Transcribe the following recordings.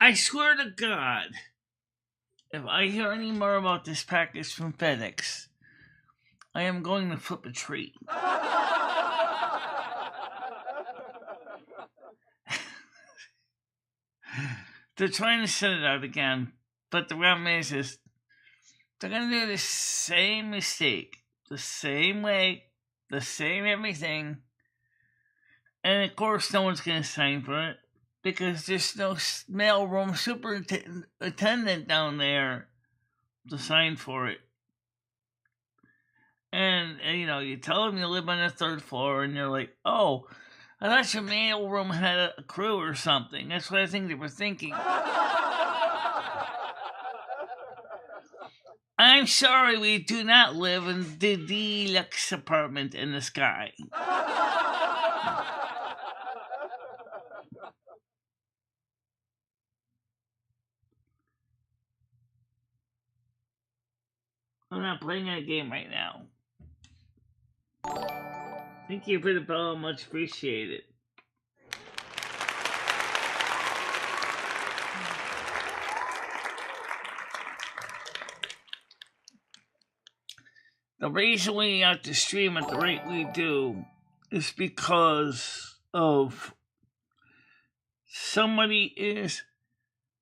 I swear to God, if I hear any more about this package from FedEx, I am going to flip a tree. They're trying to send it out again, but the problem is they're going to do the same mistake, the same way, the same everything, and of course no one's going to sign for it because there's no mailroom superintendent down there to sign for it. And you tell them you live on the third floor, and you're like, oh, I thought your mailroom had a crew or something. That's what I think they were thinking. I'm sorry, we do not live in the deluxe apartment in the sky. I'm not playing that game right now. Thank you for the follow, much appreciated. The reason we have to stream at the rate we do is because of somebody is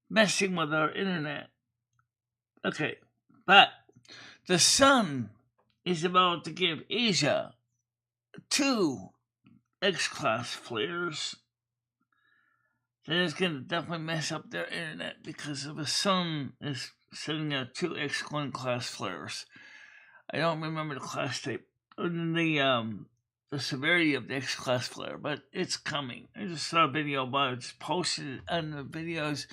messing with our internet. Okay, but the sun is about to give Asia 2 X-class flares. That is going to definitely mess up their internet because the sun is sending out 2 X-1 class flares. I don't remember the class type or the severity of the X-class flare, but it's coming. I just saw a video about it. It's posted on the videos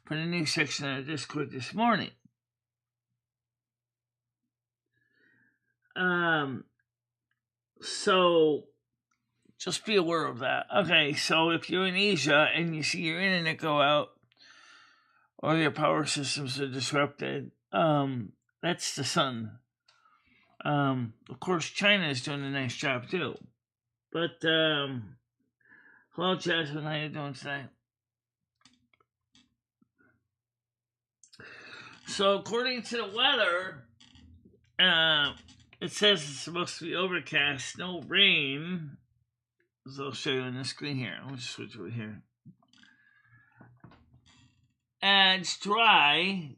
for the news section on our Discord this morning. So just be aware of that. Okay, so if you're in Asia and you see your internet go out or your power systems are disrupted, that's the sun. Of course, China is doing a nice job too. But, hello, Jasmine. How you doing today? So, according to the weather, it says it's supposed to be overcast, no rain. As I'll show you on the screen here. I'll just switch over here. And it's dry.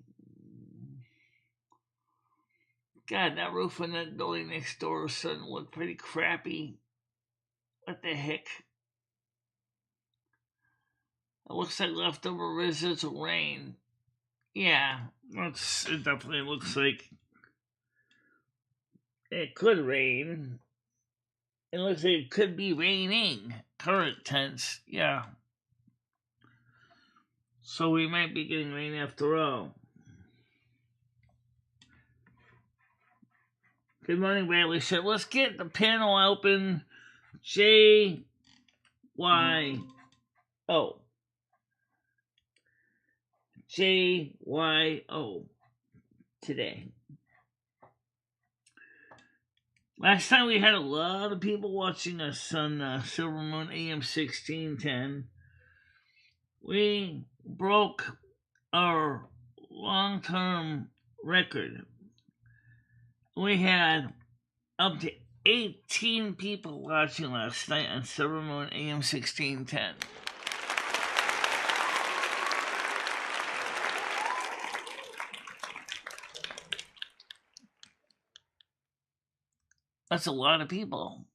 God, that roof on that building next door is starting to look pretty crappy. What the heck? It looks like leftover residual rain. Yeah, it definitely looks like it could rain. It looks like it could be raining. Current tense, yeah. So we might be getting rain after all. Good morning, Bradley. So let's get the panel open. JYO today. Last time we had a lot of people watching us on Silver Moon AM 1610. We broke our long-term record. We had up to 18 people watching last night on Silver Moon AM 1610. That's a lot of people.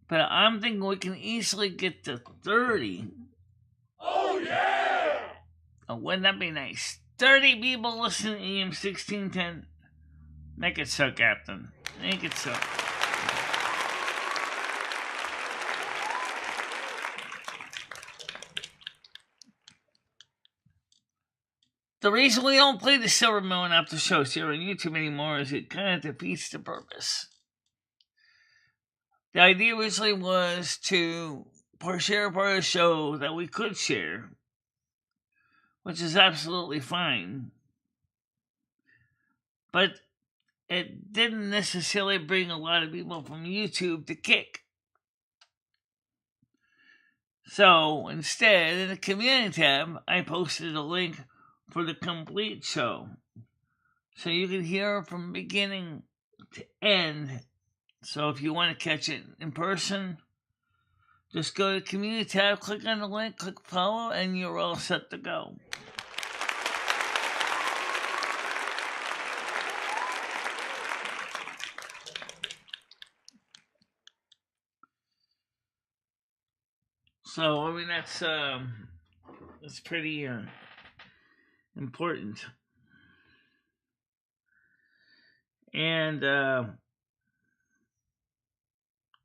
But I'm thinking we can easily get to 30. Oh, yeah! Oh, wouldn't that be nice? 30 people listening to AM 1610. Make it so, Captain. Make it so. The reason we don't play the Silver Moon after shows here on YouTube anymore is it kind of defeats the purpose. The idea originally was to share part of the show that we could share, which is absolutely fine. But it didn't necessarily bring a lot of people from YouTube to kick. So instead, in the community tab, I posted a link for the complete show. So you can hear from beginning to end. So if you want to catch it in person, just go to the community tab, click on the link, click follow, and you're all set to go. So, I mean, that's pretty important. And, let's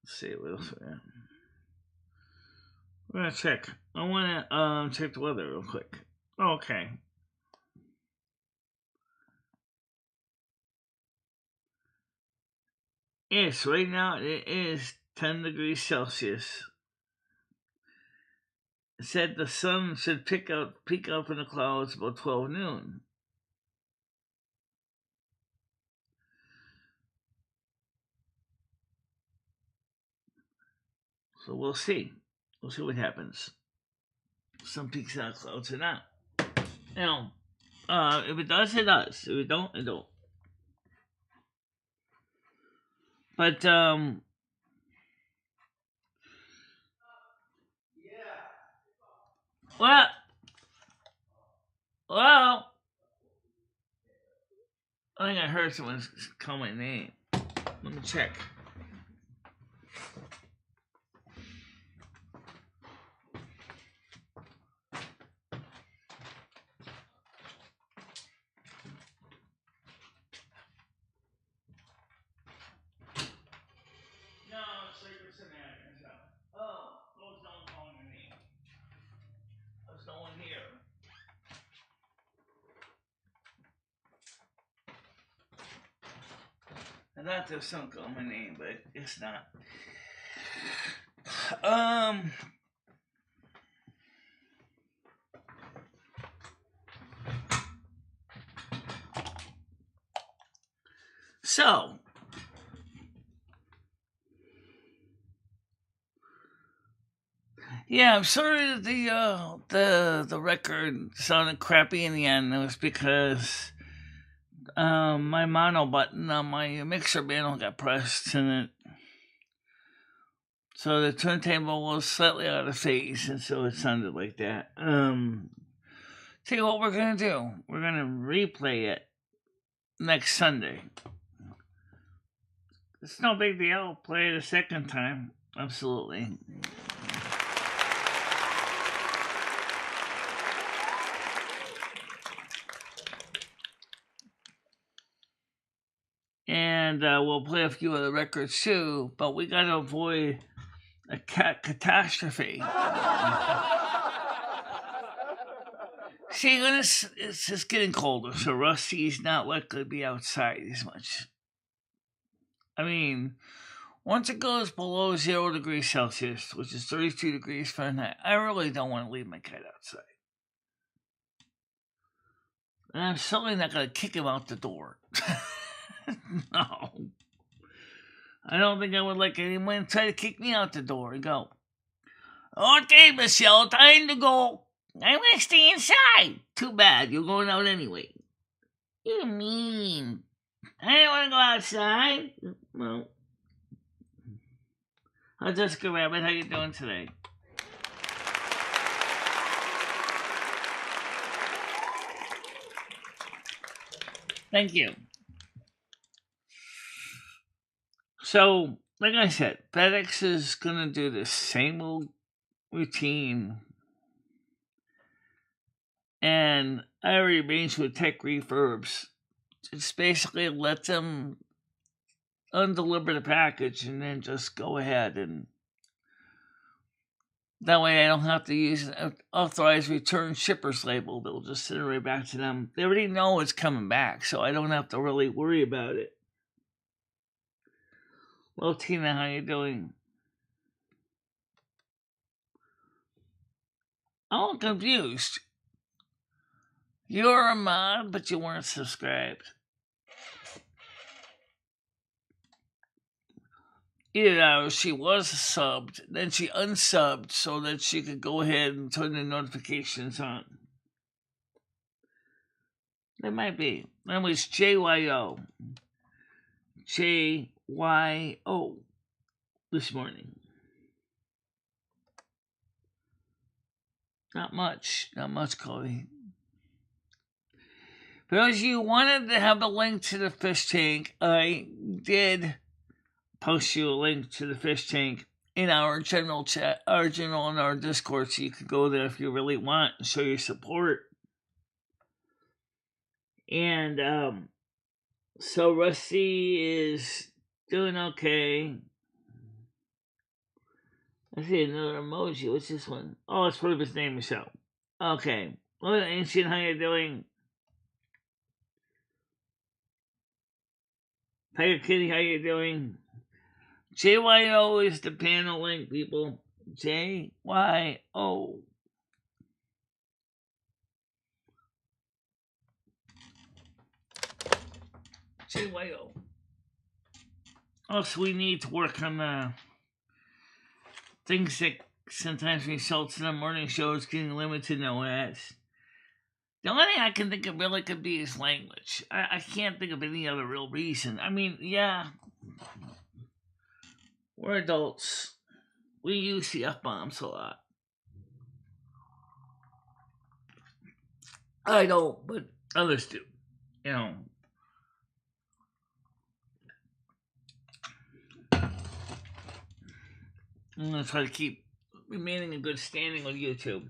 see, what else we have? We're going to check. I want to check the weather real quick. Okay. Yes, right now it is 10 degrees Celsius. It said the sun should peek up in the clouds about 12 noon. So we'll see. We'll see what happens. Some peaks out of clouds or not. Now, if it does, it does. If it don't, it don't. But, well, I think I heard someone call my name. Let me check. No, it's like it's an ad. Oh, don't call my name. There's no one here. I thought there was someone calling my name, but it's not. So, yeah, I'm sorry that the record sounded crappy in the end. It was because my mono button on my mixer panel got pressed, and so the turntable was slightly out of phase, and so it sounded like that. Tell you what we're gonna do. We're gonna replay it next Sunday. It's no big deal. Play it a second time. Absolutely. And we'll play a few other records too, but we gotta avoid a catastrophe. See, it's just getting colder, so Rusty's not likely to be outside as much. I mean, once it goes below 0 degrees Celsius, which is 32 degrees Fahrenheit, I really don't want to leave my cat outside. And I'm certainly not going to kick him out the door. No. I don't think I would like anyone to try to kick me out the door and go, "Okay, Michelle, time to go. I want to stay inside." Too bad, you're going out anyway. You're mean. I don't want to go outside. Well, hi, Jessica Rabbit. How you doing today? Thank you. So, like I said, FedEx is going to do the same old routine. And I already arranged with Tech Refurbs. Just basically let them undeliver the package and then just go ahead, and that way I don't have to use an authorized return shippers label. They'll just send it right back to them. They already know it's coming back, so I don't have to really worry about it. Well, Tina, how you doing? I'm confused. You're a mod, but you weren't subscribed. either that or she was subbed, then she unsubbed so that she could go ahead and turn the notifications on. That might be. That was JYO. JYO this morning. Not much, Chloe. Because you wanted to have a link to the fish tank, I did post you a link to the fish tank in our general chat, our general in our Discord, so you could go there if you really want and show your support. And so Rusty is doing okay. I see another emoji. What's this one? Oh, it's part of his name, Michelle. Okay. Well, Ancient, how you doing? Tiger Kitty, how you doing? JYO is the panel link, people. JYO. JYO. Also, we need to work on the things that sometimes results in the morning shows getting limited no ads. The only thing I can think of really could be his language. I can't think of any other real reason. I mean, yeah, we're adults. We use the F-bombs a lot. I don't, but others do. You know. I'm going to try to keep remaining in good standing with YouTube.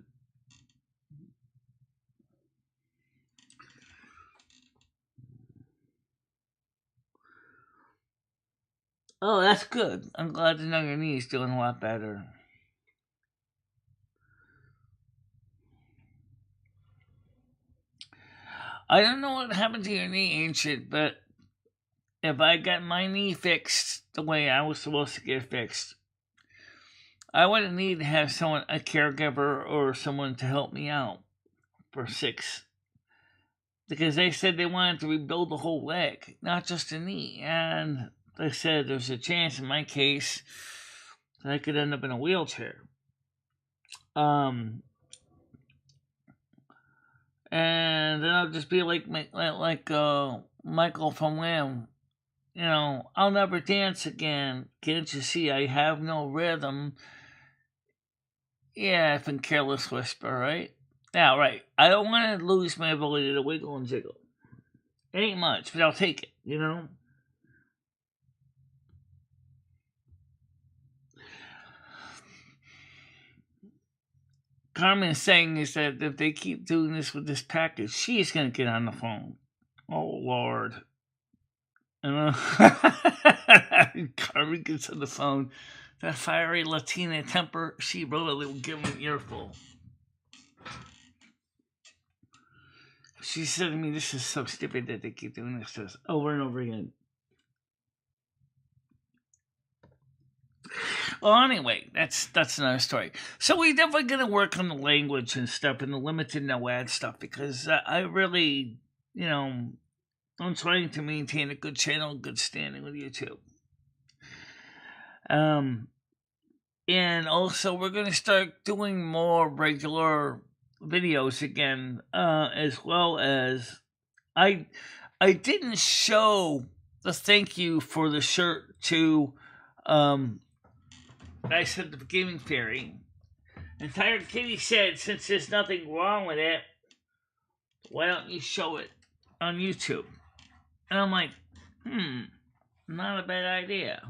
Oh, that's good. I'm glad to know your knee's doing a lot better. I don't know what happened to your knee, Ancient, but if I got my knee fixed the way I was supposed to get fixed, I wouldn't need to have someone, a caregiver or someone to help me out for 6. Because they said they wanted to rebuild the whole leg, not just the knee. And they said there's a chance in my case that I could end up in a wheelchair. And then I'll just be like Michael from Wham. You know, I'll never dance again. Can't you see I have no rhythm? Yeah, I've been Careless Whisper, right? Yeah, right. I don't want to lose my ability to wiggle and jiggle. It ain't much, but I'll take it, you know? Carmen's saying is that if they keep doing this with this package, she's going to get on the phone. Oh, Lord. Carmen gets on the phone. That fiery Latina temper, she really will give him an earful. She said to me, this is so stupid that they keep doing this to us over and over again. Well, anyway, that's another story. So we're definitely going to work on the language and stuff and the limited no ad stuff because I really, you know, I'm trying to maintain a good channel, good standing with YouTube. And also we're going to start doing more regular videos again, as well as I didn't show the thank you for the shirt to I said the Gaming Fairy, and Tired Kitty said since there's nothing wrong with it, why don't you show it on YouTube? And I'm like, not a bad idea.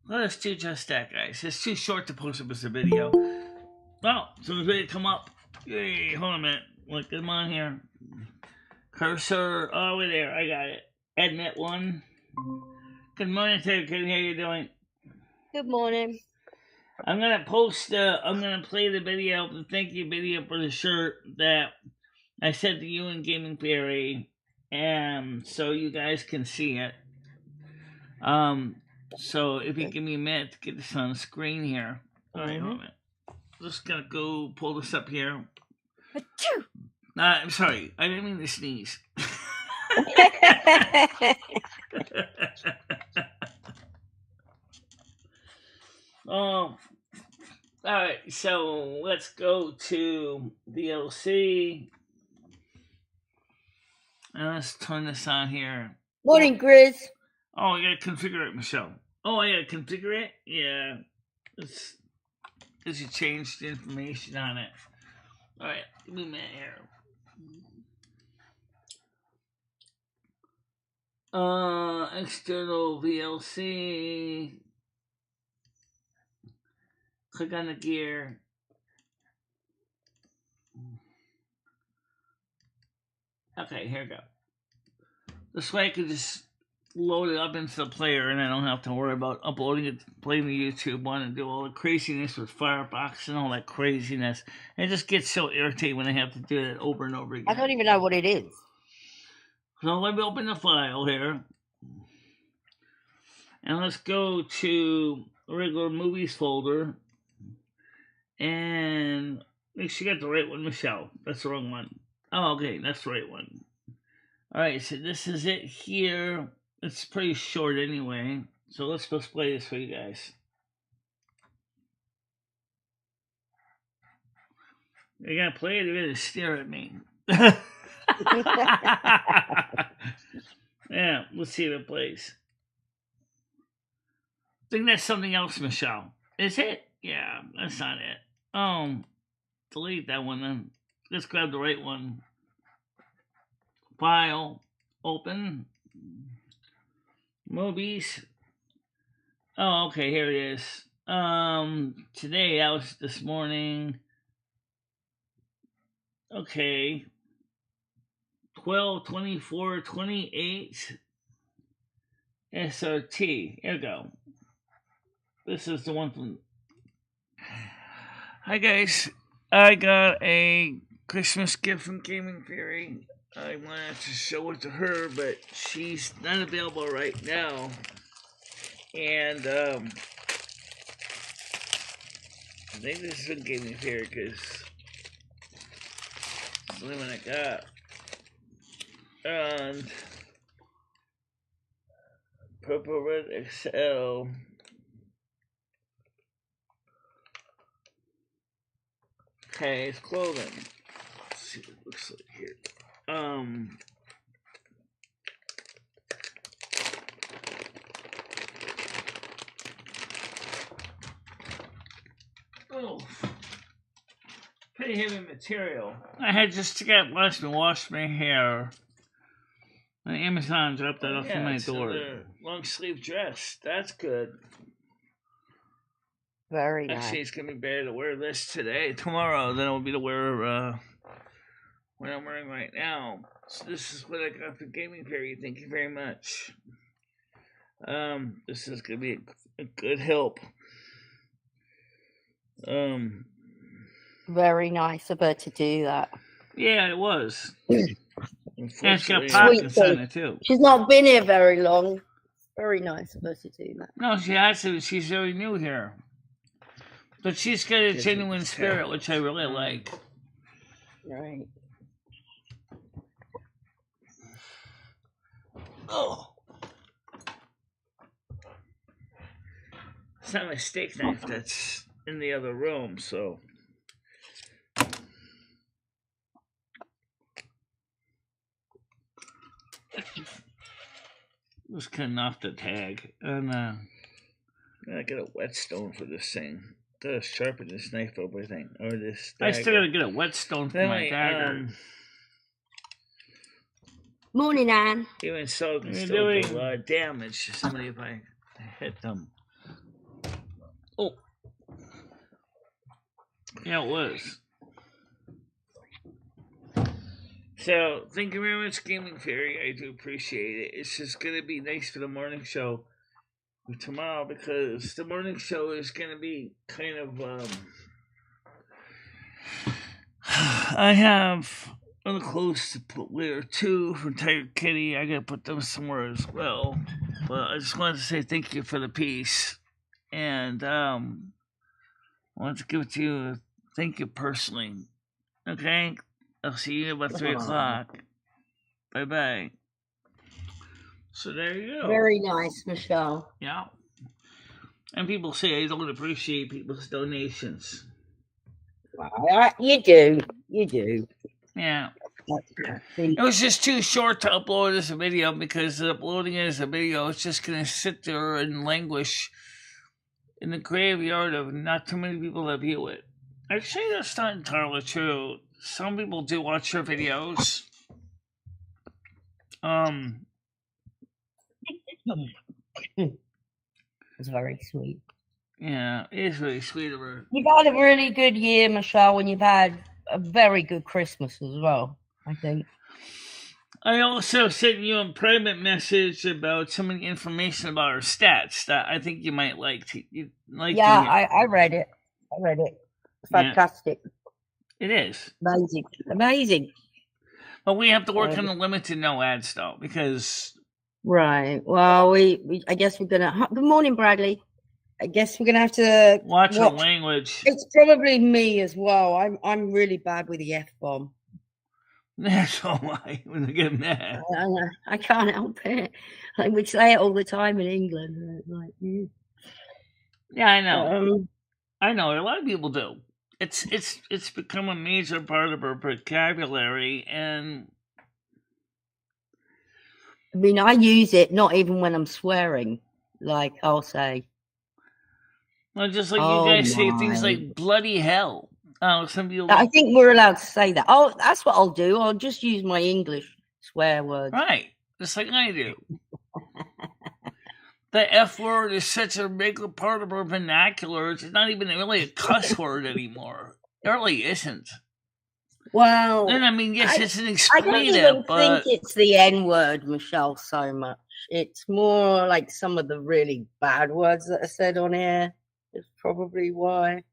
Let us do just that, guys. It's too short to post up as a video. Well, as soon as ready to come up. Yay, hold on a minute. Look, come on here. Cursor over there. I got it. Admit 1. Good morning, Tired Kitty. How you doing? Good morning. I'm gonna post. I'm gonna play the video, the thank you video for the shirt that I sent to you and Gaming Fairy, so you guys can see it. So if you give me a minute to get this on the screen here. All right, hold on a minute. Just gonna go pull this up here. I'm sorry, I didn't mean to sneeze. All right, so let's go to VLC. And let's turn this on here. Morning, Grizz. Oh, I gotta configure it, Michelle. Oh, I gotta configure it? Yeah. Because you changed the information on it. Alright, give me a minute here. External VLC. Click on the gear. Okay, here we go. This way I can just load it up into the player and I don't have to worry about uploading it, playing the YouTube one, and do all the craziness with Firefox and all that craziness. It just gets so irritating when I have to do it over and over again. I don't even know what it is. So let me open the file here. And let's go to the regular movies folder. And make sure you got the right one, Michelle. That's the wrong one. Oh, okay, that's the right one. Alright, so this is it here. It's pretty short anyway. So let's play this for you guys. You're gonna play it, you're gonna stare at me. Yeah, let's see if it plays. I think that's something else, Michelle. Is it? Yeah, that's not it. Delete that one then. Let's grab the right one. File, open, movies. Oh, okay, here it is. Today, that was this morning. Okay. 12/24/28 SRT. Here we go. This is the one from... Hi, guys. I got a Christmas gift from Gaming Theory. I wanted to show it to her, but she's not available right now. And, I think this is from Gaming Theory, because it's the only one I got. And Purple Red XL. Okay, it's clothing. Let's see what it looks like here. Oh, pretty heavy material. I had just to get washed and wash my hair. And Amazon dropped that off in my door. Long sleeve dress. That's good. Very nice. Actually, it's gonna be better to wear this today, tomorrow, than it will be to wear what I'm wearing right now. So this is what I got for Gaming Theory. Thank you very much. This is gonna be a good help. Very nice of her to do that. Yeah, it was. And it's got Sweet pockets on thing. it too. She's not been here very long. Very nice of her to do that. No, she hasn't. She's very new here. But she's got a genuine spirit, which I really like. Right. Oh. It's not my steak knife that's in the other room, so. Just cutting off the tag. And I get a whetstone for this thing. Gotta sharpen this knife over thing. Or this dagger. I still gotta get a whetstone for my dagger. Morning, Anne. Even so, can still do a lot of damage to somebody if I hit them. Oh. Yeah, it was. So, thank you very much, Gaming Theory. I do appreciate it. It's just going to be nice for the morning show tomorrow, because the morning show is going to be kind of, I have other clothes to put wear too from Tiger Kitty. I got to put them somewhere as well. But I just wanted to say thank you for the piece. And, I want to give it to you. Thank you personally. Okay? I'll see you about 3 o'clock. Bye-bye. So there you go. Very nice, Michelle. Yeah. And people say I don't appreciate people's donations. You do. You do. Yeah. It was just too short to upload as a video because uploading it as a video, it's just going to sit there and languish in the graveyard of not too many people that view it. Actually, that's not entirely true. Some people do watch your videos. It's very sweet. Yeah, it is really sweet of her. You've had a really good year, Michelle, and you've had a very good Christmas as well, I think. I also sent you a private message about some of the information about our stats that I think you might like. I read it. It's fantastic. Yeah, it is. Amazing. But we have to work on the limited no ads, though, because... Right. Well, I guess we're going to... Good morning, Bradley. I guess we're going to have to... Watch our language. It's probably me as well. I'm really bad with the F-bomb. That's all right when I get mad. I can't help it. We say it all the time in England. Yeah, I know. I know. A lot of people do. It's become a major part of our vocabulary, and I mean, I use it not even when I'm swearing. Like I'll say, well, just like you guys say things like "bloody hell." Oh, some people. I think we're allowed to say that. Oh, that's what I'll do. I'll just use my English swear words. Right, just like I do. The F word is such a regular part of our vernacular. It's not even really a cuss word anymore. It really isn't. Well, and I mean, yes, it's an expletive, I don't even think it's the N word, Michelle, so much. It's more like some of the really bad words that are said on here. That's probably why.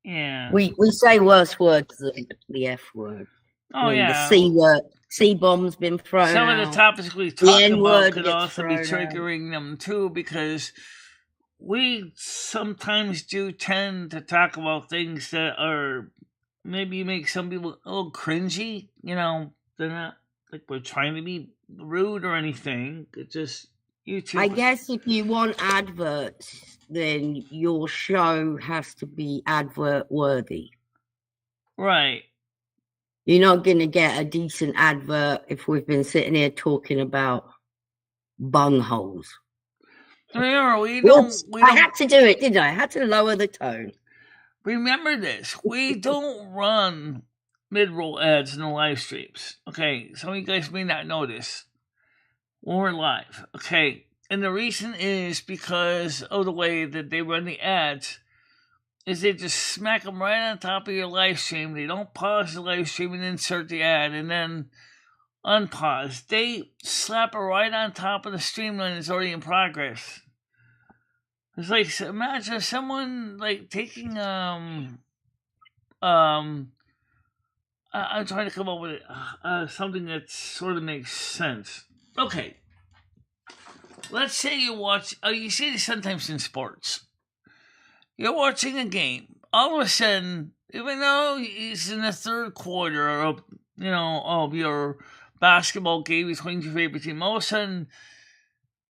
Yeah. We say worse words than the F word. Oh, yeah. The C word. C-bomb's been thrown Some out. of the topics we talk about could also be triggering them, too, because we sometimes do tend to talk about things that are maybe make some people a little cringy. You know, they're not like we're trying to be rude or anything. It's just YouTube. I guess if you want adverts, then your show has to be advert worthy. Right. You're not going to get a decent advert if we've been sitting here talking about bungholes. I had to do it, didn't I? I had to lower the tone. Remember this. We don't run mid-roll ads in the live streams. Okay, some of you guys may not know this. When we're live. Okay, and the reason is because of the way that they run the ads is they just smack them right on top of your live stream. They don't pause the live stream and insert the ad and then unpause. They slap it right on top of the stream when it's already in progress. It's like, imagine someone like taking I'm trying to come up with something that sort of makes sense. Okay, let's say you watch. You see this sometimes in sports. You're watching a game. All of a sudden, even though it's in the third quarter of your basketball game between your favorite team, all of a sudden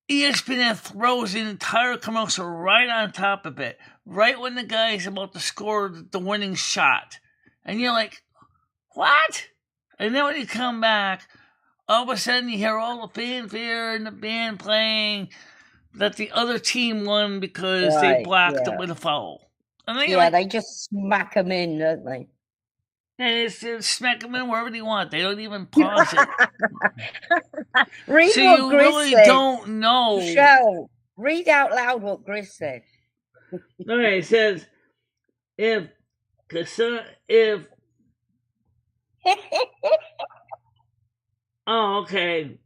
ESPN throws an entire commercial right on top of it, right when the guy's about to score the winning shot. And you're like, what? And then when you come back, all of a sudden you hear all the fanfare and the band playing that the other team won because they blocked it with a foul. And they just smack them in, don't they? And it's smack them in wherever they want. They don't even pause it. Read so what you Gris really said. don't know. Michelle, read out loud what Gris said. Okay, it says, if oh, okay.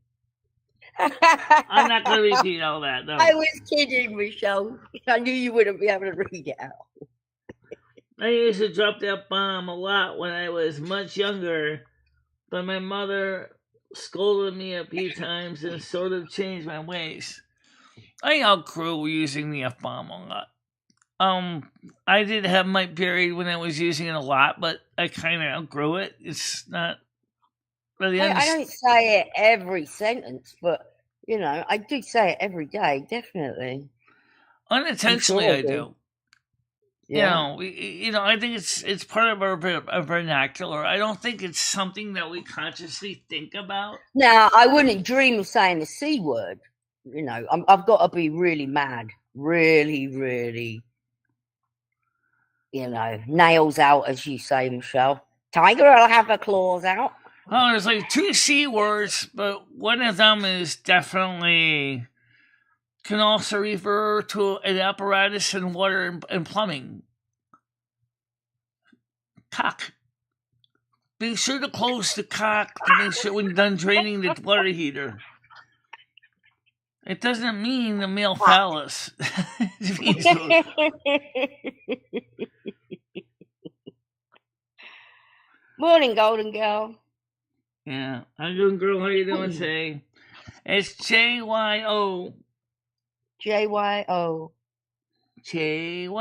I'm not going to repeat all that, though. I was kidding, Michelle. I knew you wouldn't be able to read it out. I used to drop that bomb a lot when I was much younger, but my mother scolded me a few times and sort of changed my ways. I outgrew using the F-bomb a lot. I did have my period when I was using it a lot, but I kind of outgrew it. It's not really... I don't say it every sentence, but, I do say it every day, definitely. Unintentionally, sure I do. Yeah. I think it's part of our vernacular. I don't think it's something that we consciously think about. Now, I wouldn't dream of saying the C word. I've got to be really mad, really, really, nails out, as you say, Michelle. Tiger will have her claws out. Oh, there's like 2 C words, but one of them is definitely can also refer to an apparatus in water and plumbing. Cock. Be sure to close the cock to make sure when you're done draining the water heater. It doesn't mean the male phallus. It means Morning, Golden Girl. yeah. How you doing, girl? How you doing today? It's JYO. JYO. JYO.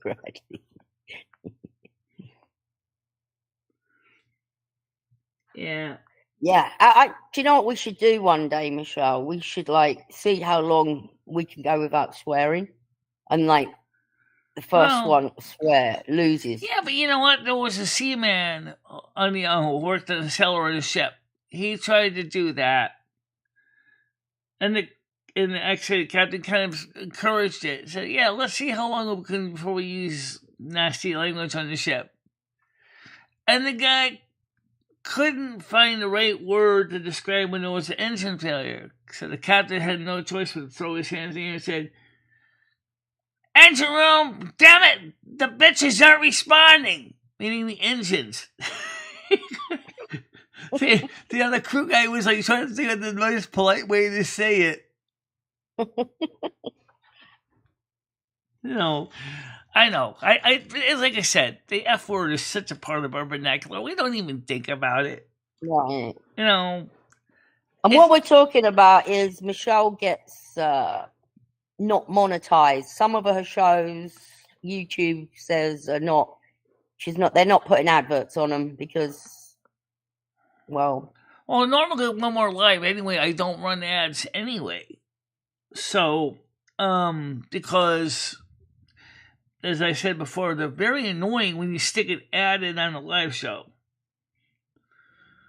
Right. Yeah. Yeah. Do you know what we should do one day, Michelle? We should see how long we can go without swearing, and the first one to swear loses. Yeah, but you know what? There was a seaman who worked in the cellar of the ship. He tried to do that, and actually the captain kind of encouraged it. Said, "Yeah, let's see how long we can before we use nasty language on the ship." And the guy couldn't find the right word to describe when there was an engine failure, so the captain had no choice but to throw his hands in the air and said, "Engine room, damn it, the bitches aren't responding," meaning the engines. the other crew guy was trying to think of the nice, polite way to say it. I know. It's like I said, the F word is such a part of our vernacular. We don't even think about it. Right. And what we're talking about is Michelle gets not monetized. Some of her shows, YouTube says, they're not putting adverts on them because, well, normally when we're live anyway, I don't run ads anyway. So, because, as I said before, they're very annoying when you stick an ad in on a live show.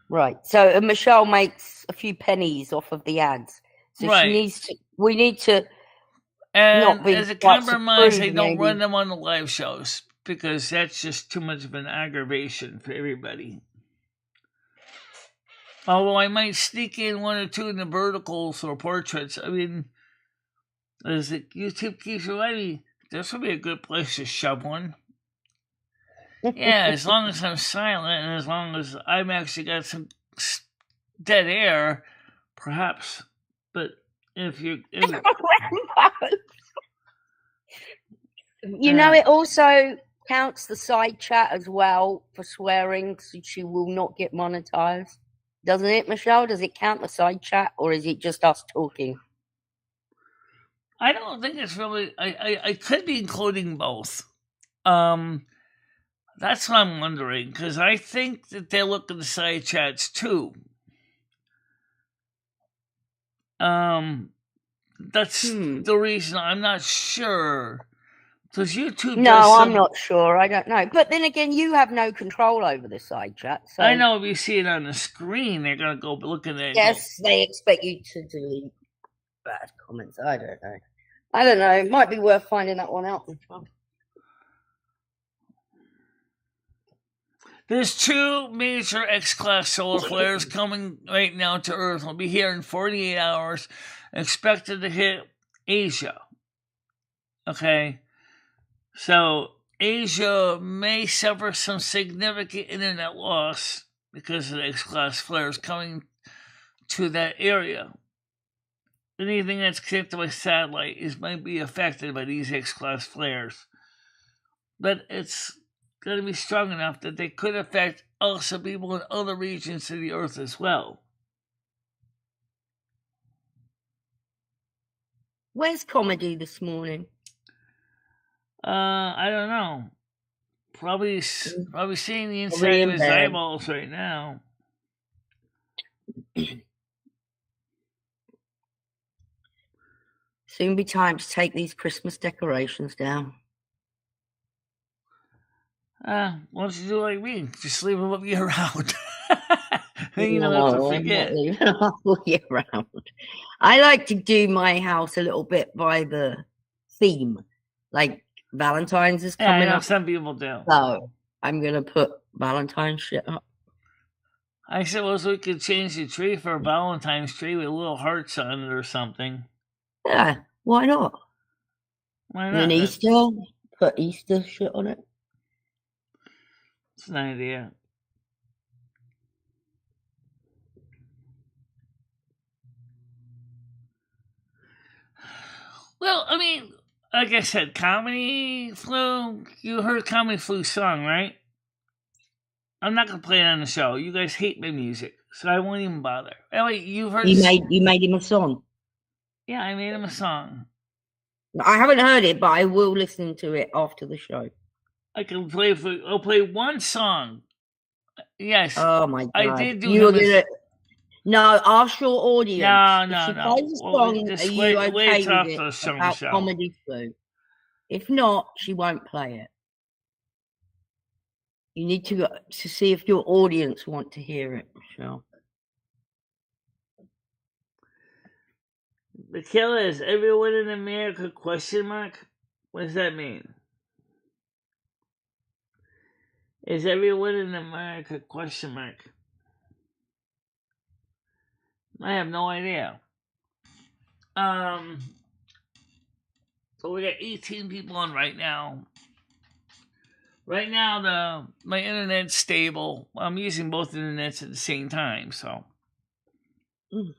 Right. So Michelle makes a few pennies off of the ads. So right. We need to. And not be as a compromise, I don't maybe. run them on the live shows because that's just too much of an aggravation for everybody. Although I might sneak in 1 or 2 in the verticals or portraits. I mean, as YouTube keeps reminding me, this would be a good place to shove one. Yeah, as long as I'm silent and as long as I've actually got some dead air, perhaps. But if you... it also counts the side chat as well for swearing, so she will not get monetized. Doesn't it, Michelle? Does it count the side chat, or is it just us talking? I don't think it's really... I could be including both. That's what I'm wondering, because I think that they look at the side chats too. That's the reason I'm not sure. Because YouTube I'm not sure. I don't know. But then again, you have no control over the side chat. So I know if you see it on the screen, they're going to go look at it. Yes, they expect you to delete bad comments. I don't know. It might be worth finding that one out. There's 2 major X-class solar flares coming right now to Earth. We'll be here in 48 hours. Expected to hit Asia. Okay? So, Asia may suffer some significant internet loss because of the X-class flares coming to that area. Anything that's connected by satellite might be affected by these X-class flares. But it's going to be strong enough that they could affect also people in other regions of the Earth as well. Where's Comedy this morning? I don't know. Probably seeing the inside of his eyeballs right now. Soon be time to take these Christmas decorations down. Why don't you do like me? Just leave them up year round. Then you No, don't have to I'm not forget. leaving them up all year round. I like to do my house a little bit by the theme. Like Valentine's is Yeah, I coming know up, some people do. so I'm gonna put Valentine's shit up. I suppose we could change the tree for a Valentine's tree with little hearts on it or something. Yeah, why not? Why And not? then Easter, put Easter shit on it. It's an idea. Well, I mean, like I said, Comedy Flu. You heard Comedy Flu's song, right? I'm not gonna play it on the show. You guys hate my music, so I won't even bother. Anyway, you've heard. You made him a song. Yeah, I made him a song. I haven't heard it, but I will listen to it after the show. I can play. I'll play one song. Yes. Oh my god! I did do. You were gonna. No, ask your audience. No. If she plays a song, are you okay with it about Comedy Flu? If not, she won't play it. You need to see if your audience want to hear it, Michelle. Michele, is everyone in America ? What does that mean? Is everyone in America ? I have no idea. So we got 18 people on right now. Right now, my internet's stable. I'm using both internets at the same time, so.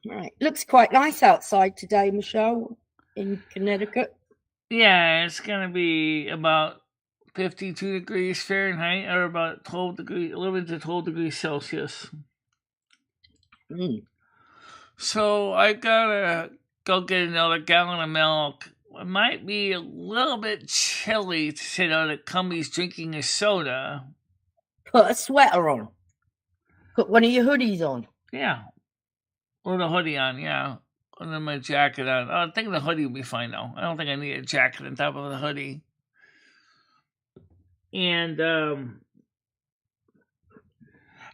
Right. Looks quite nice outside today, Michelle, in Connecticut. Yeah, it's going to be about 52 degrees Fahrenheit, or about 11 to 12 degrees Celsius. So I gotta go get another gallon of milk. It might be a little bit chilly to sit out at Cummy's drinking a soda. Put a sweater on. Put one of your hoodies on. Yeah. Or the hoodie on, yeah. And then my jacket on. I think the hoodie will be fine, though. I don't think I need a jacket on top of the hoodie. And,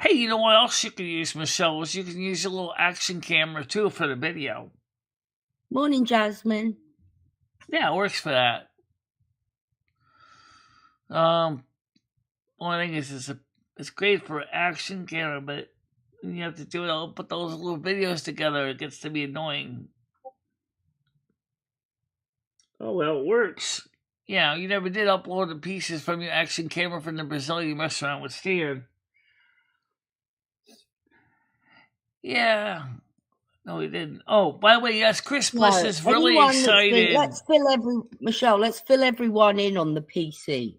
hey, you know what else you can use, Michelle? Is you can use a little action camera, too, for the video. Morning, Jasmine. Yeah, it works for that. Only thing is, it's great for action camera, but when you have to do it all, put those little videos together, it gets to be annoying. Oh, well, it works. Yeah, you never did upload the pieces from your action camera from the Brazilian restaurant with Stan. Yeah. No, he didn't. Oh, by the way, yes, Chris Bliss is really excited. Let's fill everyone in on the PC.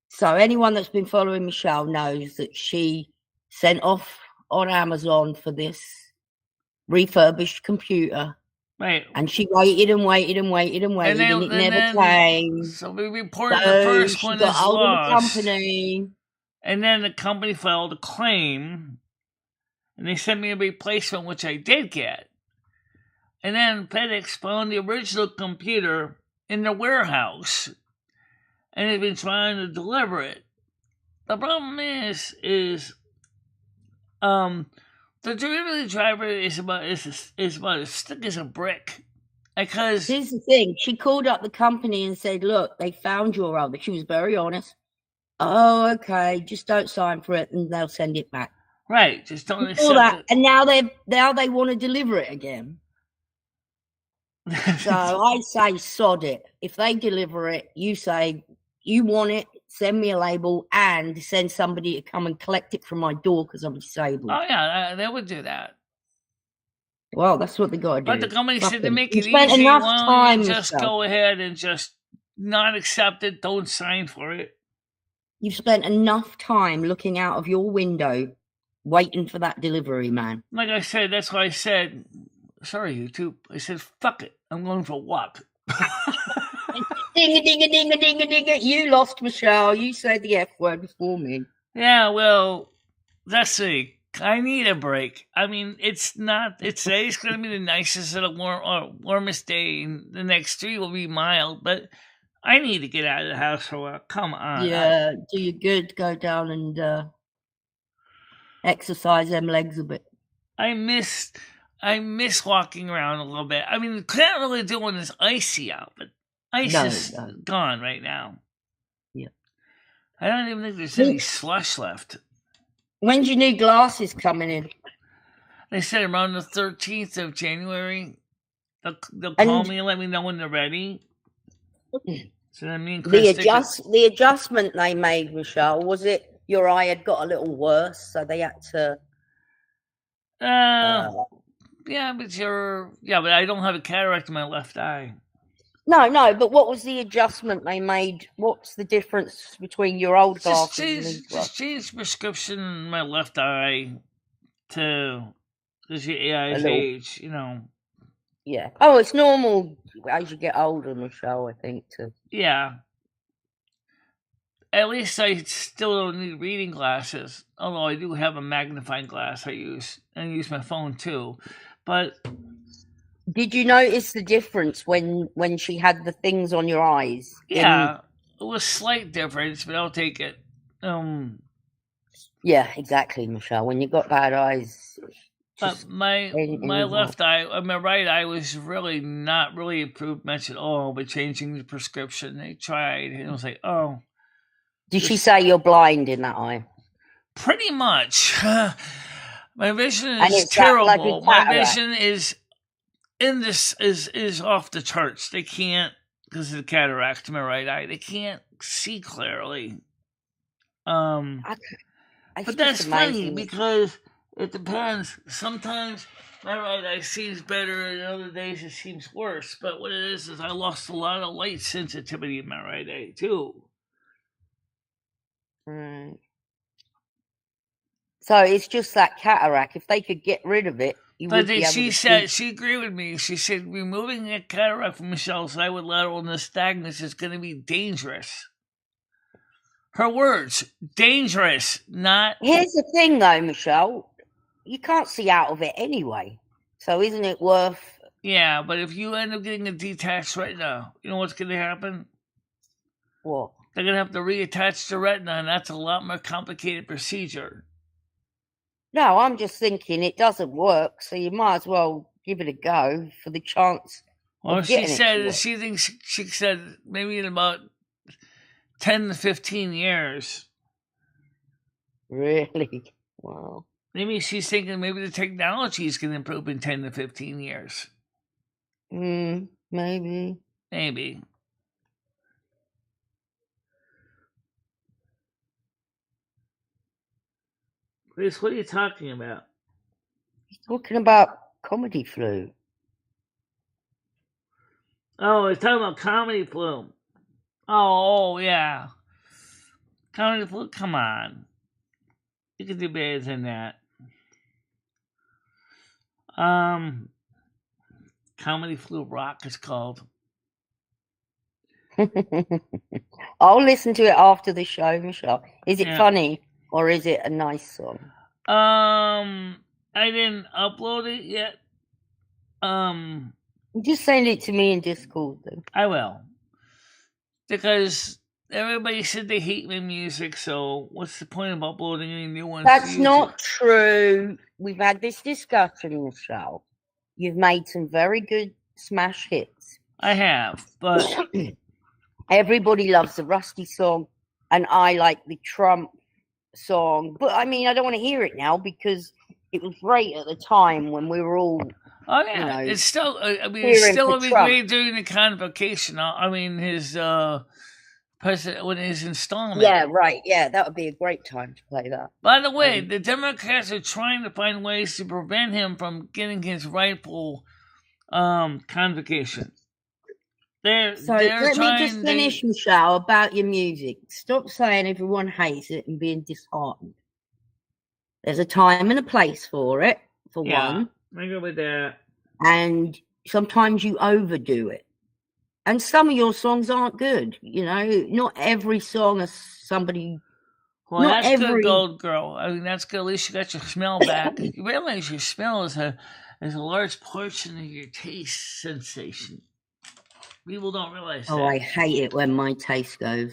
So anyone that's been following Michelle knows that she sent off on Amazon for this refurbished computer. Right. And she waited and waited and waited and waited, and it never came. So we reported the first one as lost. Company. And then the company filed a claim. And they sent me a replacement, which I did get. And then FedEx found the original computer in the warehouse. And they've been trying to deliver it. The problem is the delivery driver is about as thick as a brick. Because here's the thing. She called up the company and said, look, they found your order. She was very honest. Oh, okay. Just don't sign for it and they'll send it back. Right, just don't accept it. And now they want to deliver it again. So I say sod it. If they deliver it, you say you want it, send me a label, and send somebody to come and collect it from my door because I'm disabled. Oh yeah, they would do that. Well, that's what they got to do. But the company said to make it easy, just go ahead and just not accept it. Don't sign for it. You've spent enough time looking out of your window waiting for that delivery, man. Like I said, that's why I said, sorry, YouTube. I said, fuck it. I'm going for a walk. Ding-a-ding-a-ding-a-ding-a-ding-a. You lost, Michelle. You said the F word before me. Yeah, well, let's see. I need a break. I mean, it's not. Today's going to be the nicest and warmest day. And the next 3 will be mild, but I need to get out of the house for a while. Come on. Yeah, do you good. Go down and exercise them legs a bit. I miss walking around a little bit. I mean, can't really do when it's icy out, but ice is gone right now. Yeah. I don't even think there's any slush left. When's your new glasses coming in? They said around the 13th of January. They'll call me and let me know when they're ready. So then me and Chris the adjustment they made, Michelle, was it your eye had got a little worse, so they had to yeah, but I don't have a cataract in my left eye. No, but what was the adjustment they made? What's the difference between your old glasses and these glasses? Just change prescription in my left eye because your eyes age, you know. Yeah. Oh, it's normal as you get older, Michelle, I think, too. Yeah. At least I still don't need reading glasses, although I do have a magnifying glass I use, and I use my phone too. But did you notice the difference when she had the things on your eyes? Yeah, it was slight difference, but I'll take it. Yeah, exactly, Michelle. When you got bad eyes. But my left eye, my right eye was really not really improved much at all by changing the prescription. They tried, and it was like, oh. Did she say you're blind in that eye? Pretty much. My vision is terrible. My vision is off the charts. They can't, because of the cataract in my right eye, they can't see clearly. But that's funny because it depends. Sometimes my right eye sees better, and other days it seems worse. But what it is I lost a lot of light sensitivity in my right eye too. Right. So it's just that cataract. If they could get rid of it, she agreed with me. She said removing that cataract from Michelle's eye with lateral nystagmus is going to be dangerous. Her words, dangerous, not. Here's the thing, though, Michelle. You can't see out of it anyway. So isn't it worth? Yeah, but if you end up getting a detached retina, you know what's going to happen? What? They're going to have to reattach the retina, and that's a lot more complicated procedure. No, I'm just thinking it doesn't work, so you might as well give it a go for the chance. Well, she said maybe in about 10 to 15 years. Really? Wow. Maybe she's thinking maybe the technology is going to improve in 10 to 15 years. Maybe. Maybe. Chris, what are you talking about? He's talking about comedy flu. Oh, he's talking about comedy flu. Oh, yeah. Comedy flu, come on. You can do better than that. Comedy flu rock is called. I'll listen to it after the show, Michelle. Is it funny? Or is it a nice song? I didn't upload it yet. Just send it to me in Discord, then. I will. Because everybody said they hate my music, so what's the point of uploading any new ones? That's not true. We've had this discussion, Michelle. You've made some very good smash hits. I have, but everybody loves the Rusty song, and I like the Trump song, but I mean, I don't want to hear it now because it was great at the time when we were all. Oh yeah, it's still. I mean, it's still be great during the convocation. I mean, his president when his installment. Yeah, right. Yeah, that would be a great time to play that. By the way, the Democrats are trying to find ways to prevent him from getting his rightful convocation. Let me just finish, Michelle, about your music. Stop saying everyone hates it and being disheartened. There's a time and a place for it, for one. I go with that. And sometimes you overdo it. And some of your songs aren't good. You know, not every song is somebody Well, Not that's good, every. Gold Girl. I mean, that's good. At least you got your smell back. You realize your smell is a large portion of your taste sensation. People don't realize Oh, that. I hate it when my taste goes.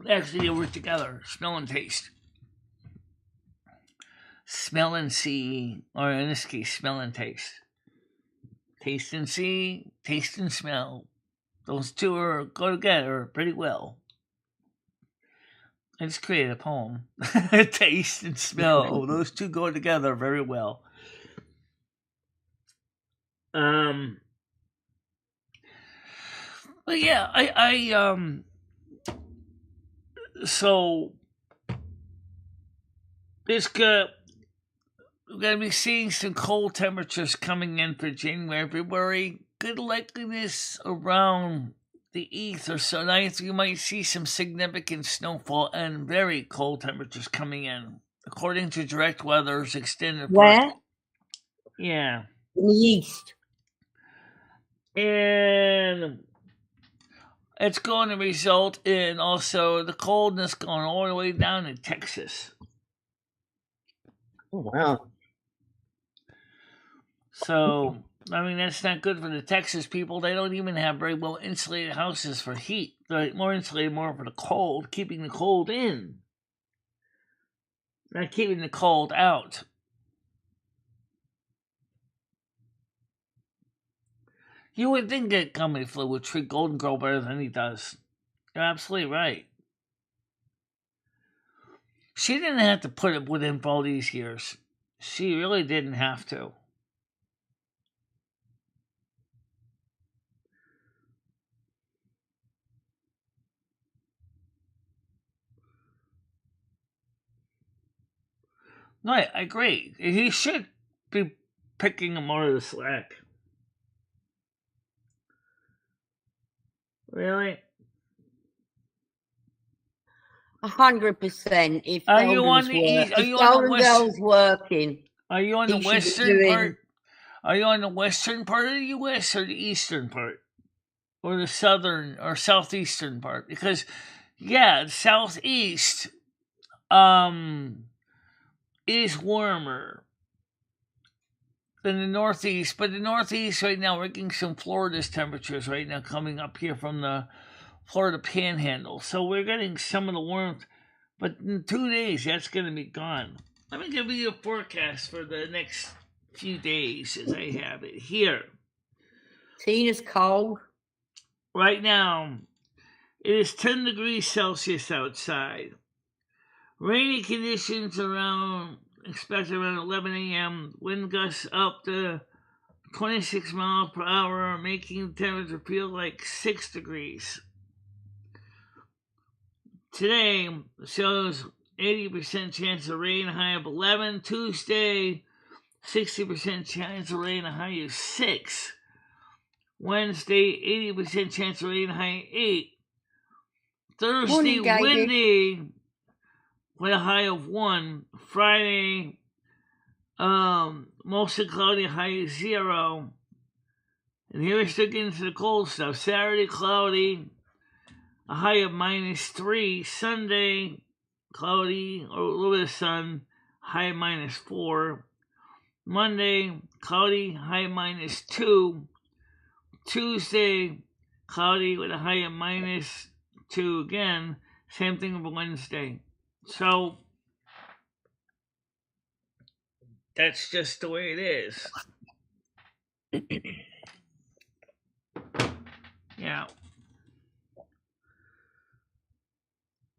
Actually, they work together. Smell and taste. Smell and see, or in this case, smell and taste. Taste and see, taste and smell. Those two go together pretty well. I just created a poem. Taste and smell. Those two go together very well. But yeah, so we're gonna be seeing some cold temperatures coming in for January, February. Good likeliness around the 8th or so 9th, you might see some significant snowfall and very cold temperatures coming in, according to direct weather's extended. Where? Yeah. In the east. And it's going to result in also the coldness going all the way down to Texas. Oh, wow. So, I mean, that's not good for the Texas people. They don't even have very well insulated houses for heat. They're more insulated more for the cold, keeping the cold in, not keeping the cold out. You would think that Gummy Flu would treat Golden Girl better than he does. You're absolutely right. She didn't have to put up with him for all these years. She really didn't have to. No, I agree. He should be picking him out of the slack. Really? 100%. If Are you on the east? Are you on the Girl's working? Are you on the western part? Are you on the western part of the U.S. or the eastern part, or the southern or southeastern part? Because yeah, the southeast is warmer than the northeast, but the northeast right now, we're getting some Florida's temperatures right now coming up here from the Florida Panhandle. So we're getting some of the warmth, but in 2 days, that's going to be gone. Let me give you a forecast for the next few days as I have it here. Tina's cold. Right now, it is 10 degrees Celsius outside. Rainy conditions expected around 11 a.m. Wind gusts up to 26 miles per hour, making the temperature feel like 6 degrees. Today shows 80% chance of rain, a high of 11. Tuesday, 60% chance of rain, a high of 6. Wednesday, 80% chance of rain, a high of 8. Thursday, windy with a high of 1. Friday, mostly cloudy, a high of 0. And here we're still getting to the cold stuff. Saturday, cloudy, a high of -3. Sunday, cloudy or a little bit of sun, high of -4. Monday, cloudy, high of -2. Tuesday, cloudy with a high of -2 again. Same thing for Wednesday. So that's just the way it is. Yeah.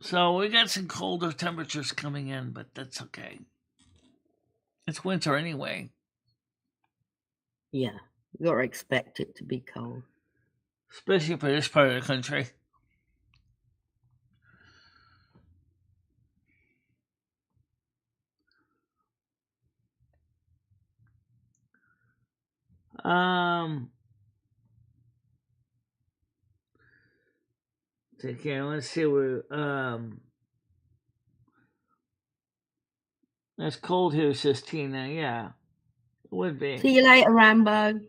So we got some colder temperatures coming in, but that's okay. It's winter anyway. Yeah, you gotta expect it to be cold. Especially for this part of the country. Okay, let's see where it's cold here, says Tina. Yeah, it would be. See you later, Rambo.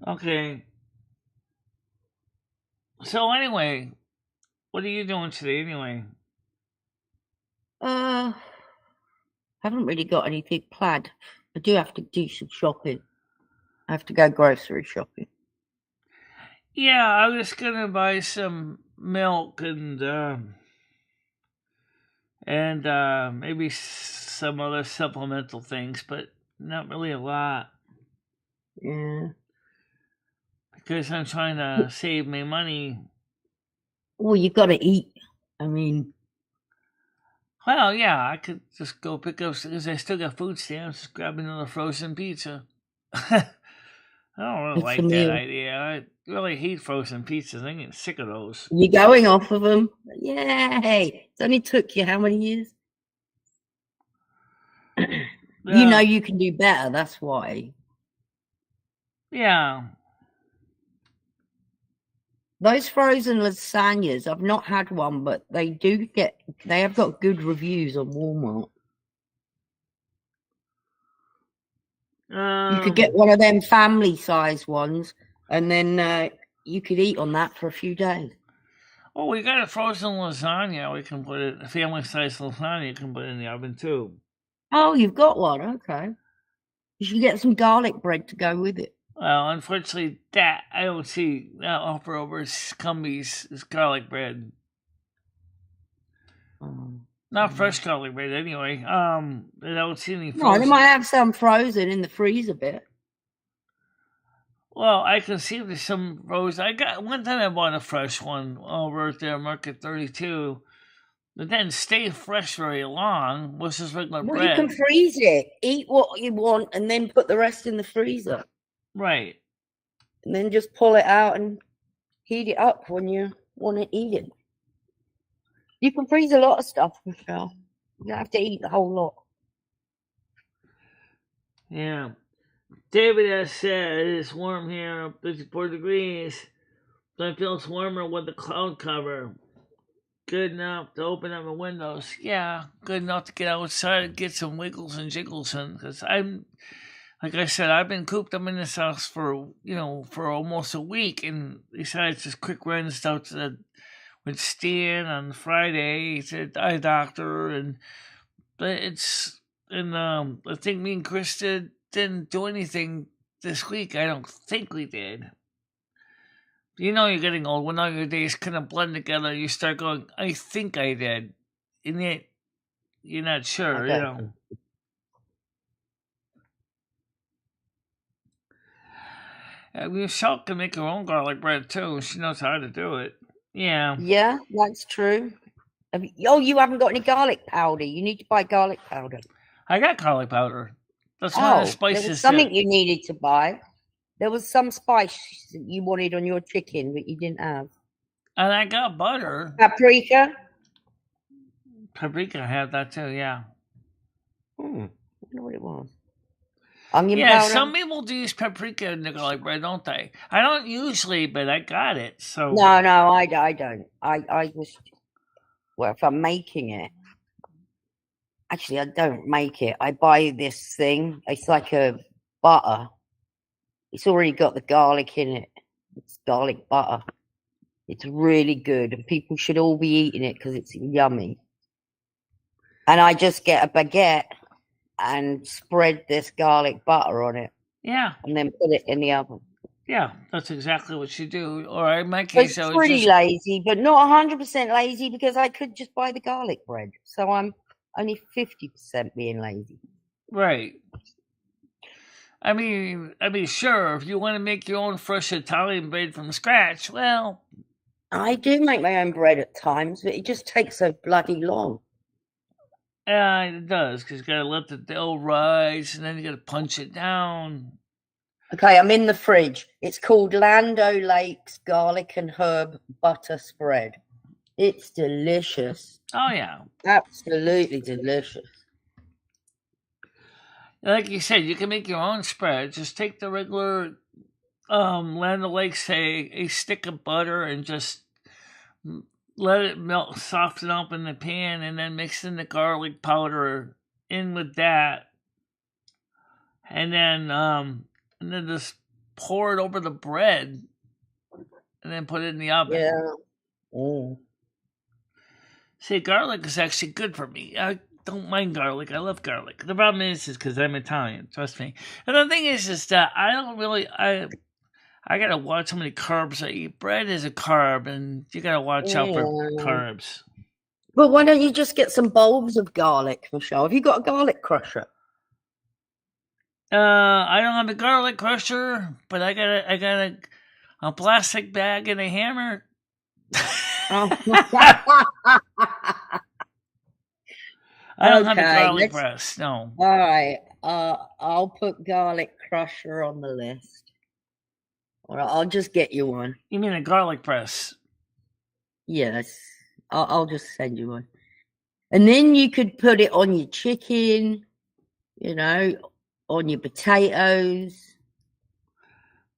Okay. So anyway, what are you doing today anyway? Haven't really got anything planned. I do have to do some shopping. I have to go grocery shopping. Yeah, I was gonna buy some milk and maybe some other supplemental things, but not really a lot Yeah. because I'm trying to save my money. Well, you got to eat. I mean, Well, yeah, I could just go pick up because I still got food stamps. Just grab another frozen pizza. I don't really it's a like that meal. idea. I really hate frozen pizzas. I'm getting sick of those. You're going off of them. Yay! It's only took you how many years? You know you can do better. That's why. Yeah. Those frozen lasagnas, I've not had one, but they have got good reviews on Walmart. You could get one of them family size ones, and then you could eat on that for a few days. Oh, we got a frozen lasagna. We can put it, a family size lasagna, you can put it in the oven too. Oh, you've got one. Okay. You should get some garlic bread to go with it. Well, unfortunately, that I don't see that offer over Cumbies is garlic bread. Not fresh garlic bread, anyway. I don't see any frozen. No, they might have some frozen in the freezer bit. Well, I can see there's some frozen. I got one time I bought a fresh one over at their Market 32. It didn't stay fresh very long. Was just regular bread. You can freeze it. Eat what you want, and then put the rest in the freezer. Right. And then just pull it out and heat it up when you want to eat it. You can freeze a lot of stuff, Michelle. You don't have to eat the whole lot. Yeah. David has said it's warm here, 54 degrees. So it feels warmer with the cloud cover. Good enough to open up my windows. Yeah, good enough to get outside and get some wiggles and jiggles in. Because like I said, I've been cooped up in this house for almost a week. And besides just quick runs out with Stan on Friday, he's at eye doctor. I think me and Chris didn't do anything this week. I don't think we did. You know you're getting old when all your days kind of blend together. You start going, I think I did. And yet, you're not sure, Okay. you know. Michelle can make her own garlic bread, too. She knows how to do it. Yeah. Yeah, that's true. You haven't got any garlic powder. You need to buy garlic powder. I got garlic powder. That's one of the spices. There was something you needed to buy. There was some spice that you wanted on your chicken, but you didn't have. And I got butter. Paprika? Paprika, I have that too, yeah. I don't know what it was. Onion yeah, powder? Some people do use paprika in the garlic bread, don't they? I don't usually, but I got it, so... No, I don't. I just... Well, if I'm making it... Actually, I don't make it. I buy this thing. It's like a butter. It's already got the garlic in it. It's garlic butter. It's really good, and people should all be eating it because it's yummy. And I just get a baguette and spread this garlic butter on it. Yeah. And then put it in the oven. Yeah, that's exactly what you do. Or in my case, it's pretty lazy, but not 100% lazy because I could just buy the garlic bread. So I'm only 50% being lazy. Right. I mean, sure, if you want to make your own fresh Italian bread from scratch, well... I do make my own bread at times, but it just takes so bloody long. Yeah, it does, because you got to let the dough rise, and then you got to punch it down. Okay, I'm in the fridge. It's called Land O'Lakes Garlic and Herb Butter Spread. It's delicious. Oh, yeah. Absolutely delicious. Like you said, you can make your own spread. Just take the regular Land O'Lakes, say, a stick of butter, and just let it melt, soften up in the pan, and then mix in the garlic powder in with that. And then just pour it over the bread. and then put it in the oven. Yeah. Mm. See, garlic is actually good for me. I don't mind garlic. I love garlic. The problem is because I'm Italian. Trust me. And the thing is that I don't really. I gotta watch how many carbs I eat. Bread is a carb, and you gotta watch out for carbs. But why don't you just get some bulbs of garlic, Michelle? Have you got a garlic crusher? I don't have a garlic crusher, but I got a plastic bag and a hammer. I don't have a garlic press. No. All right. I'll put garlic crusher on the list. Or I'll just get you one. You mean a garlic press? Yes. I'll just send you one. And then you could put it on your chicken, on your potatoes.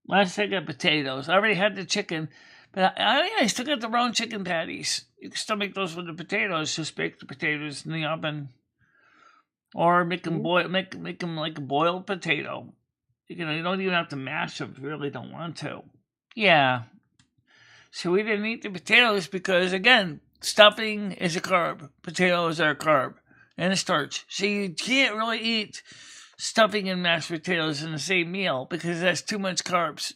Last I got potatoes. I already had the chicken, but I still got the round chicken patties. You can still make those with the potatoes. Just bake the potatoes in the oven, or make them boil. Make them like a boiled potato. You don't even have to mash them if you really don't want to. Yeah. So we didn't eat the potatoes because, again, stuffing is a carb. Potatoes are a carb and a starch. So you can't really eat stuffing and mashed potatoes in the same meal because that's too much carbs.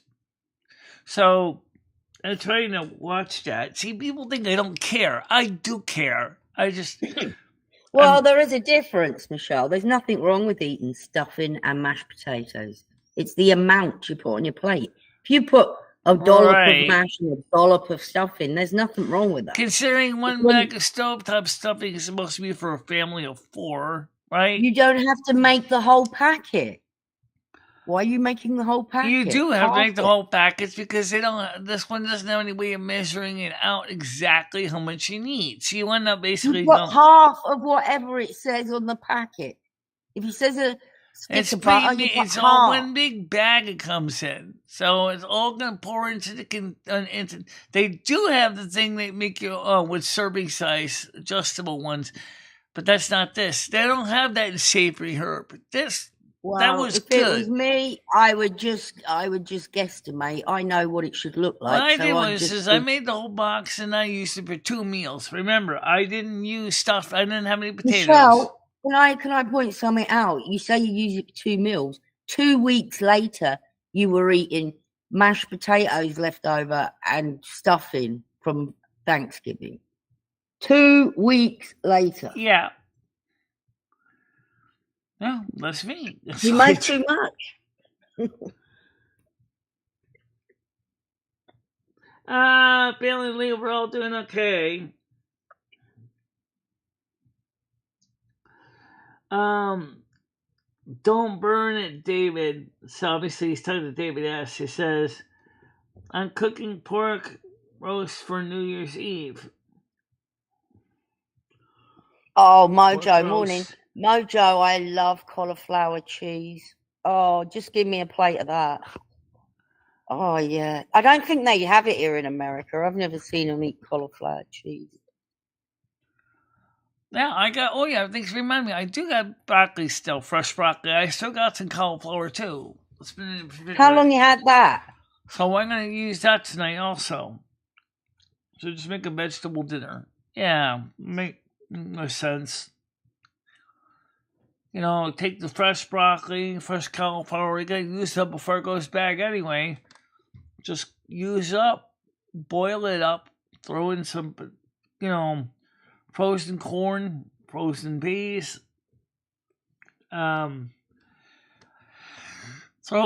So I'm trying to watch that. See, people think I don't care. I do care. I just... Well, there is a difference, Michelle. There's nothing wrong with eating stuffing and mashed potatoes. It's the amount you put on your plate. If you put a dollop of mash and a dollop of stuffing, there's nothing wrong with that. Considering one bag of stovetop stuffing is supposed to be for a family of 4, right? You don't have to make the whole packet. Why are you making the whole packet? You do have to make the whole packets because this one doesn't have any way of measuring it out exactly how much you need. So you end up basically... You've got half of whatever it says on the packet. If it says it's all one big bag it comes in. So it's all going to pour into the... They do have the thing they make you with serving size, adjustable ones. But that's not this. They don't have that in savory herb. Well, that was if good. It was me, I would just guesstimate. I know what it should look like. What I did I made the whole box and I used it for 2 meals. Remember, I didn't use stuff. I didn't have any potatoes. Michelle, can I point something out? You say you use it for 2 meals. 2 weeks later, you were eating mashed potatoes left over and stuffing from Thanksgiving. 2 weeks later. Yeah. No, that's me. You made too much. Apparently we're all doing okay. Don't burn it, David. So obviously he's talking to David S. He says, I'm cooking pork roast for New Year's Eve. Oh, Mojo, morning. Mojo, I love cauliflower cheese. Oh, just give me a plate of that. Oh, yeah. I don't think they have it here in America. I've never seen them eat cauliflower cheese. Yeah, thanks for reminding me. I do got broccoli still, fresh broccoli. I still got some cauliflower, too. It's been How long you had that? So I'm going to use that tonight also. So just make a vegetable dinner. Yeah, make no sense. Take the fresh broccoli, fresh cauliflower. You got to use it up before it goes bad anyway. Just use it up, boil it up, throw in some, frozen corn, frozen peas. Throw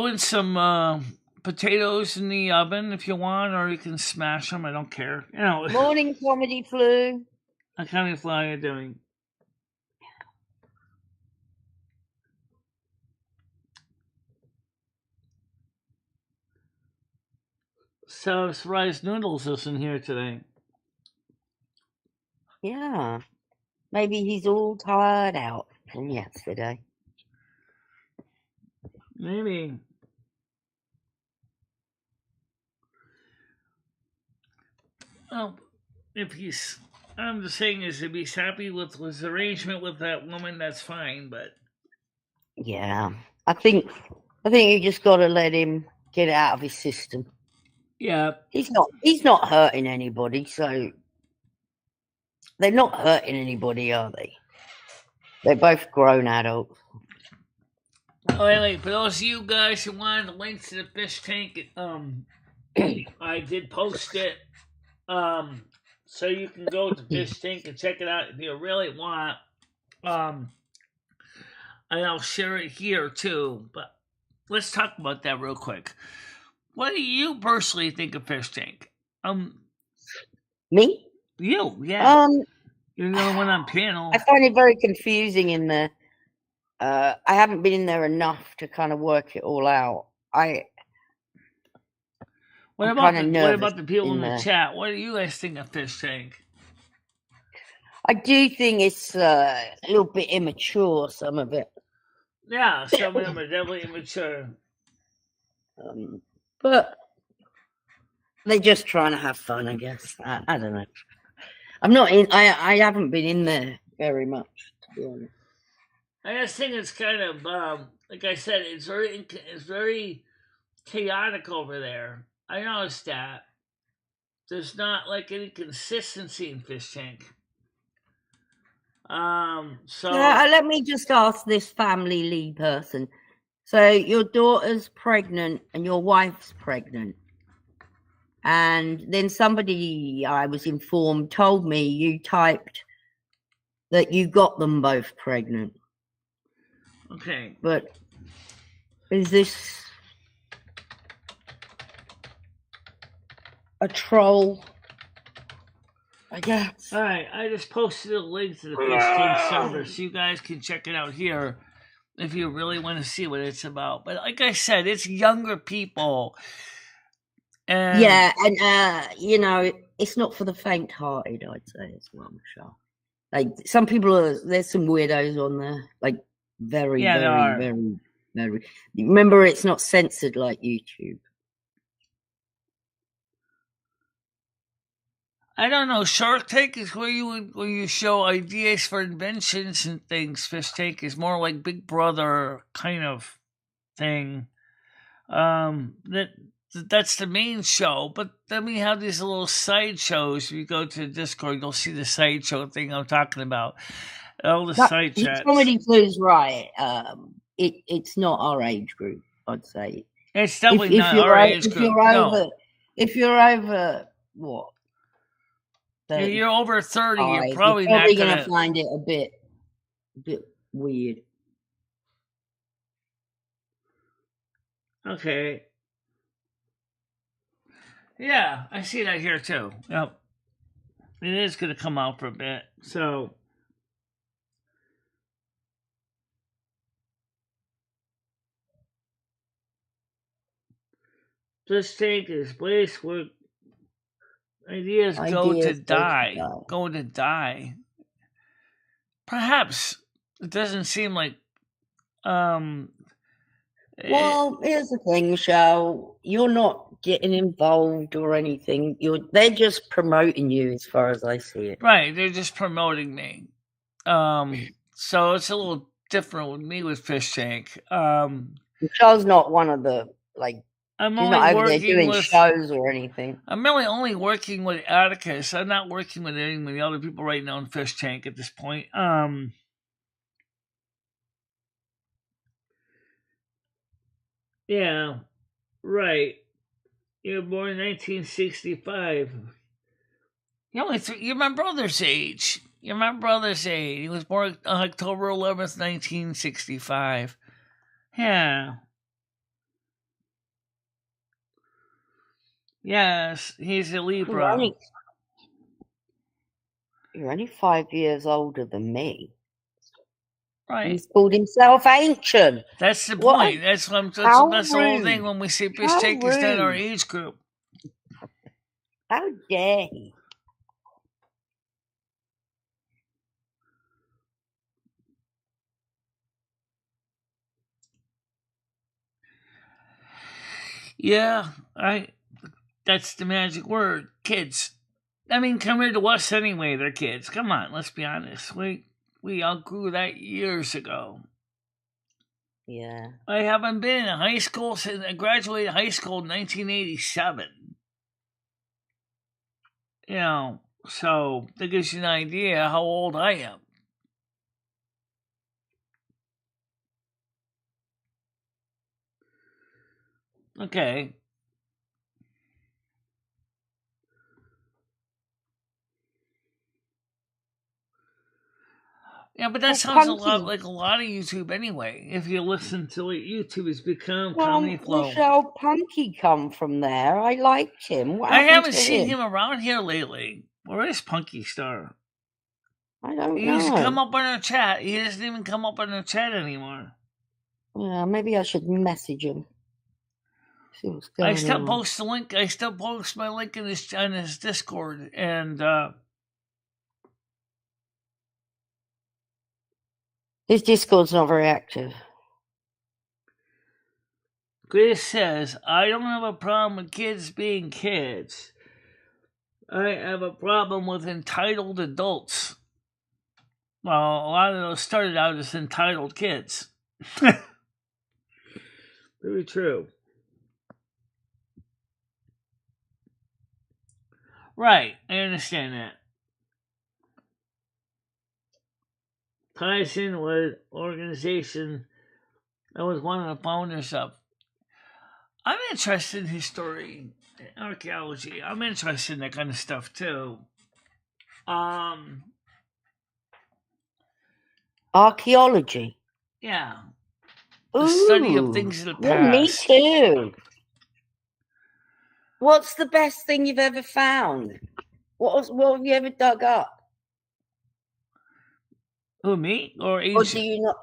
in some potatoes in the oven if you want, or you can smash them. I don't care. Morning, Comedy Flu. How kind of fly are you doing? So rice noodles is in here today. Yeah. Maybe he's all tired out from yesterday. Maybe. Well, I'm just saying is if he's happy with his arrangement with that woman, that's fine, but. Yeah. I think you just got to let him get it out of his system. Yeah. He's not hurting anybody, so they're not hurting anybody, are they? They're both grown adults. Oh, wait, for those of you guys who wanted the link to the fish tank, I did post it. So you can go to fish tank and check it out if you really want. And I'll share it here too. But let's talk about that real quick. What do you personally think of fish tank? Me? You, yeah. You're the only one on I panel. find it very confusing in there. I haven't been in there enough to kind of work it all out. What about the people in the chat? What do you guys think of fish tank? I do think it's a little bit immature, some of it. Yeah, some of them are definitely immature. But they're just trying to have fun, I guess. I don't know. I'm not in. I haven't been in there very much, to be honest. I just think it's kind of like I said, it's very chaotic over there. I noticed that there's not like any consistency in fish tank. So let me just ask this family Lee person. So your daughter's pregnant and your wife's pregnant, and then somebody, I was informed, told me you typed that you got them both pregnant. Okay. But is this a troll? I guess. All right, I just posted a link to the fish tank server so you guys can check it out here if you really want to see what it's about. But like I said, it's younger people. And yeah, and it's not for the faint-hearted, I'd say as well, Michelle. Like some people there's some weirdos on there, like very. Remember, it's not censored like YouTube. I don't know. Shark Tank is where you show ideas for inventions and things. Fish Tank is more like Big Brother kind of thing. That's the main show, but then we have these little side shows. If you go to Discord, you'll see the sideshow thing I'm talking about. All the side chats. Comedy Clue's right. It's not our age group, I'd say. It's definitely not our age group. If you're over what? If you're over 30, you're probably not gonna find it a bit weird. Okay. Yeah, I see that here too. Yep. It is going to come out for a bit. So this tank is place where ideas go to die. Perhaps it doesn't seem like well, here's the thing, Michelle. You're not getting involved or anything. They're just promoting you, as far as I see it. Right, they're just promoting me. So it's a little different with me with Fish Tank. Michelle's not one of the I'm she's only not over working there doing with shows or anything. I'm really only working with Atticus. I'm not working with any of the other people right now in Fish Tank at this point. Yeah, right. You were born in 1965. You're my brother's age. You're my brother's age. He was born on October 11th, 1965. Yeah. Yes, he's a Libra. You're only 5 years older than me. Right. He's called himself ancient. That's the point. That's the whole thing when we say Fish Tank is not our age group. How dare he? Yeah, that's the magic word. Kids. I mean, compared to us anyway, they're kids. Come on, let's be honest. We outgrew that years ago. Yeah. I haven't been in high school since I graduated high school in 1987. So that gives you an idea how old I am. Okay. Yeah, but that sounds a lot like a lot of YouTube anyway. If you listen to it, YouTube has become Comedy Flow. Michelle, Punky come from there. I liked him. What I happened haven't to seen him? him around here lately. Where is Punky Star? I don't He know. used to come up in our chat. He doesn't even come up in our chat anymore. Yeah, maybe I should message him. See what's going I still on. post the link. I still post my link in his Discord, and his Discord's not very active. Chris says, I don't have a problem with kids being kids. I have a problem with entitled adults. Well, a lot of those started out as entitled kids. Very true. Right, I understand that. Tyson was organization I was one of the founders of. I'm interested in history, archaeology. I'm interested in that kind of stuff too. Archaeology. Yeah. The study of things in the past. Me too. What's the best thing you've ever found? What have you ever dug up? Who, me? Or ancient? Or do you not?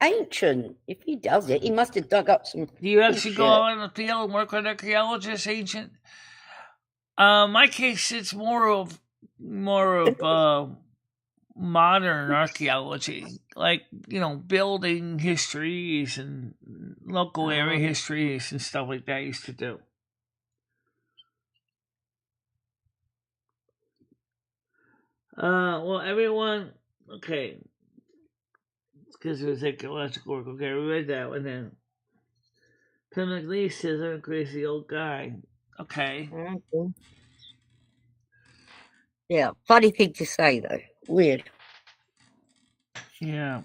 Ancient. If he does it, he must have dug up some. Do you actually go out in the field and work with archaeologists, ancient? My case, it's more of modern archaeology, like building histories and local area histories and stuff like that. I used to do. Well, everyone, okay, because it was archaeological work. Okay, we read that one then. Tim McLeese says I'm a crazy old guy. Okay. Yeah, funny thing to say though. Weird. Yeah.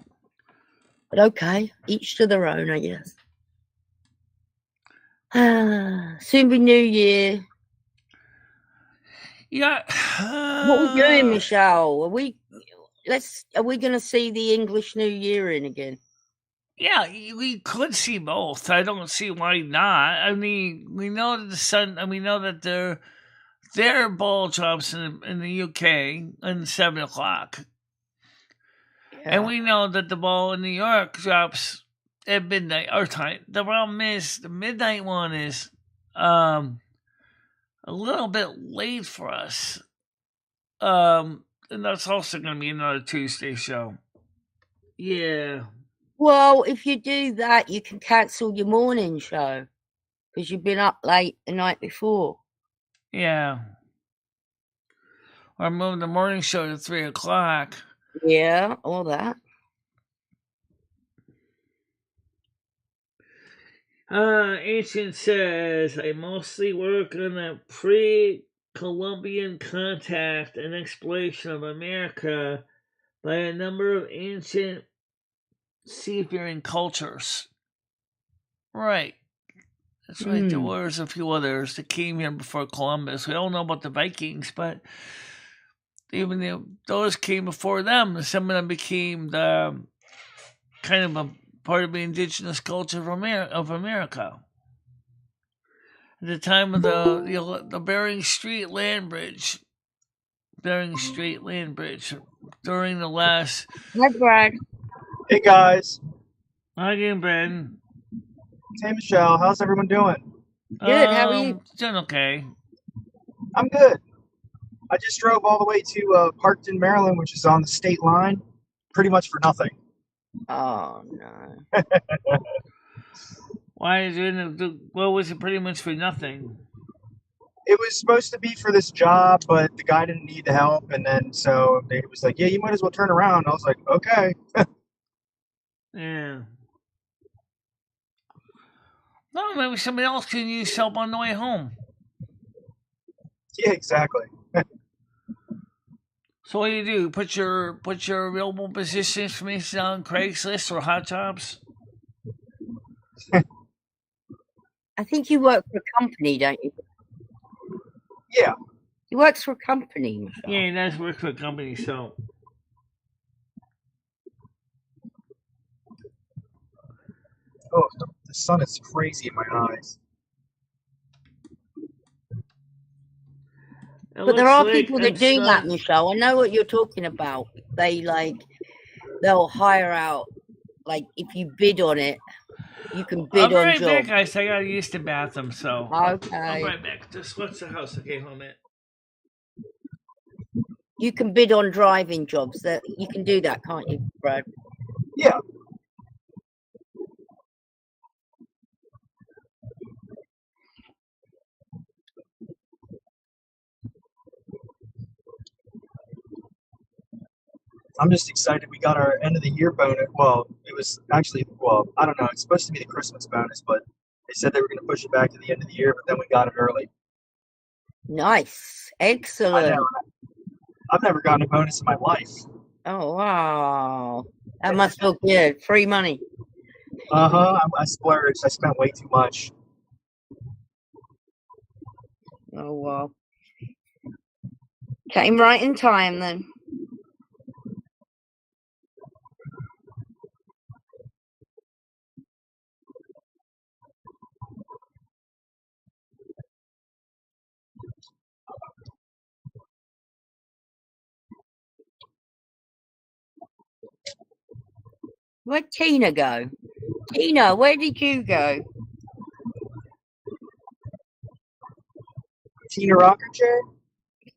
But okay, each to their own, I guess. Soon be New Year. Yeah. What are we doing, Michelle? Are we going to see the English New Year in again? Yeah, we could see both. I don't see why not. I mean, we know that the sun, and we know that their ball drops in the UK at 7 o'clock. Yeah. And we know that the ball in New York drops at midnight our time. The problem is the midnight one is a little bit late for us. And that's also going to be another Tuesday show. Yeah. Well, if you do that, you can cancel your morning show because you've been up late the night before. Yeah. Or move the morning show to 3 o'clock. Yeah, all that. Ancient says, I mostly work on the pre-Columbian contact and exploration of America by a number of ancient seafaring cultures. Right. That's right. There was a few others that came here before Columbus. We all know about the Vikings, but even those came before them. Some of them became the kind of a part of the indigenous culture of America. At the time of the Bering Strait land bridge, during the last. Hi, Brad. Hey guys. Hi again, Brad. Hey Michelle, how's everyone doing? Good. How are you? Doing okay. I'm good. I just drove all the way to Parkton, Maryland, which is on the state line, pretty much for nothing. Oh no. Why is it? What was it? Pretty much for nothing. It was supposed to be for this job, but the guy didn't need the help, and then so they was like, "Yeah, you might as well turn around." I was like, "Okay." Yeah. No, maybe somebody else can use help on the way home. Yeah, exactly. So what do you do? Put your available position information on Craigslist or Hot Jobs? I think you work for a company, don't you? Yeah. He works for a company, Michelle. Yeah, he does work for a company, so. Oh, the sun is crazy in my eyes. But there are people that do that, Michelle. I know what you're talking about. They'll hire out, like, if you bid on it, you can bid on jobs. I'll be right back, guys. I gotta use the bathroom, so. Okay. I'll be right back. Just what's the house? Okay, hold on a minute. You can bid on driving jobs. That you can do that, can't you, Brad? Yeah. I'm just excited we got our end of the year bonus. Well, it was actually, I don't know. It's supposed to be the Christmas bonus, but they said they were going to push it back to the end of the year, but then we got it early. Nice. Excellent. I've never gotten a bonus in my life. Oh, wow. That must feel good. Free money. Uh-huh. I splurged. I spent way too much. Oh, wow. Came right in time, then. Where'd Tina go? Tina, where did you go? Tina Rocker Chair?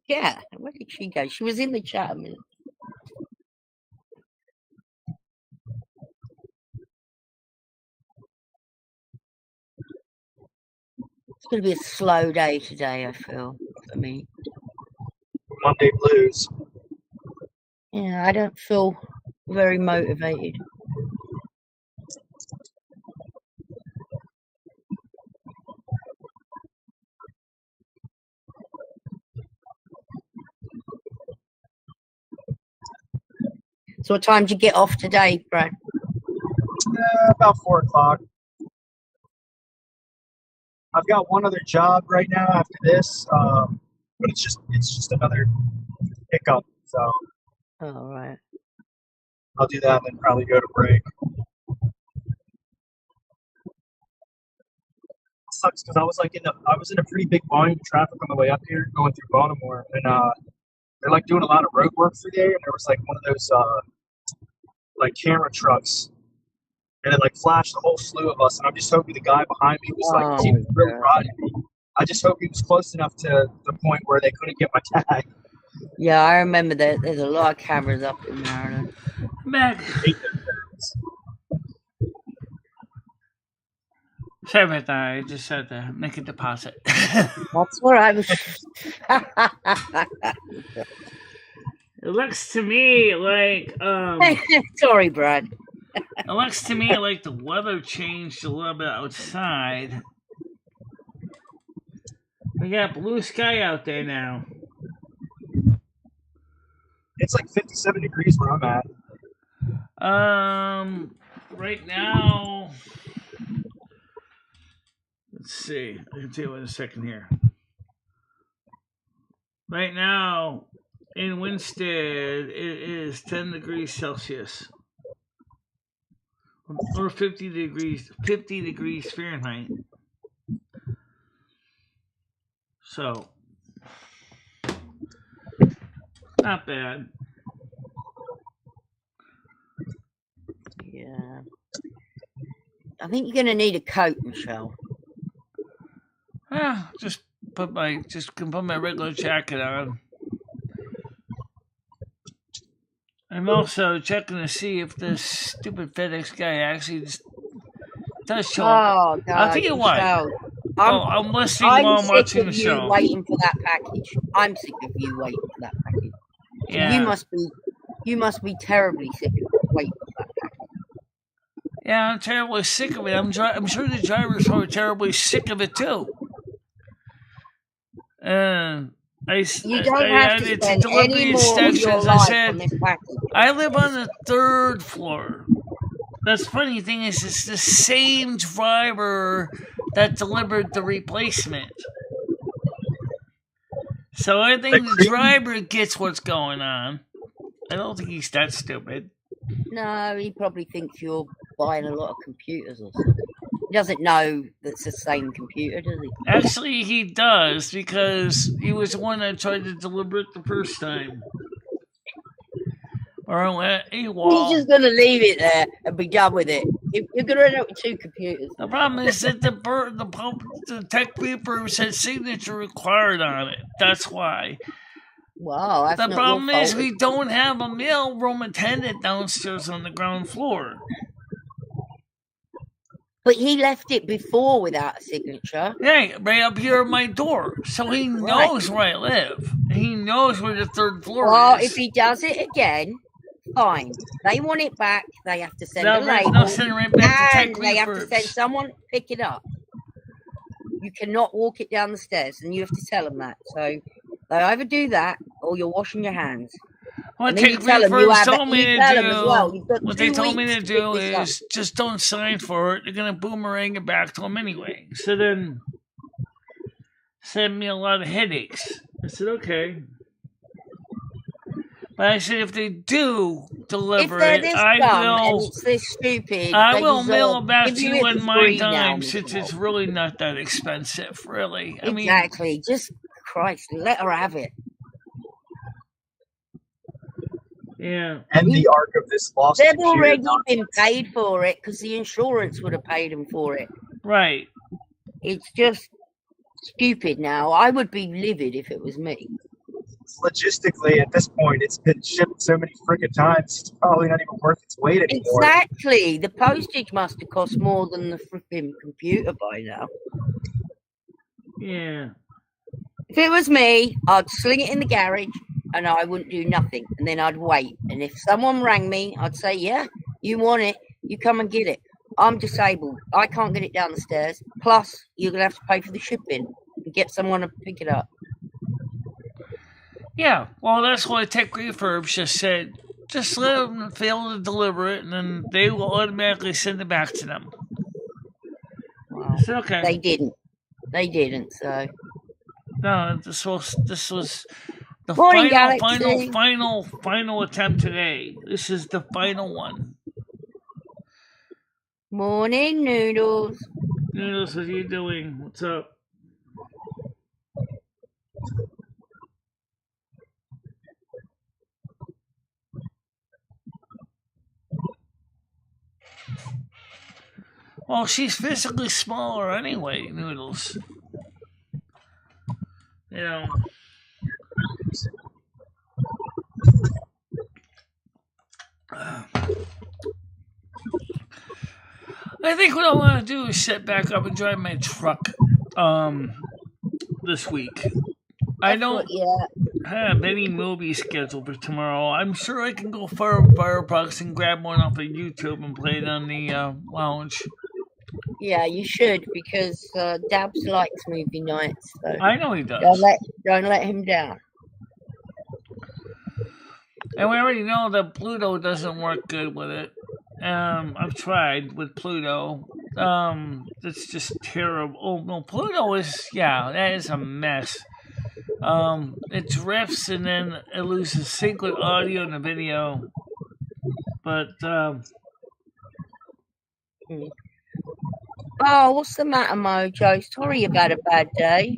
Yeah, where did she go? She was in the chat a minute. It's going to be a slow day today, I feel, for me. Monday blues. Yeah, I don't feel very motivated. So what time did you get off today, Brad? About 4 o'clock. I've got one other job right now after this, but it's just another pickup. So. All right. I'll do that and then probably go to break. It sucks because I was in a pretty big volume of traffic on the way up here, going through Baltimore, and they're like doing a lot of road work through there, and there was like one of those like camera trucks, and it like flashed a whole slew of us, and I'm just hoping the guy behind me was like he was really riding me. I just hope he was close enough to the point where they couldn't get my tag. Yeah, I remember that. There's a lot of cameras up in Maryland. Mac. Sorry about that. I just had to make a deposit. That's what I was. It looks to me like Sorry, Brad. It looks to me like the weather changed a little bit outside. We got blue sky out there now. It's like 57 degrees where I'm at. Right now, let's see. I can tell you in a second here. Right now, in Winstead, it is 10 degrees Celsius. Or 50 degrees Fahrenheit. So, not bad. Yeah. I think you're going to need a coat, Michelle. Just put my regular jacket on. I'm also checking to see if this stupid FedEx guy actually just does show up. Oh, God, I'll tell you what. I'm listening while I'm watching the show. Waiting for that package. I'm sick of you waiting for that package. Yeah. You must be terribly sick of waiting for that package. Yeah, I'm terribly sick of it. I'm sure the drivers are terribly sick of it too. You don't have to it's spend delivery any more of your instructions. I life said on this package. I live on the 3rd floor. The funny thing is, it's the same driver that delivered the replacement. So I think the driver gets what's going on. I don't think he's that stupid. No, he probably thinks you're buying a lot of computers or something. He doesn't know that's the same computer, does he? Actually, he does, because he was the one that tried to deliver it the first time. Or He's just going to leave it there and be done with it. You're going to end up with 2 computers. The problem is that the tech paper said signature required on it. That's why. Wow, that's The not problem your is fault. we don't have a mailroom attendant downstairs on the ground floor. But he left it before without a signature. Yeah, right up here at my door. So he knows where I live. He knows where the 3rd floor Well, is. if he does it again, fine. They want it back. They have to send a No, label. send it right back to And tech they have to refurbs. send someone to pick it up. You cannot walk it down the stairs, and you have to tell them that. So they either do that, or you're washing your hands. What Tech refurbs told me to do, well. what they told me to do is just don't sign for it. They're gonna boomerang it back to them anyway. So then, send me a lot of headaches. I said okay, but I said if they do deliver it, I will mail it back to you on my dime, since it's really not that expensive. Really, I mean, exactly. Just Christ, let her have it. Yeah. And the arc of this lost They've computer already document. been paid for it because the insurance would have paid them for it. Right. It's just stupid now. I would be livid if it was me. Logistically, at this point, it's been shipped so many freaking times, it's probably not even worth its weight anymore. Exactly. The postage must have cost more than the freaking computer by now. Yeah. If it was me, I'd sling it in the garage and I wouldn't do nothing. And then I'd wait. And if someone rang me, I'd say, yeah, you want it, you come and get it. I'm disabled. I can't get it down the stairs. Plus, you're going to have to pay for the shipping and get someone to pick it up. Yeah, well, that's why Tech Refurbs just said, just let them fail to deliver it, and then they will automatically send it back to them. Wow. It's okay. They didn't. They didn't, so. No, this was the Morning, final attempt today. This is the final one. Morning, Noodles. Noodles, what are you doing? What's up? Well, she's physically smaller anyway, Noodles. You know. I think what I want to do is sit back up and drive my truck this week. I don't have any movies scheduled for tomorrow. I'm sure I can go Firefox and grab one off of YouTube and play it on the lounge. Yeah, you should, because Dabs likes movie nights. So I know he does. Don't let him down. And we already know that Pluto doesn't work good with it. I've tried with Pluto. It's just terrible. Oh no, Pluto is that is a mess. It drifts and then it loses sync with audio and the video. But Oh, what's the matter, Mojo? Sorry you've had a bad day.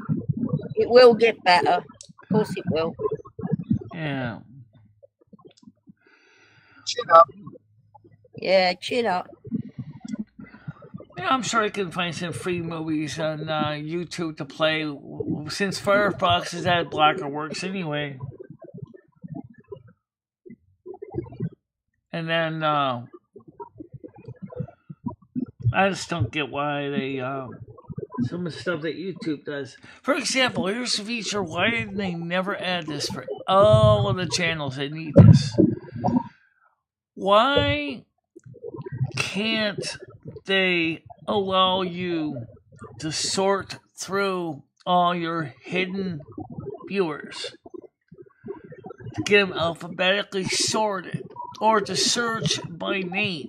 It will get better. Of course it will. Yeah. Chin up. Yeah, chin up. Yeah, I'm sure I can find some free movies on YouTube to play, since Firefox's ad blocker works anyway. And then I just don't get why they some of the stuff that YouTube does. For example, here's a feature. Why didn't they never add this for all of the channels that need this? Why can't they allow you to sort through all your hidden viewers to get them alphabetically sorted or to search by name.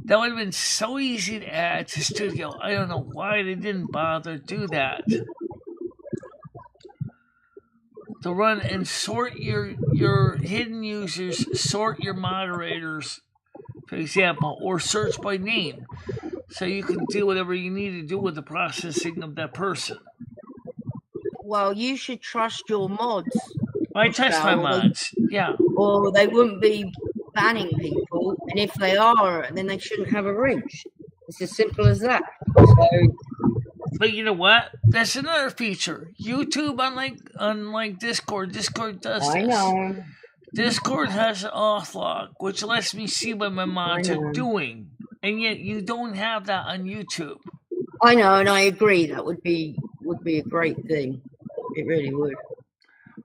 That would have been so easy to add to Studio. I don't know why they didn't bother to do that. To run and sort your hidden users, sort your moderators, for example, or search by name, so you can do whatever you need to do with the processing of that person. Well, you should trust your mods. I trust my mods, yeah. Or they wouldn't be banning people, and if they are, then they shouldn't have a reach. It's as simple as that. So, but you know what? That's another feature. YouTube, unlike Discord does this. I know. Discord has an auth log, which lets me see what my mods are doing, and yet you don't have that on YouTube. I know, and I agree. That would be a great thing. It really would.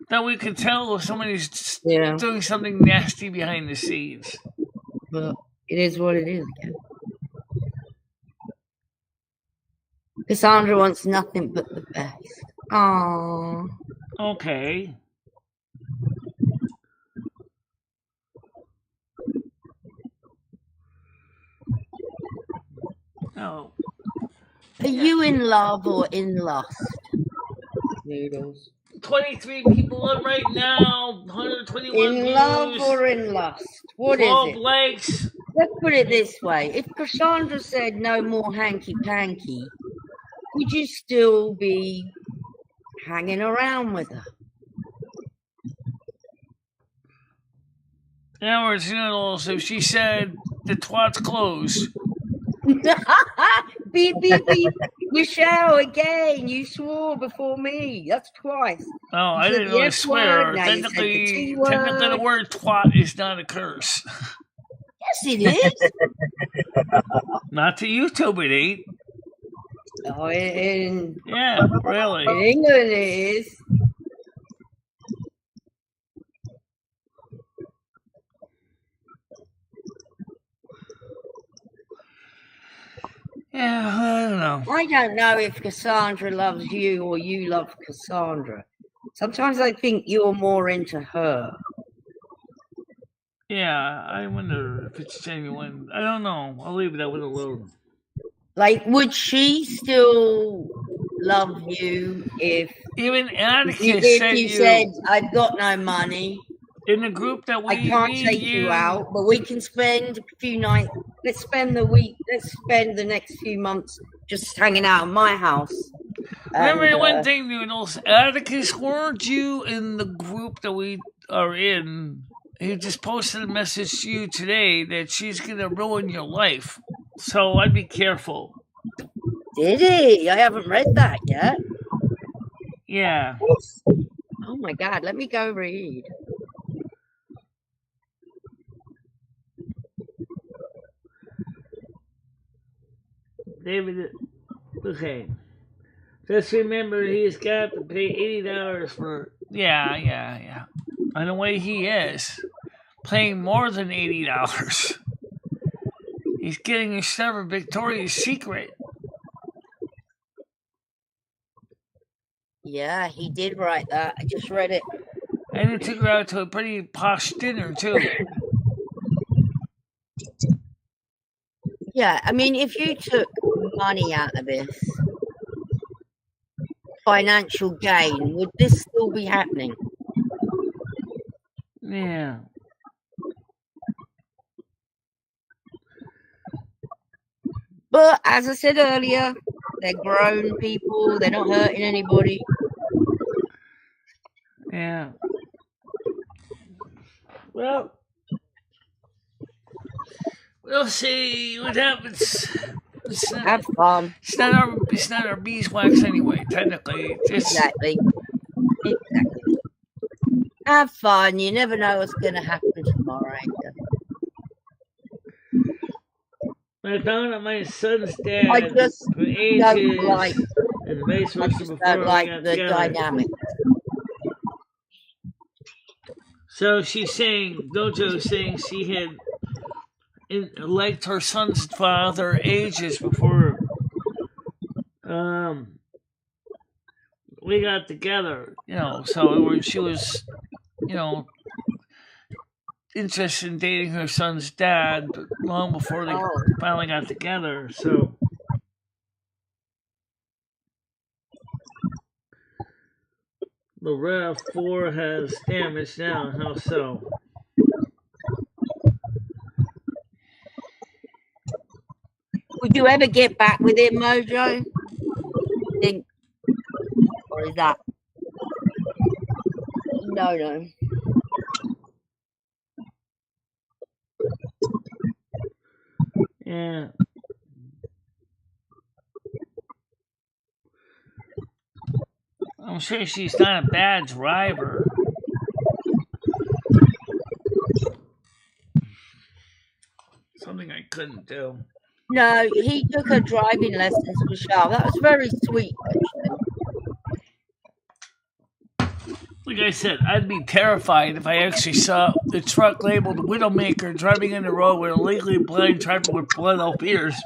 That we could tell if somebody's doing something nasty behind the scenes. But it is what it is again. Cassandra wants nothing but the best. Aww. Okay. Oh. Are you in love or in lust? Noodles. 23 people on right now, 121 in views. Love or in lust? What is 12 it? likes. Let's put it this way. If Cassandra said no more hanky-panky, would you still be hanging around with her? In other words, noodles, if she said the twat's closed. Beep, beep, beep. Michelle, again, you swore before me. That's twice. Oh, I didn't really swear. Technically, the word twat is not a curse. Yes, it is. Not to YouTube, it ain't. Oh, yeah, really. In England, it is. Yeah, I don't know. I don't know if Cassandra loves you or you love Cassandra. Sometimes I think you're more into her. Yeah, I wonder if it's genuine. I don't know. I'll leave that one alone. Like, would she still love you if even Atticus said, I've got no money? In the group that we I can't take you out, but we can spend a few nights. Let's spend the next few months just hanging out in my house. Remember one thing, Noodles? Atticus, weren't you in the group that we are in? He just posted a message to you today that she's going to ruin your life. So I'd be careful. Did he? I haven't read that yet. Yeah. Oh my God, let me go read. David, okay. Just remember he's got to pay $80 for... Yeah. And the way he is, paying more than $80. He's getting a server Victoria's Secret. Yeah, he did write that. I just read it. And he took her out to a pretty posh dinner, too. Yeah, I mean, if you took money out of this, financial gain, would this still be happening? Yeah. But as I said earlier, they're grown people. They're not hurting anybody. Yeah. Well, we'll see what happens. Have fun. It's not our beeswax anyway. Technically, exactly. Have fun. You never know what's going to happen tomorrow. I found out my son's dad. I just don't like. And vice versa I just don't like the dynamic. So she's saying, Dojo's saying she had liked her son's father ages before we got together, so she was, interested in dating her son's dad long before they finally got together. So the RAV4 has damage now. How so? Would you ever get back with him, Mojo? Think, or is that no? Yeah. I'm sure she's not a bad driver. Something I couldn't do. No, he took her driving lessons, Michelle. That was very sweet, actually. Like I said, I'd be terrified if I actually saw the truck labeled Widowmaker driving in the road with a legally blind driver with blood-off ears.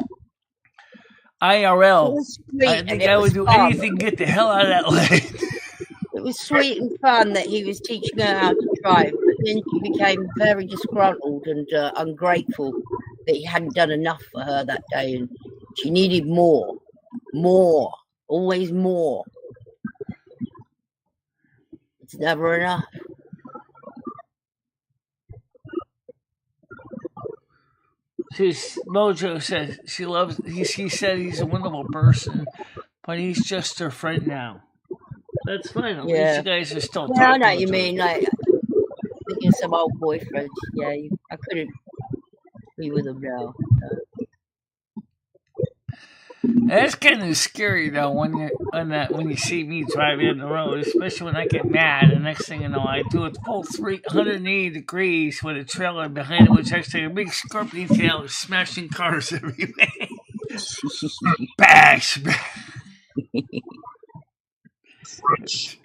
IRL. I think I would do anything to get the hell out of that lane. It was sweet and fun that he was teaching her how to drive, but then she became very disgruntled and ungrateful that he hadn't done enough for her that day, and she needed more, always more. It's never enough. Mojo says he said he's a wonderful person, but he's just her friend now. That's fine. At least you guys are still talking. I know what you mean. Like, thinking of some old boyfriend. Yeah, I couldn't be with him now. That's kind of scary though when you see me driving in the road, especially when I get mad. The next thing you know, I do it full 380 degrees with a trailer behind it, which actually a big scorpion tail smashing cars everywhere. Bash!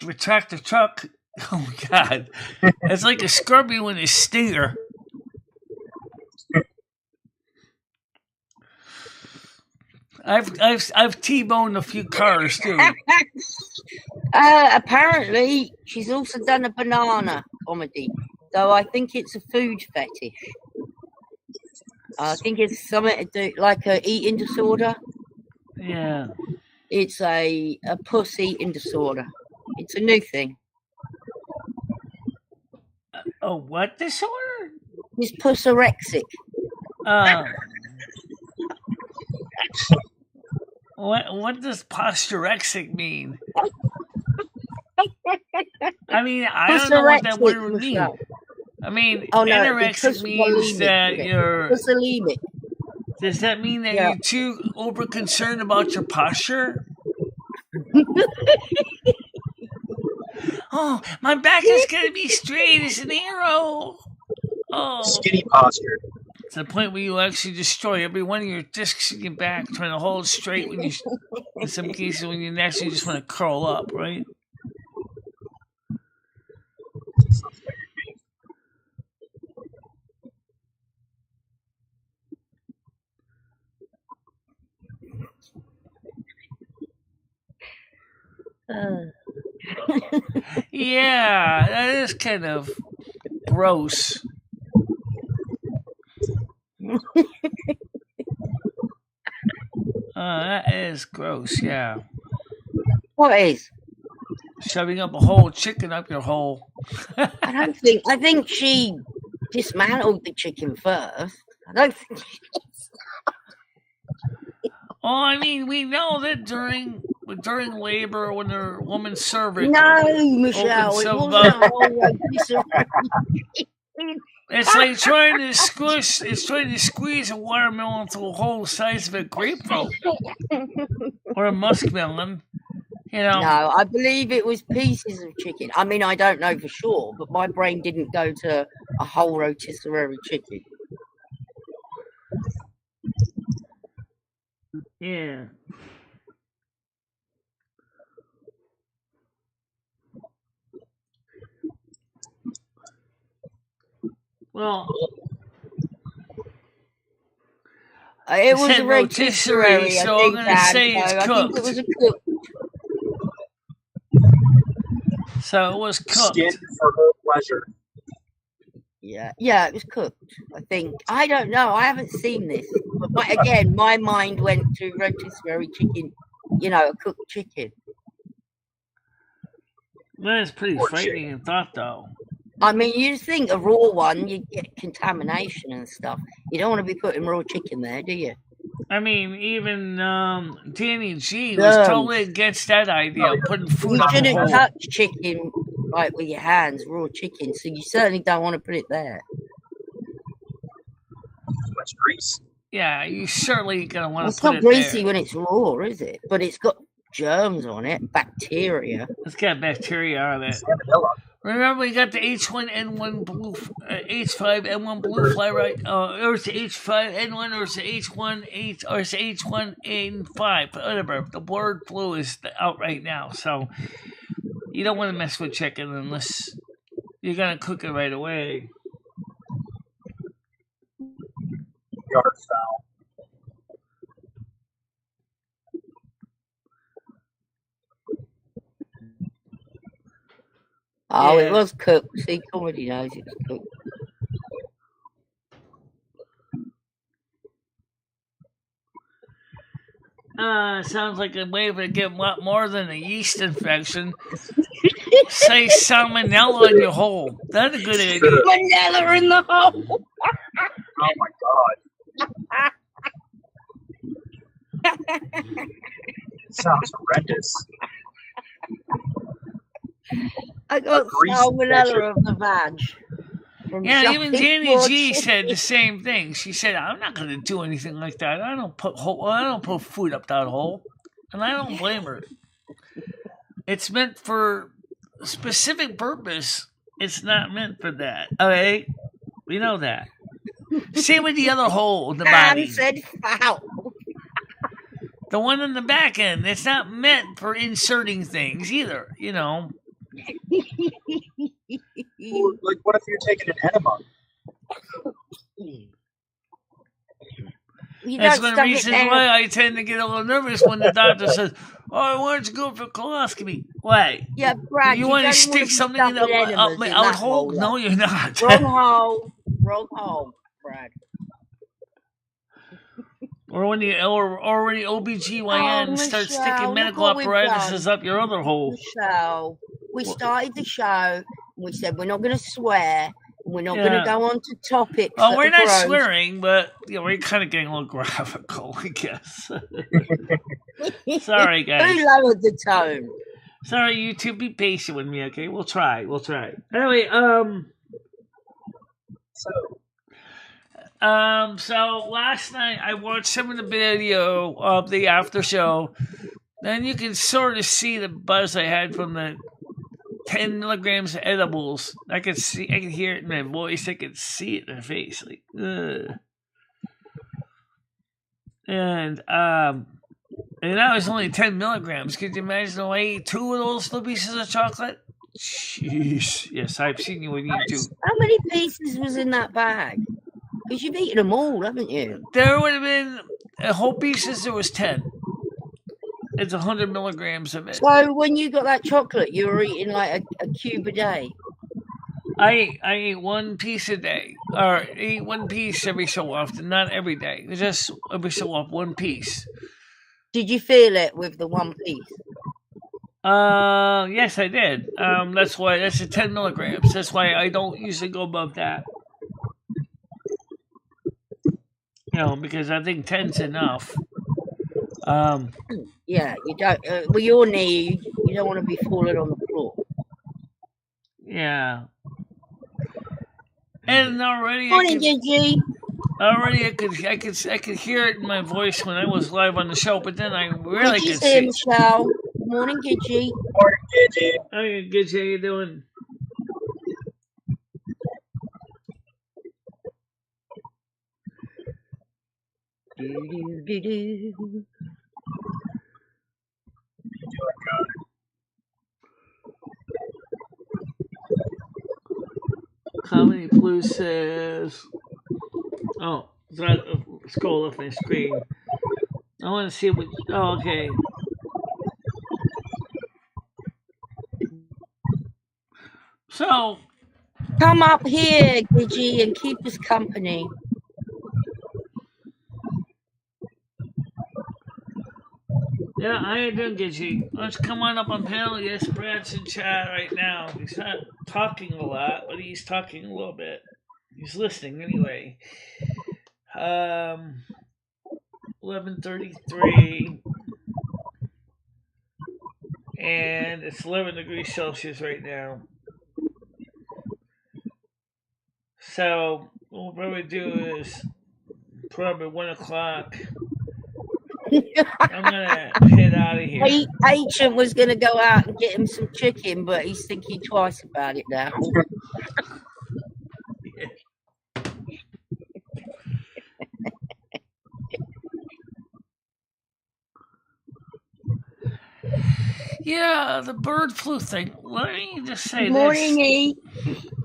Retract the truck. Oh my God! It's like a scorpion with a stinger. I've T-boned a few cars too. Apparently, she's also done a banana comedy, so I think it's a food fetish. I think it's something to do like a eating disorder. Yeah, it's a puss eating disorder. It's a new thing. A what disorder? It's pussorexic. What does posturexic mean? I mean, I don't know what that word would mean. I mean, anorexic means that you're... Pussolemic. Does that mean that you're too over-concerned about your posture? Oh, my back is going to be straight as an arrow. Oh. Skinny posture. To the point where you actually destroy every one of your discs in your back, trying to hold straight when you, in some cases, when you actually just want to curl up, right? Yeah, that is kind of gross. That is gross, yeah. What is? Shoving up a whole chicken up your hole. I think she dismantled the chicken first. I don't think Oh, I mean, we know that during labor, when the woman's cervix. No, Michelle, it wasn't a whole piece of It's like trying to squeeze a watermelon to a whole size of a grapefruit or a muskmelon. You know. No, I believe it was pieces of chicken. I mean, I don't know for sure, but my brain didn't go to a whole rotisserie chicken. Yeah. Well, it was a rotisserie, so I'm going to say it's cooked. I think it was a cook. So it was cooked. Skin for her pleasure. Yeah, it was cooked. I think. I don't know. I haven't seen this, but again, my mind went to rotisserie chicken. You know, a cooked chicken. That is pretty frightening in thought, though. I mean, you think a raw one, you get contamination and stuff. You don't want to be putting raw chicken there, do you? I mean, even Danny G was totally against that idea of putting food up a hole. You shouldn't touch chicken like with your hands, raw chicken. So you certainly don't want to put it there. Too much grease. Yeah, you certainly gonna want to It's put not it greasy there. when it's raw, is it? But it's got germs on it, bacteria. It's got bacteria on it. Salmonella. Remember, we got the H1N1 blue, H5N1 blue fly, right? Or it's the H5N1, or it's the H1H, or it's the H1N5, whatever. The bird flu is out right now, so you don't want to mess with chicken unless you're gonna cook it right away. Yard fowl. Oh, Yeah. it was cooked. See, comedy knows it was cooked. Sounds like a way to get a lot more than a yeast infection. Say salmonella in your hole. That's a good idea. Salmonella in the hole. Oh my god. It sounds horrendous. I got grease salmonella of the vag. Yeah, even Danny G said the same thing. She said, "I'm not going to do anything like that. I don't put food up that hole," and I don't blame her. It's meant for a specific purpose. It's not meant for that. Okay, we know that. Same with the other hole in the body. said foul. The one in the back end. It's not meant for inserting things either. You know. Or, like, what if you're taking an enema? That's one of the reasons why I tend to get a little nervous when the doctor says, "Oh, why don't you go for coloscopy?" Why? Yeah, Brad. You want to stick something in my out hole? No, you're not. Wrong hole, Brad. Or when the OBGYN starts sticking medical apparatuses up your other hole. Michelle, we started the show and we said we're not going to swear. We're not going to go on to topics. Oh, we're not swearing, but we're kind of getting a little graphical, I guess. Sorry, guys. Who lowered the tone? Sorry, you two. Be patient with me, okay? We'll try. Anyway, So last night I watched some of the video of the after show. Then you can sort of see the buzz I had from the 10 milligrams of edibles. I could hear it in my voice. I could see it in my face. Like, ugh. And that was only 10 milligrams. Could you imagine if I ate 2 of those little pieces of chocolate? Jeez. Yes, I've seen you on YouTube. How many pieces was in that bag? Because you've eaten them all, haven't you? There would have been a whole pieces. There was 10. It's 100 milligrams of it. So when you got that chocolate, you were eating like a cube a day. I eat 1 piece a day, or eat 1 piece every so often. Not every day. Just every so often, 1 piece. Did you feel it with the 1 piece? Yes, I did. That's the 10 milligrams. That's why I don't usually go above that. Because I think 10's enough. Yeah, you don't. With your knee, you don't want to be falling on the floor. Yeah. And already, Morning, Gigi. Already, I could hear it in my voice when I was live on the show, but then I really could see it. Michelle. Morning, Gigi. Morning, Gigi. Hey, Gigi, how you doing? Comedy Plus says, "Oh, scroll off my screen. I want to see what. Oh, okay. So, Come up here, Gidgy, and keep us company. yeah, how you doing, Gidgy? Let's come on up on panel. Yes, Brad's in chat right now. He's not talking a lot, but he's talking a little bit. He's listening anyway. 11:33, and it's 11 degrees Celsius right now. So what we'll probably do is probably 1 o'clock. I'm gonna head out of here. Ancient was going to go out and get him some chicken, but he's thinking twice about it now. Yeah, the bird flu thing. Let me just say Good morning, E.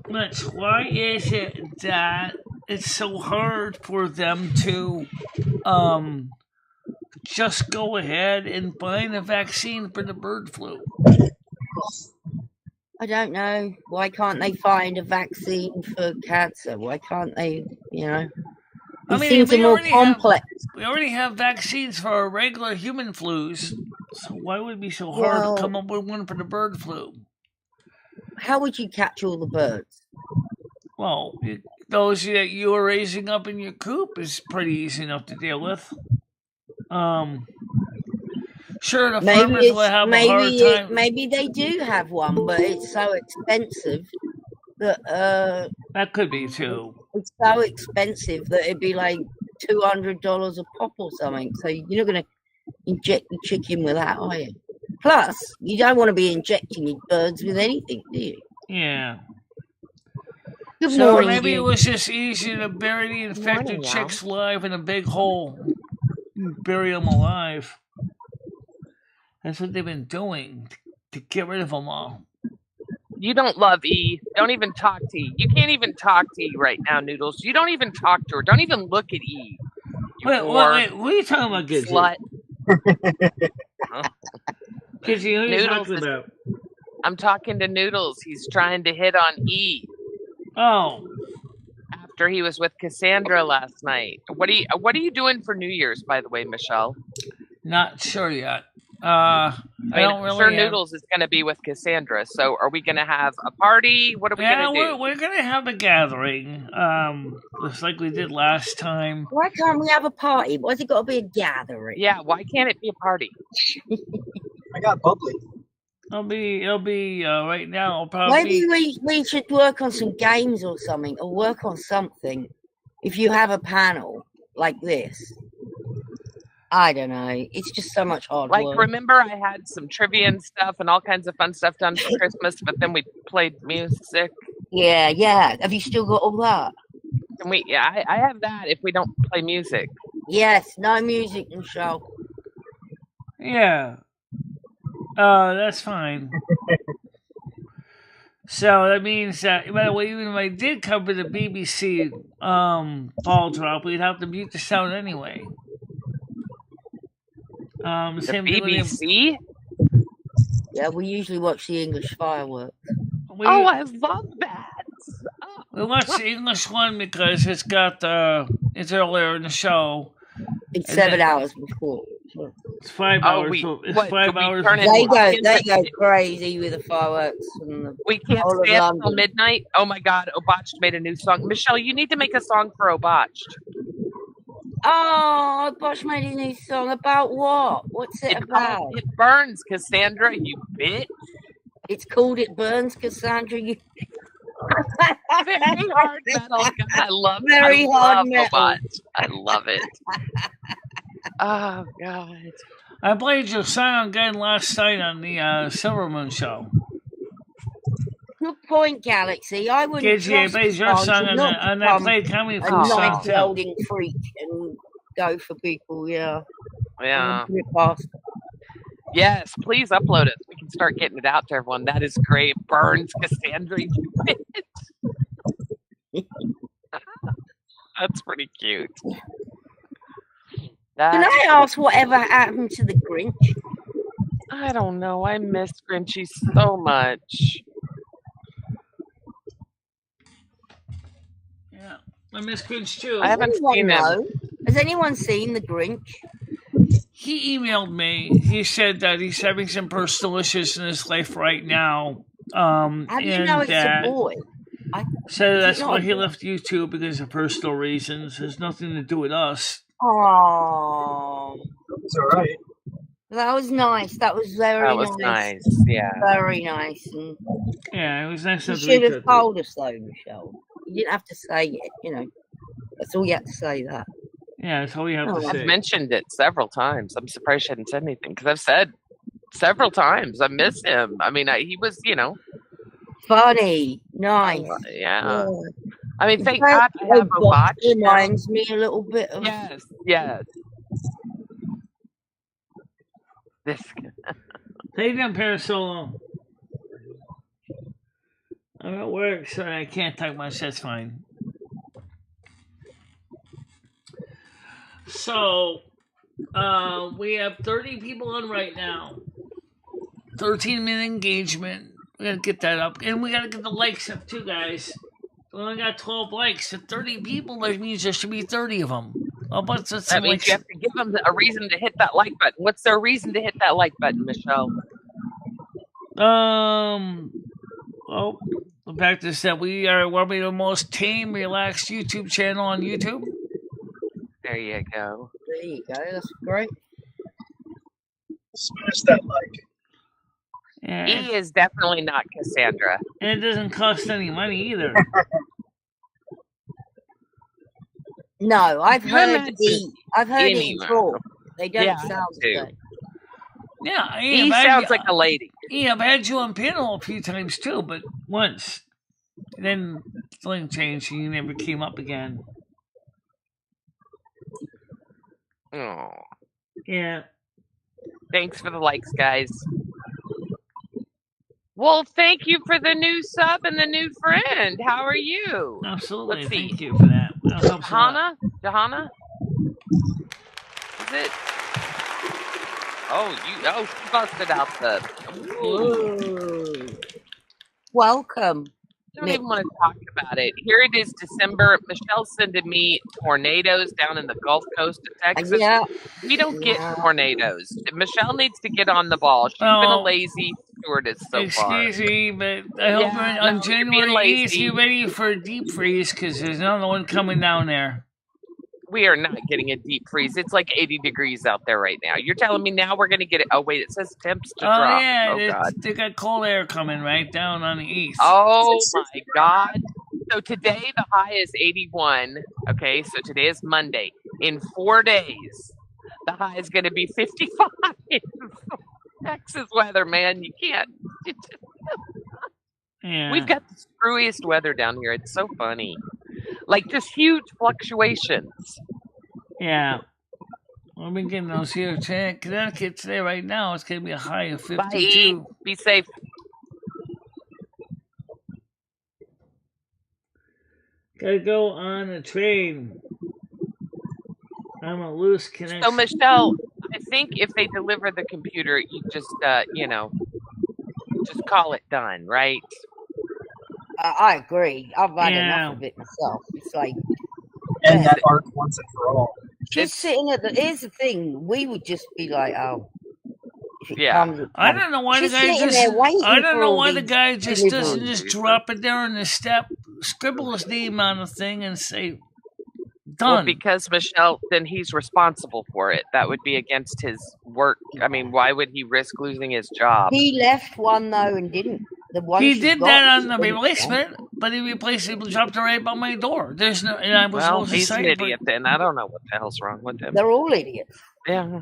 Mitch, why is it that it's so hard for them to just go ahead and find a vaccine for the bird flu? I don't know. Why can't they find a vaccine for cancer? Why can't they, These things are more complex. We already have vaccines for our regular human flus, so why would it be so hard to come up with one for the bird flu? How would you catch all the birds? Well, those that you are raising up in your coop is pretty easy enough to deal with. Sure, the farmers will have a hard time. Maybe they do have one, but it's so expensive that that could be too. It's so expensive that it'd be like $200 a pop or something. So you're not going to inject the chicken with that, are you? Plus, you don't want to be injecting your birds with anything, do you? Yeah. Good morning. Maybe it was just easier to bury the infected chicks alive in a big hole. Bury them alive. That's what they've been doing to get rid of them all. You don't love E. Don't even talk to E. You can't even talk to E right now, Noodles. You don't even talk to her. Don't even look at E. Wait, what are you talking about, Gidgy? Slut. Gidgy, who are you talking about? I'm talking to Noodles. He's trying to hit on E. Oh. After he was with Cassandra last night. What are you doing for New Year's, by the way, Michelle? Not sure yet. I don't really. Sure, Noodles is going to be with Cassandra. So, are we going to have a party? What are we going to do? We're going to have a gathering, just like we did last time. Why can't we have a party? Why's it got to be a gathering? Yeah, why can't it be a party? I got bubbly. It'll be right now. I'll probably. Maybe we should work on some games or something, or work on something. If you have a panel like this. I don't know. It's just so much hard work. Remember I had some trivia and stuff and all kinds of fun stuff done for Christmas, but then we played music. Yeah. Have you still got all that? And I have that if we don't play music. Yes, no music, Michelle. Yeah. That's fine. So that means that, by the way, even if I did cover the BBC ball drop, we'd have to mute the sound anyway. The BBC? Yeah, we usually watch the English fireworks. I love that. We watch the English one because it's earlier in the show. It's 7 hours before. It's 5 hours. It's 5 hours. They go crazy with the fireworks. We can't stay up until midnight. Oh my God, Obotched made a new song. Michelle, you need to make a song for Obotched. Oh, Bosch made a new song about what? What's it about? It burns, Cassandra, you bitch. It's called It Burns, Cassandra. You... Very hard metal. God, I love metal. Obotched. I love it. Oh, God. I played your song again last night on the Silver Moon show. Good point, Galaxy. I wouldn't Gidgy, I played your song and I played Coming from the Sun too. Welding freak and go for people, yeah. Yeah. Yes, please upload it so we can start getting it out to everyone. That is great. Burns, Cassandra, you bitch. That's pretty cute. Can I ask whatever happened to the Grinch? I don't know. I miss Grinchy so much. I miss Grinch too. I haven't seen him. Has anyone seen the Grinch? He emailed me. He said that he's having some personal issues in his life right now. How do you know it's a boy? So that's why he left YouTube, because of personal reasons. It has nothing to do with us. Oh, It's all right. that was nice. That was very That was nice. Yeah. Very nice. And Yeah, it was nice you of should you have told us though, Michelle. You didn't have to say it. You know, that's all you had to say. That. Yeah, that's all you have to say. I've mentioned it several times. I'm surprised she hadn't said anything, because I've said several times I miss him. I mean, he was, Funny, nice. Yeah. I mean, thank God I have a watch. Reminds me a little bit of. Yes. This. How you doing, Parasolo? I'm at work, so I can't talk much. That's fine. So, we have 30 people on right now. 13-minute engagement. We gotta get that up, and we gotta get the likes up too, guys. We only got 12 likes. At 30 people, that means there should be 30 of them. That means you have to give them a reason to hit that like button. What's their reason to hit that like button, Michelle? Well, the fact is that we are probably the most tame, relaxed YouTube channel on YouTube. There you go. There you go. That's great. Smash that like. Yeah, He is definitely not Cassandra. and it doesn't cost any money either. No, I've heard it anywhere. talk. They don't Yeah, sound too. good. Yeah, He sounds like a lady. Yeah, I've had you on panel a few times too, but once. Then something changed and you never came up again. Oh, Yeah. thanks for the likes, guys. Well, thank you for the new sub and the new friend. How are you? Absolutely. Let's see. Thank you for that. That helps a lot. Johanna? Is it? Oh, she busted out the. Ooh. Welcome. I don't even want to talk about it. Here it is, December. Michelle's sending me tornadoes down in the Gulf Coast of Texas. Yeah. We don't get tornadoes. Michelle needs to get on the ball. She's been a lazy stewardess so far. Excuse me, but I hope on January 8th you're ready for a deep freeze, because there's another one coming down there. We are not getting a deep freeze. It's like 80 degrees out there right now. You're telling me now we're going to get it. Oh, wait, it says temps to drop. Yeah, Oh, God. they got cold air coming right down on the east. Oh, my God. So today the high is 81. Okay, so today is Monday. In 4 days, the high is going to be 55. Texas weather, man. You can't. Yeah. We've got the screwiest weather down here. It's so funny. Like, just huge fluctuations. Yeah. I've been getting those here. Connecticut today, right now, it's going to be a high of 52. Bye. Be safe. Gotta go on a train. I'm a loose connection. So, Michelle, I think if they deliver the computer, you just, just call it done, right? I agree. I've had enough of it myself. It's like end that arc once and for all. Just sitting at the. Here's the thing: we would just be like, "Oh, if it Yeah. comes, it I comes." don't know why the Just guy sitting just. there waiting I don't for know all why the these guy just deliveries. doesn't just drop it there in the step, scribble his name on the thing, and say, "Done." Well, because Michelle, then he's responsible for it. That would be against his work. I mean, why would he risk losing his job? He left one though and didn't. The one He she did got, that on she the didn't replacement, but he replaced it, dropped it right by my door. There's no, and I was Well, supposed to he's say, an but idiot then. I don't know what the hell's wrong with him. They're all idiots. Yeah.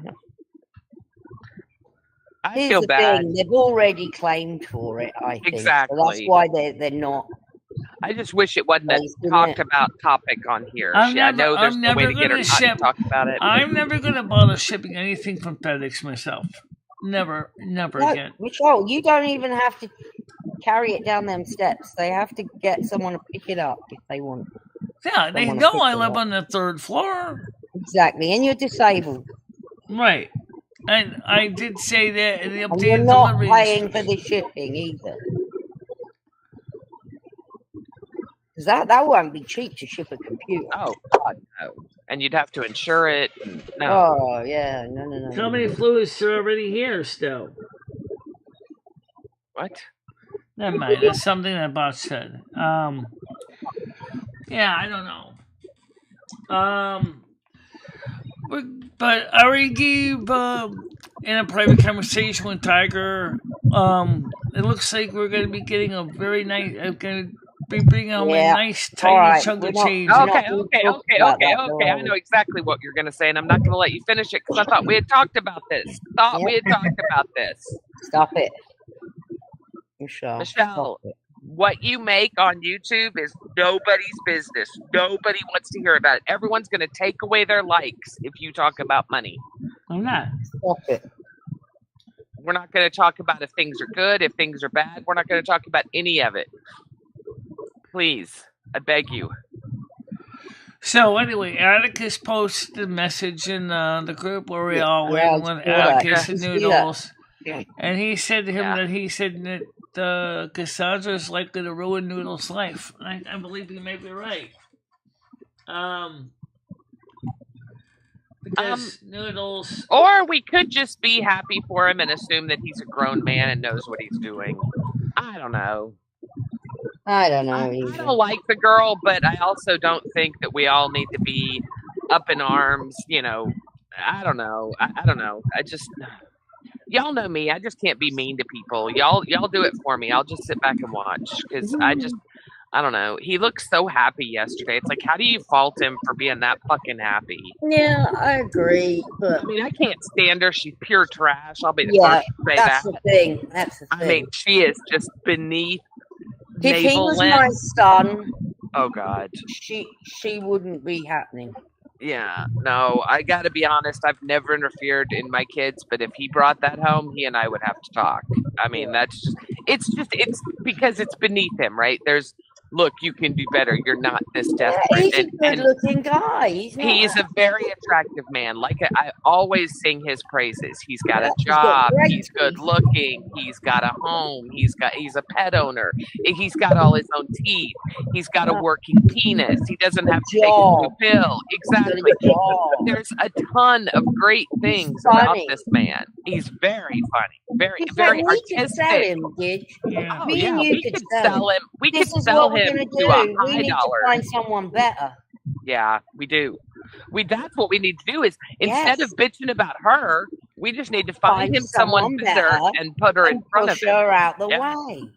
I Here's feel the bad. thing: they've already claimed for it. I think Exactly. So that's why they're not. I just wish it wasn't a Wasting talked it. about topic on here. I'm I know there's I'm no way never to get her gonna not to ship. talk about it. I'm never gonna bother shipping anything from FedEx myself. Never No, again. Michelle, you don't even have to carry it down them steps. They have to get someone to pick it up if they want. Yeah, they Someone to know pick I it live up. on the 3rd floor. Exactly, and you're disabled, Right. And I did say that in the and you're updated not delivery paying for the shipping either. Because that won't be cheap to ship a computer. Oh God, no! And you'd have to insure it. No. Oh yeah, no. How many fluids are already here still? What? Never mind. That's something that Bob said. Yeah, I don't know. But I already gave in a private conversation with Tiger. It looks like we're going to be getting a very nice. Going to be bringing home a nice tiny chunk of change. Okay. I know exactly what you're going to say, and I'm not going to let you finish it because I thought we had talked about this. Stop it, Michelle. Michelle, what you make on YouTube is nobody's business. Nobody wants to hear about it. Everyone's going to take away their likes if you talk about money. I'm not. Stop it. We're not going to talk about if things are good, if things are bad. We're not going to talk about any of it. Please, I beg you. So anyway, Atticus posted a message in the group where we all went with Atticus and Noodles. Yeah. And he said to him that Cassandra's likely to ruin Noodles' life. And I believe he may be right. Because Noodles... Or we could just be happy for him and assume that he's a grown man and knows what he's doing. I don't know. I don't know. I don't like the girl, but I also don't think that we all need to be up in arms. You know, I don't know. I don't know. I just... Y'all know me. I just can't be mean to people. Y'all do it for me. I'll just sit back and watch because I don't know. He looked so happy yesterday. It's like, how do you fault him for being that fucking happy? Yeah, I agree. But I mean, I can't stand her. She's pure trash. I'll be the first to say that's that. The thing. That's the thing. I mean, she is just beneath. If he was my son, oh God, she wouldn't be happening. Yeah, no, I gotta be honest, I've never interfered in my kids, but if he brought that home, he and I would have to talk. I mean, it's because it's beneath him, right? Look, you can do better. You're not this desperate. Yeah, he's a good-looking guy. He's a very attractive man. Like I always sing his praises. He's got a job. He's good-looking. He's got a home. He's a pet owner. He's got all his own teeth. He's got a working penis. He doesn't have to take a new pill. Exactly. There's a ton of great things about this man. He's very funny. Very artistic. We could sell him. We could sell him to a high we need dollar. to find someone better. Yeah, we do. That's what we need to do is instead of bitching about her, we just need to find him someone better and put her in front of him. Push her out the way.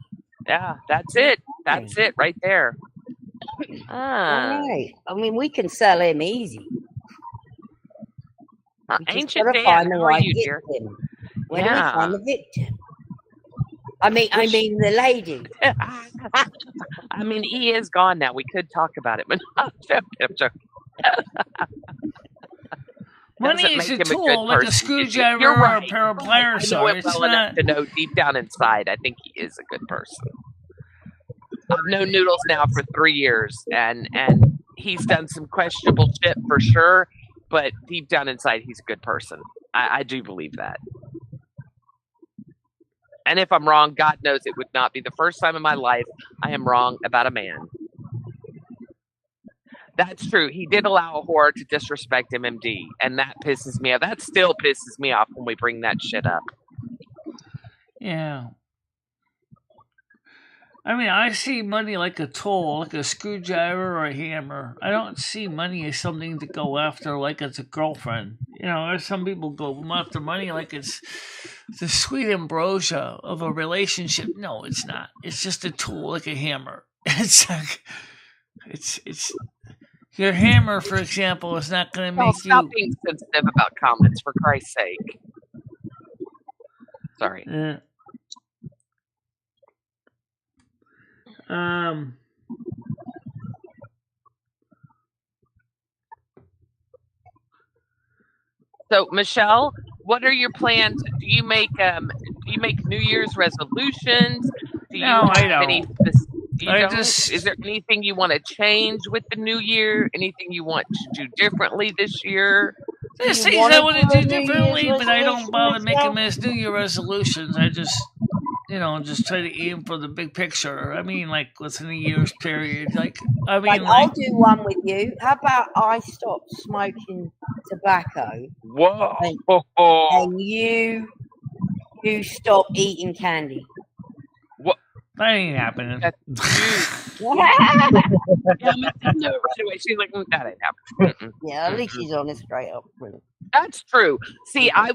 Yeah, that's it. That's it right there. Right. I mean, we can sell him easy. Ancient Dan, how are you, dear? Where do we find the victim? I mean the lady. I mean, he is gone now. We could talk about it, but I'm joking. Money is a tool, like a screwdriver or a pair of pliers. I know him well enough to know deep down inside, I think he is a good person. I've known Noodles now for 3 years, and he's done some questionable shit for sure, but deep down inside, he's a good person. I do believe that. And if I'm wrong, God knows it would not be the first time in my life I am wrong about a man. That's true. He did allow a whore to disrespect MMD, and that pisses me off. That still pisses me off when we bring that shit up. Yeah. I mean, I see money like a tool, like a screwdriver or a hammer. I don't see money as something to go after like it's a girlfriend. You know, there's some people go after money like it's the sweet ambrosia of a relationship. No, it's not. It's just a tool like a hammer. It's like, it's your hammer, for example, is not going to make you... Stop being sensitive about comments, for Christ's sake. Sorry. So, Michelle, what are your plans? Do you make New Year's resolutions? No, I don't. Is there anything you want to change with the new year? Anything you want to do differently this year? There's things I want to do differently, but I don't bother making them as New Year resolutions. I just just try to aim for the big picture. I mean, like within a year's period. Like, I Like, mean, I'll like, do one with you. How about I stop smoking tobacco Whoa. and you stop eating candy? that ain't happening. That's huge. Yeah, Michelle knew it right away. She's like, that ain't happening. Yeah, at least she's honest straight up. That's true. See, I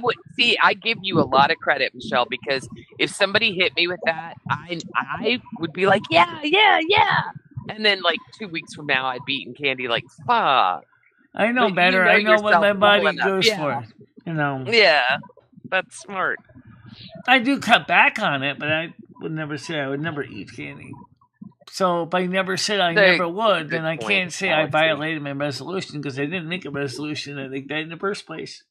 give you a lot of credit, Michelle, because if somebody hit me with that, I would be like, yeah. And then like 2 weeks from now, I'd be eating candy like, fuck. I know But better. I know what yourself my well body enough. goes Yeah. for. Yeah, that's smart. I do cut back on it, but I would never say I would never eat candy. So if I never said I never would, then I can't say I violated my resolution because I didn't make a resolution to take that in the first place.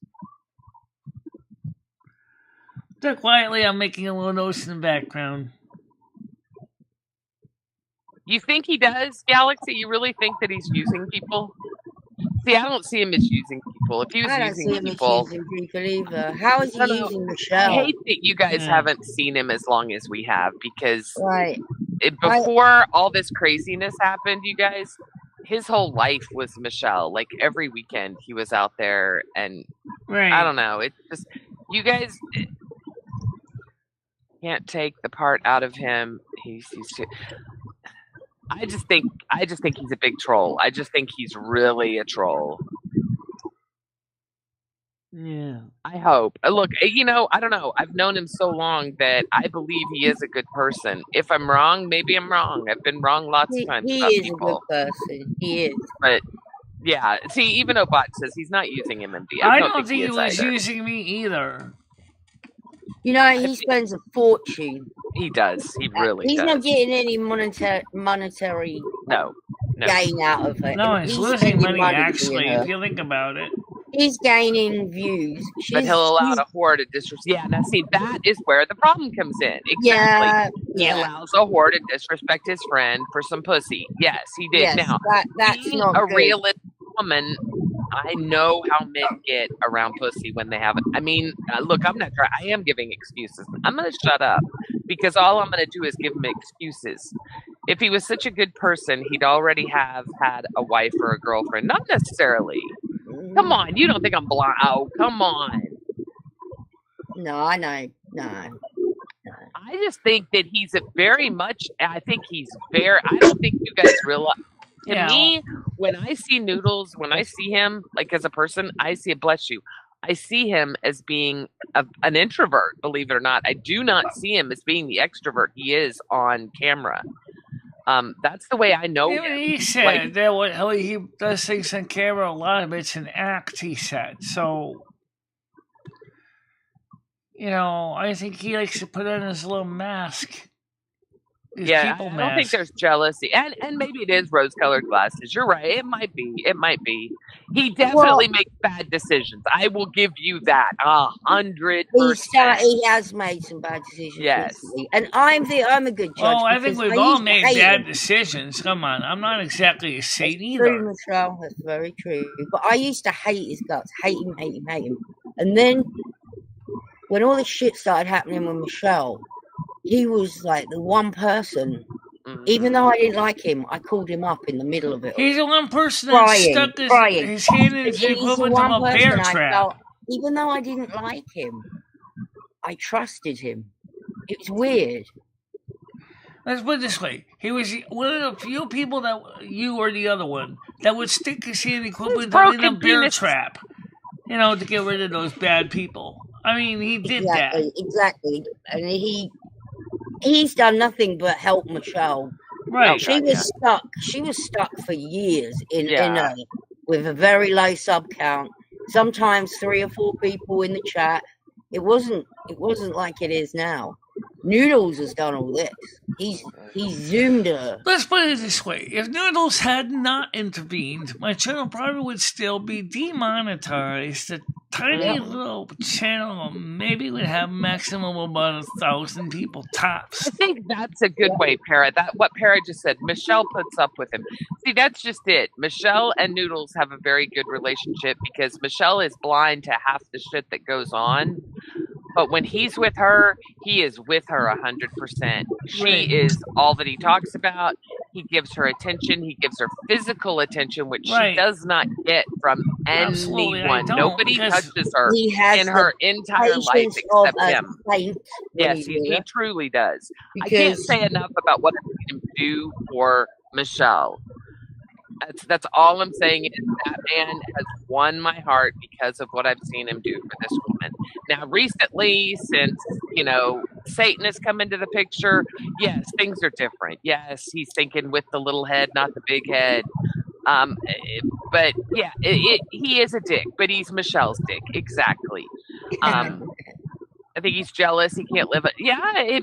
So quietly, I'm making a little noise in the background. You think he does, Galaxy? You really think that he's using people? See, I don't see him as using people. If he was I don't using see him people, as using people either. How is he using I Michelle? hate that you guys haven't seen him as long as we have because Right. before all this craziness happened, you guys, his whole life was Michelle. Like every weekend he was out there, and I don't know. It's just you guys can't take the part out of him. He's too. I just think he's a big troll. I just think he's really a troll. Yeah. I hope. Look, I don't know. I've known him so long that I believe he is a good person. If I'm wrong, maybe I'm wrong. I've been wrong lots of times. He about is people. a good person. He is. But yeah, see, even Obot says he's not using MMD. I don't think he was using me either. He spends a fortune. He does. He really He's does. not getting any monetary No. gain out of it. No, he's losing spending money, actually, doing if you think about it. He's gaining views. But he'll allow a whore to disrespect. Yeah, now see, that is where the problem comes in. Exactly. He allows a whore to disrespect his friend for some pussy. Yes, he did. Yes, now, that's being not a good. realistic woman, I know how men get around pussy when they haven't. I mean, look, I'm not trying. I am giving excuses. I'm going to shut up because all I'm going to do is give him excuses. If he was such a good person, he'd already have had a wife or a girlfriend. Not necessarily. Come on, you don't think I'm blind? Oh, come on. No, I know. No. I just think that he's I don't think you guys realize. To me, when I see Noodles, when I see him, like as a person, I see him as being an introvert, believe it or not. I do not see him as being the extrovert he is on camera. That's the way I know him. He said that he does things on camera, a lot of it's an act, he said. So, I think he likes to put on his little mask. I don't think there's jealousy. And maybe it is rose-colored glasses. You're right. It might be. He definitely makes bad decisions. I will give you that 100%. He has made some bad decisions. Yes. Recently. And I'm a good judge. Oh, I think we've all made bad decisions. Come on. I'm not exactly a saint either. True, Michelle. That's very true. But I used to hate his guts. Hate him. And then when all this shit started happening with Michelle, he was like the one person, even though I didn't like him, I called him up in the middle of it. He's the one person that stuck his hand in the equivalent of a bear trap. Even though I didn't like him, I trusted him. It's weird. Let's put it this way. He was one of the few people that, you or the other one, that would stick his hand equivalent in a bear trap, to get rid of those bad people. I mean, he did that. Exactly. And he's done nothing but help Michelle. Right. She was stuck for years with a very low sub count. Sometimes 3 or 4 people in the chat. It wasn't like it is now. Noodles has done all this. He's zoomed her. Let's put it this way. If Noodles had not intervened, my channel probably would still be demonetized. The tiny little channel maybe would have maximum of about 1,000 people tops. I think that's a good way, Para. What Para just said. Michelle puts up with him. See, that's just it. Michelle and Noodles have a very good relationship because Michelle is blind to half the shit that goes on. But when he's with her, he is with her 100%. She Right. is all that he talks about. He gives her attention. He gives her physical attention, which Right. she does not get from Absolutely, I anyone. don't, Nobody because touches her He has in the her entire life patience of except a him. saint when Yes, he's he with her, truly does. I can't because say enough about what I've seen him do for Michelle. That's all I'm saying is that man has won my heart because of what I've seen him do for this woman. Now, recently, since, Satan has come into the picture, yes, things are different. Yes, he's thinking with the little head, not the big head. But yeah, he is a dick, but he's Michelle's dick. Exactly. I think he's jealous. He can't live it. Yeah,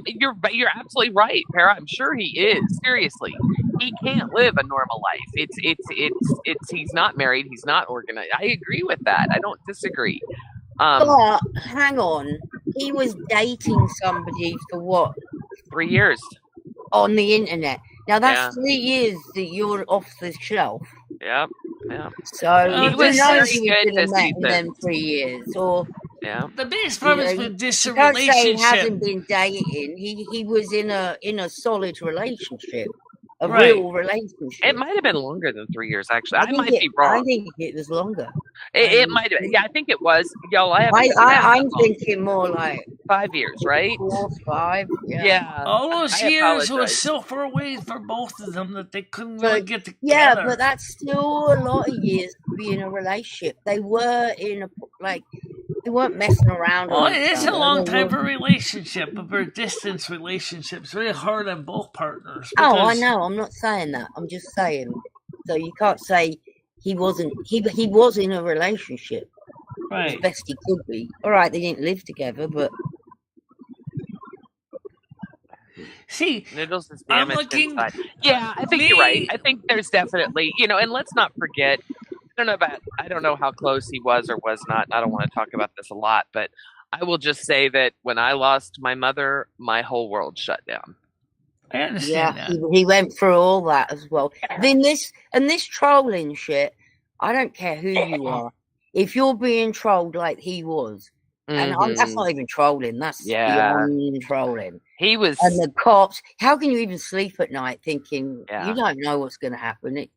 you're absolutely right, Para. I'm sure he is. Seriously, he can't live a normal life. It's. He's not married. He's not organized. I agree with that. I don't disagree. but hang on, he was dating somebody for what 3 years. on the internet. Now that's Yeah. 3 years that you're off the shelf. Yep. Yeah. So He who was knows very he was good going to this met in season. them 3 years, or Yeah. the biggest problem is you with this you can't say he relationship. hasn't been dating. He was in a solid relationship, a Right. real relationship. It might have been longer than 3 years. Actually, I think might be wrong. I think it was longer. It might have. Yeah, I think it was. Y'all, I haven't. I'm thinking more like 5 years, right? 4, 5. Yeah. Yeah. All those I years was apologize. so far away for both of them that they couldn't really But get together. yeah, but that's still a lot of years to be in a relationship. They were they weren't messing around. Well, on it each is a other. long They time were- for a relationship, but for a distance relationship, it's really hard on both partners. Oh, I because- know. I'm not saying that. I'm just saying. So you can't say he wasn't. He was in a relationship as Right. best he could be. All right, they didn't live together, but See, Noodles is I'm damaged looking. inside. Yeah, I think you're right. I think there's definitely, and let's not forget. I don't know how close he was or was not. I don't want to talk about this a lot, but I will just say that when I lost my mother, my whole world shut down. I understand yeah, that. he went through all that as well. Then this trolling shit. I don't care who you are. If you're being trolled like he was, and that's not even trolling. That's beyond trolling. He was. And the cops. How can you even sleep at night thinking Yeah. you don't know what's going to happen?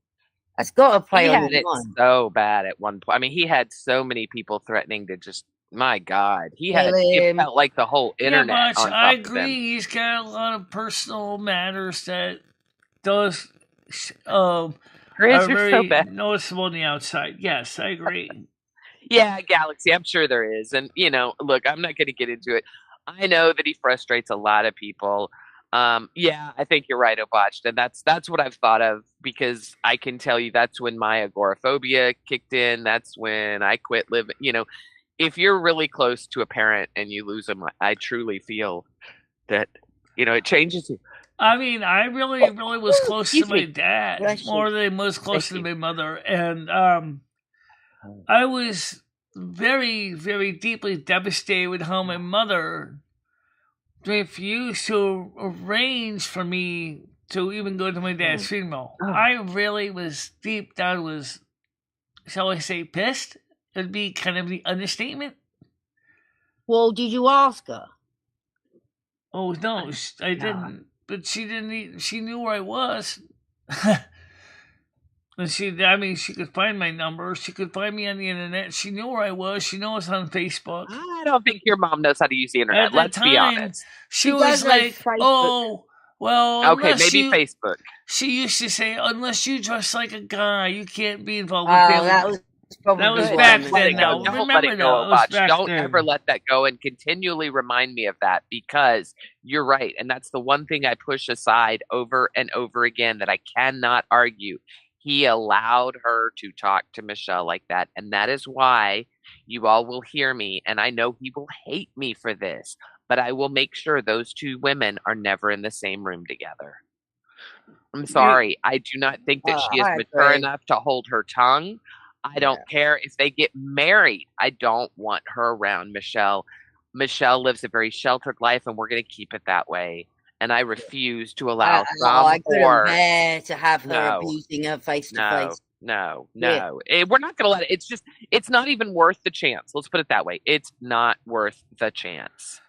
That's got to play He on had your it mind. so bad at one point. I mean, he had so many people threatening to just. My God, he had. Kill It him. felt like the whole internet. Yeah, Butch, on top I of him. agree. He's got a lot of personal matters that does are Grizz, you're so very bad. noticeable on the outside. Yes, I agree. Yeah, Galaxy, I'm sure there is. And, look, I'm not going to get into it. I know that he frustrates a lot of people. Yeah, I think you're right, Obotched. And that's what I've thought of, because I can tell you that's when my agoraphobia kicked in. That's when I quit living. If you're really close to a parent and you lose them, I truly feel that, it changes you. I mean, I really was close to Excuse my me. dad Bless you. more than was close Thank to you. my mother, and I was very, very deeply devastated with how my mother refused to arrange for me to even go to my dad's funeral. Oh. I really was deep down shall I say, pissed? It'd be kind of the understatement. Well, did you ask her? Oh no, I didn't. But she didn't. She knew where I was. And she could find my number. She could find me on the internet. She knew where I was. She knows on Facebook. I don't think your mom knows how to use the internet. At the Let's be time, honest. She She was does like like, Facebook. "Oh, well." Okay, unless maybe you, Facebook. She used to say, "Unless you dress like a guy, you can't be involved with Oh, family." that was probably That was what back I meant. Let it then, go. now. Don't Remember let it now, go, it was Watch. back Don't then. ever let that go, and continually remind me of that, because you're right. And that's the one thing I push aside over and over again that I cannot argue. He allowed her to talk to Michelle like that. And that is why you all will hear me. And I know he will hate me for this, but I will make sure those two women are never in the same room together. I'm sorry. I do not think that she is I mature agree. enough to hold her tongue. I don't care if they get married. I don't want her around Michelle. Michelle lives a very sheltered life, and we're going to keep it that way. and I refuse to allow I some couldn't whore. bear to have her No. abusing her face to No, face. no, Yeah. no. We're not going to let it. It's not even worth the chance. Let's put it that way. It's not worth the chance.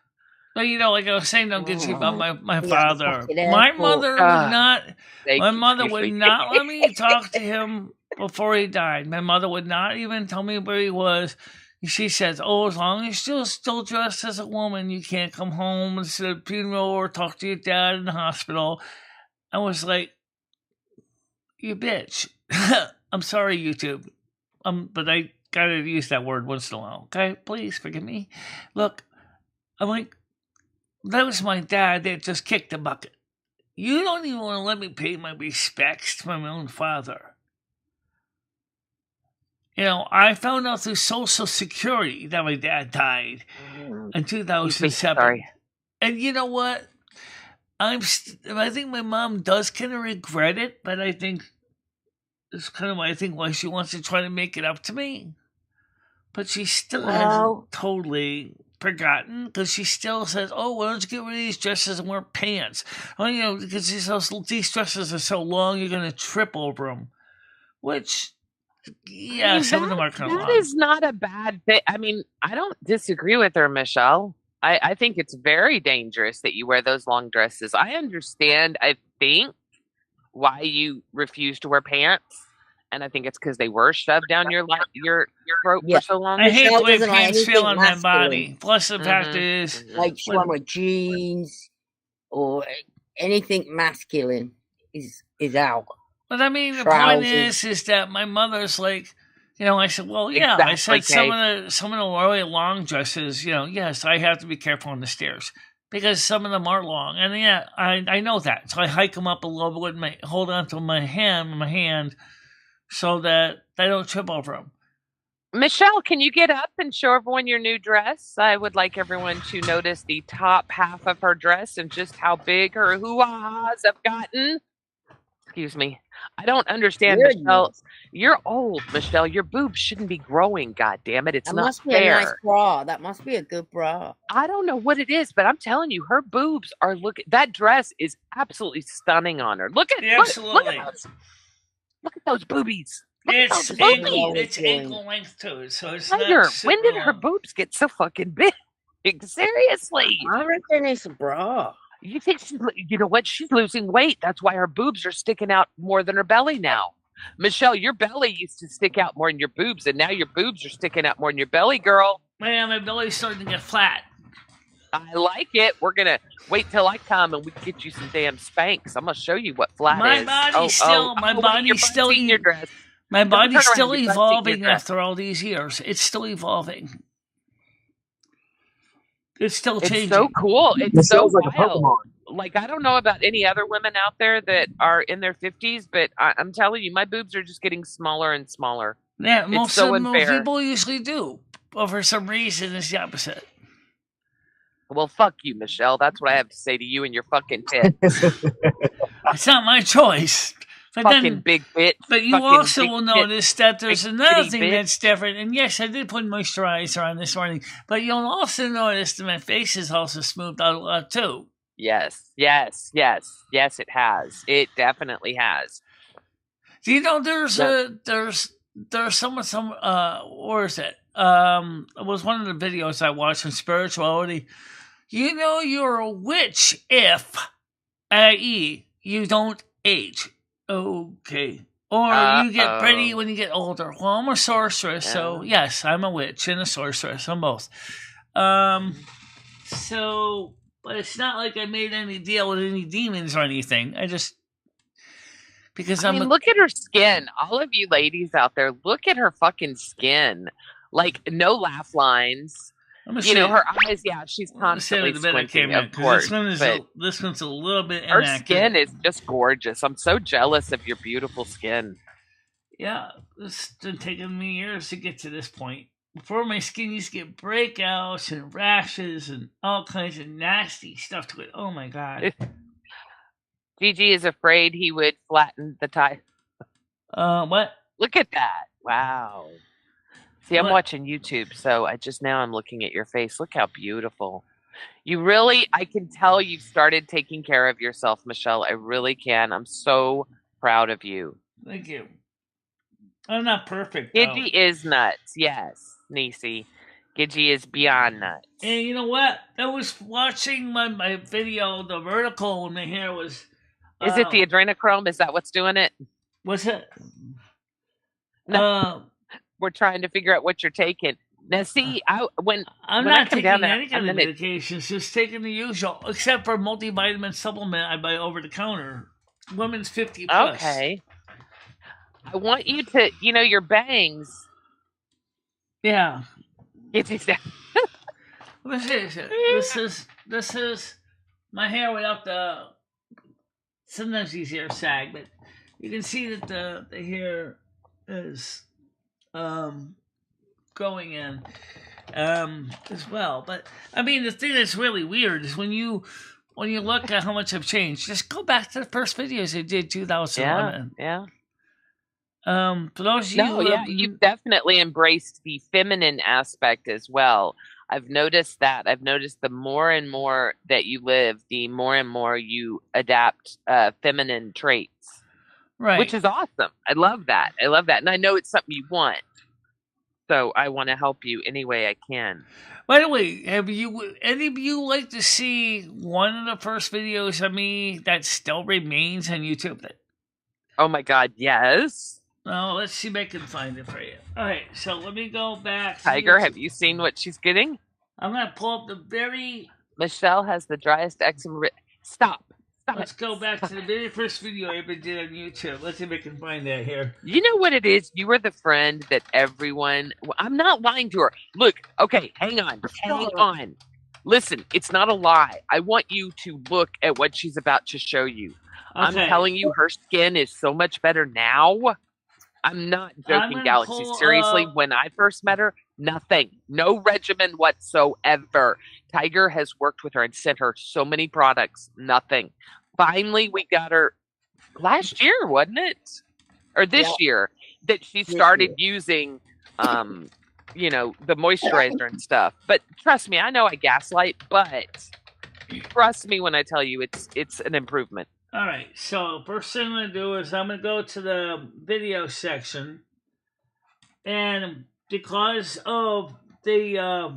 But like I was saying, don't get you about my Yeah, father. fucking My airport. mother would not. My mother excuse would me. not let me talk to him before he died. My mother would not even tell me where he was. She says, "Oh, as long as you're still dressed as a woman, you can't come home to the funeral or talk to your dad in the hospital." I was like, "You bitch." I'm sorry, YouTube. But I gotta use that word once in a while. Okay, please forgive me. Look, I'm like, that was my dad that just kicked the bucket. You don't even want to let me pay my respects to my own father. I found out through Social Security that my dad died in 2007. Sorry. And you know what? I think my mom does kind of regret it, but I think it's kind of why she wants to try to make it up to me. But she still hasn't totally forgotten, because she still says, "Oh, why don't you get rid of these dresses and wear pants?" Oh, because these dresses are so long, you're going to trip over them. Which, yeah, some of them are kind of long. That is not a bad thing. I mean, I don't disagree with her, Michelle. I think it's very dangerous that you wear those long dresses. I understand, I think, why you refuse to wear pants. And I think it's because they were shoved down your throat for so long. I hate the way doesn't like pants feel on anything my masculine. body. Plus, the fact is, like she won't wear jeans or anything masculine is out. But I mean, the point is that my mother's like, I said, well, yeah, Exactly, I said some of the really long dresses, yes, I have to be careful on the stairs because some of them are long, and yeah, I know that, so I hike them up a little bit with hold on to my hand, so that I don't trip over them. Michelle, can you get up and show everyone your new dress? I would like everyone to notice the top half of her dress and just how big her hoo-ahs have gotten. Excuse me. I don't understand, Michelle. You're old, Michelle. Your boobs shouldn't be growing, God damn it. It's not fair. That must be a nice bra. That must be a good bra. I don't know what it is, but I'm telling you, her boobs are that dress is absolutely stunning on her. Look at those boobies. It's ankle length too, so it's not super when did her boobs get so fucking big? Seriously. I reckon it's a bra. You think you know what? She's losing weight. That's why her boobs are sticking out more than her belly now. Michelle, your belly used to stick out more than your boobs, and now your boobs are sticking out more than your belly, girl. Man, my belly's starting to get flat. I like it. We're going to wait till I come and we can get you some damn Spanx. I'm going to show you what flat is. My body's still evolving after all these years. It's still evolving. It's still changing. It's so cool. It's so wild. Like, I don't know about any other women out there that are in their 50s, but I'm telling you, my boobs are just getting smaller and smaller. Yeah, most people usually do. But for some reason, it's the opposite. Well, fuck you, Michelle. That's what I have to say to you and your fucking tits. It's not my choice. But fucking big bitch. But you also will notice that there's another thing that's different. And yes, I did put moisturizer on this morning. But you'll also notice that my face is also smoothed out a lot too. Yes, it has. It definitely has. Do you know there's some where is it? It was one of the videos I watched on spirituality. You're a witch if, i.e., you don't age. Okay. Or you get pretty when you get older. Well, I'm a sorceress, so yes, I'm a witch and a sorceress. I'm both. But it's not like I made any deal with any demons or anything. Look at her skin. All of you ladies out there, look at her fucking skin. Like, no laugh lines. Her eyes, she's constantly squinting, of course. This one's a little bit her inaccurate. Skin is just gorgeous. I'm so jealous of your beautiful skin. Yeah, it's been taking me years to get to this point. Before my skin used to get breakouts and rashes and all kinds of nasty stuff to it. Oh my God. Gigi is afraid he would flatten the tie. What? Look at that. Wow. See, I'm watching YouTube, so I'm looking at your face. Look how beautiful. You really, I can tell you've started taking care of yourself, Michelle. I really can. I'm so proud of you. Thank you. I'm not perfect, though. Gidgy is nuts. Yes, Niecy. Gidgy is beyond nuts. And you know what? I was watching my video, the vertical, when my hair was... Is it the adrenochrome? Is that what's doing it? What's it? No. We're trying to figure out what you're taking. Now, see, I'm when not I come taking down there, any kind of medications, just taking the usual, except for multivitamin supplement I buy over the counter. Women's 50 plus. Okay. I want you to, your bangs. Yeah. This is my hair without the. Sometimes these hairs sag, but you can see that the hair is going in as well. But I mean, the thing that's really weird is when you look at how much I've changed, just go back to the first videos I did 2011. Yeah. For those of you, you've definitely embraced the feminine aspect as well. I've noticed that. I've noticed the more and more that you live, the more and more you adapt feminine traits. Right. Which is awesome. I love that. And I know it's something you want. So I want to help you any way I can. By the way, have any of you like to see one of the first videos of me that still remains on YouTube? Oh my God, yes. Oh, let's see if I can find it for you. All right, so let me go back. Tiger, have you seen what she's getting? I'm going to pull up the very... Michelle has the driest eczema... Stop. Let's go back to the very first video I ever did on YouTube. Let's see if I can find that here. You know what it is? You are the friend that everyone... I'm not lying to her. Look, okay, hang on. Listen, it's not a lie. I want you to look at what she's about to show you. Okay. I'm telling you, her skin is so much better now. I'm not joking, Galaxy. Seriously, when I first met her, nothing. No regimen whatsoever. Tiger has worked with her and sent her so many products. Nothing. Finally, we got her last year, wasn't it? Or this year, that she started using, the moisturizer and stuff. But trust me, I know I gaslight, but trust me when I tell you it's an improvement. All right, so first thing I'm going to do is I'm going to go to the video section, and because of the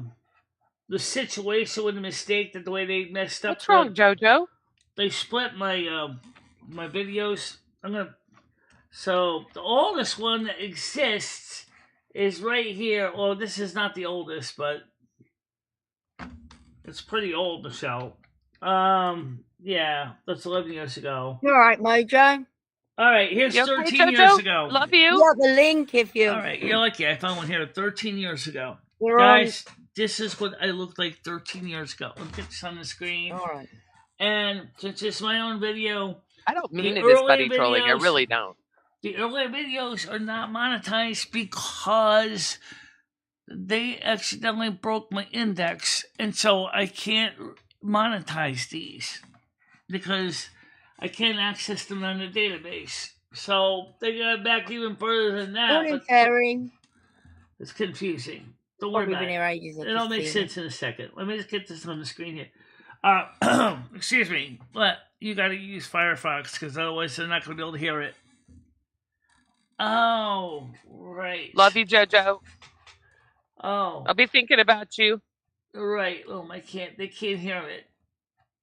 situation with the mistake, that the way they messed up. What's wrong, JoJo? They split my my videos. So the oldest one that exists is right here. Well, this is not the oldest, but it's pretty old, Michelle. Yeah, that's 11 years ago. You all right, Mojo? All right, here's 13 years ago. Love you. You got the link if you... All right, you're lucky. I found one here 13 years ago. Guys, this is what I looked like 13 years ago. Look at this on the screen. All right. And since it's my own video... I don't mean it as buddy trolling. I really don't. The early videos are not monetized because they accidentally broke my index. And so I can't monetize these because I can't access them on the database. So they got back even further than that. Morning, Terry. It's confusing. Don't worry about it. It'll make sense in a second. Let me just get this on the screen here. Excuse me, but you got to use Firefox because otherwise they're not going to be able to hear it. Oh, right. Love you, JoJo. Oh, I'll be thinking about you. Right. Oh, they can't hear it.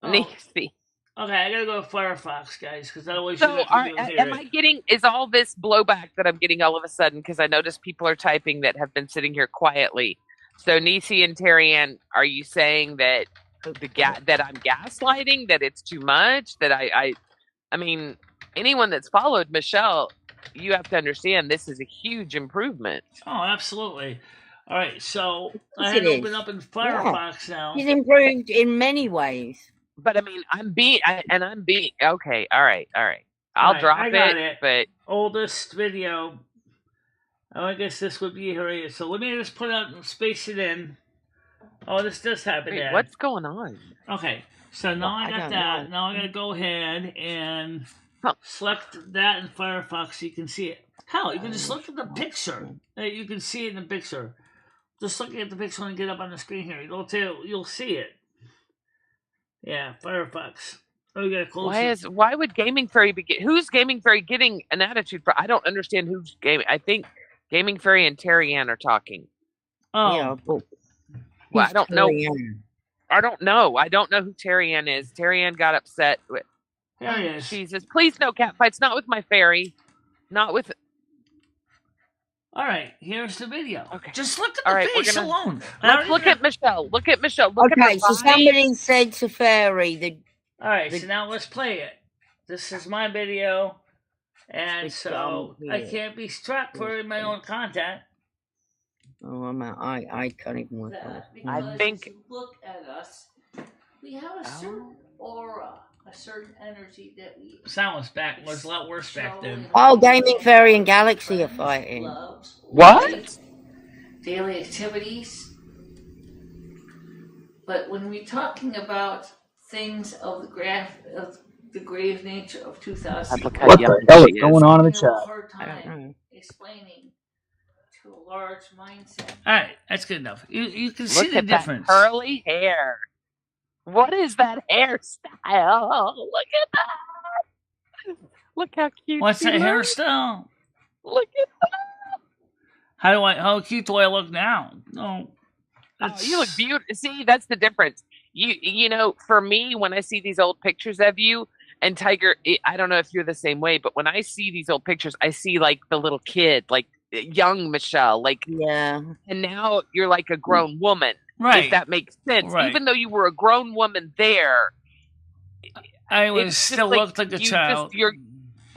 Oh. Nasty. Okay, I gotta go to Firefox, guys, because otherwise so you're not gonna hear it. Is all this blowback that I'm getting all of a sudden because I noticed people are typing that have been sitting here quietly. So Niecy and Terry Ann, are you saying that that I'm gaslighting, that it's too much, that I mean, anyone that's followed Michelle, you have to understand this is a huge improvement. Oh, absolutely. All right, so I had opened up in Firefox now. He's improved in many ways. But I mean, I'm being okay. All right. I'll drop it. But oldest video. Oh, I guess this would be here. So let me just put out and space it in. Oh, this does happen. Wait, what's going on? Okay, so now I got that. Now I gotta go ahead and select that in Firefox so you can see it. Hell, you can just look at the picture. You can see it in the picture. Just looking at the picture and get up on the screen here. You'll see it. Yeah, Firefox. Oh, we got closer. Why would Gaming Fairy be who's Gaming Fairy getting an attitude for? I don't understand who's gaming. I think Gaming Fairy and Terry Ann are talking. Oh, Yeah, but Well, I don't know. Terry Ann. I don't know. I don't know who Terry Ann is. Terry Ann got upset with. there he is. Jesus, please no cat fights. Not with my fairy. Not with. All right, here's the video. Okay. Just look at All the right, we're face gonna- alone. Let's look at Michelle. Look at Michelle. Look at Okay, her so body. somebody said to Fairy that All right, so now let's play it. This is my video, and It's so down I here. can't be struck for my own content. oh, I'm out. I can't even work on it. I think- if you look at us, we have a certain aura, a certain energy that we. Sound was back. Was a lot worse back then. Oh, Gaming Fairy and Galaxy are fighting. What? Daily activities. But when we're talking about things of the grave nature of 2000, Look how What young the hell she is going on in the we have a chat? hard I don't time know. explaining to a large mindset. All right, that's good enough. You can see Look the at that difference. curly hair. What is that hairstyle? Look at that. Look how cute. What's she that looks. hairstyle? Look at that. How cute do I look now? No. Oh, you look beautiful. See, that's the difference. You know, for me, when I see these old pictures of you and Tiger, I don't know if you're the same way, but when I see these old pictures, I see like the little kid, like young Michelle, like, Yeah. and now you're like a grown woman. Right. If that makes sense. Right. Even though you were a grown woman there, I was it's just still like looked like a you child. you're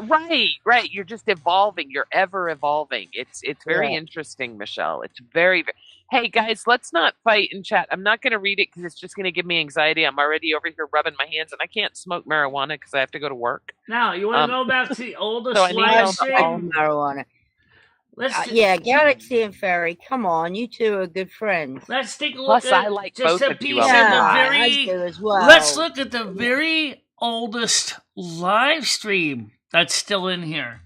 right. You're just evolving. You're ever evolving. It's very Yeah. interesting, Michelle. It's very, very. Hey guys, let's not fight in chat. I'm not going to read it because it's just going to give me anxiety. I'm already over here rubbing my hands, and I can't smoke marijuana because I have to go to work. Now, you want to go back to the oldest so I need live all the- stream? Marijuana. Let's Yeah, Galaxy and Fairy, come on, you two are good friends. let's take a look Plus, at I like just both a of you piece a of lot. the I very. do as well. Let's look at the very oldest live stream that's still in here.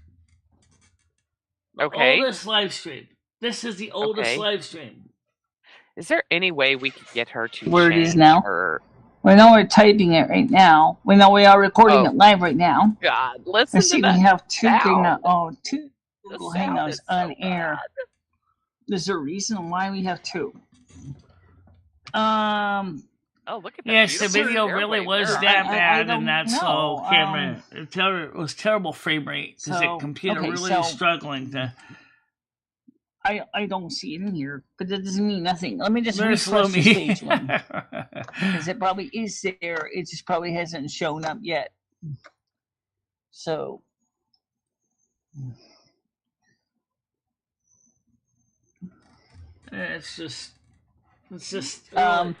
Okay. Oldest live stream. This is the oldest Okay. live stream. Is there any way we could get her to Where it is change now? her? We know we're typing it right now. We know we are recording Oh. it live right now. God, listen Let's to see, that. we have two sound. two The Google sound Hangouts is so on air. bad. Is there a reason why we have two? Oh, look at that. Yes, the beautiful video airway really was there. that I bad don't and that know. slow camera. It was terrible frame rate because So, the computer okay, really so- is struggling to. I don't see it in here, but that doesn't mean nothing. Let me just Very slow refresh the me. stage one. Because it probably is there. It just probably hasn't shown up yet. So. It's just. By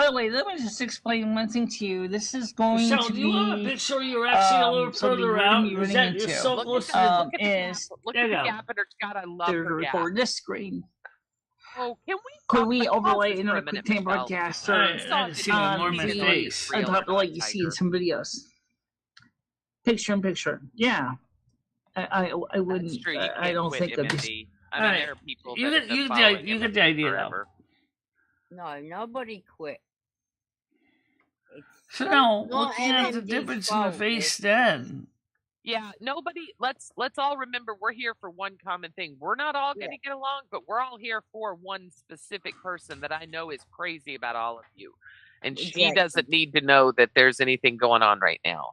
the way, let me just explain one thing to you. This is going Michelle, to do be. you want a picture you're actually a little something further we're gonna out? be Is running that you're into. so Look close at to that. the. Look at the is gap. Look there at you the go. gap in her. God, I love to her gap. record this screen. Oh, can we? Could pause- we let's pause overlay this it for in a a minute, quick time Michelle? broadcast All or right, I see on one more the minute video. face. on Real top of or like not, you see in Tiger? some videos? Picture in picture. Yeah. I wouldn't. That's true. You I can't don't quit think that this. MMD. I All mean, right. there are people You that get- have you been get the- following you get MMD the idea, though. forever. No, nobody quit. It's So now, not looking at the MMD's difference in the fault, face, it's- then. Yeah, nobody. Let's all remember we're here for one common thing. We're not all going to get along, but we're all here for one specific person that I know is crazy about all of you, and she Exactly. doesn't need to know that there's anything going on right now.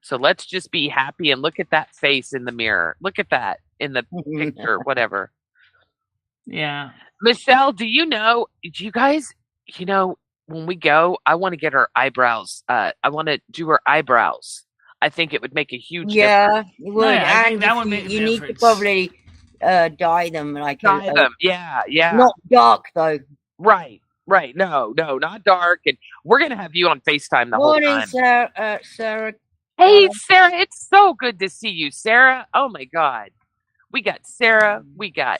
So let's just be happy and look at that face in the mirror. Look at that in the picture, whatever. Yeah. Michelle, do you know? Do you guys? You know, when we go, I want to get her eyebrows. I want to do her eyebrows. I think it would make a huge Yeah, it would. yeah, I think and that if would you, make a you need to difference. probably dye them like difference. Dye them. Yeah, yeah. not dark though. Right. No, not dark. And we're gonna have you on FaceTime the whole Morning, time. Sarah. Sarah. Hey, Sarah, it's so good to see you, Sarah. Oh my God, we got Sarah, we got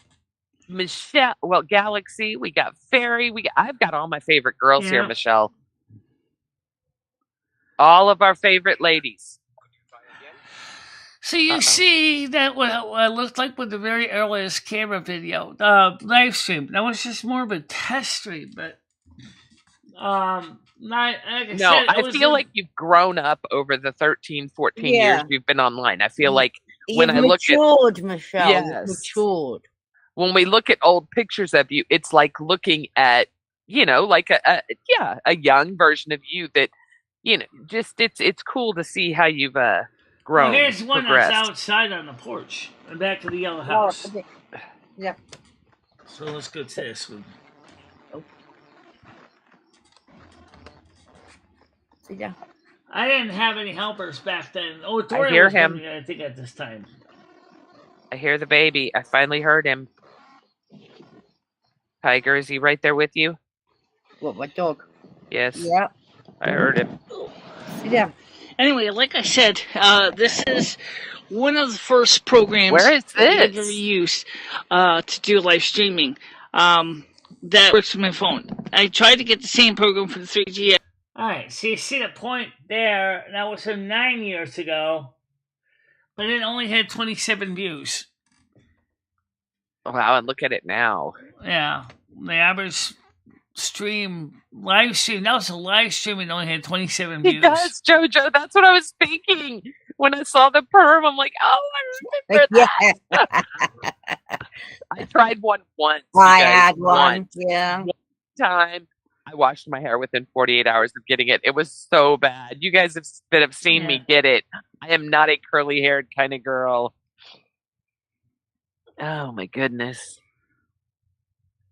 Michelle. Well, Galaxy, we got Fairy. I've got all my favorite girls here, Yeah. Michelle. All of our favorite ladies. So you see that what it looked like with the very earliest camera video, live stream. That was just more of a test stream, but Like I No, said, I feel like you've grown up over the 13, 14 years Yeah. you've been online. I feel like You've when I look at matured, Michelle. Yes. You've matured. when we look at old pictures of you, it's like looking at, like a young version of you that, just it's cool to see how you've grown. Well, here's one progressed. that's outside on the porch, and back to the yellow Oh, house. yeah. So let's go to this one. Yeah. I didn't have any helpers back then. Oh, Dory hear was him. with me, I think, at this time. I hear the baby. I finally heard him. Tiger, is he right there with you? What, my dog? Yes. Yeah. I heard him. Sit down. Anyway, like I said, this is one of the first programs Where is that I've this? ever used to do live streaming. That works with my phone. I tried to get the same program for the 3GS. Alright, so you see the point there. That was from 9 years ago. But it only had 27 views. Wow, and look at it now. Yeah. The average live stream, that was a live stream and only had 27 views. He does, Jojo. That's what I was thinking. When I saw the perm, I'm like, oh, I remember that. I tried one once. I had one. Yeah. One time. I washed my hair within 48 hours of getting it. It was so bad. You guys that have seen me get it. I am not a curly-haired kind of girl. Oh, my goodness.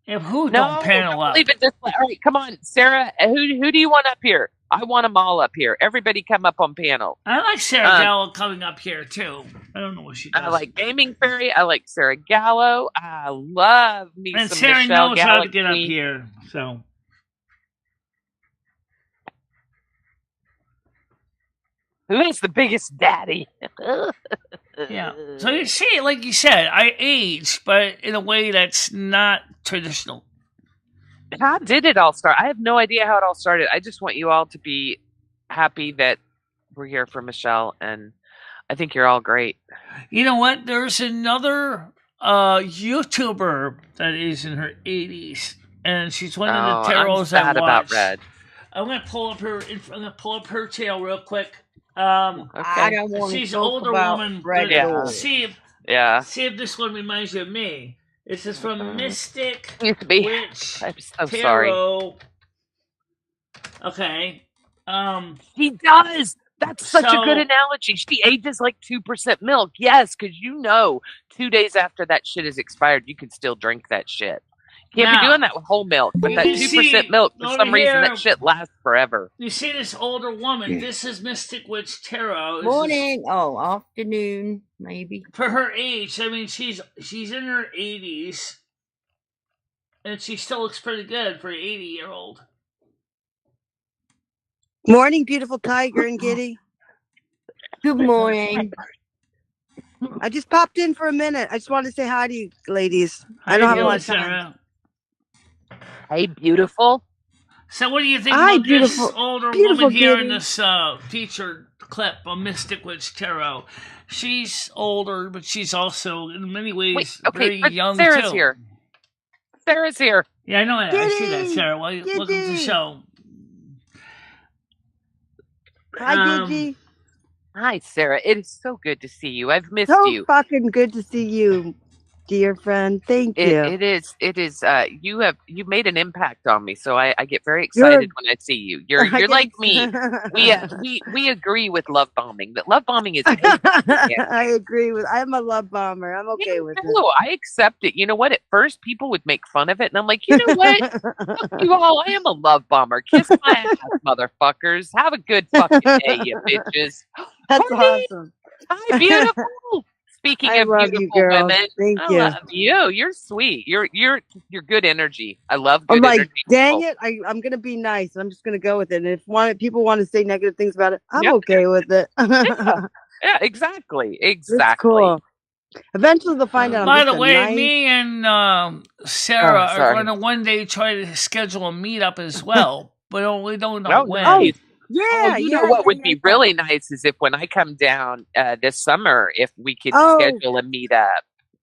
If who don't panel up? Leave it this way. All right, come on. Sarah, who do you want up here? I want them all up here. Everybody come up on panel. I like Sarah Gallo coming up here, too. I don't know what she does. I like Gaming Fairy. I like Sarah Gallo. I love me and some Sarah Michelle knows Galaxy. how to get up here, so... Who is the biggest daddy? Yeah. So you see, like you said, I age, but in a way that's not traditional. How did it all start? I have no idea how it all started. I just want you all to be happy that we're here for Michelle, and I think you're all great. You know what? There's another YouTuber that is in her 80s, and she's one of the tarots I'm sad I about watch. Red. I'm gonna pull up her channel real quick. Okay. I don't want to She's an talk older about woman. Red but Door. see if this one reminds you of me. This is from Mystic Used to be. Witch I'm so sorry. Tarot. Okay. He does. That's such a good So- analogy. She ages like 2% milk. Yes, because 2 days after that shit is expired, you can still drink that shit. Can't be Now, doing that with whole milk, but you that can 2% see milk, for over some reason, here- that shit lasts forever. You see this older woman. This is Mystic Witch Tarot. This is- Morning. Oh, afternoon, maybe. for her age, I mean, she's in her 80s, and she still looks pretty good for an 80-year-old. Morning, beautiful Tiger and Giddy. Good morning. I just popped in for a minute. I just wanted to say hi to you, ladies. I don't have a lot of time. Sarah? Hey, beautiful. So, what do you think Hi, about beautiful- this older beautiful woman here in Giddy. this featured clip of Mystic Witch Tarot? She's older, but she's also, in many ways, Wait, okay, very but young Sarah's too. here. Sarah's here. Yeah, I know that. I see that, Giddy! Sarah. Well, welcome to the Giddy! show. Hi, Giddy. Hi, Sarah. It is so good to see you. I've missed So you. fucking good to see you, dear friend. Thank you. It is. You made an impact on me, so I get very excited when I see you. You're I like guess- me. We agree with love bombing. That love bombing is. I agree with. I'm a love bomber. I'm okay with it. No, I accept it. You know what? At first, people would make fun of it, and I'm like, you know what? Fuck you all. I am a love bomber. Kiss my ass, motherfuckers. Have a good fucking day, you bitches. That's Party! awesome. Hi, beautiful. Speaking I of love beautiful you, girls. women, Thank I you. love you. You're sweet. You're good energy. I love good I'm like, energy. dang people. it! I'm gonna be nice. I'm just gonna go with it. And if people want to say negative things about it, I'm Yeah. okay with it. Yeah, exactly. It's Exactly. cool. Eventually, they'll find out. I'm By just the a way, nice- me and Sarah are sorry. going to one day try to schedule a meetup as well, but we don't know No, when. nice. yeah, Oh, you know what would be really nice is if when I come down this summer, if we could Oh. schedule a meetup.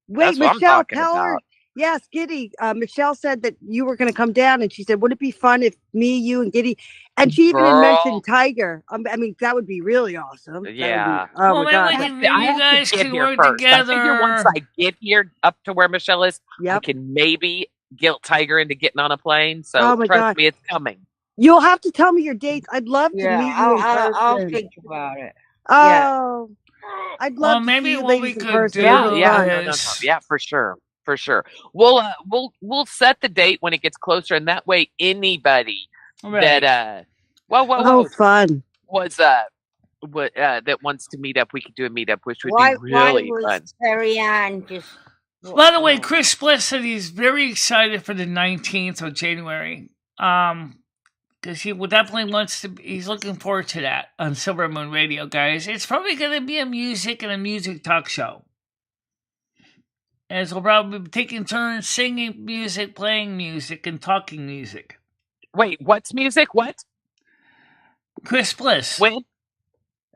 Wait, That's what I'm Michelle, talking tell her. about. Yes, Giddy. Michelle said that you were going to come down, and she said, "Would it be fun if me, you, and Giddy?" And she even had mentioned Girl, Tiger. I mean, that would be really awesome. That would be. yeah. Oh Well, my maybe God. we can, maybe I you have to guys get can here work first. I figure once together. I get here up to where Michelle is, I Yep. can maybe guilt Tiger into getting on a plane. So Oh my trust God. me, it's coming. You'll have to tell me your dates. I'd love to Yeah, meet you in I'll person. think about it. Yeah. Oh, I'd Well, love to see maybe you what we ladies in could person. do It'll be Yeah, fun. no, is, yeah, for sure. We'll set the date when it gets closer, and that way anybody right. that Oh, fun. was that wants to meet up, we could do a meetup, which would be Why really was fun. Terry Ann just? By the way, Chris Bliss said he's very excited for the 19th of January. Because he definitely wants to. He's looking forward to that on Silver Moon Radio, guys. It's probably going to be a music and a music talk show, as we'll probably be taking turns singing music, playing music, and talking music. Wait, what's music? What? Chris Bliss. When?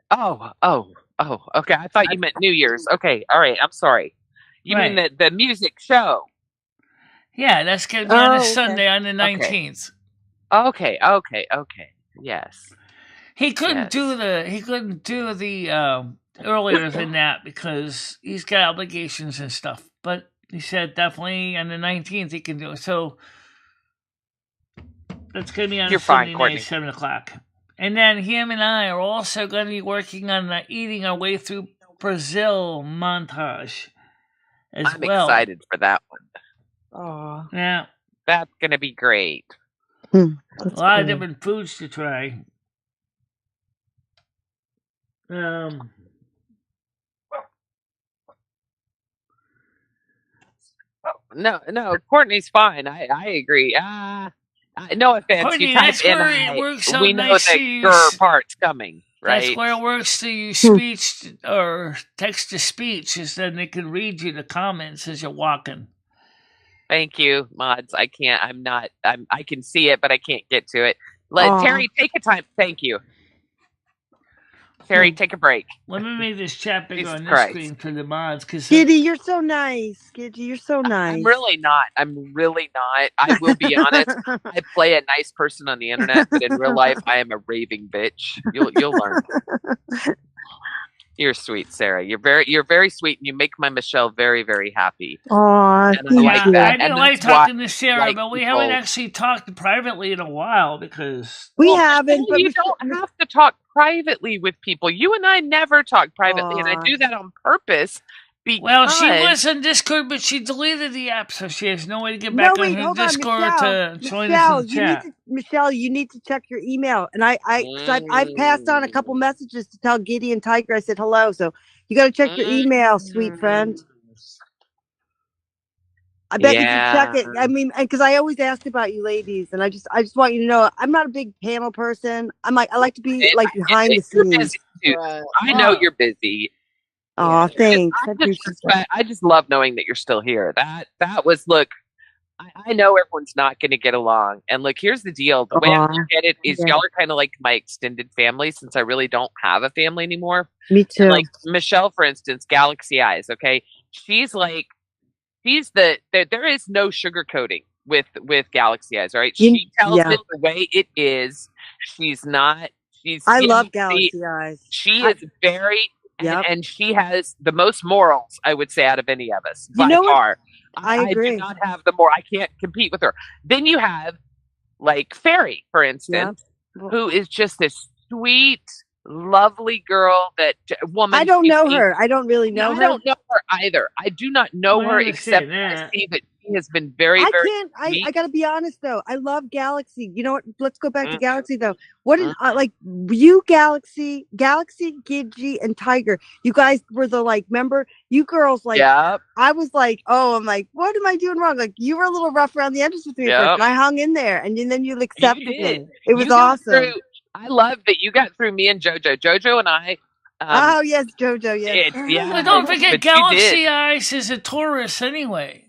Oh, okay. I thought you meant New Year's. Okay, all right. I'm sorry. You mean the music show? Yeah, that's going to be on a okay. Sunday on the 19th. Okay. Yes. He couldn't do the earlier than that because he's got obligations and stuff. But he said definitely on the 19th he can do it. So that's going to be on You're Sunday fine, Courtney. night, 7 o'clock. And then him and I are also going to be working on the Eating Our Way Through Brazil montage as I'm well. excited for that one. Oh, Yeah. That's going to be great. A lot of different foods to try. No, Courtney's fine. I agree. No offense. Courtney, You type that's where NI. it works out We know nice that to your use. part's coming, right? That's where it works to use speech or text to speech, is then they can read you the comments as you're walking. Thank you, mods. I can't. I can see it, but I can't get to it. Aw. Terry, take a time. Thank you. Terry, take a break. Let me make this chat bigger Jesus on this Christ. screen for the mods, because Giddy, you're so nice. Giddy, you're so nice. I'm really not. I will be honest. I play a nice person on the internet, but in real life, I am a raving bitch. You'll learn. You're sweet, Sarah. You're very sweet, and you make my Michelle very, very happy. Aw, And I like you. that. I didn't And like that's why talking to Sarah, like but we people- haven't actually talked privately in a while because We haven't, but you don't have to talk privately with people. You and I never talk privately, and I Aw. do that on purpose. Because well, she was on Discord, but she deleted the app, so she has no way to get back on her hold on, Discord Michelle. to join Michelle, us in the chat. Michelle, you need to check your email. And I passed on a couple messages to tell Giddy and Tiger. I said hello, so you got to check your email, sweet friend. I bet you can check it. I mean, because I always ask about you ladies, and I just want you to know I'm not a big panel person. I like to be like behind the You're scenes. busy too. I know you're busy. Oh, thanks. I just love knowing that you're still here. That was look. I know everyone's not going to get along, and look, here's the deal. The way I look at it is, y'all are kind of like my extended family, since I really don't have a family anymore. Me too. And like Michelle, for instance, Galaxy Eyes. Okay, she's there is no sugarcoating with Galaxy Eyes. Right? She tells it the way it is. She's not. I love Galaxy Eyes. She is very. And she has the most morals, I would say, out of any of us. You know far. I agree. I do not have the more. I can't compete with her. Then you have, like, Fairy, for instance, who is just this sweet, lovely girl. Woman. I don't know her. I don't really know her. I don't know her either. I do not know her except I see that she has been very, very. I got to be honest though. I love Galaxy. You know what? Let's go back to Galaxy though. What is like you, Galaxy, Gidgy, and Tiger? You guys were the remember you girls I was like, I'm like, what am I doing wrong? Like you were a little rough around the edges with me, and I hung in there, and then you accepted me. It was awesome. I love that you got through me and JoJo. JoJo and I. Oh yes, JoJo. Yes. But don't forget, Galaxy Eyes is a Taurus anyway.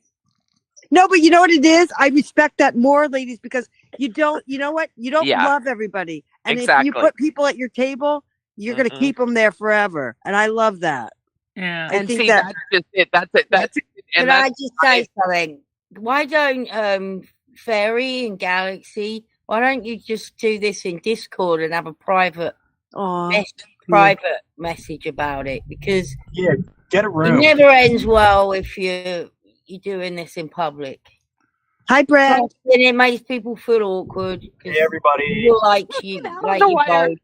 No, but you know what it is? I respect that more, ladies, because you know what? You don't love everybody. And if you put people at your table, you're going to keep them there forever. And I love that. Yeah. And see, that's just it. That's it. That's it. Can I just say something? why don't Fairy and Galaxy? Why don't you just do this in Discord and have a private message about it? Because Yeah, get a it room. never ends well if you're doing this in public. Hi, Brad. And it makes people feel awkward. Hey, everybody. You like you Out like on the you wire. both.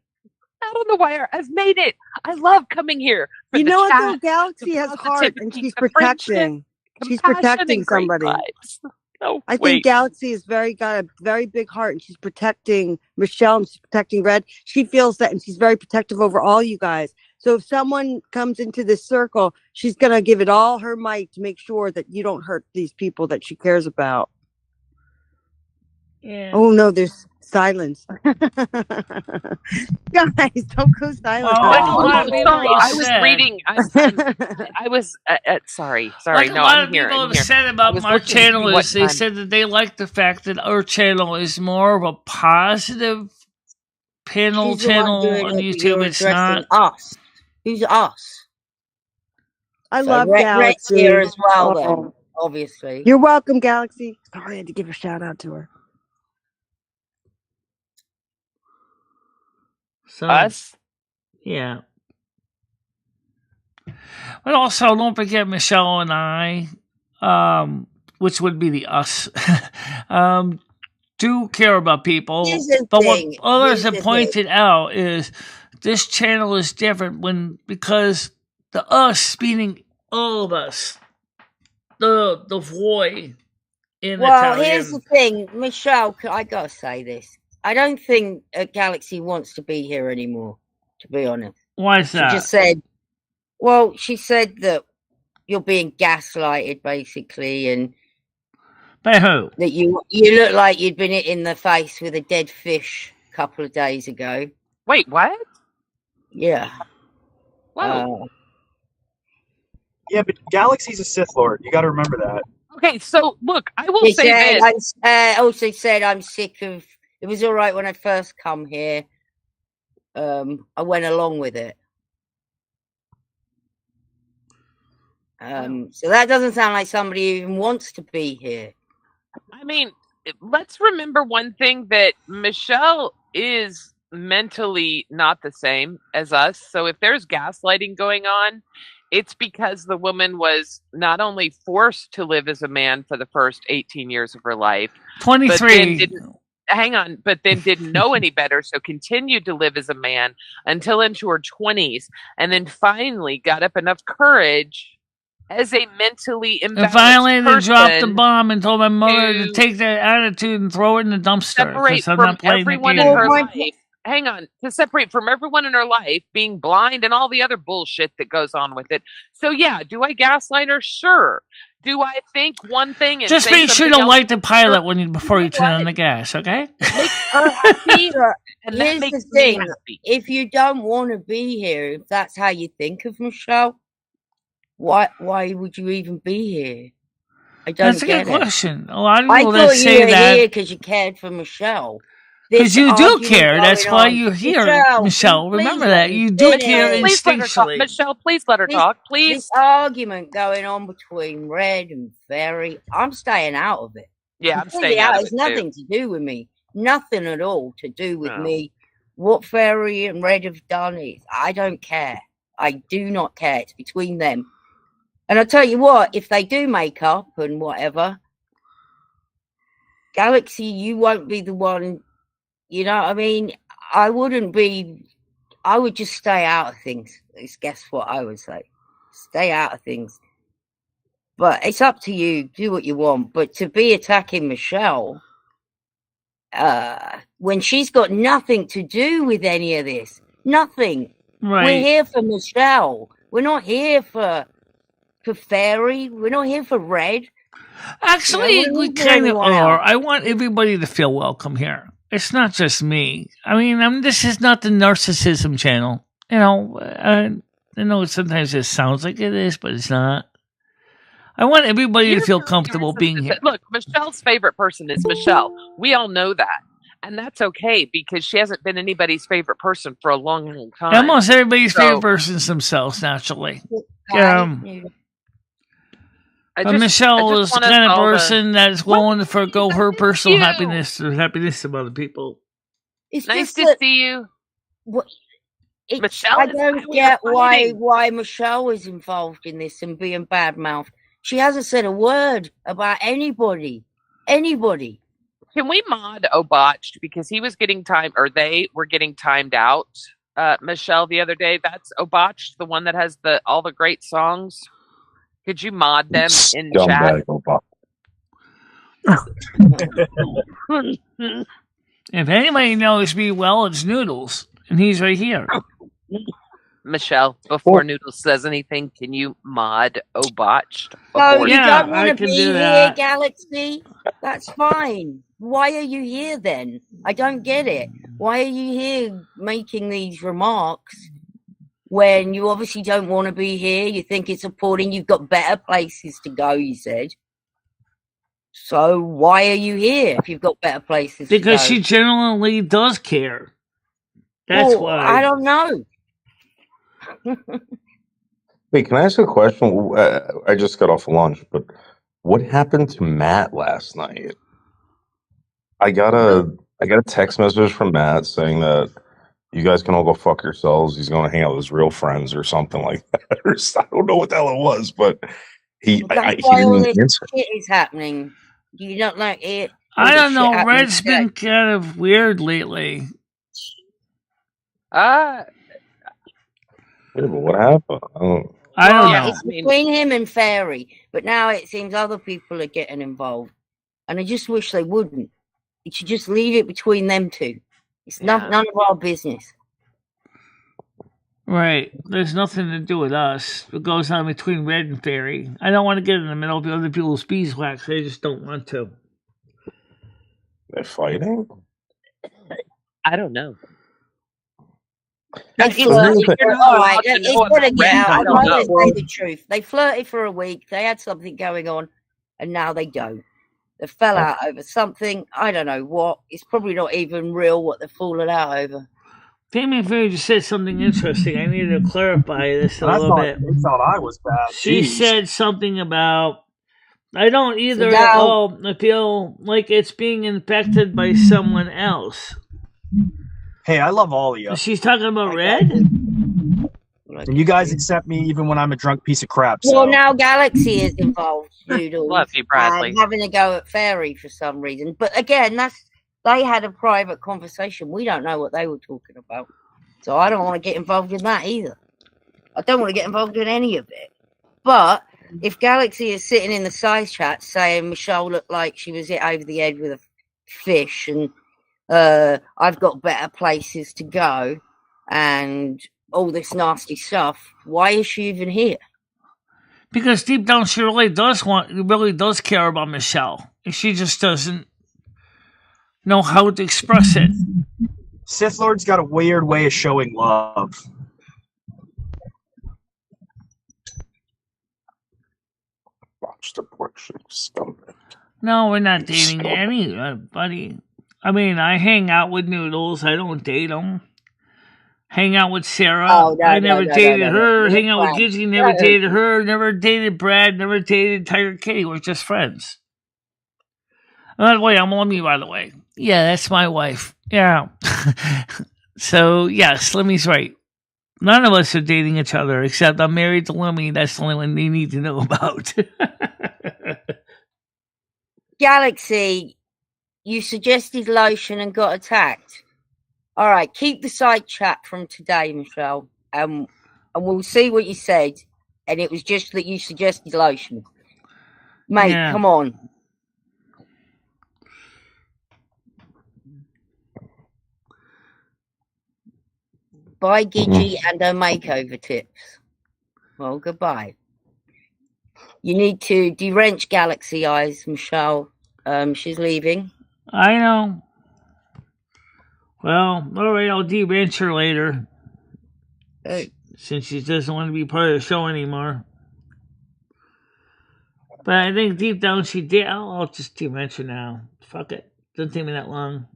Out on the wire. I've made it. I love coming here. For You the know what, chat, though? Galaxy the has heart, and positivity, she's the friendship, protecting. She's compassion, protecting and great somebody. vibes. Oh, I wait. think Galaxy has got a very big heart, and she's protecting Michelle, and she's protecting Red. She feels that, and she's very protective over all you guys. So if someone comes into this circle, she's gonna give it all her might to make sure that you don't hurt these people that she cares about. Yeah. Oh no, there's silence. Guys, don't go silent. Well, like a Oh, lot of people sorry. I was said- reading. I was sorry. Like No, a lot I'm of here. people I'm have here. said I about was our looking to see channel what is they time. said that they like the fact that our channel is more of a positive panel She's the one channel doing on it, but YouTube. you're It's addressing not. us. Who's us? I So love Red's Galaxy. here as well, then, Oh. obviously. You're welcome, Galaxy. Sorry, I had to give a shout out to her. So, Us? yeah. But also, don't forget Michelle and I, which would be the us, do care about people. Here's the But thing. what others Here's have the pointed out is this channel is different because the us, meaning all of us, the void in Well, Italian. here's the thing, Michelle. I gotta say this. I don't think Galaxy wants to be here anymore. To be honest, Why is she that? just said. Well, she said that you're being gaslighted, basically, and By who? that you look like you'd been hit in the face with a dead fish a couple of days ago. Wait, what? Yeah. Whoa. Yeah, but Galaxy's a Sith Lord. You got to remember that. Okay, so look, I will She say said, this. also said I'm sick of. It was all right when I first come here. I went along with it. So that doesn't sound like somebody who even wants to be here. I mean, let's remember one thing, that Michelle is mentally not the same as us. So if there's gaslighting going on, it's because the woman was not only forced to live as a man for the first 18 years of her life, 23. but then didn't know any better, so continued to live as a man until into her 20s, and then finally got up enough courage as a mentally imbalanced And finally, they dropped the person bomb and told my mother to take that attitude and throw it in the dumpster. separate 'cause I'm from not playing the everyone in game. her life. Hang on, to separate from everyone in her life, being blind and all the other bullshit that goes on with it. So yeah, do I gaslight her? Sure. Do I think one thing and Just say make sure something to else? light the pilot Sure. before you turn on the gas, okay? Makes her happy, and that Here's makes the me thing: happy. if you don't want to be here, if that's how you think of Michelle, why would you even be here? I don't That's a get good it. question. A lot of I people thought that you say were that here because you cared for Michelle. because This you do argument care. That's going why on. you're here, Michelle, Remember please that let me you do finish. care Please let her talk. instinctually. Michelle, please let her talk. Please. This argument going on between Red and Fairy, I'm staying out of it. Yeah, I'm Completely staying out of It's it nothing too. to do with me. Nothing at all to do with No. me. What Fairy and Red have done is, I don't care. I do not care. It's between them. And I'll tell you what, if they do make up and whatever, Galaxy, you won't be the one, you know what I mean? I would just stay out of things. Guess what I would say? Stay out of things. But it's up to you. Do what you want. But to be attacking Michelle, when she's got nothing to do with any of this, nothing. Right. We're here for Michelle. We're not here for Fairy. We're not here for Red. Actually, we for kind of anyone are. else. I want everybody to feel welcome here. It's not just me. I mean, this is not the narcissism channel. You know, I know sometimes it sounds like it is, but it's not. I want everybody to feel comfortable being here. Look, Michelle's favorite person is Michelle. We all know that. And that's okay, because she hasn't been anybody's favorite person for a long, long time. Almost everybody's favorite person is themselves, naturally. But I Michelle just is the want us kind of all to- person that's willing to forego her personal you. happiness or happiness of other people. It's Nice just to that see you. what it's, Michelle I is don't finally get fighting. why Michelle is involved in this and being bad mouthed. She hasn't said a word about anybody. Anybody. Can we mod Obotched because he was getting time, or they were getting timed out? Michelle, the other day, that's Obotched, the one that has all the great songs. Could you mod them in chat? Scumbag Obama. If anybody knows me well, it's Noodles, and he's right here. Michelle, before Noodles says anything, can you mod Obotched? So before you Yeah, don't I want to can be do here, that. Galaxy? That's fine. Why are you here then? I don't get it. Why are you here making these remarks when you obviously don't want to be here? You think it's appalling. You've got better places to go, you said. So why are you here if you've got better places Because to go? she genuinely does care. That's Well, why. I don't know. Wait, can I ask a question? I just got off lunch, but what happened to Matt last night? I got a text message from Matt saying that you guys can all go fuck yourselves. He's going to hang out with his real friends or something like that. Or I don't know what the hell it was, but he That's why all didn't this answer. shit is happening. You don't like it. I don't know. Red's Red's been kind of weird lately. Yeah, but what happened? I don't Yeah, know. It's between him and Fairy, but now it seems other people are getting involved, and I just wish they wouldn't. You should just leave it between them two. It's none of our business. Right. There's nothing to do with us. It goes on between Red and Fairy. I don't want to get in the middle of other people's beeswax. I just don't want to. They're fighting? I don't know. They Here's the flirted. thing. All right, it's gonna get out. I I'd don't rather know. say the truth. They flirted for a week. They had something going on, and now they don't. They fell out over something. I don't know what. It's probably not even real what they're falling out over. Damien Fairy just said something interesting. I need to clarify this a little bit. They thought I was bad. She Jeez. said something about, I don't either So at now- all. I feel like it's being infected by someone else. Hey, I love all of you. She's talking about Red? And you guys accept me even when I'm a drunk piece of crap. So. Well, now Galaxy is involved, Noodles. Love you, Bradley. And having a go at Fairy for some reason. But again, they had a private conversation. We don't know what they were talking about. So I don't want to get involved in that either. I don't want to get involved in any of it. But if Galaxy is sitting in the size chat saying Michelle looked like she was hit over the head with a fish and I've got better places to go and all this nasty stuff, why is she even here? Because deep down she really does care about Michelle. She just doesn't know how to express it. Sith Lord's got a weird way of showing love. Watch the portion, scumbag. No, we're not dating anybody. I mean, I hang out with Noodles. I don't date them. Hang out with Sarah. Oh, no, I never dated her. no. Hang out with Gidgey. Never dated her. Never dated Brad. Never dated Tiger Kitty. We're just friends. By the way, I'm on me, by the way. Yeah, that's my wife. Yeah. So, yeah, Slimmy's right. None of us are dating each other, except I'm married to Lemmy. That's the only one they need to know about. Galaxy, you suggested lotion and got attacked. All right, keep the side chat from today, Michelle, and we'll see what you said. And it was just that you suggested lotion. Mate, Yeah. come on. Buy Gidgey and her makeover tips. Well, goodbye. You need to de-wrench Galaxy Eyes, Michelle. She's leaving. I know. Well, all right, I'll de-wrench her later. Since she doesn't want to be part of the show anymore. But I think deep down she did. I'll just de-wrench her now. Fuck it. Doesn't take me that long.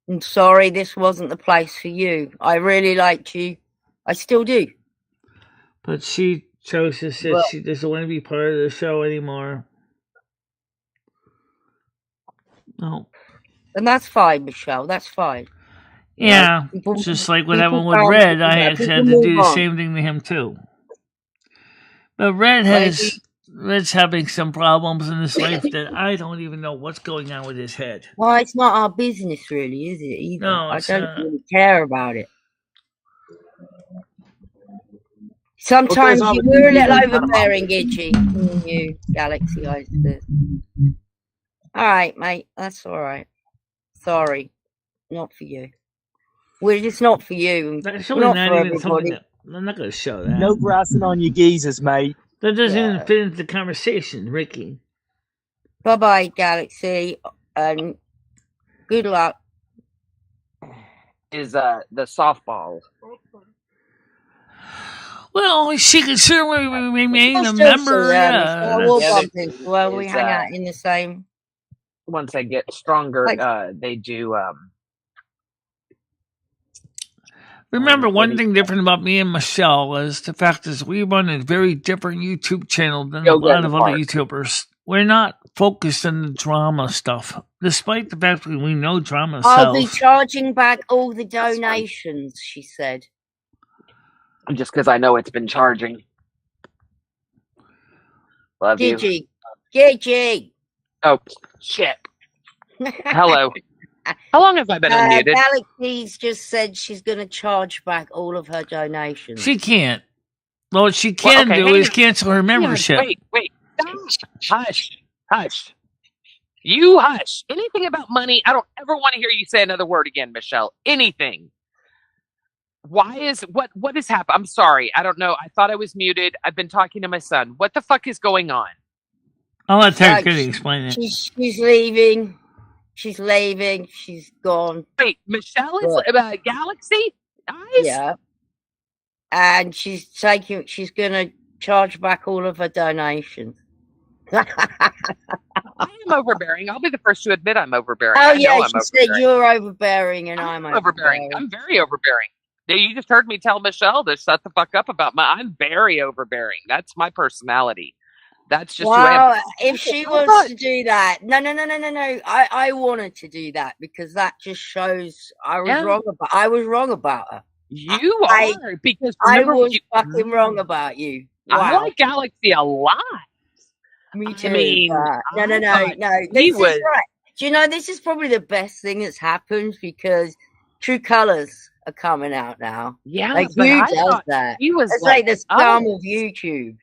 I'm sorry this wasn't the place for you. I really liked you. I still do. But she chose to say Well, she doesn't want to be part of the show anymore. No. and that's fine, Michelle. That's fine. You know, Yeah, people, just like what people happened with can't, Red, you I know, had people to move do the on. same thing to him too. But Red's having some problems in his life that I don't even know what's going on with his head. Well, it's not our business, really, is it? Either. No, I it's don't not. really care about it. Sometimes on you the were a TV, little that's not a overbearing, Gidgy. You Galaxy Eyes. All right, mate. That's all right. Sorry, not for you. We're just not for you. That's We're really not not for even something everybody. that I'm not going to show that. No grassing on your geezers, mate. That doesn't Yeah. even fit into the conversation, Ricky. Bye bye, Galaxy, and good luck. Is the softball. Well, she could certainly remain We'll a still member. see them. Yeah, We'll Yeah, bump into. Well, we is, hang out in the same. Once they get stronger, Like- they do. remember, one thing different about me and Michelle is the fact is we run a very different YouTube channel than a lot of other YouTubers. We're not focused on the drama stuff, despite the fact that we know drama I'll be sells. charging back all the donations, she said. Just because I know it's been charging. Love you. Gidgy. Oh shit. Hello. How long have I been unmuted? Galaxy's just said she's going to charge back all of her donations. She can't. Well, what she can do is cancel her membership. Wait. Hush. You hush. Anything about money, I don't ever want to hear you say another word again, Michelle. Anything. Why is what has happened? I'm sorry. I don't know. I thought I was muted. I've been talking to my son. What the fuck is going on? I'll let Terry Kitty explain it. She's leaving. She's leaving. She's gone. Wait, Michelle is Galaxy Eyes? Yeah. And she's gonna charge back all of her donations. I am overbearing. I'll be the first to admit I'm overbearing. Oh I know yeah, I'm she said overbearing. you're overbearing and I'm overbearing. I'm very overbearing. You just heard me tell Michelle to shut the fuck up about I'm very overbearing. That's my personality. That's just who I am. If she wants to do that, no. I wanted to do that because that just shows I was wrong about. I was wrong about her. You are because I was fucking wrong about you. Wow. I like Galaxy a lot. Me too. I mean, no. This is right. Do you know this is probably the best thing that's happened because True Colors are coming out now. Yeah, like who does that? It's like the scum of YouTube.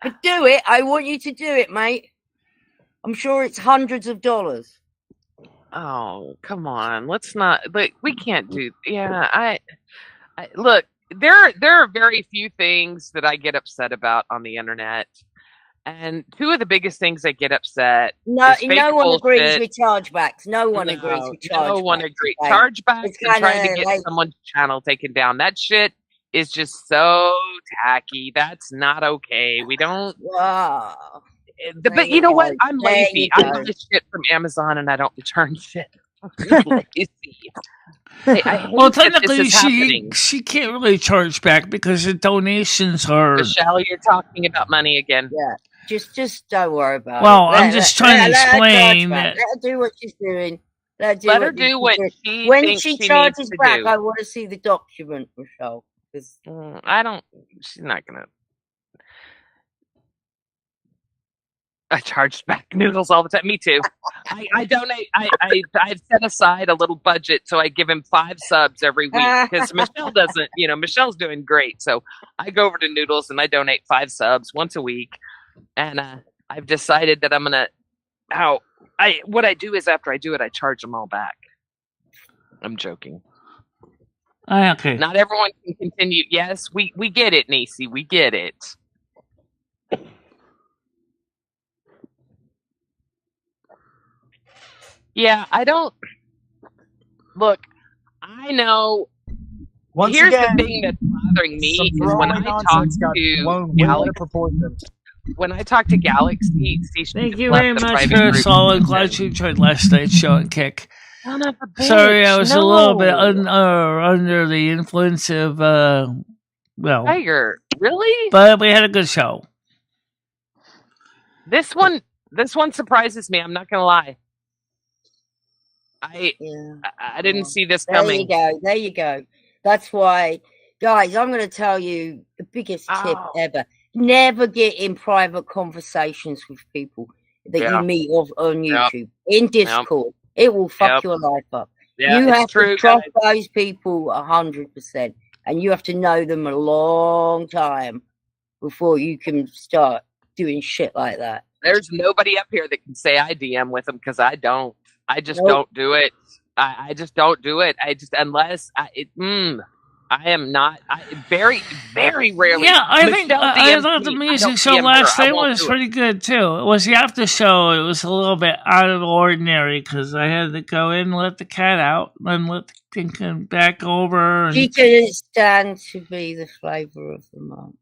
But do it. I want you to do it, mate. I'm sure it's hundreds of dollars. Oh, come on. Let's not. Like, we can't do. Yeah, I look. There are very few things that I get upset about on the internet, and two of the biggest things I get upset. No is one bullshit. agrees with chargebacks. No one agrees with chargebacks. No one agrees. Like, Chargebacks and trying to get someone's channel taken down. That shit is just so tacky. That's not okay. We don't. Wow. But you know what? I'm lazy. I buy shit from Amazon and I don't return shit. Lazy. Well, technically, she can't really charge back because the donations are. Michelle, you're talking about money again. Yeah, just don't worry about it. Well, I'm just trying to explain that. Let her do what she's doing. Let her do what she when thinks she she charges needs to back, do. I want to see the document, Michelle. I don't. She's not gonna. I charge back noodles all the time. Me too. I donate. I've set aside a little budget, so I give him 5 subs every week because Michelle doesn't. Michelle's doing great, so I go over to Noodles and I donate 5 subs once a week. And I've decided that I'm gonna. What I do is after I do it, I charge them all back. I'm joking. Okay. Not everyone can continue. Yes, we get it, Nacy. We get it. Yeah, I don't. Look, I know. Here's the thing that's bothering me is when I talk to Galaxy. When I talk to Galaxy, thank you very much for a solid. Glad you enjoyed last night's show and kick. Sorry, I was a little bit under the influence of well, Tiger, really? but we had a good show. This one surprises me. I'm not gonna lie. I didn't see this coming. There you go. That's why, guys, I'm going to tell you the biggest tip ever. Never get in private conversations with people that you meet on YouTube, in Discord. It will fuck your life up. Yeah, you have to trust those people 100%, and you have to know them a long time before you can start doing shit like that. There's nobody up here that can say I DM with them because I don't. I just don't do it. I just don't do it. Unless I am not. Very, very rarely. Yeah, I thought the music show last night was pretty good too. It was the after show. It was a little bit out of the ordinary because I had to go in and let the cat out and let the thing come back over. She couldn't stand to be the flavor of the month.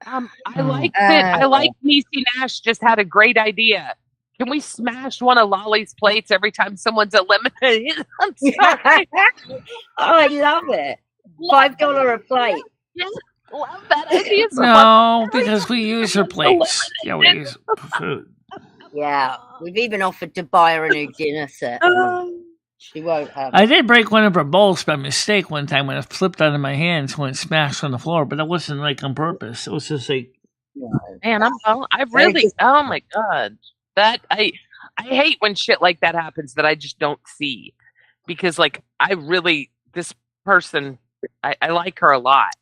I liked it. I like Niecy Nash just had a great idea. Can we smash one of Lolly's plates every time someone's eliminated? I'm sorry. I love it. $5 a plate. Yeah, love that idea so much. Because we use her plates. Yeah, we use food. Yeah, we've even offered to buy her a new dinner set. She won't have it. I did break one of her bowls by mistake one time when it flipped out of my hands when it smashed on the floor, but that wasn't like on purpose. It was just like, man, I really, oh my god, that I hate when shit like that happens that I just don't see, because like this person, I like her a lot.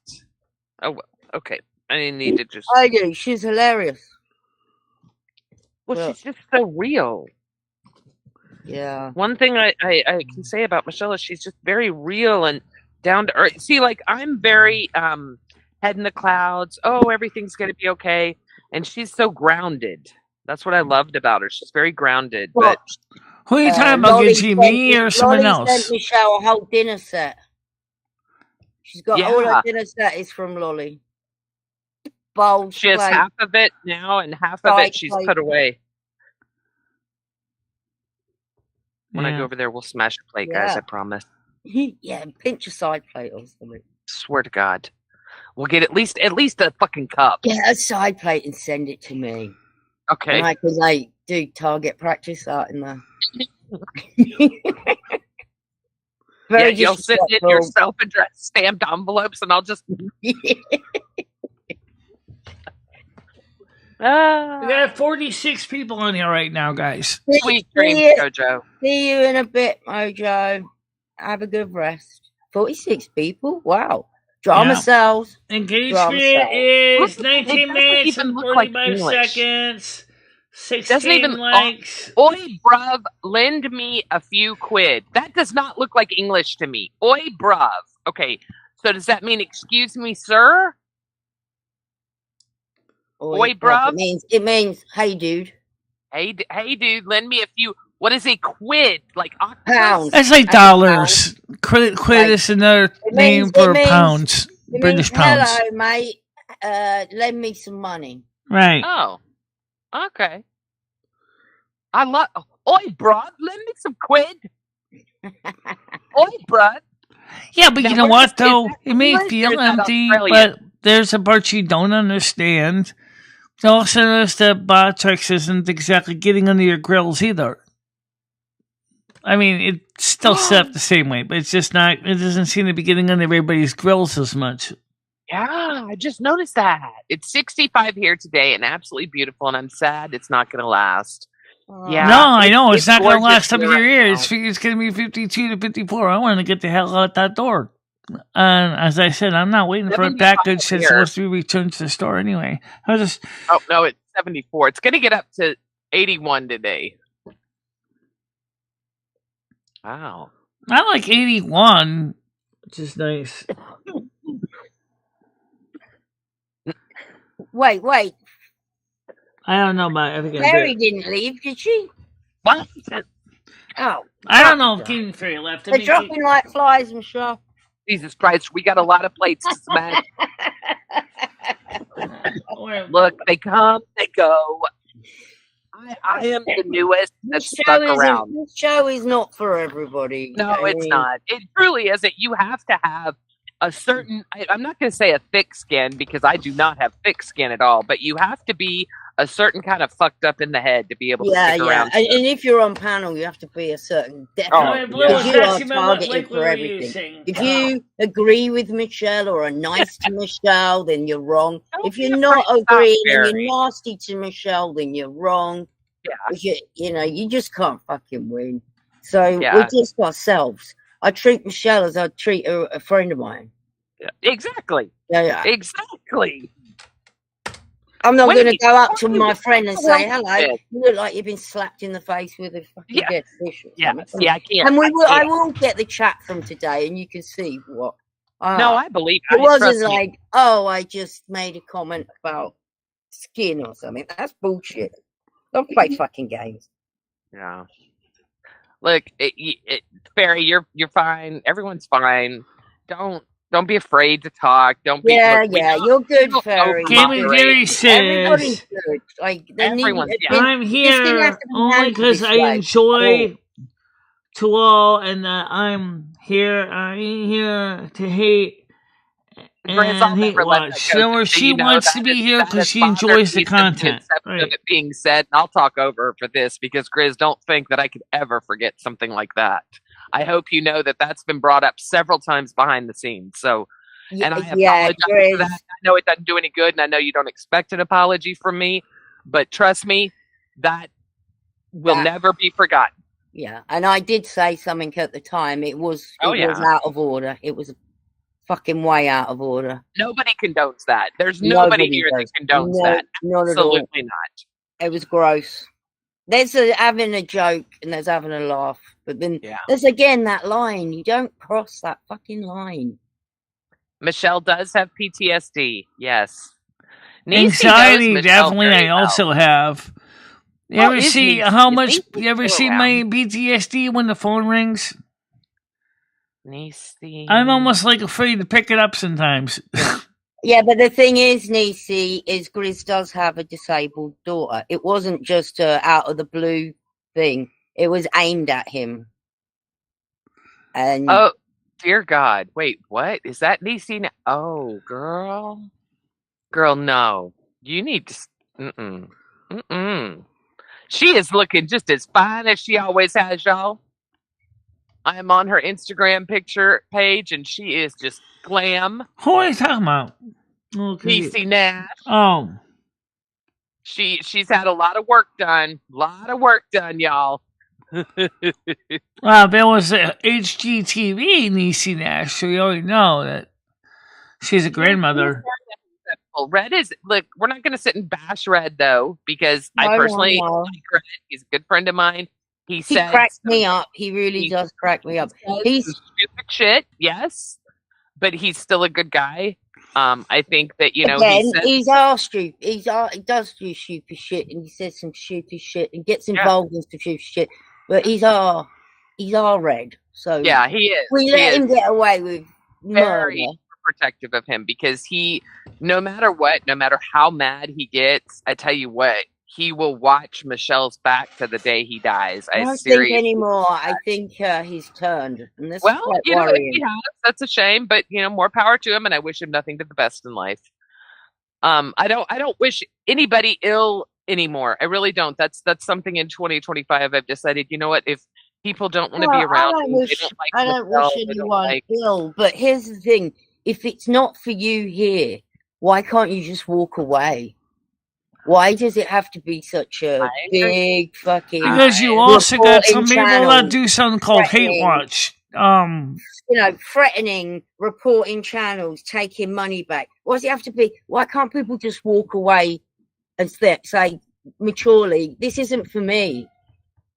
Oh, okay, I didn't need to just. I do. She's hilarious. Well, she's just so real. Yeah. One thing I can say about Michelle is she's just very real and down to earth. See, like I'm very head in the clouds. Oh, everything's gonna be okay, and she's so grounded. That's what I loved about her. She's very grounded. Well, but who are you talking about? Me or someone else? Sent Michelle a whole dinner set. She's got all her dinner set is from Lolly. Bowls. She has half of it now, and half of it she's put away. When I go over there, we'll smash a plate, guys. I promise. Yeah, pinch a side plate or something. Swear to God, we'll get at least a fucking cup. Get a side plate and send it to me. Okay. And I can do target practice out in there. You'll send in your self-addressed stamped envelopes, and I'll just. We got 46 people on here right now, guys. Sweet dreams, Jojo. See you in a bit, Mojo. Have a good rest. 46 people? Wow. Drama cells. Engagement is 19 minutes and 45 seconds. 16 likes. Oi, bruv, lend me a few quid. That does not look like English to me. Oi, bruv. Okay, so does that mean excuse me, sir? Oi, bruv. It means hey, dude. Hey, dude, lend me a few. What is a quid? Like pounds? That's like dollars. Quid is another name for pounds. British pounds. Hello, mate. Lend me some money. Right. Oh, okay. I love. Oi, bruv, lend me some quid. Oi, bruv. Yeah, but you know what, though? It may feel empty, but there's a part you don't understand. Also, notice that Botrix isn't exactly getting under your grills either. I mean, it's still set up the same way, but it's just not, it doesn't seem to be getting under everybody's grills as much. Yeah, I just noticed that. It's 65 here today and absolutely beautiful, and I'm sad it's not going to last. Yeah, no, I know. It's not going to last up your ears. It's going to be 52 to 54. I want to get the hell out that door. And as I said, I'm not waiting for a package that's supposed to be returned to the store anyway. Oh, no, it's 74. It's going to get up to 81 today. Wow. I like 81, which is nice. Wait. I don't know about everything. Mary didn't leave, did she? What? Oh. I don't know if King Fairy left. They're dropping like flies, Michelle. Jesus Christ, we got a lot of plates to smash. Look, they come, they go. I am the newest that's stuck around. This show is not for everybody. No, it's not. It truly isn't. You have to have a certain, I'm not going to say a thick skin because I do not have thick skin at all, but you have to be a certain kind of fucked up in the head to be able to stick around. And if you're on panel, you have to be a certain Alright, definitely Blue was because you are asking me what targeted liquid for were everything. using. If you agree with Michelle or are nice to Michelle, then you're wrong. Don't If be you're afraid not to stop, agreeing and Barry. you're nasty to Michelle, then you're wrong. Yeah. Because you just can't fucking win. So Yeah. we're just ourselves. I treat Michelle as I treat a friend of mine. Yeah. Exactly. Yeah. Exactly. I'm not Wait, going to go up to before we my get friend and to say, the hello, bed. you look like you've been slapped in the face with a fucking Yeah. dead fish or Yeah. something. See, I can't. And I can't. will get the chat from today and you can see what. No, I believe It wasn't trust me. like, oh, I just made a comment about skin or something. That's bullshit. Don't play fucking games. Yeah. Look, Barry, you're fine. Everyone's fine. Don't be afraid to talk. Don't be. Yeah, look, we yeah, don't- you're good, don't Fairy. Gaming overmoderate. Gary Everybody's says, good. Like, they need Everyone's I'm this didn't have here to be only handled because this I way. enjoy to all, and I'm here to hate Grizz, I'll and hate never let that watch. go. So Just so she you know, wants to that be is- here that because has she bothered enjoys the me since content. inception Right. of it being said, and I'll talk over her for this because Grizz, don't think that I could ever forget something like that. I hope you know that that's been brought up several times behind the scenes. So, and I apologize for that. I know it doesn't do any good, and I know you don't expect an apology from me, but trust me, that will never be forgotten. Yeah, and I did say something at the time. It was was out of order. It was fucking way out of order. Nobody condones that. There's nobody here that condones that. Not Absolutely at all. not. It was gross. There's having a joke and there's having a laugh, but then there's again that line. You don't cross that fucking line. Michelle does have PTSD. Yes. Anxiety, definitely. I also have. You ever see how much? You ever see my PTSD when the phone rings? Nisi. I'm almost like afraid to pick it up sometimes. Yeah, but the thing is, Nisi, is Grizz does have a disabled daughter. It wasn't just out of the blue thing. It was aimed at him. And oh, dear God. Wait, what? Is that Nisi? Oh, girl. Girl, no. You need to... She is looking just as fine as she always has, y'all. I am on her Instagram picture page, and she is just glam. Who are you talking about? Nisi Nash. Oh. She's had a lot of work done. Y'all. Well, there was a HGTV Nisi Nash, so you already know that she's a grandmother. Red is, look, we're not going to sit and bash Red, though, because I personally like Red. He's a good friend of mine. He cracks me up. He really does crack me up. He's stupid shit, yes, but he's still a good guy. I think that, you know, he does do stupid shit, and he says some stupid shit and gets involved in some stupid shit. But he's our Red. So yeah, he is. We let him get away with very murder. Protective of him because he, no matter what, no matter how mad he gets, I tell you what, he will watch Michelle's back to the day he dies. I don't think anymore. I think he's turned. And this is quite you know, if worrying. he has, that's a shame, but you know, more power to him, and I wish him nothing but the best in life. I don't wish anybody ill anymore. I really don't. That's something in 2025 I've decided, you know what, if people don't want to be around, I don't wish anyone ill, but here's the thing. If it's not for you here, why can't you just walk away? Why does it have to be such a big fucking... Because you also got some people that do something called hate watch. You know, threatening, reporting channels, taking money back. Why does it have to be... Why can't people just walk away and say maturely, this isn't for me.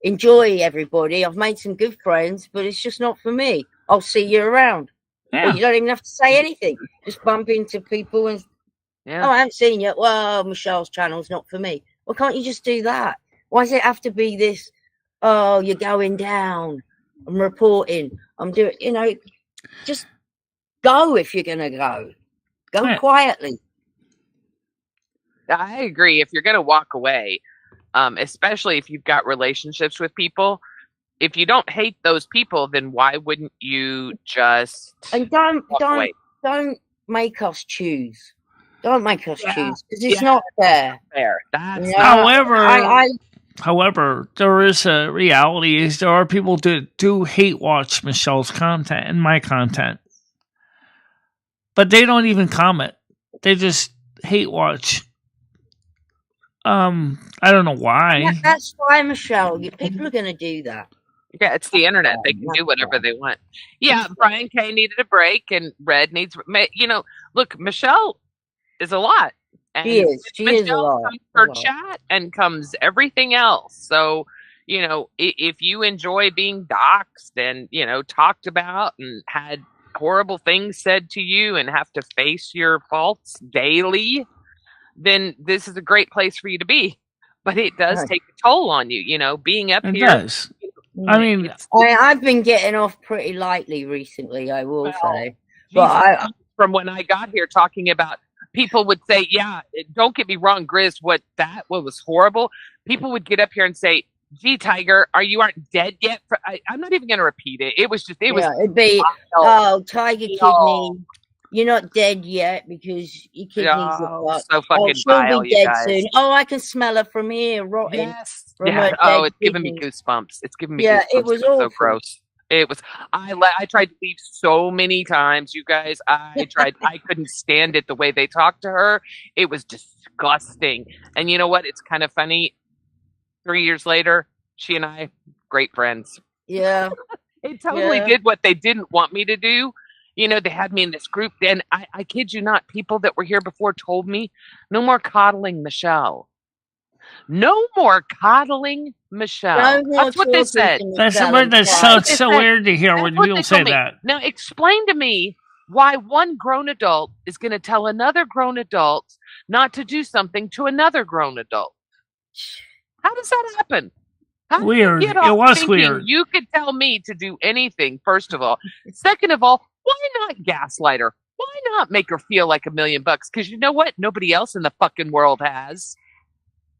Enjoy, everybody. I've made some good friends, but it's just not for me. I'll see you around. Yeah. Or you don't even have to say anything. Just bump into people and, oh, I haven't seen you. Well, Michelle's channel's not for me. Well, can't you just do that? Why does it have to be this, oh, you're going down. I'm reporting. I'm doing, you know, just go if you're going to go. Go quietly. I agree. If you're going to walk away, especially if you've got relationships with people, if you don't hate those people, then why wouldn't you just and don't don't make us choose. Don't make us Yeah. choose because it's Yeah. not fair. Fair. That's You know, However, I there is a reality is there are people that do hate watch Michelle's content and my content. But they don't even comment. They just hate watch. I don't know why. that's why, Michelle. People are going to do that. Yeah, it's the internet. They can do whatever they want. Yeah, Brian K needed a break, and Red needs. Look, Michelle is a lot. And She is. She is a Michelle lot. comes her chat and comes everything else. So, if you enjoy being doxxed and talked about and had horrible things said to you and have to face your faults daily, then this is a great place for you to be. But it does take a toll on you, being up It here. does. I mean, I've been getting off pretty lightly recently, I will say. But from when I got here talking about, people would say, yeah, don't get me wrong, Grizz, what was horrible. People would get up here and say, gee, Tiger, you aren't dead yet? I'm not even going to repeat it. It was it'd be, Tiger Kidney, you're not dead yet because your kidneys are fucked. So fucking she'll vile, be dead you guys. soon. Oh, I can smell her from here, rotting. Yes. From Yeah. her Oh, dead it's giving me kidneys. goosebumps. It's giving me Yeah, goosebumps. it was so awful. gross. It was. I tried to leave so many times, you guys. I tried. I couldn't stand it the way they talked to her. It was disgusting. And you know what? It's kind of funny. 3 years later, she and I, great friends. Yeah. It totally did what they didn't want me to do. They had me in this group. And I kid you not, people that were here before told me, no more coddling Michelle. No more coddling Michelle. That's what they said. That's a word that sounds so weird to hear when people say that. Now, explain to me why one grown adult is going to tell another grown adult not to do something to another grown adult. How does that happen? Weird. It was weird. You could tell me to do anything, first of all. Second of all, why not gaslight her? Why not make her feel like $1 million? Because you know what? Nobody else in the fucking world has.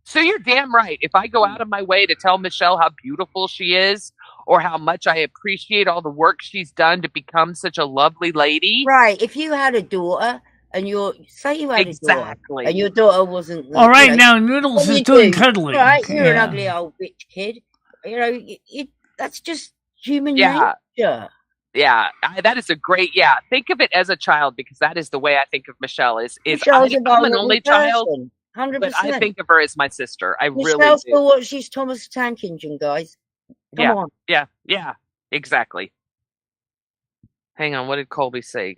So you're damn right. If I go out of my way to tell Michelle how beautiful she is or how much I appreciate all the work she's done to become such a lovely lady. Right. If you had a daughter and say you had a daughter and your daughter wasn't. All right, now Noodles is doing cuddling. Right. You're an ugly old bitch kid. That's just human nature. Yeah, that is a great. Yeah, think of it as a child because that is the way I think of Michelle. I'm an only child. 100%. But I think of her as my sister. I Michelle really do. still watches Thomas the Tank Engine, guys. Come on. Yeah, exactly. Hang on, what did Colby say?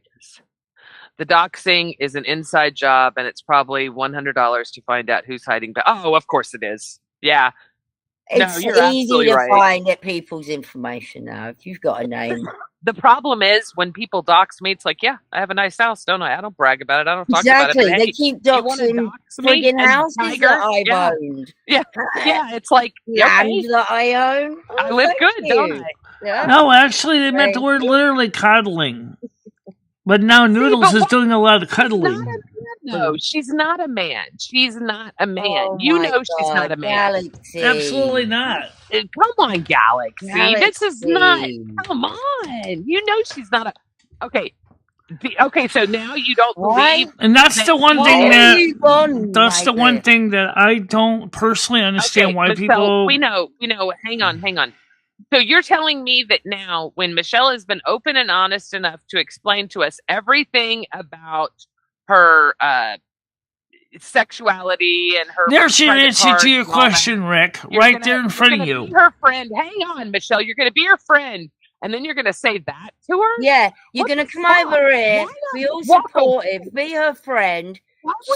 The doxing is an inside job, and it's probably $100 to find out who's hiding. Oh, of course it is. Yeah. It's easy to find at people's information now if you've got a name. The problem is when people dox me, it's like, yeah, I have a nice house, don't I? I don't brag about it. I don't talk about it. Exactly. But, They keep doxing friggin' houses that I've owned. Yeah, it's like land that I own. I live good, don't I? Yeah. No, actually, they meant the word literally coddling. But now Noodles is doing a lot of cuddling. No, she's not a man. She's not a man. Oh she's not a man. Galaxy. Absolutely not. Come on, Galaxy. This is not. Come on. She's not a. Okay. Okay, so now you don't believe. And that's the one thing that I don't personally understand why people. We know. Hang on. So you're telling me that now, when Michelle has been open and honest enough to explain to us everything about her sexuality and her. There's your answer to your question, Rick. Right there in front of you. Be her friend. Hang on, Michelle. You're going to be her friend. And then you're going to say that to her? Yeah. You're going to come over here, be all supportive, be her friend,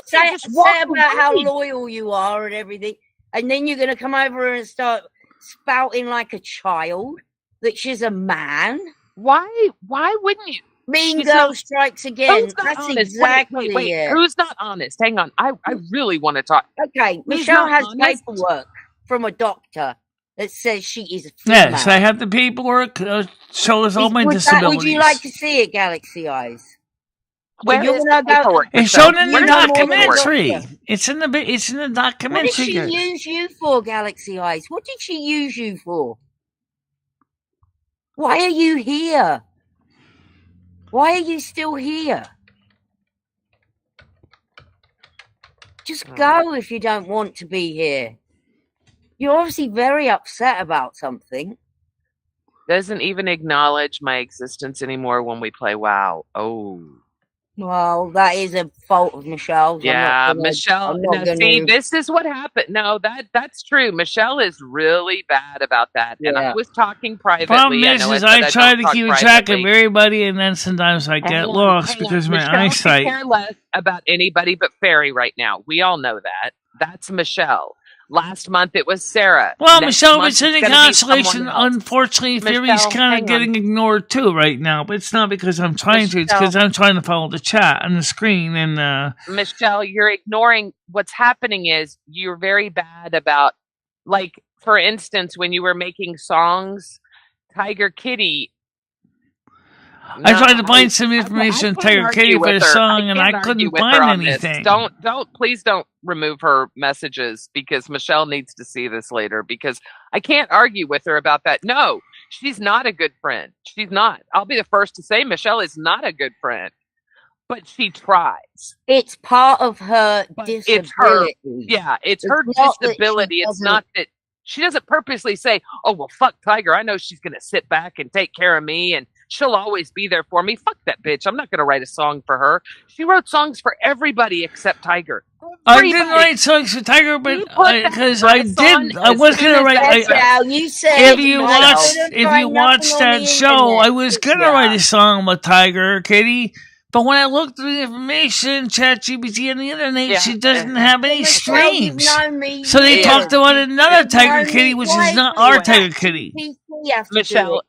say about how loyal you are and everything. And then you're going to come over here and start spouting like a child that she's a man. Why wouldn't you? Mean Girl Strikes Again. That's honest? exactly wait. it. Who's not honest? Hang on. I really want to talk. Okay, Michelle has paperwork from a doctor that says she is a female. Yes, I have the paperwork. Shows all my disabilities. Would you like to see it, Galaxy Eyes? Where is the paperwork? It's shown in the documentary. It's in the documentary. What did she use you for, Galaxy Eyes? What did she use you for? Why are you here? Why are you still here? Just go if you don't want to be here. You're obviously very upset about something. Doesn't even acknowledge my existence anymore when we play WoW. Oh. Well, that is a fault of Michelle's. Yeah, Michelle. Now, see, this is what happened. No, that's true. Michelle is really bad about that. And I was talking privately. Problem is I try to keep track of everybody, and then sometimes I get lost because of my eyesight. Michelle care less about anybody but Fairy right now. We all know that. That's Michelle. Last month it was Sarah. Well, Michelle, it's in consolation. Unfortunately, Fairy's kind of getting ignored too right now, but it's not because I'm trying to. It's because I'm trying to follow the chat on the screen. And Michelle, you're ignoring what's happening. Is you're very bad about, like, for instance, when you were making songs, Tiger Kitty. I tried to find some information on Tiger Kitty for the song, and I couldn't find anything. Please don't remove her messages, because Michelle needs to see this later, because I can't argue with her about that. No, she's not a good friend. She's not. I'll be the first to say Michelle is not a good friend, but she tries. It's part of her disability. It's her disability. It's not that she doesn't purposely say, oh, well, fuck Tiger. I know she's going to sit back and take care of me, and she'll always be there for me. Fuck that bitch. I'm not going to write a song for her. She wrote songs for everybody except Tiger. I didn't write songs for Tiger, but because I did, I was going to write. If you watched that show, I was going to write a song about Tiger Kitty. But when I looked through the information, ChatGPT and the internet, she doesn't have any streams. So they talked about another Tiger Kitty, which is not our Tiger Kitty. Michelle,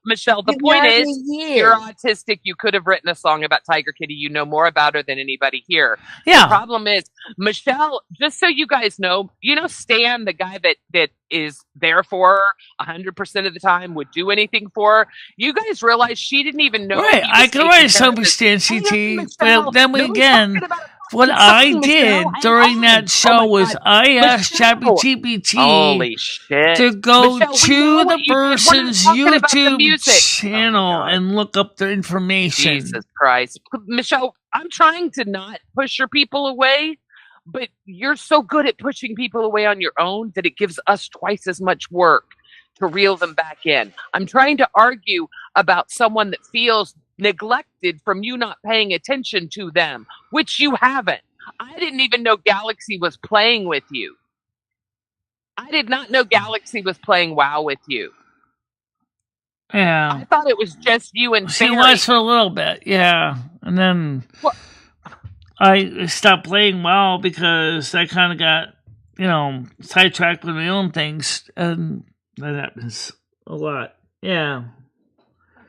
the point is, you're autistic. You could have written a song about Tiger Kitty. You know more about her than anybody here. Yeah. The problem is, Michelle, just so you guys know, Stan, the guy that is there for her 100% of the time, would do anything for her. You guys realize she didn't even know. Right, I could write a song for Stan CT, but then again, what I did during that show was I asked ChatGPT to go to the person's YouTube channel and look up their information. Jesus Christ. Michelle, I'm trying to not push your people away, but you're so good at pushing people away on your own that it gives us twice as much work to reel them back in. I'm trying to argue about someone that feels neglected from you not paying attention to them, which you haven't. I didn't even know Galaxy was playing with you. I did not know Galaxy was playing WoW with you. Yeah. I thought it was just you and She Fairy. was for a little bit, yeah. And then I stopped playing WoW because I kind of got, sidetracked with my own things. And that happens a lot. Yeah.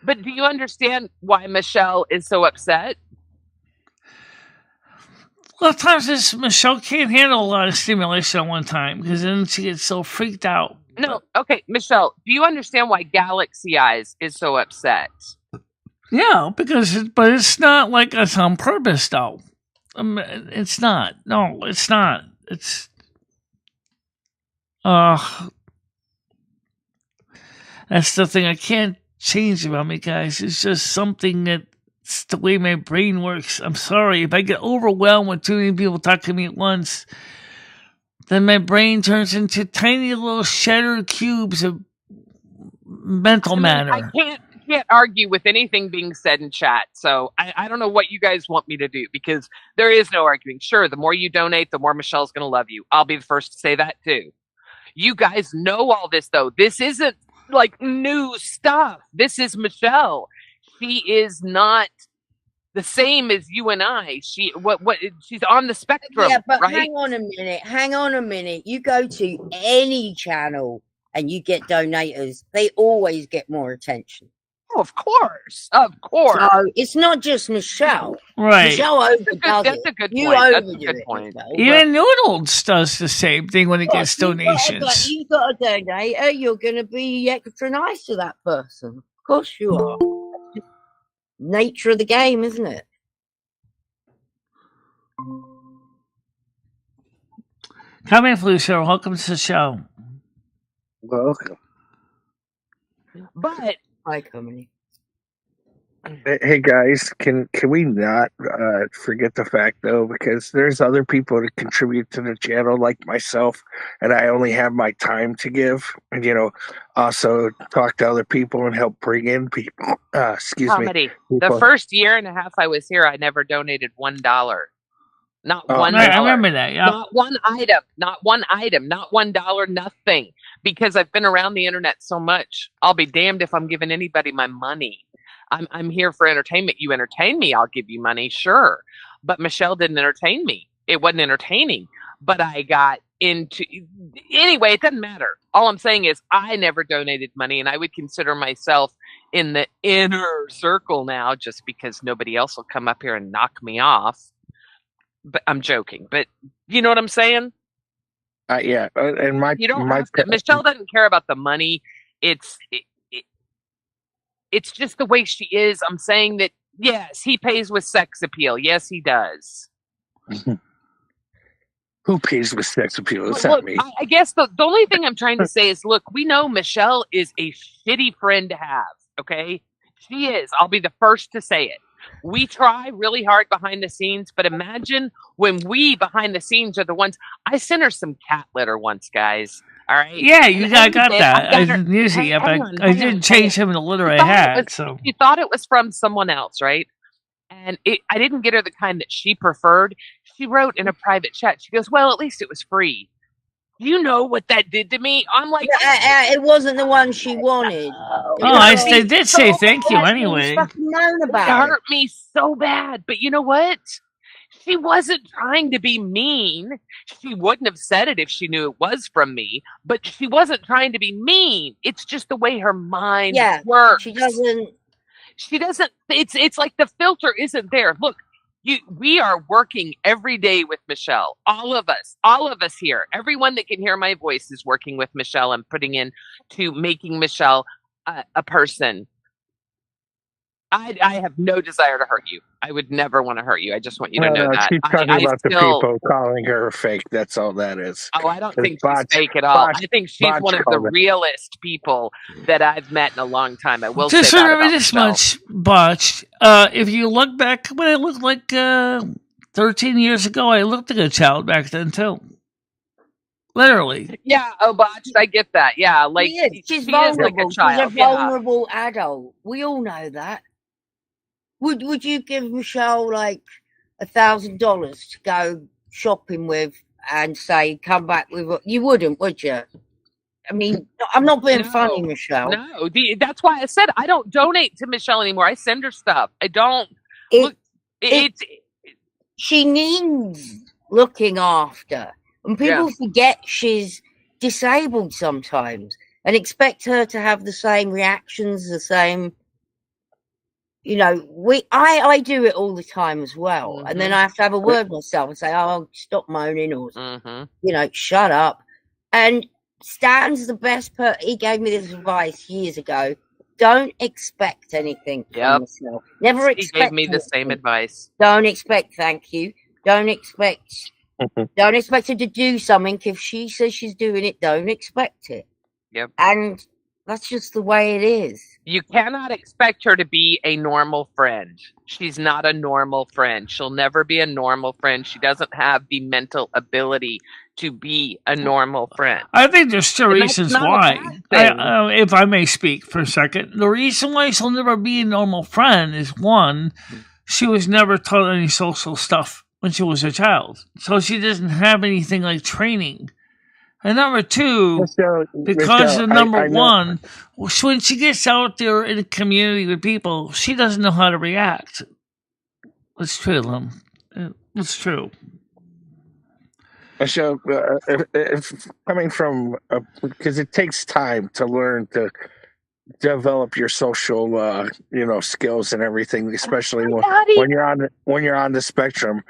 But do you understand why Michelle is so upset? A lot of times Michelle can't handle a lot of stimulation at one time because then she gets so freaked out. No, okay, Michelle, do you understand why Galaxy Eyes is so upset? Yeah, but it's not like it's on purpose, though. It's not. No, it's not. It's that's the thing I can't change about me, guys. It's just something that's the way my brain works. I'm sorry. If I get overwhelmed with too many people talking to me at once, then my brain turns into tiny little shattered cubes of mental matter. I can't argue with anything being said in chat, so I don't know what you guys want me to do, because there is no arguing. Sure, the more you donate, the more Michelle's going to love you. I'll be the first to say that, too. You guys know all this, though. This isn't like new stuff. This is Michelle. She is not the same as you and I. She's on the spectrum. Yeah, but right? hang on a minute. You go to any channel and you get donators, they always get more attention. Oh, of course. So it's not just Michelle. Right. Michelle overdoes That's a good you point. That's a good point. Even Noodles does the same thing when it gets donations. You got a donator, you're going to be extra nice to that person. Of course you are. Nature of the game, isn't it? Come in, Felicia. Welcome to the show. Welcome. But hi, Company. Hey guys, can we not forget the fact though, because there's other people that contribute to the channel like myself, and I only have my time to give, and also talk to other people and help bring in people. Excuse me, Comedy. The people. first year and a half I was here, I never donated $1. Not Oh, $1. Right, I remember that. Yeah. Not one item. Not one item. Not $1. Nothing. Because I've been around the internet so much. I'll be damned if I'm giving anybody my money. I'm here for entertainment. You entertain me, I'll give you money, sure. But Michelle didn't entertain me. It wasn't entertaining. But I got into anyway, it doesn't matter. All I'm saying is I never donated money, and I would consider myself in the inner circle now, just because nobody else will come up here and knock me off. But I'm joking. But you know what I'm saying? Yeah, and You don't have to. Michelle doesn't care about the money. It's just the way she is. I'm saying that, yes, he pays with sex appeal. Yes, he does. Who pays with sex appeal? It's Look, not me. I guess the only thing I'm trying to say is, look, we know Michelle is a shitty friend to have, okay? She is. I'll be the first to say it. We try really hard behind the scenes, but imagine when we behind the scenes are the ones. I sent her some cat litter once, guys. All right. Yeah, I got that. I her- didn't use it yet, hang but on, I hang did on, change hang some of the litter She I thought it had. was- So She thought it was from someone else, right? And I didn't get her the kind that she preferred. She wrote in a private chat. She goes, "Well, at least it was free." You know what that did to me? I'm like, It wasn't the one she wanted. I did say thank you anyway. Known it about it. hurt me so bad. But you know what? She wasn't trying to be mean. She wouldn't have said it if she knew it was from me. But she wasn't trying to be mean. It's just the way her mind works. She doesn't. She doesn't. It's like the filter isn't there. Look, we are working every day with Michelle. All of us here. Everyone that can hear my voice is working with Michelle and putting in to making Michelle a person. I have no desire to hurt you. I would never want to hurt you. I just want you to know that. She's talking about the people calling her fake. That's all that is. Oh, I don't think she's fake at all. I think she's one of the realest people that I've met in a long time. I will just say that remember about this Michelle. much, Botched. If you look back, when I looked like 13 years ago, I looked like a child back then too. Literally. Yeah, Botched, I get that. Yeah, like she's she vulnerable. is like a child. She's a vulnerable adult. We all know that. Would you give Michelle like $1,000 to go shopping with and say come back with? You wouldn't, would you? I mean, I'm not being funny, Michelle. No, that's why I said I don't donate to Michelle anymore. I send her stuff. I don't. She needs looking after, and people forget she's disabled sometimes and expect her to have the same reactions, the same. You know, I do it all the time as well, and then I have to have a word with myself and say, "Oh, stop moaning," or shut up. And Stan's the best he gave me this advice years ago. Don't expect anything from yourself. Never expect. He gave me the same advice. Don't expect thank you. Don't expect her to do something. If she says she's doing it, don't expect it. Yep. And that's just the way it is. You cannot expect her to be a normal friend. She's not a normal friend. She'll never be a normal friend. She doesn't have the mental ability to be a normal friend. I think there's two reasons why. If I may speak for a second. The reason why she'll never be a normal friend is, one, she was never taught any social stuff when she was a child. So she doesn't have anything like training. And number two, because of number one, when she gets out there in the community with people, she doesn't know how to react. It's true, it's true. So, if coming from, because it takes time to learn to develop your social, skills and everything, especially when you're on the spectrum.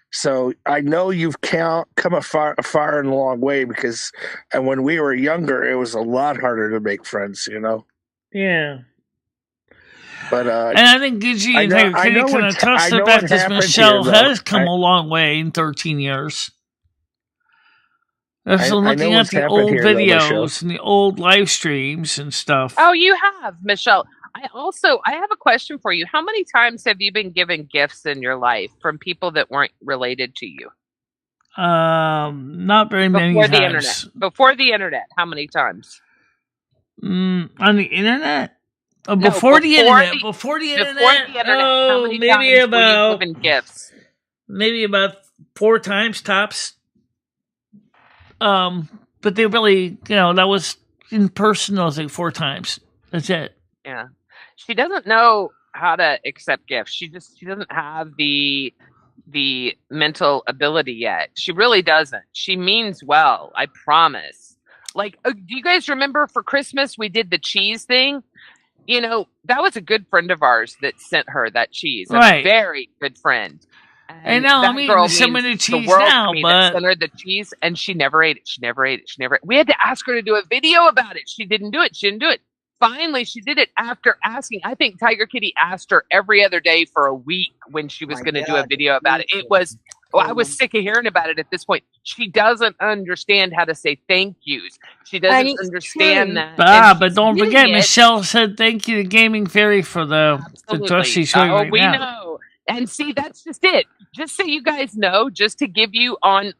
So I know you've come a far and long way, because when we were younger, it was a lot harder to make friends, Yeah. But and I think Gigi and Kitty can attest to that, because Michelle has come a long way in 13 years. I've been looking at the old videos and the old live streams and stuff. Oh, you have, Michelle. I have a question for you. How many times have you been given gifts in your life from people that weren't related to you? Not very many Before the times. internet. Before the internet, how many times? On the internet? Oh, No, before the before internet. the Before the before internet. the internet, how Oh, many maybe times were you about given gifts? maybe about 4 times tops. But they really, that was in person. I was like 4 times. That's it. Yeah. She doesn't know how to accept gifts. She doesn't have the mental ability yet. She really doesn't. She means well, I promise. Like, do you guys remember for Christmas we did the cheese thing? That was a good friend of ours that sent her that cheese. A Right. very good friend. I know, I'm eating some of the cheese now, that but sent her the cheese, and she never ate it. She never ate it. She never. We had to ask her to do a video about it. She didn't do it. She didn't do it. Finally, she did it after asking. I think Tiger Kitty asked her every other day for a week when she was going to do a video about it. It was. I was sick of hearing about it at this point. She doesn't understand how to say thank yous. She doesn't understand that. But don't forget, Michelle said thank you to Gaming Fairy for the dress she's showing right we now. know. And see, that's just it. Just so you guys know, just to give you on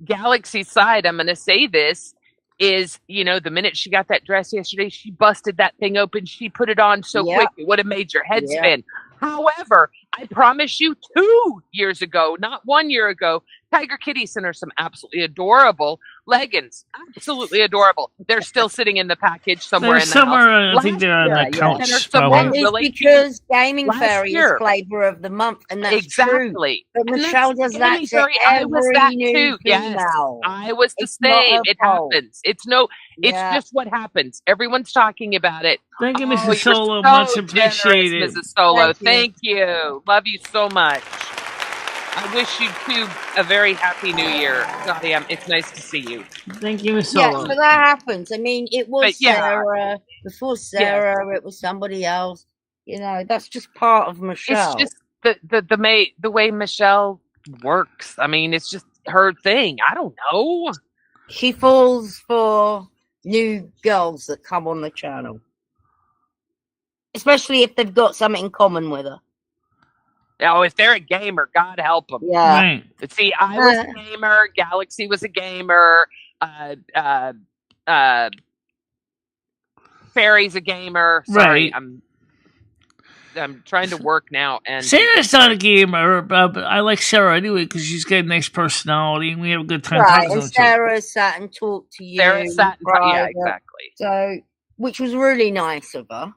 Galaxy's side, I'm going to say this is, the minute she got that dress yesterday, she busted that thing open. She put it on so quick, it would have made your head spin. However, I promise you 2 years ago, not 1 year ago, Tiger Kitty sent her some absolutely adorable leggings. Absolutely adorable. They're still sitting in the package somewhere in the house. I think they're on the couch. It's because Gaming Fairy is Flavor of the Month, and that's exactly. True. But Michelle does that to Fairy, every I was that new too. female. Yes, I was the same. It happens. It's just what happens. Everyone's talking about it. Thank you, Mrs. You're Solo. so Much appreciated. generous, Mrs. Solo. Thank you. Love you so much. I wish you two a very happy new year. Nadia, it's nice to see you. Thank you, Miss Solo. Yeah, so that happens. I mean, it was Sarah. Before Sarah, it was somebody else. That's just part of Michelle. It's just the way Michelle works. I mean, it's just her thing. I don't know. She falls for new girls that come on the channel. Especially if they've got something in common with her. If they're a gamer, God help them. Yeah. Right. But see, I was a gamer. Galaxy was a gamer. Fairy's a gamer. Sorry, right. I'm trying to work now. And Sarah's not a gamer, but I like Sarah anyway because she's got a nice personality and we have a good time right, talking and to her. Sarah sat and talked to you. Sarah sat and yeah, exactly. So, which was really nice of her.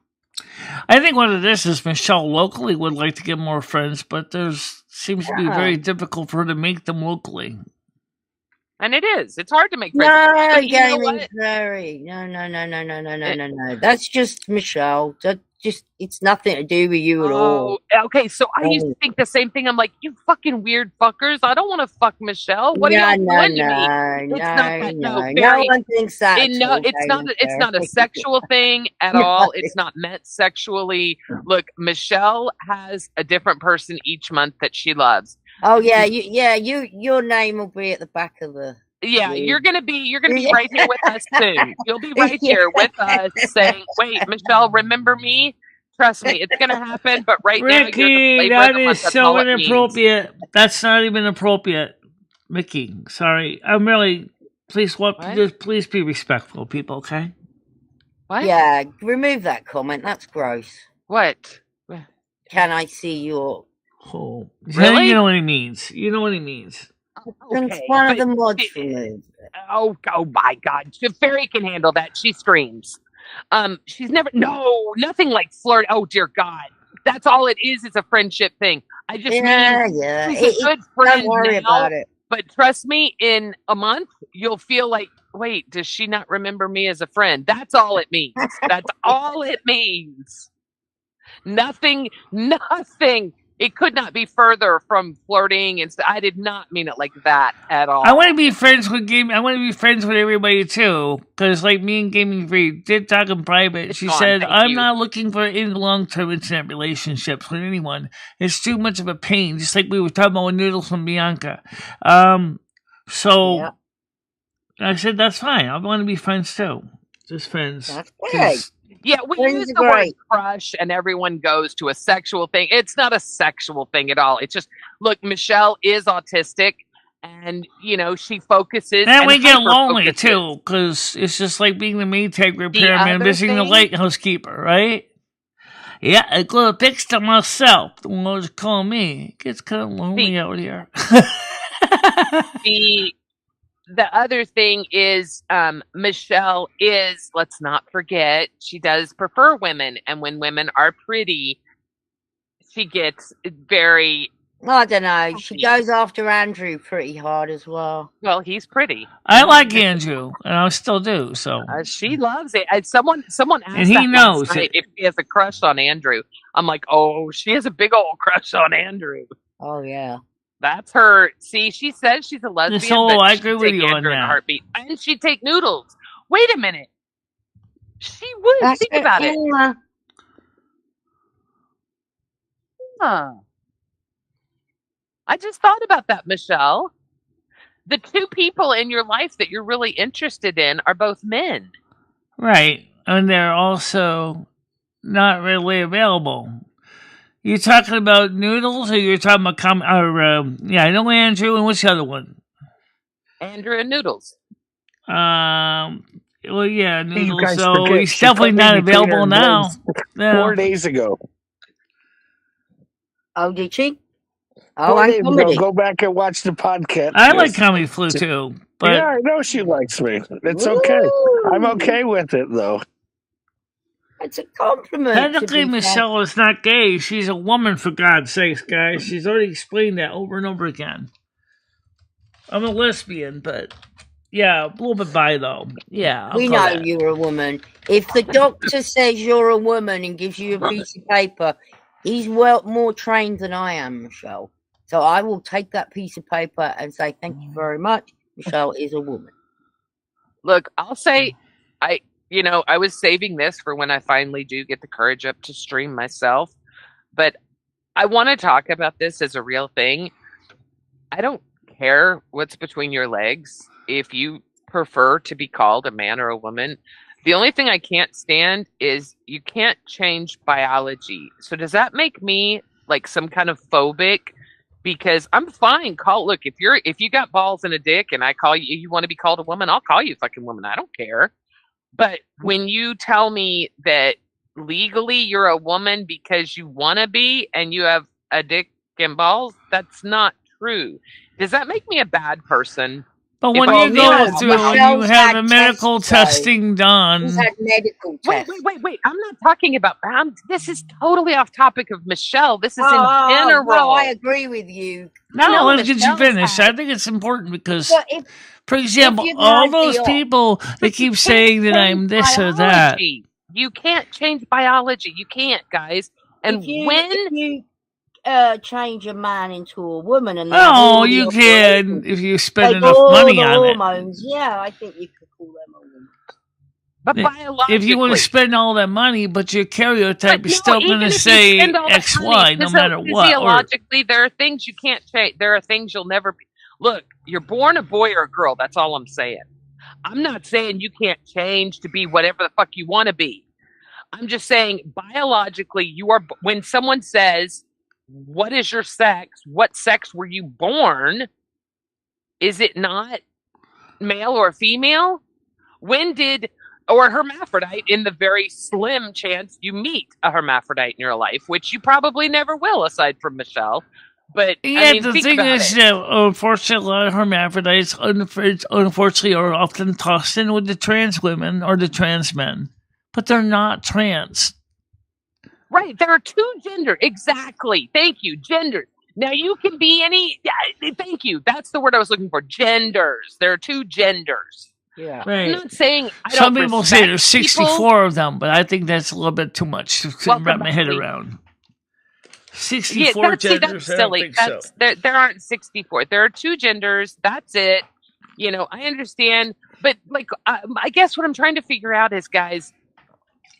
I think what it is Michelle locally would like to get more friends, but seems to be very difficult for her to make them locally. And it is. It's hard to make friends. No, Gaming Fairy. No. That's just Michelle. It's nothing to do with you at all. Okay, so I used to think the same thing. I'm like, you fucking weird fuckers. I don't want to fuck Michelle. What are you doing to me? No one thinks that. It's not a sexual thing at all. It's not meant sexually. Look, Michelle has a different person each month that she loves. Oh yeah, your name will be at the back of the. Yeah, you're gonna be right here with us soon. You'll be right here with us, saying, "Wait, Michelle, remember me? Trust me, it's gonna happen." But right Ricky, now, that is so inappropriate. That's not even appropriate, Mickey. Sorry, I'm really. Please be respectful, people. Okay. What? Yeah, remove that comment. That's gross. What? Can I see your? Oh, really? You know what he means. You know what he means. Okay, one of the mods removed. Oh my God! The Fairy can handle that. She screams. She's never nothing like flirt. Oh dear God, that's all it is. It's a friendship thing. I just mean she's a good friend. Don't worry about it. But trust me, in a month you'll feel like, wait, does she not remember me as a friend? That's all it means. That's all it means. Nothing. It could not be further from flirting, and I did not mean it like that at all. I want to be friends with I want to be friends with everybody too, because like me and Gaming Free did talk in private. She said, "I'm not looking for any long-term internet relationships with anyone. It's too much of a pain." Just like we were talking about with Noodles from Bianca. So I said that's fine. I want to be friends too, just friends. That's great. Yeah, we Friends use are the word great. crush and everyone goes to a sexual thing. It's not a sexual thing at all. It's just, look, Michelle is autistic and, she focuses Then and we get lonely hyper-focuses. too, because it's just like being the Maytag The repairman other visiting the thing, lighthouse keeper, right? Yeah, I got a fix to myself. The one was calling me. It gets kind of lonely out here. the other thing is Michelle is, let's not forget, she does prefer women. And when women are pretty, she gets very, I don't know. She goes after Andrew pretty hard as well. well, he's pretty. I like Andrew, and I still do. So she loves it. And someone asked And he that knows last night it. if she has a crush on Andrew. I'm like, oh, she has a big old crush on Andrew. Oh yeah. That's her. See, she says she's a lesbian, Solo, but I she'd agree with take you on Andrew in a that. heartbeat. And she'd take Noodles. Wait a minute. She would. That's Think it, about it. yeah. Huh. I just thought about that, Michelle. The two people in your life that you're really interested in are both men. Right, and they're also not readily available. You talking about Noodles, or you're talking about yeah, I know Andrew, and what's the other one? Andrew and Noodles. Well, yeah, You Noodles. guys So forget he's she definitely put me not between her available now. legs Yeah. 4 days ago. Oh, did she? Oh, 4 and days ago. comedy. Go back and watch the podcast. I like Comedy Flu too, but Yeah, I know she likes me. It's okay. I'm okay with it though. It's a compliment. technically Michelle is not gay. She's a woman, for God's sakes, guys. She's already explained that over and over again. I'm a lesbian, but yeah, a little bit bi though. Yeah, we know you're a woman. If the doctor says you're a woman and gives you a piece of paper, he's more trained than I am, Michelle. So I will take that piece of paper and say, thank you very much. Michelle is a woman. Look, I'll say, I was saving this for when I finally do get the courage up to stream myself. But I want to talk about this as a real thing. I don't care what's between your legs. If you prefer to be called a man or a woman, the only thing I can't stand is you can't change biology. So does that make me like some kind of phobic? Because I'm fine. Look, if you got balls and a dick and I call you want to be called a woman, I'll call you fucking woman. I don't care. But when you tell me that legally you're a woman because you want to be and you have a dick and balls, that's not true. Does that make me a bad person? But when you go through and you have a medical testing done. He's had medical tests. Wait. I'm not talking about. This is totally off topic of Michelle. This is in general. No, I agree with you. No, let's get you finished. I think it's important because, for example, all those people that keep saying that I'm this or that. You can't change biology. You can't, guys. And if you change a man into a woman, and you can if you spend enough money on hormones. Yeah, I think you could call them a woman. But biologically, if you want to spend all that money, but your karyotype is still going to say XY no matter what. Physiologically, there are things you can't change. There are things you'll never be. Look, you're born a boy or a girl. That's all I'm saying. I'm not saying you can't change to be whatever the fuck you want to be. I'm just saying biologically, you are. When someone says, what is your sex? What sex were you born? Is it not male or female? Or a hermaphrodite, in the very slim chance you meet a hermaphrodite in your life, which you probably never will, aside from Michelle. But the thing is that unfortunately, a lot of hermaphrodites unfortunately are often tossed in with the trans women or the trans men, but they're not trans. Right, there are two genders. Exactly. Thank you. Genders. Now you can be any. Thank you. That's the word I was looking for. Genders. There are two genders. Yeah. Right. I'm not saying. Some people say there's 64 of them, but I think that's a little bit too much to wrap my head around. 64 genders. That's silly. There aren't 64. There are two genders. That's it. I understand, but I guess what I'm trying to figure out is, guys,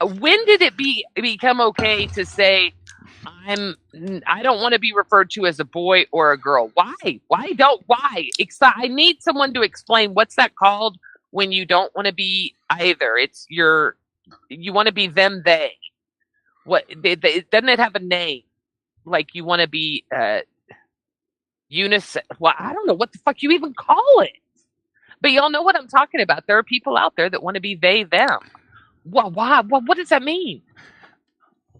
when did it become okay to say I don't want to be referred to as a boy or a girl? Why? Why? I need someone to explain what's that called when you don't want to be either. It's you're you want to be them, they. What doesn't it have a name? Like you want to be unisex. Well, I don't know what the fuck you even call it. But y'all know what I'm talking about. There are people out there that want to be they, them. Well, why? What does that mean?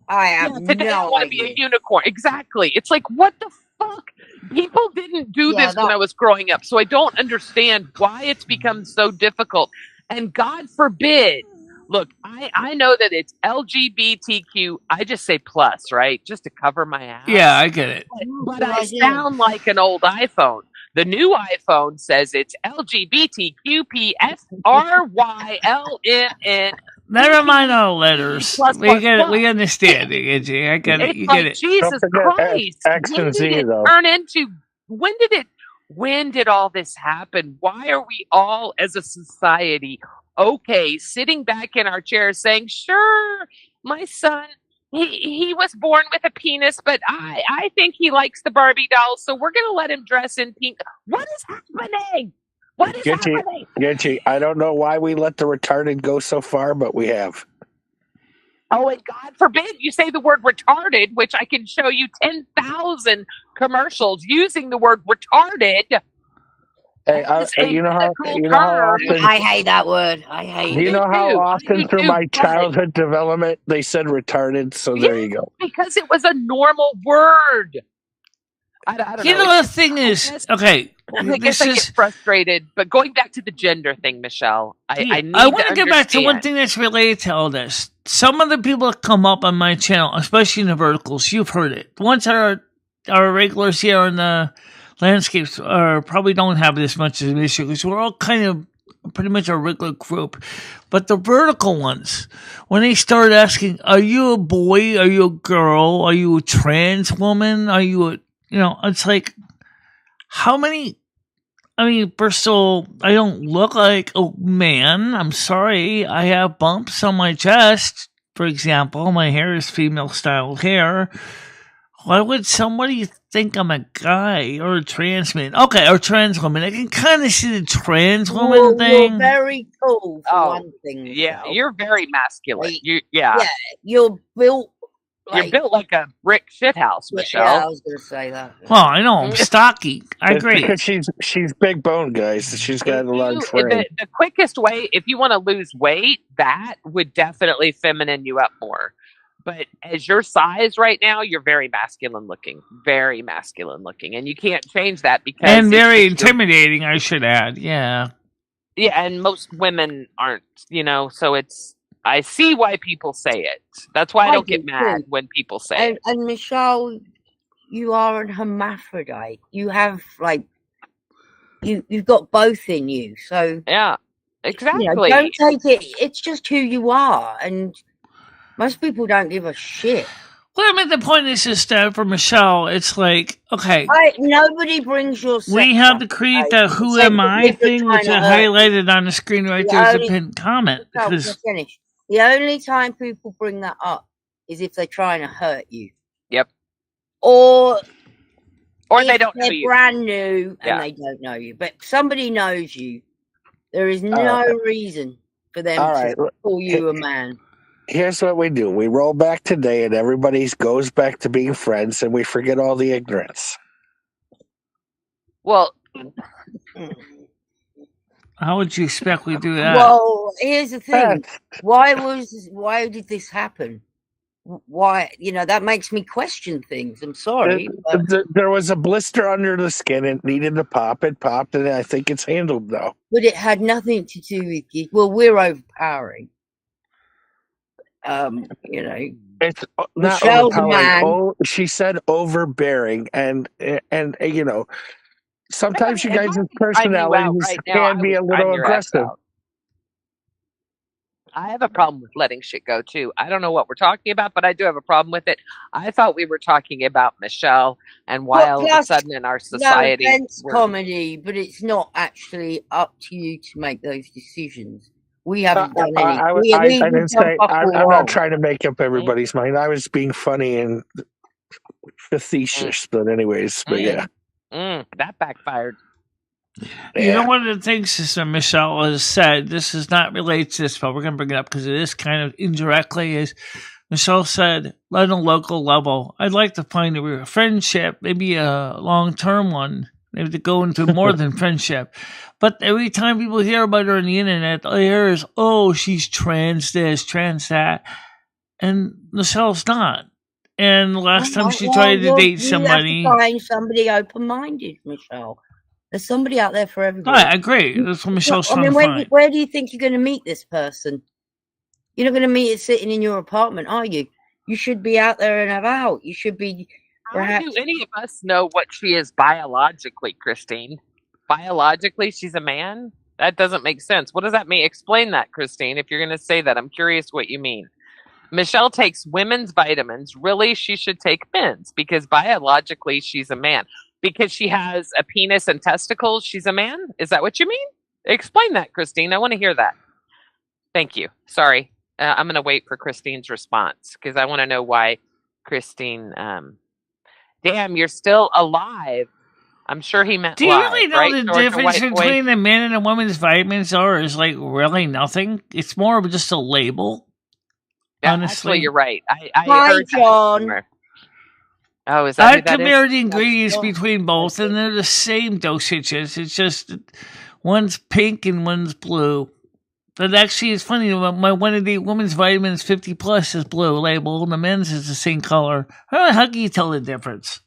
I have Today I no want to be idea. a unicorn. Exactly. It's like, what the fuck? People didn't do Yeah, this when I was growing up, so I don't understand why it's become so difficult. And God forbid, look, I know that it's LGBTQ. I just say plus, right? Just to cover my ass. Yeah, I get it. But I sound like an old iPhone. The new iPhone says it's LGBTQPFRYLNN. Never mind all letters. Plus, We plus, get it. plus. We understand it, Angie. I get it. It's You like, get it. Jesus Don't forget Christ. X When and did Z, it though. turn into, when did all this happen? Why are we all as a society okay sitting back in our chairs saying, sure, my son, he was born with a penis, but I think he likes the Barbie dolls, so we're going to let him dress in pink. What is happening? What is happening? Getchy, I don't know why we let the retarded go so far, but we have. Oh, and God forbid you say the word retarded, which I can show you 10,000 commercials using the word retarded. Hey, you know how often I hate that word. I hate Do you it. know how do. often I through do, my but- childhood development they said retarded? So there you go. Because it was a normal word. I don't You know. know, the thing is, okay, I guess I get frustrated, but going back to the gender thing, Michelle, I need I want to to get back to one understand. thing that's related to all this. Some of the people that come up on my channel, especially in the verticals, you've heard it. The ones that are regulars here in the landscapes probably don't have this much of an issue because we're all kind of pretty much a regular group. But the vertical ones, when they start asking, are you a boy? Are you a girl? Are you a trans woman? Are you a, it's like, how many? I mean, first of all, I don't look like a man. I'm sorry. I have bumps on my chest, for example. My hair is female styled hair. Why would somebody think I'm a guy or a trans man? Okay, or trans woman. I can kind of see the trans woman thing. You're very tall for one thing. Yeah, Michelle. you're very masculine. Like, Yeah, you're built. you're built like a brick shithouse, Michelle. Yeah, I was going to say that. Well, I know I'm stocky. I It's agree. because she's big bone, guys. She's got a large frame. The quickest way, if you want to lose weight, that would definitely feminine you up more. But as your size right now, you're very masculine looking, and you can't change that because And very intimidating, I should add. Yeah. Yeah, and most women aren't, so it's. I see why people say it. That's why I don't get mad when people say it. And Michelle, you are an hermaphrodite. You have you've got both in you. So yeah, exactly. Don't take it. It's just who you are, and most people don't give a shit. Well, I mean, the point is just that for Michelle, it's like, okay. Nobody brings your sex we have up, to create the who am I thing, which I highlighted on the screen right there as a pinned comment. Finish. The only time people bring that up is if they're trying to hurt you. Yep. Or they don't know you. They're brand new and they don't know you. But somebody knows you. There is no reason for them to call you a man. Here's what we do. We roll back today and everybody goes back to being friends and we forget all the ignorance. Well, how would you expect we do that? Well, here's the thing. Why did this happen? Why, that makes me question things. I'm sorry. There was a blister under the skin. It needed to pop. It popped, and I think it's handled now. But it had nothing to do with you. Well, we're overpowering. It's not Michelle's a man. overpowering. She said overbearing, and sometimes you guys' personalities can be a little aggressive. I have a problem with letting shit go too. I don't know what we're talking about, but I do have a problem with it. I thought we were talking about Michelle and why all of a sudden in our society, it's comedy, but it's not actually up to you to make those decisions. We haven't done any. I didn't say. I'm not trying to make up everybody's mind. I was being funny and facetious, but anyways, but yeah. That backfired. You know, one of the things Sister Michelle has said, this is not related to this, but we're going to bring it up because it is kind of indirectly, is Michelle said, on a local level, I'd like to find a friendship, maybe a long-term one, maybe to go into more than friendship. But every time people hear about her on the internet, all you hear is, oh, she's trans this, trans that. And Michelle's not. And the last time she tried to date somebody... You have to find somebody open-minded, Michelle. There's somebody out there for everybody. I agree. That's what Michelle's trying to find. Where do you think you're going to meet this person? You're not going to meet it sitting in your apartment, are you? You should be out there and about. You should be... How do any of us know what she is biologically, Christine? Biologically, she's a man? That doesn't make sense. What does that mean? Explain that, Christine, if you're going to say that. I'm curious what you mean. Michelle takes women's vitamins. Really, she should take men's because biologically, she's a man. Because she has a penis and testicles, she's a man? Is that what you mean? Explain that, Christine. I want to hear that. Thank you. Sorry. I'm going to wait for Christine's response because I want to know why Christine... damn, you're still alive. I'm sure he meant Do you live, really know right, the Georgia difference White between Boy? the men and the women's vitamins are is like really nothing? It's more of just a label. Yeah, honestly. actually, you're right. I Hi, heard that John. somewhere. Oh, is that I who that compared is? the ingredients John. between both, and they're the same dosages. It's just one's pink and one's blue. But actually, it's funny. My one of the women's vitamins 50 plus is blue label, and the men's is the same color. How can you tell the difference?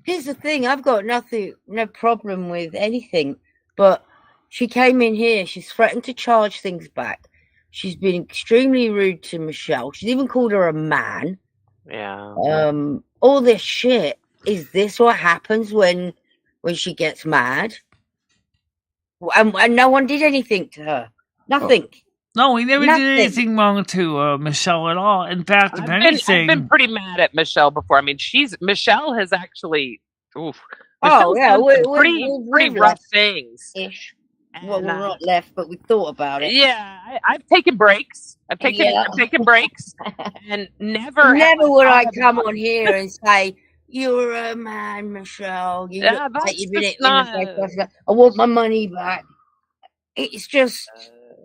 Here's the thing. I've got no problem with anything. But she came in here. She's threatened to charge things back. She's been extremely rude to Michelle. She's even called her a man. Yeah. All this shit. Is this what happens when she gets mad? And no one did anything to her. Nothing. No, we never Nothing. did anything wrong to Michelle at all. In fact, if anything, I've been pretty mad at Michelle before. I mean, Michelle has actually, Oh, Michelle's yeah, done we're some pretty rough left things. ish. And, Well, we're not left, but we thought about it. Yeah, I've taken breaks. I've taken breaks, and never would I thought come about- on here and say, "You're a man, Michelle. You Yeah, look like that's you've been just in the face. I want my money back." It's just,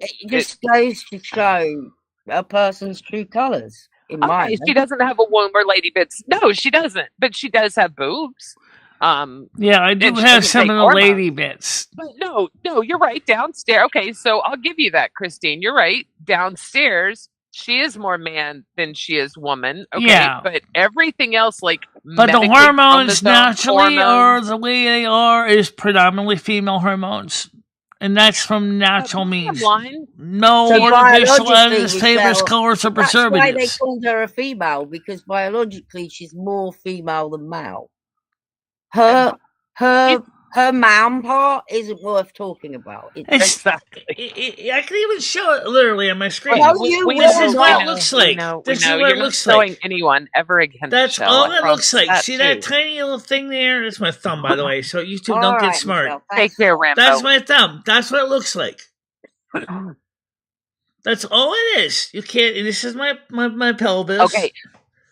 it just goes to show a person's true colours. In my Okay, she doesn't have a warmer lady bits. No, she doesn't. But she does have boobs. yeah, I do and she have doesn't some take of the hormones. lady bits. But no, you're right. Downstairs. Okay, so I'll give you that, Christine. You're right. Downstairs, she is more man than she is woman. Okay, Yeah. but everything else, like But the medically hormones chromosome naturally hormones, or the way they are is predominantly female hormones. And that's from natural means. line. No So artificial biologically, additives, flavors, Michelle, colors, or That's why they preservatives. called her a female, because biologically she's more female than male. Her man part isn't worth talking about. Exactly. I can even show it literally on my screen. No, you this will is what not. it looks like. This is what You're it not looks showing like. anyone ever again. That's Michelle. all I it looks promise like. that See too. that tiny little thing there? That's my thumb, by the way. So YouTube All don't get right, smart. Michelle, Take thanks. care, Rambo. That's my thumb. That's what it looks like. That's all it is. You can't. This is my pelvis. Okay.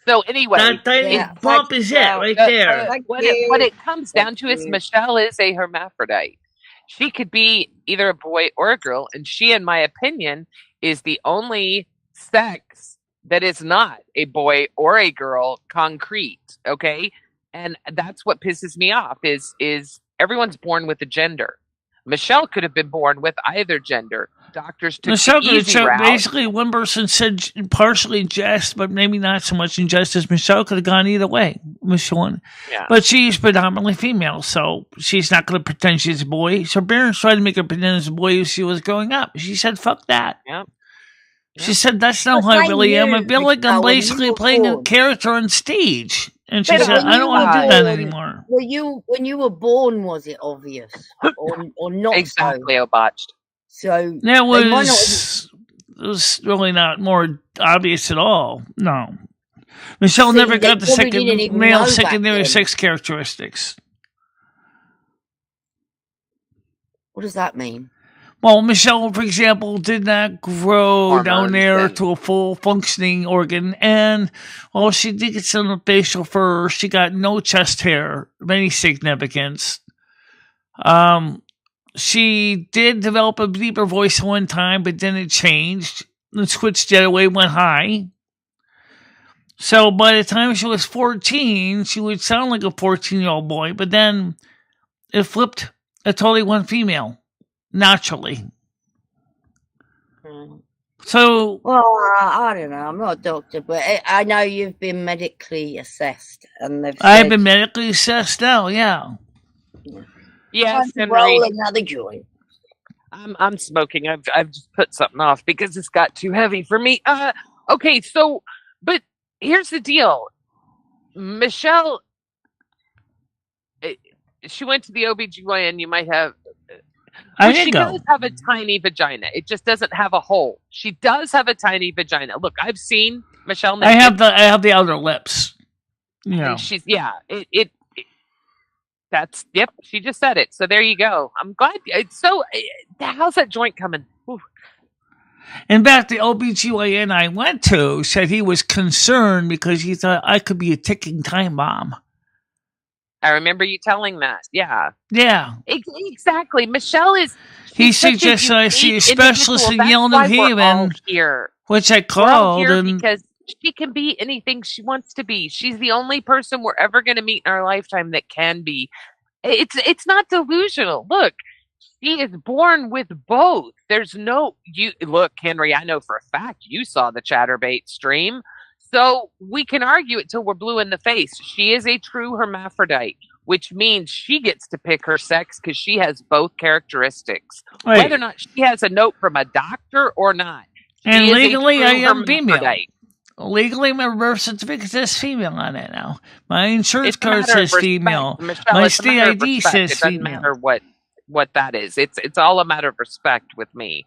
So anyway, That tiny Yeah, bump thanks, is it Michelle. right there. Thank what you. it comes down to is you. Michelle is a hermaphrodite. She could be either a boy or a girl, and she, in my opinion, is the only sex that is not a boy or a girl concrete. Okay, and that's what pisses me off. Is everyone's born with a gender? Michelle could have been born with either gender. Doctors took Michelle the could have easy chose, route. basically one person said partially in jest, but maybe not so much in jest as Michelle could have gone either way. Michelle, Yeah. but she's predominantly female, so she's not going to pretend she's a boy. So her parents tried to make her pretend as a boy as she was growing up. She said, "Fuck that." Yep. She said, "That's not But who I they really am. I knew, feel like I'm Michelle, when you basically were playing a born. character on stage." And she But said, when "I don't you want to do were that born, anymore." When you were born, was it obvious or not? Exactly, Obotched. So That they might not have- it was really not more obvious at all. No. Michelle See, never they got the probably didn't even male know back secondary then. sex characteristics. What does that mean? Well, Michelle, for example, did not grow down Hormones there and- to a full functioning organ. And while she did get some facial fur, she got no chest hair of any significance. She did develop a deeper voice one time, but then it changed and switched the other way, went high. So by the time she was 14, she would sound like a 14-year-old boy, but then it flipped. It totally went female, naturally. So, well, I don't know. I'm not a doctor, but I know you've been medically assessed, and they've said I've been medically assessed now. Yeah. Yes, time to roll Henry. another joint. I'm smoking. I've just put something off because it's got too heavy for me. Okay, so but here's the deal. Michelle, she went to the OBGYN. You might have. I Well, did she go. does have a tiny vagina. It just doesn't have a hole. She does have a tiny vagina. Look, I've seen Michelle I naked. have the outer lips. Yeah. And she's that's yep. She just said it. So there you go. I'm glad. How's that joint coming? Ooh. In fact, the OBGYN I went to said he was concerned because he thought I could be a ticking time bomb. I remember you telling that. Yeah. Yeah. Exactly. Michelle is. He she's such a suggested I see a unique specialist in individual. Yale, That's New why we're all Haven, here. which I We're all called, here and because she can be anything she wants to be. She's the only person we're ever going to meet in our lifetime that can be. It's not delusional. Look, she is born with both. There's no you look, Henry, I know for a fact you saw the Chatterbait stream. So we can argue it till we're blue in the face. She is a true hermaphrodite, which means she gets to pick her sex because she has both characteristics. Right. Whether or not she has a note from a doctor or not. And she is legally a I true am female. hermaphrodite. Legally, my birth certificate says female on it now. My insurance It's a card matter of says respect, female. Michelle. My It's a state matter of ID respect. says It doesn't female. matter what that is. It's all a matter of respect with me.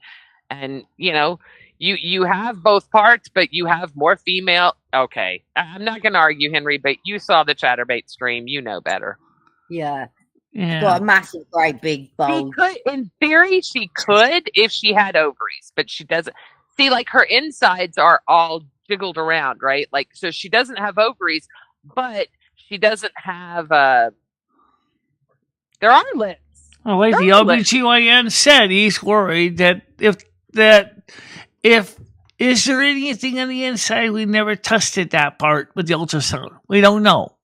And you have both parts, but you have more female. Okay, I'm not going to argue, Henry, but you saw the Chatterbait stream. You know better. Yeah. Yeah. Got a massive, great big She bulge. could, in theory, she could if she had ovaries, but she doesn't. See, like her insides are all jiggled around, right? Like, so she doesn't have ovaries, but she doesn't have. There are lips. Well, like There the are lips. OBGYN said, he's worried that if is there anything on the inside? We never tested that part with the ultrasound. We don't know.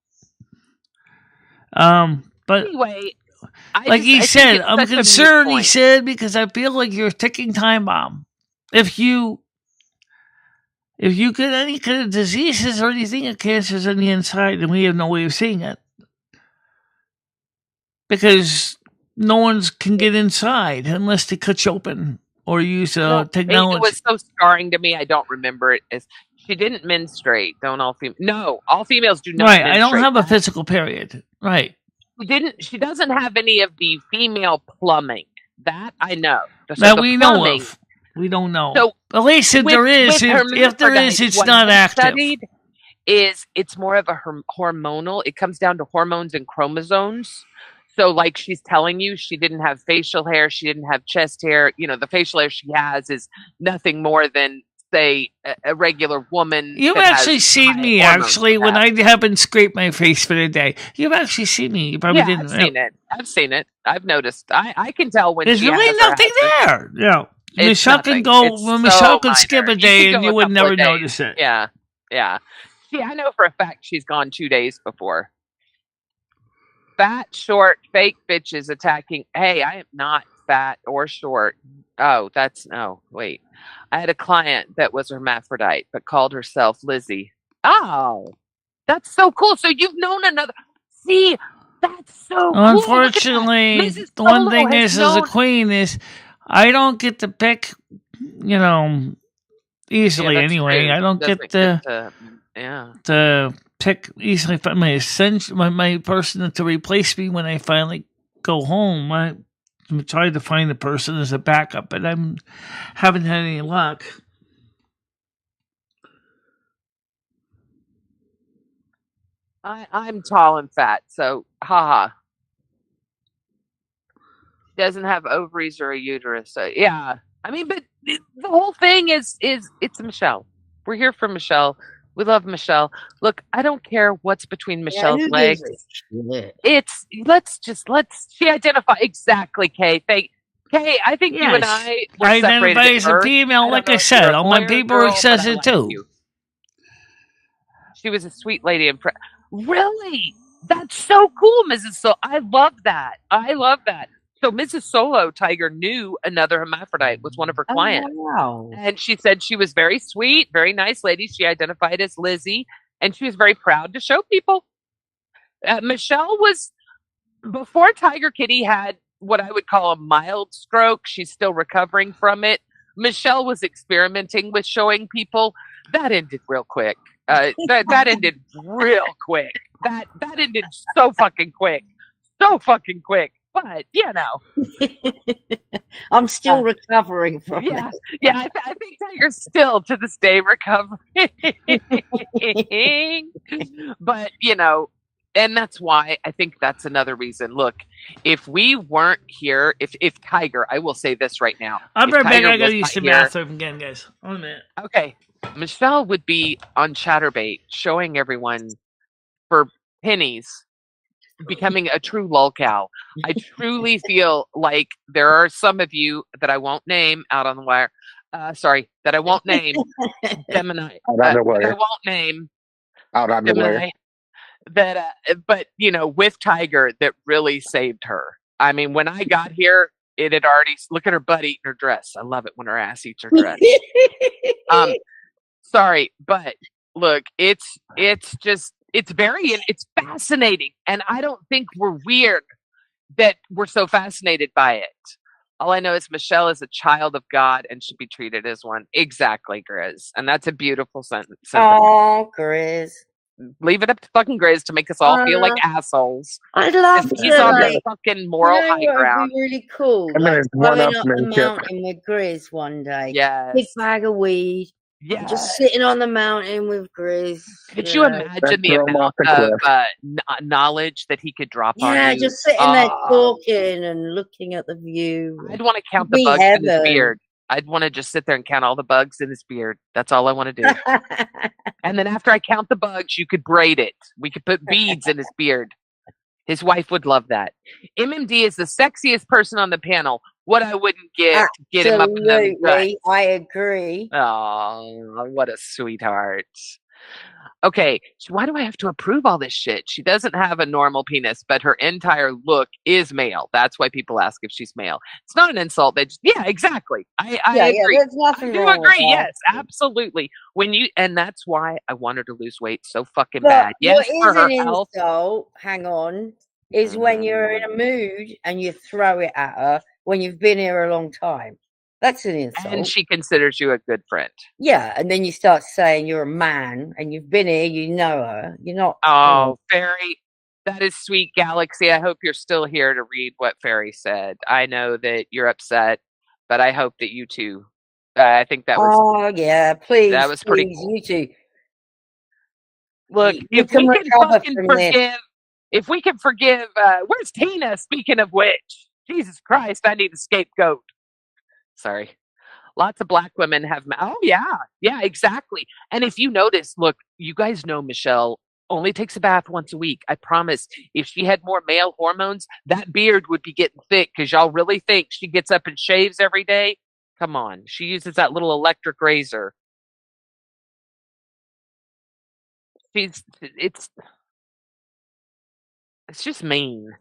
But Anyway, like he said, I'm such a moot concerned. He point. said because I feel like you're a ticking time bomb. If you get any kind of diseases or anything of cancers on the inside, then we have no way of seeing it because no one can get inside unless they cut you open or use technology. It was so scarring to me. I don't remember it as she didn't menstruate. Don't all females? No, all females do not. Right, menstruate. I don't have a physical period. Right. She doesn't have any of the female plumbing. That I know. So that the we plumbing, know of. We don't know. So at least if there is, if there is, it's not active. Studied it's more of a hormonal. It comes down to hormones and chromosomes. So, like she's telling you, she didn't have facial hair, she didn't have chest hair. The facial hair she has is nothing more than, say, a regular woman. You've actually seen me, when I haven't scraped my face for the day. You've actually seen me. You probably didn't. I've seen it. I've noticed. I can tell when there's she really has nothing there. Yeah. Michelle can go. Michelle could skip a day and you would never notice it. Yeah. Yeah. I know for a fact she's gone 2 days before. Fat, short, fake bitches attacking. Hey, I am not fat or short. Oh, wait. I had a client that was hermaphrodite, but called herself Lizzie. Oh, that's so cool. So you've known another. See, that's so cool. Unfortunately, the one thing is, as a queen, is I don't get to pick, easily anyway. I don't get to pick easily my person to replace me when I finally go home. I'm trying to find the person as a backup, but I haven't had any luck. I'm tall and fat, so haha. Doesn't have ovaries or a uterus. So, yeah. I mean, but the whole thing is it's Michelle. We're here for Michelle. We love Michelle. Look, I don't care what's between Yeah, Michelle's who legs. gives a shit? It's she identify exactly, Kay. Kay, I think you and Yes. I were I separated identify at as a birth. female, I don't like know I if you're said. a All boy my or a paperwork girl, but says I it like too. you. She was a sweet lady. Really? That's so cool, Mrs. Solo. I love that. So Mrs. Solo Tiger knew another hermaphrodite was one of her Oh, clients. wow. And she said she was very sweet, very nice lady. She identified as Lizzie, and she was very proud to show people. Michelle was, before Tiger Kitty had what I would call a mild stroke, she's still recovering from it. Michelle was experimenting with showing people. That ended real quick. That ended real quick. That ended so fucking quick. So fucking quick. But, you know. I'm still recovering from Yeah, it. yeah. I think Tiger's still to this day recovering. But, you know, and that's why I think that's another reason. Look, if we weren't here, if Tiger, I will say this right now. I'll be if right back. Tiger I gotta was use not the here, bathroom again, guys. 1 minute. okay, Michelle would be on Chatterbait showing everyone for pennies, becoming a true lolcow. I truly feel like there are some of you that I won't name out on the wire. That I won't name. Gemini. Out on the That I wire. won't name. Out on the wire. Gemini. But you know, with Tiger, that really saved her. I mean, when I got here, it had already. Look at her butt eating her dress. I love it when her ass eats her dress. Sorry, but look, it's fascinating, and I don't think we're weird that we're so fascinated by it. All I know is Michelle is a child of God and should be treated as one. Exactly, Grizz. And that's a beautiful sentence. Oh, Grizz. Leave it up to fucking Grizz to make us all feel like assholes. I'd love to, He's on the like, fucking moral high what would ground. be really cool? I mean, Like it's one going up up the man, Chip. mountain with Grizz one day. Yes. Big bag of weed. Yes. Just sitting on the mountain with Grizz. Could you imagine the amount of knowledge that he could drop on you? Yeah, just sitting there talking and looking at the view. I'd want to count the bugs in his beard. I'd want to just sit there and count all the bugs in his beard. That's all I want to do. And then after I count the bugs, you could braid it. We could put beads in his beard. His wife would love that. MMD is the sexiest person on the panel. What I wouldn't get to get him up in the gut. I agree. Oh, what a sweetheart. Okay, so why do I have to approve all this shit? She doesn't have a normal penis, but her entire look is male. That's why people ask if she's male. It's not an insult. Yeah, exactly. I agree. There's nothing I do wrong agree. with Yes, absolutely. And that's why I want her to lose weight so fucking bad. Yes, what for her is an health. insult, hang on, is when you're in a mood and you throw it at her when you've been here a long time. That's an insult. And she considers you a good friend. Yeah, and then you start saying you're a man and you've been here, you know her. You're not. Oh, Fairy, that is sweet, Galaxy. I hope you're still here to read what Fairy said. I know that you're upset, but I hope that you too. I think that was. Oh yeah, please. That was pretty cool. You too. Look, if we can fucking forgive, if we can forgive, where's Tina? Speaking of which, Jesus Christ, I need a scapegoat. Sorry. Lots of black women have. Oh, yeah. Yeah, exactly. And if you notice, look, you guys know Michelle only takes a bath once a week. I promise. If she had more male hormones, that beard would be getting thick because y'all really think she gets up and shaves every day. Come on. She uses that little electric razor. It's just mean.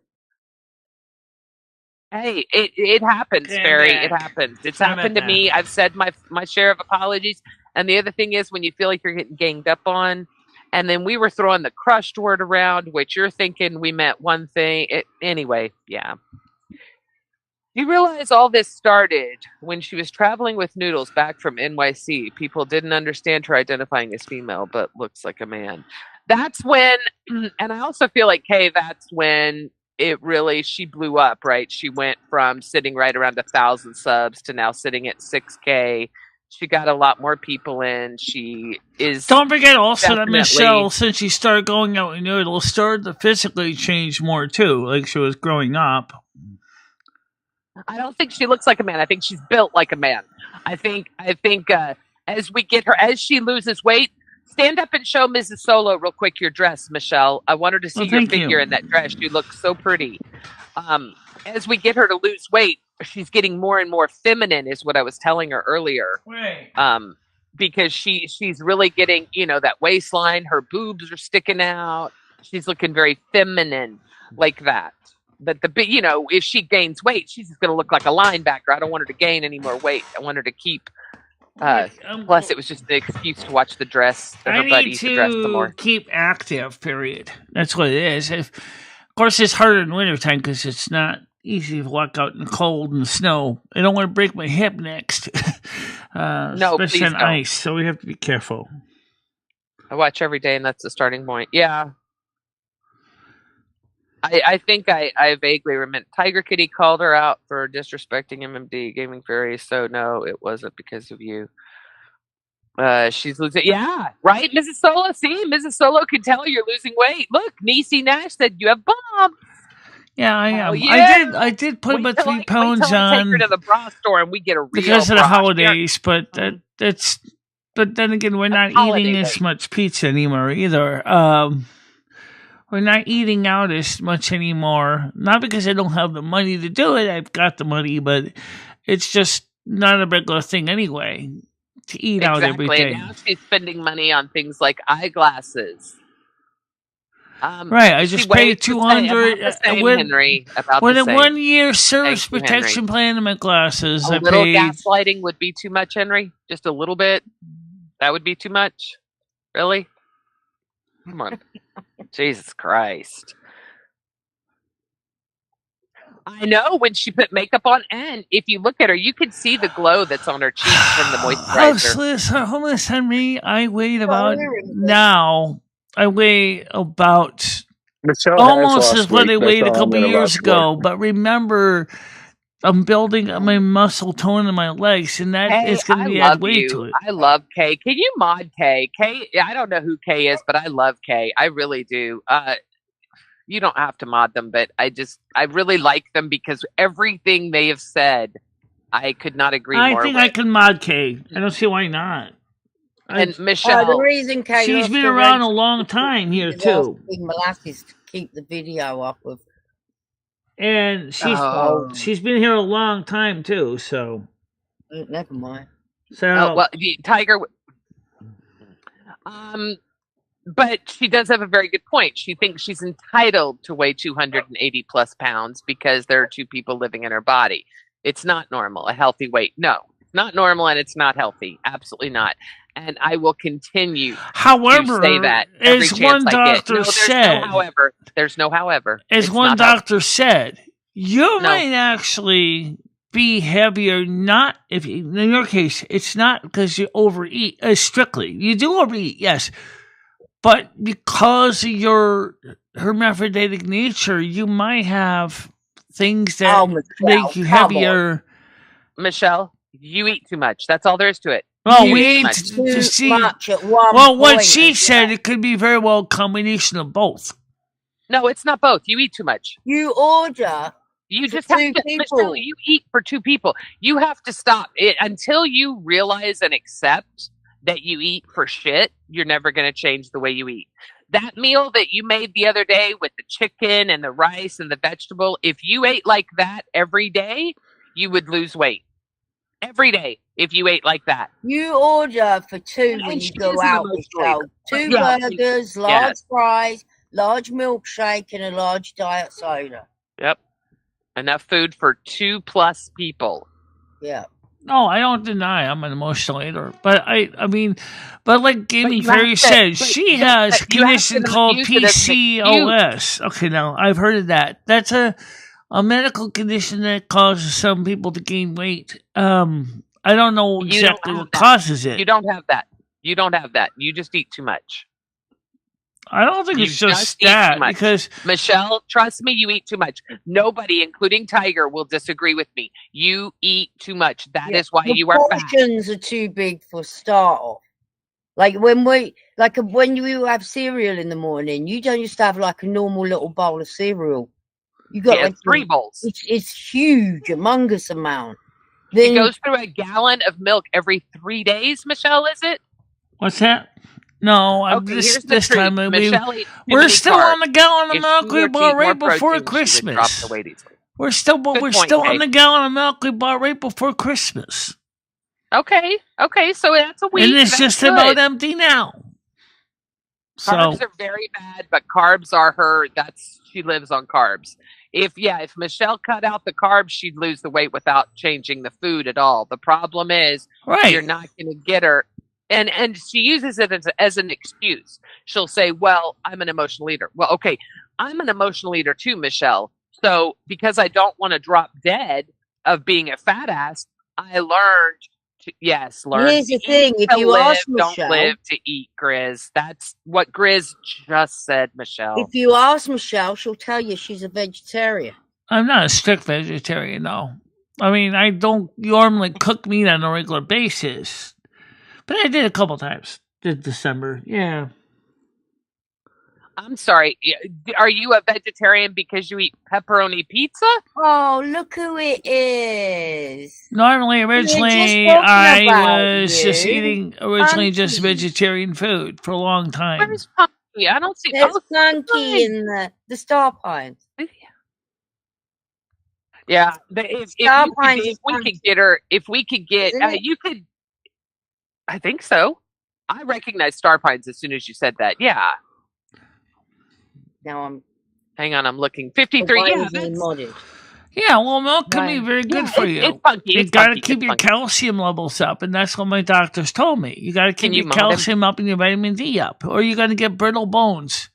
Hey, it happens, Fairy. It happens. It's happened to me. I've said my share of apologies. And the other thing is when you feel like you're getting ganged up on, and then we were throwing the crushed word around, which you're thinking we meant one thing. Anyway, yeah. You realize all this started when she was traveling with Noodles back from NYC. People didn't understand her identifying as female, but looks like a man. That's when, and I also feel like, hey, that's when she blew up, right? She went from sitting right around 1,000 subs to now sitting at 6K. She got a lot more people in. She is. Don't forget also that Michelle, since she started going out with Noodles, started to physically change more too, like she was growing up. I don't think she looks like a man. I think she's built like a man. I think as we get her, as she loses weight, Stand up and show Mrs. Solo real quick your dress, Michelle. I want her to see Well, your thank figure you. in that dress. You look so pretty. As we get her to lose weight, she's getting more and more feminine, is what I was telling her earlier. Right. Because she's really getting, that waistline. Her boobs are sticking out. She's looking very feminine like that. But if she gains weight, she's just going to look like a linebacker. I don't want her to gain any more weight. I want her to keep. Plus, it was just the excuse to watch the dress. I need to keep active, period. That's what it is. Of course, it's harder in wintertime because it's not easy to walk out in the cold and the snow. I don't want to break my hip next. No, especially please on don't. ice, so we have to be careful. I watch every day, and that's the starting point. Yeah. I think I vaguely remember Tiger Kitty called her out for disrespecting MMD Gaming Fairy, so no, it wasn't because of you. She's losing. Yeah, right, Mrs. Solo. See, Mrs. Solo can tell you're losing weight. Look, Niecy Nash said you have bumps. Yeah, I am. Yeah. I did put Wait about till 3 pounds wait till I take her on to the bra store and we get a real because of the bra. holidays, but that's. But then again, we're not eating as much pizza anymore either. We're not eating out as much anymore. Not because I don't have the money to do it. I've got the money, but it's just not a regular thing anyway to eat out every day. Now she's spending money on things like eyeglasses. Right, I just paid $200 Henry, with a 1-year service protection plan in my glasses. A little gaslighting would be too much, Henry. Just a little bit. That would be too much. Really? Come on. Jesus Christ. I know when she put makeup on, and if you look at her, you can see the glow that's on her cheeks from the moisturizer. Homeless Henry, I weigh about almost as what I weighed a couple years ago. But remember, I'm building up my muscle tone in my legs, and that is going to be add weight to it. I love Kay. Can you mod Kay? Kay, I don't know who Kay is, but I love Kay. I really do. You don't have to mod them, but I really like them because everything they have said, I could not agree more. I think I can mod Kay. I don't see why not. And Michelle, the reason Kay she's been around a long time here too. Molasses to keep the video up of. And she's been here a long time too, so never mind. So Tiger. But she does have a very good point. She thinks she's entitled to weigh 280 plus pounds because there are 2 people living in her body. It's not normal, a healthy weight. No, it's not normal and it's not healthy. Absolutely not. And I will continue to say that every as one doctor said. There's no however. As one doctor said, you might actually be heavier. Not if in your case, it's not because you overeat. Strictly, you do overeat, yes, but because of your hermaphroditic nature, you might have things that make you heavier. Michelle, you eat too much. That's all there is to it. Well, we eat to see. Well, what she said, it could be very well a combination of both. No, it's not both. You eat too much. You order. You just have to. Michelle, you eat for 2 people. You have to stop it until you realize and accept that you eat for shit. You're never going to change the way you eat. That meal that you made the other day with the chicken and the rice and the vegetable, if you ate like that every day, you would lose weight. Every day, if you ate like that. You order for 2 when you go out, Michelle. 2 burgers, large fries, large milkshake, and a large diet soda. Yep. Enough food for 2+ people. Yeah. No, I don't deny I'm an emotional eater, but but like Gaming Fairy said, she has a condition called PCOS. Okay, now I've heard of that. That's a medical condition that causes some people to gain weight. I don't know exactly what causes it. You don't have that. You don't have that. You just eat too much. I don't think it's just that, because Michelle, trust me, you eat too much. Nobody, including Tiger, will disagree with me. You eat too much. That is why you are fat. Portions are too big for start off. Like when you have cereal in the morning, you don't just have like a normal little bowl of cereal. You got like 3 bowls. It's huge, humongous amount. Then it goes through a gallon of milk every 3 days. Michelle, is it? What's that? No, Okay, here's the this truth. time Michelle eats too we're many still on carbs. the gallon of If milk she we were to bought eat more right before protein, she would drop the Christmas. weight easily. We're still Good point, on Kay. the gallon of milk we bought right before Christmas. Okay, so that's a week. And it's That's just good. about empty now. Carbs are very bad, but carbs are her. She lives on carbs. If Michelle cut out the carbs, she'd lose the weight without changing the food at all. The problem is you're not going to get her. And she uses it as an excuse. She'll say, well, I'm an emotional eater. Well, okay, I'm an emotional eater too, Michelle. So because I don't want to drop dead of being a fat ass, I learned learn Here's to the thing: eat if to you live, ask don't Michelle, live to eat, Grizz. That's what Grizz just said, Michelle. if you ask Michelle, she'll tell you she's a vegetarian. I'm not a strict vegetarian, no. I mean, I don't normally cook meat on a regular basis. But I did a couple times. Did December, yeah. I'm sorry. Are you a vegetarian because you eat pepperoni pizza? Oh, look who it is. Normally, originally, I was just eating just vegetarian food for a long time. Where's Punky? I don't see. There's Punky in the Star Pines. Yeah, if we could get her, you could. I think so. I recognize Star Pines as soon as you said that. Yeah. Now hang on, I'm looking. 53. Yeah, well, milk can be very good for you. It's funky. You got to keep your calcium levels up, and that's what my doctors told me. You got to keep your calcium up and your vitamin D up, or you're going to get brittle bones.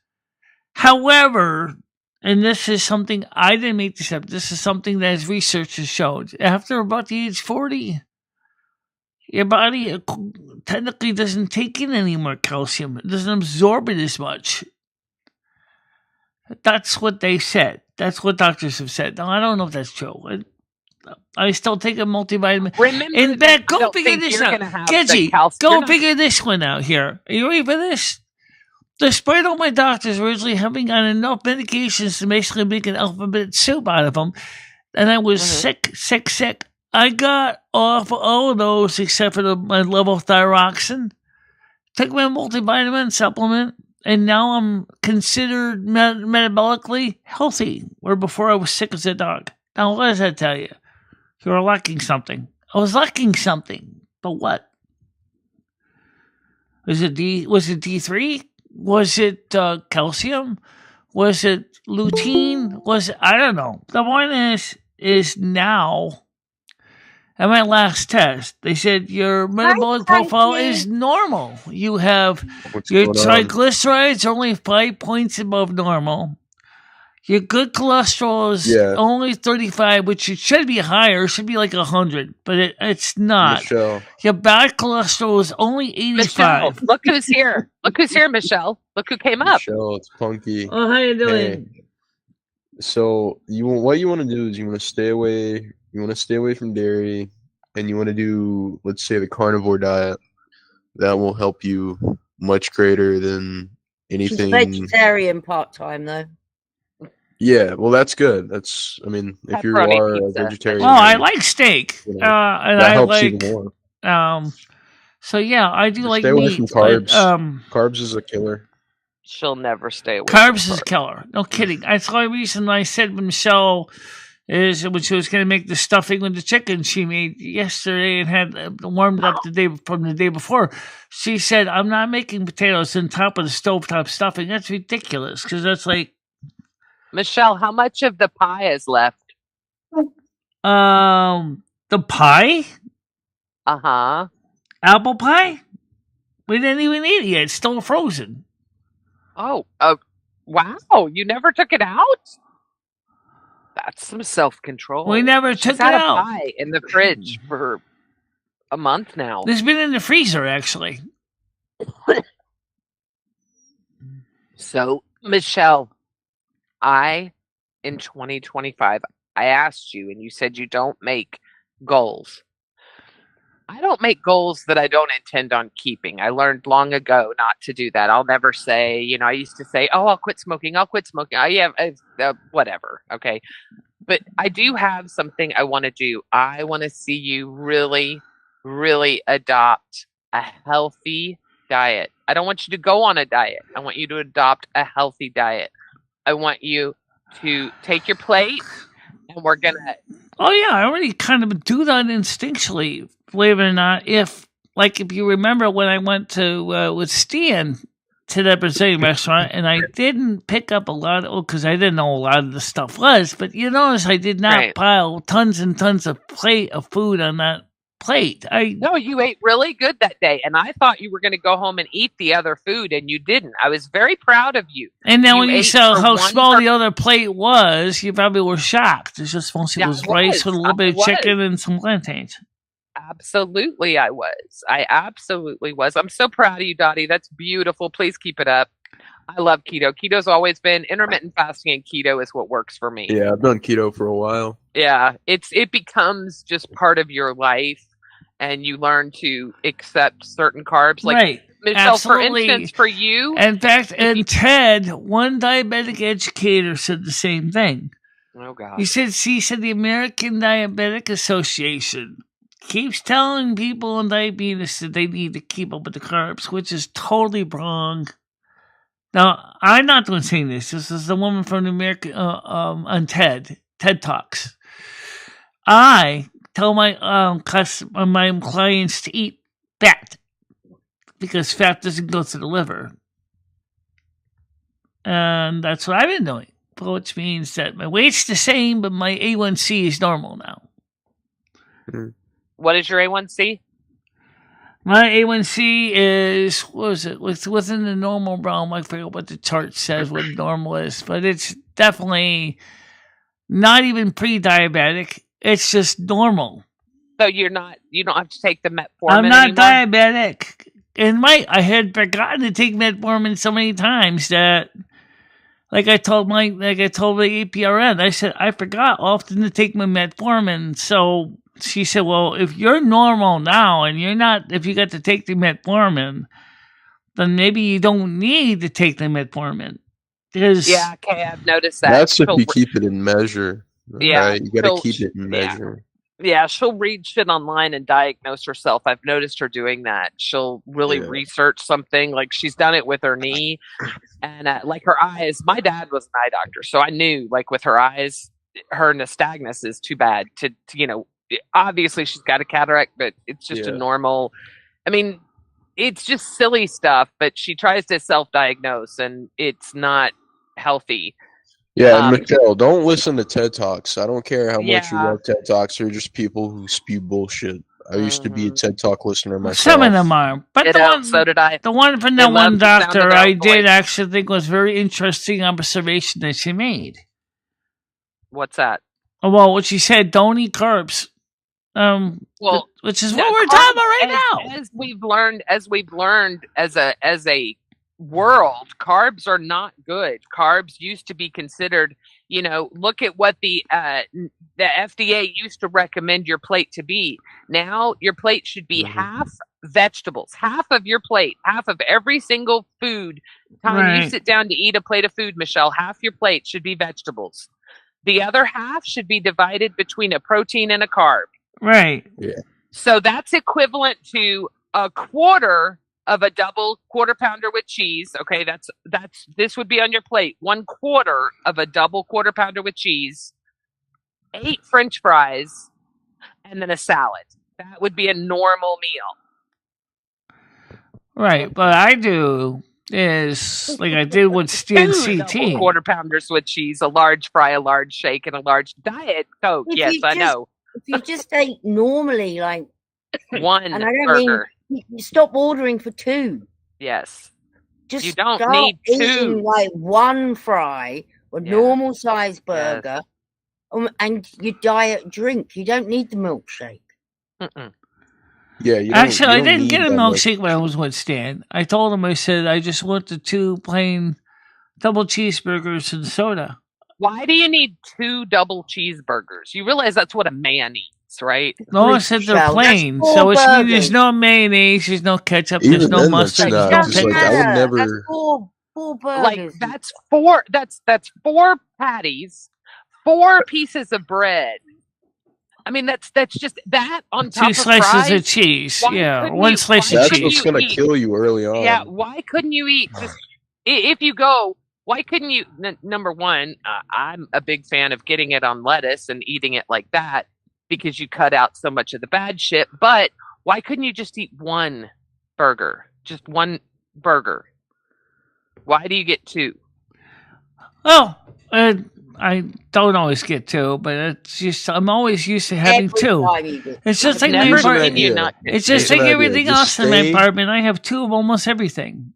However, and this is something I didn't make this up. This is something that his research has showed. After about the age 40, your body technically doesn't take in any more calcium. It doesn't absorb it as much. That's what they said. That's what doctors have said. Now, I don't know if that's true. I still take a multivitamin. Remember, go figure this out. Gedgy, go figure this one out here. Are you ready for this? Despite all my doctors originally having on enough medications to basically make an alphabet soup out of them, and I was sick. I got off all of those except for my levothyroxine. Took my multivitamin supplement, and now I'm considered metabolically healthy, where before I was sick as a dog. Now, what does that tell you? You were lacking something. I was lacking something. But what? Was it D3? Was it calcium? Was it lutein? I don't know. The point is now, at my last test, they said your metabolic profile is normal. You have your triglycerides are only 5 points above normal. Your good cholesterol is only 35, which it should be higher. It should be like 100, but it's not. Michelle. Your bad cholesterol is only 85. Michelle, look who's here. Look who's here, Michelle. Look who came up. Michelle, it's Punky. Oh, how you doing? Hey. So what you want to do is you want to stay away. You want to stay away from dairy, and you want to do, let's say, the carnivore diet. That will help you much greater than anything. She's vegetarian part-time, though. Yeah, well, that's good. If you are a vegetarian. Oh, I like steak. And that helps even more. So yeah, I do like stay away meat. from carbs. But, carbs is a killer. She'll never stay away. Carbs is a killer. No kidding. That's the only reason I said when Michelle is when she was going to make the stuffing with the chicken she made yesterday and had warmed up the day before. She said, "I'm not making potatoes on top of the stovetop stuffing. That's ridiculous because that's like." Michelle, how much of the pie is left? The pie? Apple pie? We didn't even eat it yet. It's still frozen. Oh, wow. You never took it out? That's some self-control. We never took it out. A pie in the fridge for a month now. It's been in the freezer, actually. So, Michelle, in 2025, I asked you, and you said you don't make goals. I don't make goals that I don't intend on keeping. I learned long ago not to do that. I'll never say, I used to say, I'll quit smoking. Whatever. Okay. But I do have something I want to do. I want to see you really, really adopt a healthy diet. I don't want you to go on a diet. I want you to adopt a healthy diet. I want you to take your plate, and we're going to... Oh, yeah, I already kind of do that instinctually, believe it or not. If you remember when I went to, with Stan to that Brazilian restaurant, and I didn't pick up a lot because I didn't know a lot of the stuff was, but you notice I did not pile tons and tons of food on that plate. No, you ate really good that day, and I thought you were going to go home and eat the other food, and you didn't. I was very proud of you. And then when you saw how small the other plate was, you probably were shocked. It's just mostly was rice with a little bit of chicken and some plantains. Absolutely, I was. I absolutely was. I'm so proud of you, Dottie. That's beautiful. Please keep it up. I love keto. Keto's always been intermittent fasting, and keto is what works for me. Yeah, I've done keto for a while. Yeah, it becomes just part of your life, and you learn to accept certain carbs. Like right. Michelle, Absolutely. for instance, for you. In fact, and Ted, one diabetic educator said the same thing. Oh God. He said the American Diabetic Association keeps telling people on diabetes that they need to keep up with the carbs, which is totally wrong. Now, I'm not the one saying this. This is the woman from the American on TED Talks. I tell my my clients to eat fat because fat doesn't go to the liver, and that's what I've been doing. Which means that my weight's the same, but my A1C is normal now. What is your A1C? My A1C is, what is it? It's within the normal realm. I forget what the chart says what normal is, but it's definitely not even pre-diabetic. It's just normal. So you don't have to take the metformin I'm not anymore? diabetic. And I had forgotten to take metformin so many times that, like I told the APRN, I said, I forgot often to take my metformin. So she said, well, if you're normal now and if you got to take the metformin, then maybe you don't need to take the metformin. Yeah, okay, I've noticed that. That's if you keep it in measure. Yeah. Right? You got to keep it in measure. Yeah, she'll read shit online and diagnose herself. I've noticed her doing that. She'll really research something. Like she's done it with her knee and like her eyes. My dad was an eye doctor, so I knew like with her eyes, her nystagmus is too bad to obviously she's got a cataract, but it's just a normal. I mean, it's just silly stuff, but she tries to self-diagnose and it's not healthy. Yeah, and Michelle, don't listen to TED Talks. I don't care how much you love TED Talks. They're just people who spew bullshit. I used to be a TED Talk listener myself. Some of them are. But so did I. The one from that one doctor I did actually think was very interesting observation that she made. What's that? Well, what she said, don't eat carbs. Which is what we're talking about right now. As we've learned as a world, carbs are not good. Carbs used to be considered, look at what the FDA used to recommend your plate to be. Now your plate should be half vegetables, half of your plate, half of every single food. Time you sit down to eat a plate of food, Michelle, half your plate should be vegetables. The other half should be divided between a protein and a carb. Right. Yeah. So that's equivalent to a quarter of a double quarter pounder with cheese. Okay, this would be on your plate. 1/4 of a double quarter pounder with cheese, 8 French fries, and then a salad. That would be a normal meal. Right, but I do is like I did with CT. Quarter pounders with cheese, a large fry, a large shake, and a large Diet Coke. Yes, I know. If you just ate normally, like one and I don't burger. mean you stop ordering for 2. Yes. Just you don't start need 2. Eating like 1 fry, a normal size burger, and your diet drink. You don't need the milkshake. Yeah, actually, I didn't get a milkshake when I was with Stan. I told him, I said, I just want the 2 plain double cheeseburgers and soda. Why do you need 2 double cheeseburgers? You realize that's what a man eats, right? No, I said they're plain. So which means there's no mayonnaise, there's no ketchup, there's no mustard. I would never. That's 4 burgers. Like that's 4 patties, 4 pieces of bread, I mean, that's just that on top Two of slices fries. of cheese. Why Yeah, couldn't one you- slice why of That's couldn't what's cheese. you gonna eat- kill you early on. Yeah, why couldn't you eat just if you go? Why couldn't you? Number one, I'm a big fan of getting it on lettuce and eating it like that because you cut out so much of the bad shit. But why couldn't you just eat one burger? Just one burger. Why do you get two? Well, I don't always get two, but it's just I'm always used to having Every two. time you get It's just I've like my never Here's an apartment. seen you idea. not get It's two. just Here's like an idea. everything Just else in my stay- apartment. I have two of almost everything.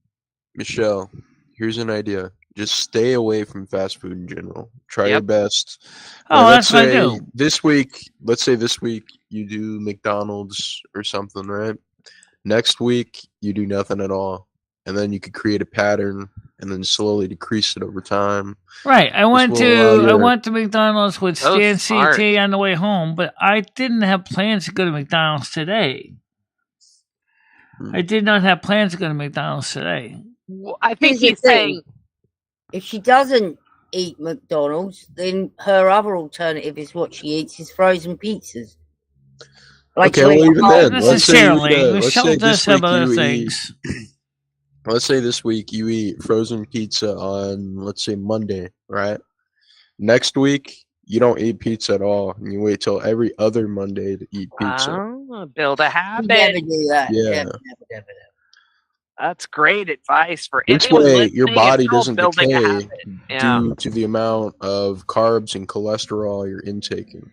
Michelle, here's an idea. Just stay away from fast food in general. Try your Yep. best. Oh, let's that's what I say do. this week, let's say this week you do McDonald's or something, right? Next week you do nothing at all. And then you could create a pattern and then slowly decrease it over time. Right. I went will allow to your- McDonald's with So Stan smart. CT on the way home, but I didn't have plans to go to McDonald's today. I did not have plans to go to McDonald's today. Well, I think Here's the he's thing. saying If she doesn't eat McDonald's, then her other alternative is what she eats is frozen pizzas. Okay, she'll well, eat even a whole- then, let's say you Necessarily. eat, let's Michelle say does this have week other you things. let's say this week you eat frozen pizza on, let's say, Monday, right? Next week you don't eat pizza at all, and you wait till every other Monday to eat pizza. build a You habit. never do that. Yeah. Never. That's great advice for This anyone way, listening. your body It's called doesn't building a decay habit. Yeah, due to the amount of carbs and cholesterol you're intaking.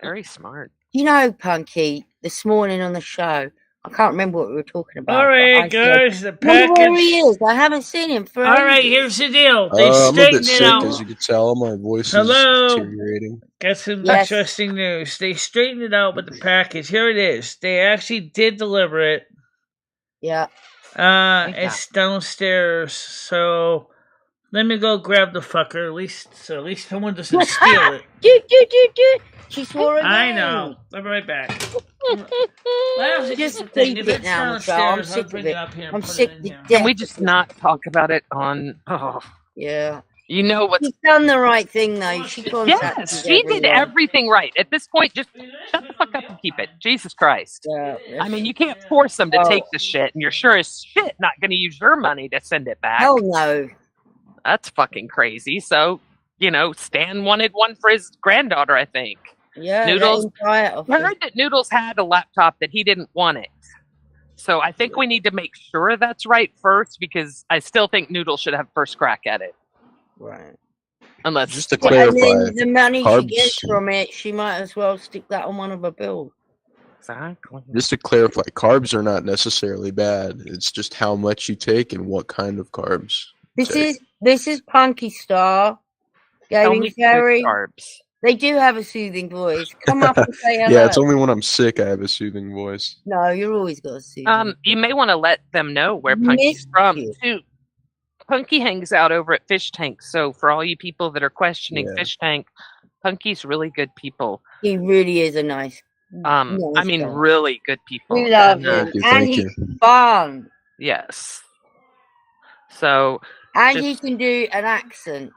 very smart. You know, Punky, this morning on the show, I can't remember what we were talking about. All but I right, said, guys, the "Wonder where he package. is. I haven't seen him for All right, ages." here's the deal. They I'm a bit straightened it sick, out. as you can tell. My voice Hello? is deteriorating. Got some Yes. interesting news. They straightened it out with the package. Here it is. They actually did deliver it. Yeah. Thank It's downstairs. So let me go grab the fucker. At least someone doesn't steal it. Do. She swore again. I know. I'll be right back. Well, here's Just the thing. keep If it it's now, Michelle. I'm downstairs, I'll sick of bring it. it up here. and I'm put sick it in to here. death. Can we just not talk about it on? Oh, Yeah. you know what's? She's done the right thing, though. She contacted Yes, she did everyone. everything right. At this point, just shut the fuck up and keep it. Jesus Christ. Yeah. I mean, you can't force them to Oh. take the shit, and you're sure as shit not going to use your money to send it back. Hell no. That's fucking crazy. So, Stan wanted one for his granddaughter, I think. Yeah. Noodles- let him try it off I heard that Noodles had a laptop that he didn't want it. So I think we need to make sure that's right first, because I still think Noodles should have first crack at it. Right. Unless Just to Yeah, and clarify, then the money carbs- she gets from it, she might as well stick that on one of her bills. Exactly. carbs are not necessarily bad. It's just how much you take and what kind of carbs. This is Punky Star. Gaming Only food Fairy. carbs. They do have a soothing voice. Come up and say hello. Yeah, it's only when I'm sick I have a soothing voice. No, you're always got a soothing. You may want to let them know where Punky's Missed from you. too. Punky hangs out over at Fish Tank, so for all you people that are questioning Yeah. Fish Tank, Punky's really good people. He really is a nice. I nice mean, guy. really good people. We love And, him. Thank you, And thank he's you. fun. Yes. So And Just- he can do an accent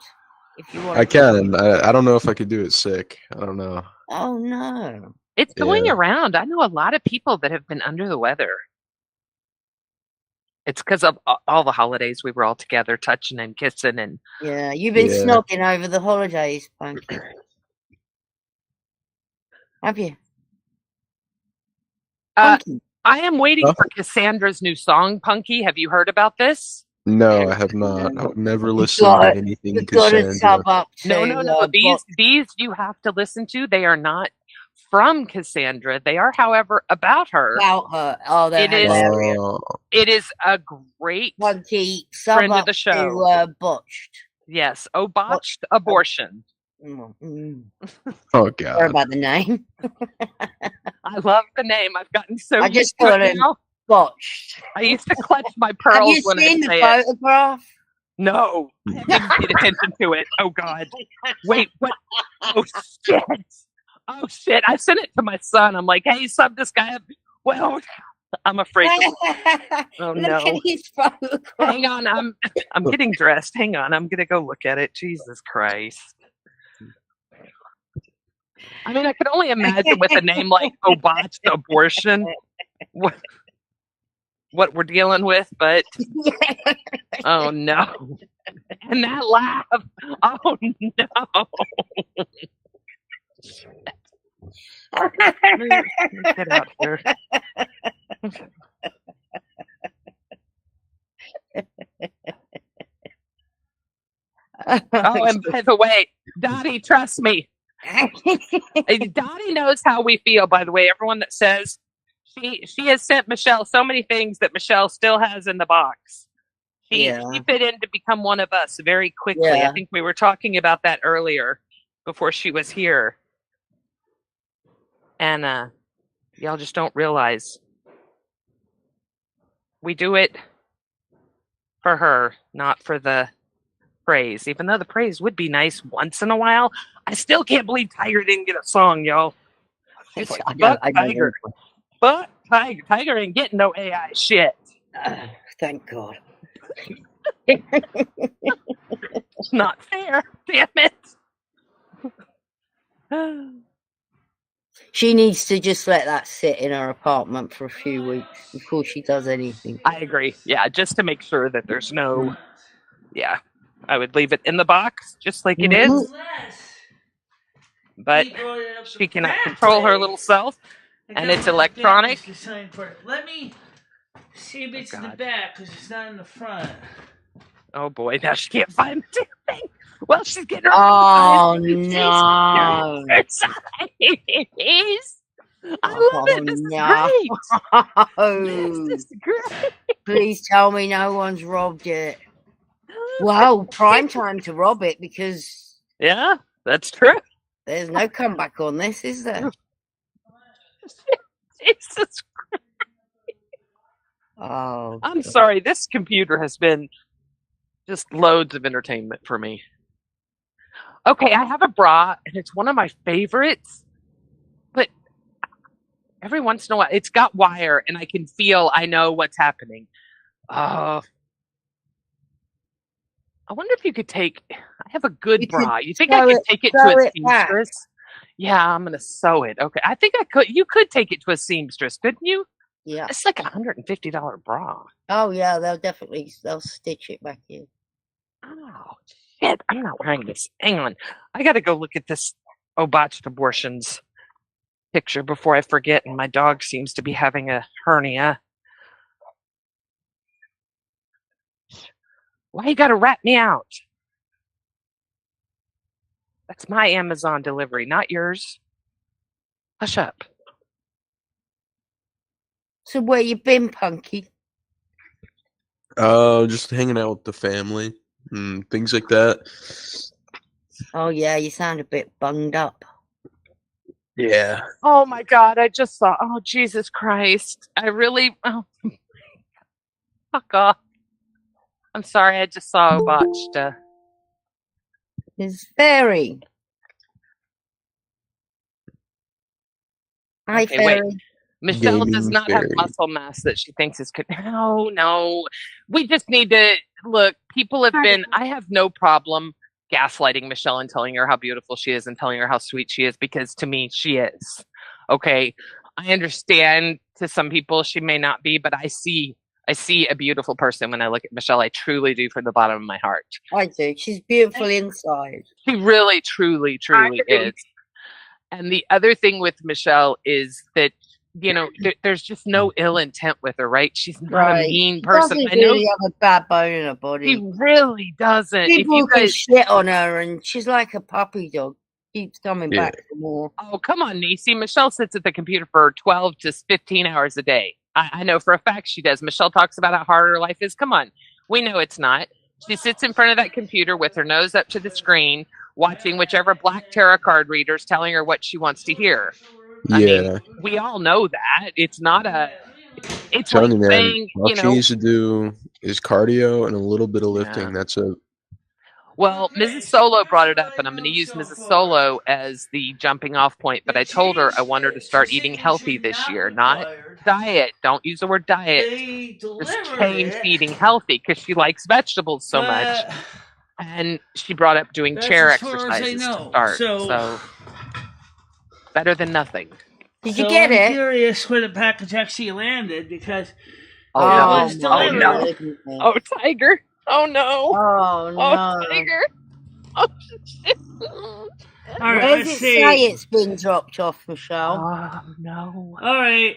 if you want. I can. I don't know if I could do it sick. I don't know. Oh no. it's going Yeah. around. I know a lot of people that have been under the weather. It's because of all the holidays we were all together, touching and kissing, and Yeah, you've been Yeah. snogging over the holidays, Punky. Have you? Uh, Punky. I am waiting Huh? for Cassandra's new song, Punky. Have you heard about this? No, I have not. I would never listen got- to anything You've got to Cassandra. sub up to. No. These you have to listen to. They are not from Cassandra. They are, however, about her. about her. Oh, they're It is- hilarious. Oh, It is a great, Punky, sub friend of up the show. to Botched. yes, botched abortion. oh Sorry God. about the name. I love the name. I've gotten so I used just to got it it. now. Botched. I used to clutch my Have pearls you when seen I the say it. photograph? No, I haven't paid attention to it. Oh God! Wait, what? Oh shit! Oh shit! I sent it to my son. I'm like, hey, sub this guy up. Well, I'm afraid. Oh, Look no. at his photograph. Hang on, I'm getting dressed. Hang on, I'm gonna go look at it. Jesus Christ! I mean, I can only imagine with a name like Obotched Abortion what we're dealing with, but oh no. And that laugh. Oh no. Let me get out here. Oh, and by the way, Dottie, trust me. Dottie knows how we feel, by the way. Everyone that says she has sent Michelle so many things that Michelle still has in the box. She fit in to become one of us very quickly. Yeah. I think we were talking about that earlier before she was here. And y'all just don't realize we do it for her, not for the praise. Even though the praise would be nice once in a while, I still can't believe Tiger didn't get a song, y'all. She's like, fuck Tiger. Fuck Tiger. Tiger ain't getting no AI shit. Thank God. It's not fair. Damn it. She needs to just let that sit in her apartment for a few weeks before she does anything. I agree. Yeah, just to make sure that there's no... Yeah, I would leave it in the box just like it is. But she cannot control her little self, and it's electronic. Let me see if it's in the back, because it's not in the front. Oh boy, now she can't find the damn thing. Well, she's getting her. Oh no! I love it. This is great. This is great. Please tell me no one's robbed it. Wow, prime time to rob it, because yeah, that's true. There's no comeback on this, is there? Jesus Christ. Oh, I'm sorry. This computer has been just loads of entertainment for me. Okay, I have a bra, and it's one of my favorites, but every once in a while, it's got wire, and I know what's happening. I wonder if you could I have a good bra. You think I could take it to a seamstress? Yeah, I'm going to sew it. Okay, I think I could. You could take it to a seamstress, couldn't you? Yeah. It's like $150 bra. Oh, yeah, they'll stitch it back in. Oh, shit, I'm not wearing this. Hang on. I got to go look at this Obotched Abortions picture before I forget, and my dog seems to be having a hernia. Why you got to rat me out? That's my Amazon delivery, not yours. Hush up. So where you been, Punky? Just hanging out with the family and things like that. Oh yeah, you sound a bit bunged up. Yeah. Oh my God, I just saw. Oh Jesus Christ! I really. Oh, fuck off. I'm sorry. I just saw Obotched. It's Fairy. Hi, Okay, Fairy. wait. Michelle Gaming does not have fairy. muscle mass that she thinks is good. No. We just need to look. People have been. I have no problem gaslighting Michelle and telling her how beautiful she is and telling her how sweet she is, because to me she is. Okay, I understand to some people she may not be, but I see a beautiful person when I look at Michelle. I truly do, from the bottom of my heart. I do. She's beautiful inside. She really, truly is. And the other thing with Michelle is that, you know, there's just no ill intent with her, right? She's not a mean person. She doesn't really have a bad bone in her body. She really doesn't. People can shit on her, and she's like a puppy dog. Keeps coming back for more. Oh, come on, Niecy. Michelle sits at the computer for 12 to 15 hours a day. I know for a fact she does. Michelle talks about how hard her life is. Come on. We know it's not. She sits in front of that computer with her nose up to the screen, watching whichever black tarot card reader's telling her what she wants to hear. I mean, we all know that. It's not a... It's like saying, all she needs to do is cardio and a little bit of lifting. Yeah. That's it. Well, Mrs. Solo brought it up, and I'm going to use Mrs. Solo as the jumping off point, but I told her I want her to start eating healthy this year, not diet. Don't use the word diet. Just change to eating healthy, because she likes vegetables so much. And she brought up doing chair exercises to start. So Better than nothing. Did you get I'm it? curious where the package actually landed because it Oh, was my delivered. goodness. Oh, Tiger. Oh no. Oh, Oh, no. Tiger. Oh shit. All right, Where does let's it see. say it's been dropped off, Michelle? Oh no. All right.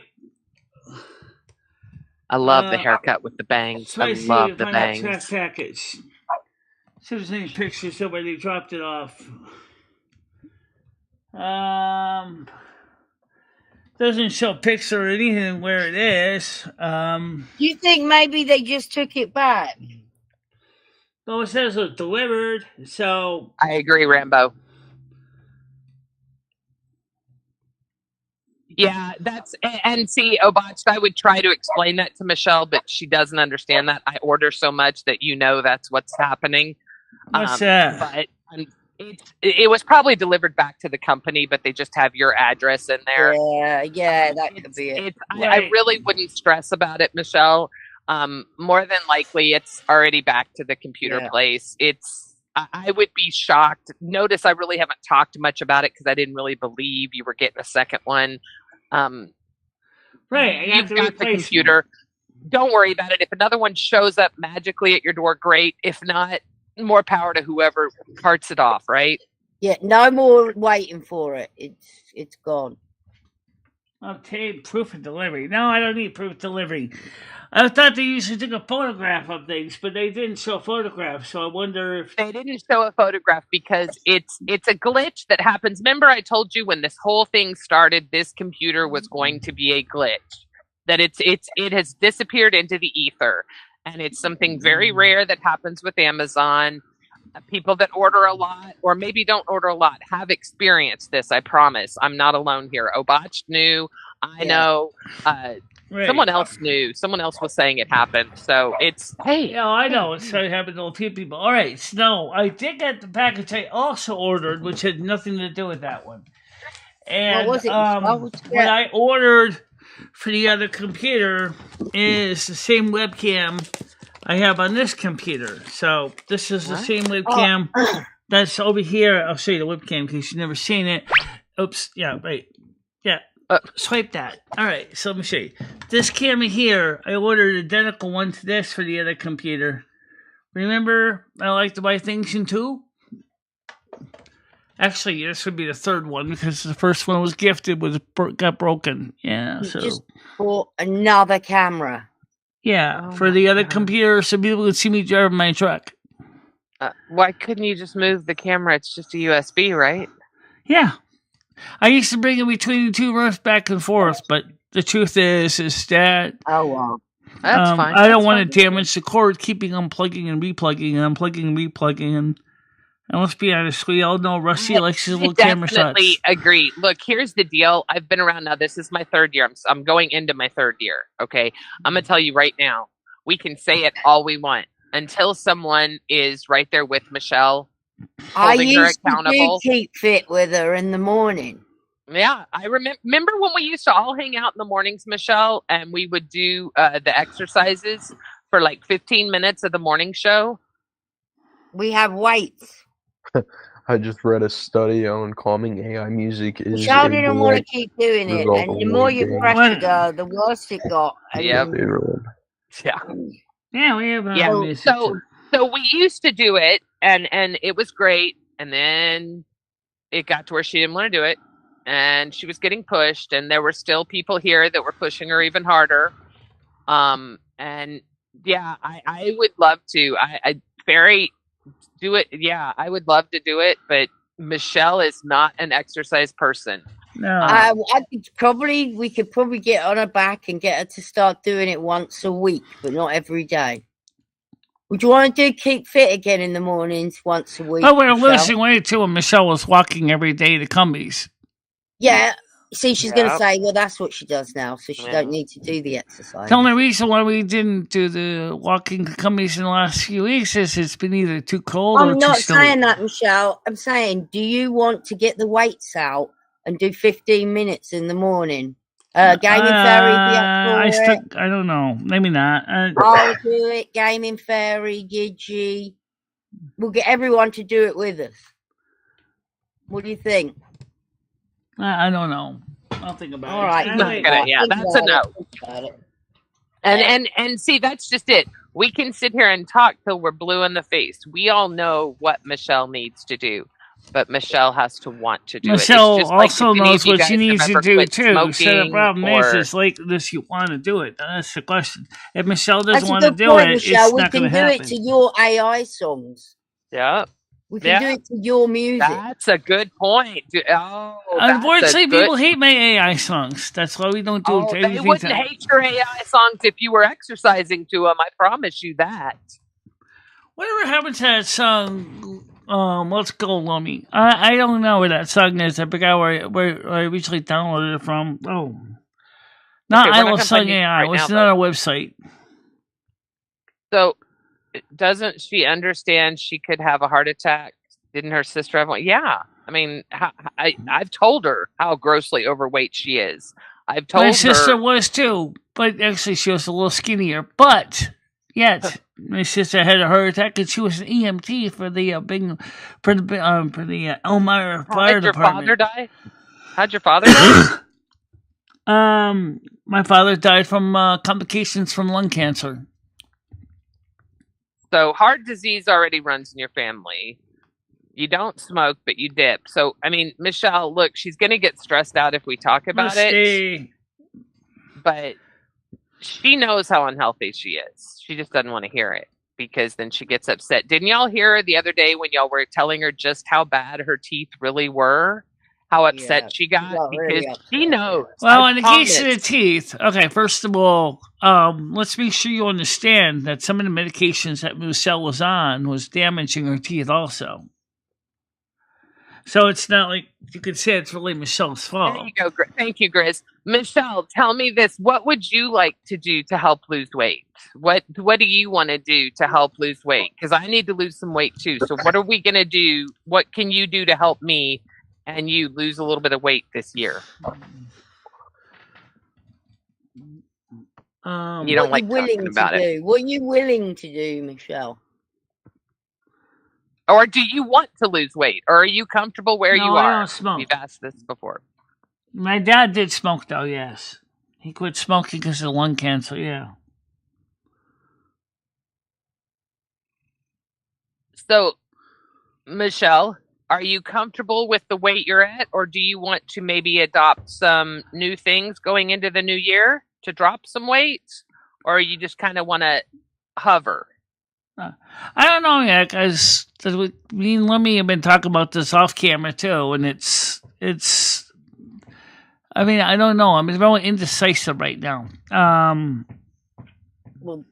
I love the haircut with the bangs. Try I to see love if the I find that bangs. track package. See if there's any pictures of where they dropped it off. Doesn't show a picture or anything where it is. Do you think maybe they just took it back? Well, it says it was delivered, so I agree, Rambo. Yeah, that's and see, Obotched, I would try to explain that to Michelle, but she doesn't understand that. I order so much that that's what's happening. What's that? But it was probably delivered back to the company, but they just have your address in there. Yeah, that could be it. I really wouldn't stress about it, Michelle. More than likely, it's already back to the computer place. I would be shocked. Notice I really haven't talked much about it because I didn't really believe you were getting a second one. Right, You've got the computer. Don't worry about it. If another one shows up magically at your door, great. If not, more power to whoever carts it off, right? Yeah, no more waiting for it. It's gone. Obtain proof of delivery. No, I don't need proof of delivery. I thought they usually took a photograph of things, but they didn't show photographs. So I wonder if they didn't show a photograph because it's a glitch that happens. Remember, I told you when this whole thing started, this computer was going to be a glitch. That it has disappeared into the ether, and it's something very rare that happens with Amazon. People that order a lot, or maybe don't order a lot, have experienced this. I promise. I'm not alone here. Obotched knew. I know. Right. Someone else knew. Someone else was saying it happened. So hey. Yeah, I know. It's starting to happen to a few people. All right. So I did get the package I also ordered, which had nothing to do with that one. And what was it? What I ordered for the other computer is the same webcam I have on this computer. So this is the same webcam that's over here. I'll show you the webcam in case you've never seen it. Oops. Yeah, right. Yeah. Swipe that. All right. So let me show you. This camera here, I ordered an identical one to this for the other computer. Remember, I like to buy things in two? Actually, this would be the third one because the first one was gifted, got broken. Yeah. So just bought another camera. Yeah, for the other computer, so people could see me driving my truck. Why couldn't you just move the camera? It's just a USB, right? Yeah. I used to bring it between the two rooms back and forth, but the truth is that... Oh, wow. That's fine. I don't want to damage the cord, keeping unplugging and replugging and unplugging and replugging. And let's be honest, we all know Rusty likes his little camera shots. Definitely agree. Look, here's the deal. I've been around now. This is my third year. I'm going into my third year, okay? I'm going to tell you right now, we can say it all we want. Until someone is right there with Michelle, holding her accountable. To keep fit with her in the morning. Yeah, I remember when we used to all hang out in the mornings, Michelle, and we would do the exercises for like 15 minutes of the morning show. We have weights. I just read a study on calming AI music is. Michelle didn't want to keep doing it, and the more you pressured her, the worse it got. Yeah. Yeah, we have So we used to do it, and it was great, and then it got to where she didn't want to do it, and she was getting pushed, and there were still people here that were pushing her even harder. And yeah, I would love to. I very do it. Yeah, I would love to do it, but Michelle is not an exercise person. No. We could probably get on her back and get her to start doing it once a week, but not every day. Would you want to do keep fit again in the mornings once a week? Oh, we're losing weight too, and Michelle was walking every day to Cumbies. Yeah. See, she's going to say, well, that's what she does now, so she don't need to do the exercise. The only reason why we didn't do the walking Cumbies in the last few weeks is it's been either too cold or too I'm not snowy. saying that, Michelle. I'm saying, do you want to get the weights out and do 15 minutes in the morning? Gaming Fairy, I don't know. Maybe not. I'll do it. Gaming Fairy, Gidgy. We'll get everyone to do it with us. What do you think? I don't know. I'll think about All it. right, Anyway, Yeah, that's a no. And see, that's just it. We can sit here and talk till we're blue in the face. We all know what Michelle needs to do, but Michelle has to want to do Michelle it. It's just like also if any knows of you what she guys have needs to ever do quit too. So the smoking problem or is like, does she want to do it? That's the question. If Michelle doesn't That's a want to good do point, it, Michelle. it's We not going can to do happen. it to your AI songs. yeah. We can do it to your music. That's a good point. Oh, Unfortunately, people hate my AI songs. That's why we don't do they anything. wouldn't hate your AI songs if you were exercising to them. I promise you that. Whatever happened to that song? Let's Go, Lummy. I don't know where that song is. I forgot where I originally downloaded it from. Oh, not Okay, I we're not Love gonna Song find you AI. right It was now, another website. So, doesn't she understand she could have a heart attack? Didn't her sister have one? Yeah. I mean, I've told her how grossly overweight she is. I've told My sister her. was too, but actually she was a little skinnier. But yet, my sister had a heart attack, and she was an EMT for the Elmira How Fire did your father Department. die? How'd your father die? My father died from complications from lung cancer. So heart disease already runs in your family. You don't smoke, but you dip. So, I mean, Michelle, look, she's going to get stressed out if we talk about it. But she knows how unhealthy she is. She just doesn't want to hear it because then she gets upset. Didn't y'all hear her the other day when y'all were telling her just how bad her teeth really were? How upset she got because she knows. Well, in the case of the teeth, okay, first of all, let's make sure you understand that some of the medications that Michelle was on was damaging her teeth also. So it's not like you could say it's really Michelle's fault. There you go. Thank you, Grizz. Michelle, tell me this. What would you like to do to help lose weight? What do you want to do to help lose weight? Because I need to lose some weight too. So what are we going to do? What can you do to help me and you lose a little bit of weight this year? You don't like talking about it. What are you willing to do, Michelle? Or do you want to lose weight? Or are you comfortable where you are? I don't smoke. We've asked this before. My dad did smoke, though, yes. He quit smoking because of lung cancer, yeah. So, Michelle, are you comfortable with the weight you're at? Or do you want to maybe adopt some new things going into the new year to drop some weight? Or you just kind of want to hover? I don't know yet, because me and Lemmy have been talking about this off camera too, and it's. I mean, I don't know. I'm very indecisive right now. Well,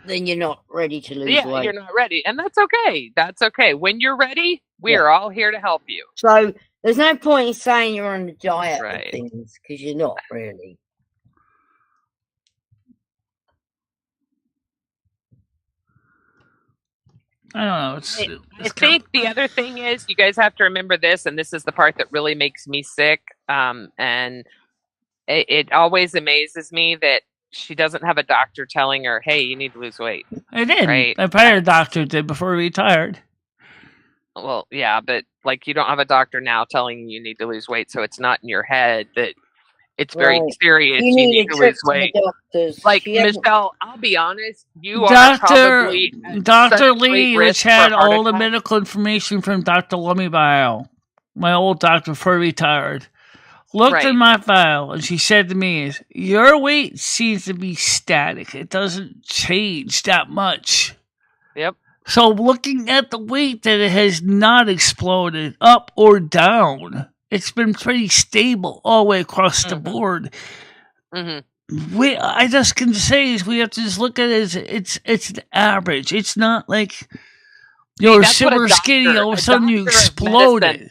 then you're not ready to lose weight. Yeah, you're not ready, and that's okay. That's okay. When you're ready, we are all here to help you. So there's no point in saying you're on a diet of things because you're not really. I don't know. I think the other thing is you guys have to remember this, and this is the part that really makes me sick. And it always amazes me that she doesn't have a doctor telling her, "Hey, you need to lose weight." I did. Right? My prior doctor did before he retired. Well, yeah, but like you don't have a doctor now telling you need to lose weight, so it's not in your head that it's very serious. You need to lose weight. Like Michelle, I'll be honest, you are probably Dr. Lee, which had all the medical information from Dr. Lummy Bio, my old doctor before he retired, looked in my file and she said to me, "Your weight seems to be static. It doesn't change that much." Yep. So looking at the weight that it has not exploded up or down, it's been pretty stable all the way across the board. I just can say is we have to just look at it as it's the average. It's not like you're super skinny, all of a sudden you exploded.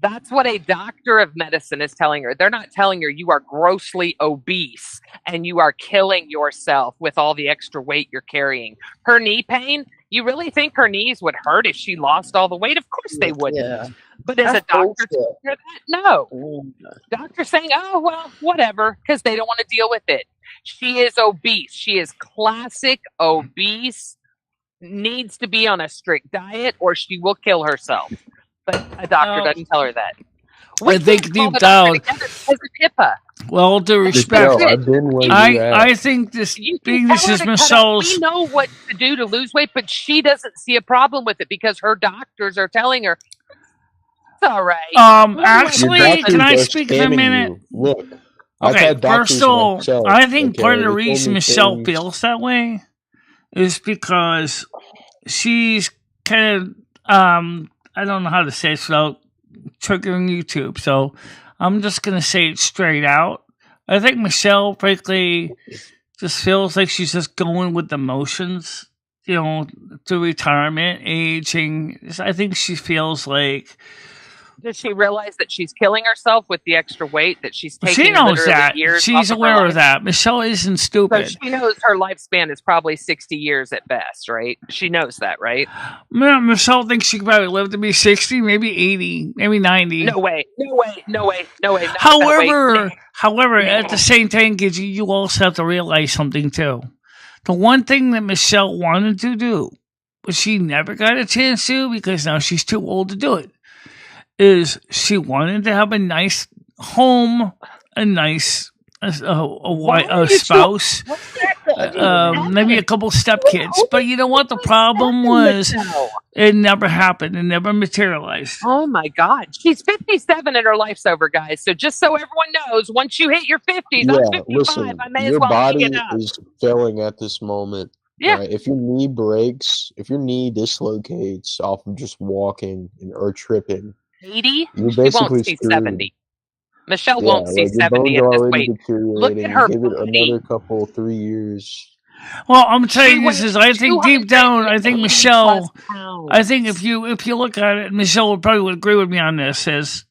That's what a doctor of medicine is telling her. They're not telling her you are grossly obese and you are killing yourself with all the extra weight you're carrying. Her knee pain, you really think her knees would hurt if she lost all the weight? Of course they wouldn't. Yeah. But as a doctor telling her that, no. Doctor's saying, oh, well, whatever, because they don't want to deal with it. She is obese. She is classic obese, needs to be on a strict diet or she will kill herself. But a doctor doesn't tell her that. We I think can't call deep it on down, together because of HIPAA. well, all due respect, Michelle, I've been where you at. I think this You can being tell this her is to cut out. We Michelle's. know what to do to lose weight, but she doesn't see a problem with it because her doctors are telling her it's all right. Your Actually, can doctors I are speak for a scamming minute? you. Look, I've Okay, had first doctors of all, myself. I think part of the They told reason me Michelle things. feels that way is because she's kind of I don't know how to say it without triggering YouTube, so I'm just gonna say it straight out. I think Michelle, frankly, just feels like she's just going with the motions, you know, through retirement, aging. I think she feels like Does she realize that she's killing herself with the extra weight that she's taking? she knows literally that. years She's off aware her of life? that. Michelle isn't So stupid. she knows her lifespan is probably 60 years at best, right? She knows that, right? Michelle thinks she could probably live to be 60, maybe 80, maybe 90. No way. No way. No way. No way. Not However, at the same time, Gidget, you also have to realize something too. The one thing that Michelle wanted to do, but she never got a chance to because now she's too old to do it, is she wanted to have a nice home, a nice a spouse, maybe a couple stepkids. But you know what? The problem was it never happened. It never materialized. Oh my God. She's 57 and her life's over, guys. So just so everyone knows, once you hit your 50s, Yeah, I'm 55, listen, I may as your well hang body it up. is failing at this moment. Yeah. Right? If your knee breaks, if your knee dislocates off of just walking or tripping, 80? you're She basically won't see screwed. 70. Michelle Yeah, won't see like your 70 bones at are this already weight. Look deteriorating. at her Give it body. another couple, 3 years. Well, I'm telling She you, this weighs is. I think deep down, I think 280 Michelle. plus pounds. I think if you look at it, Michelle would probably agree with me on this. Is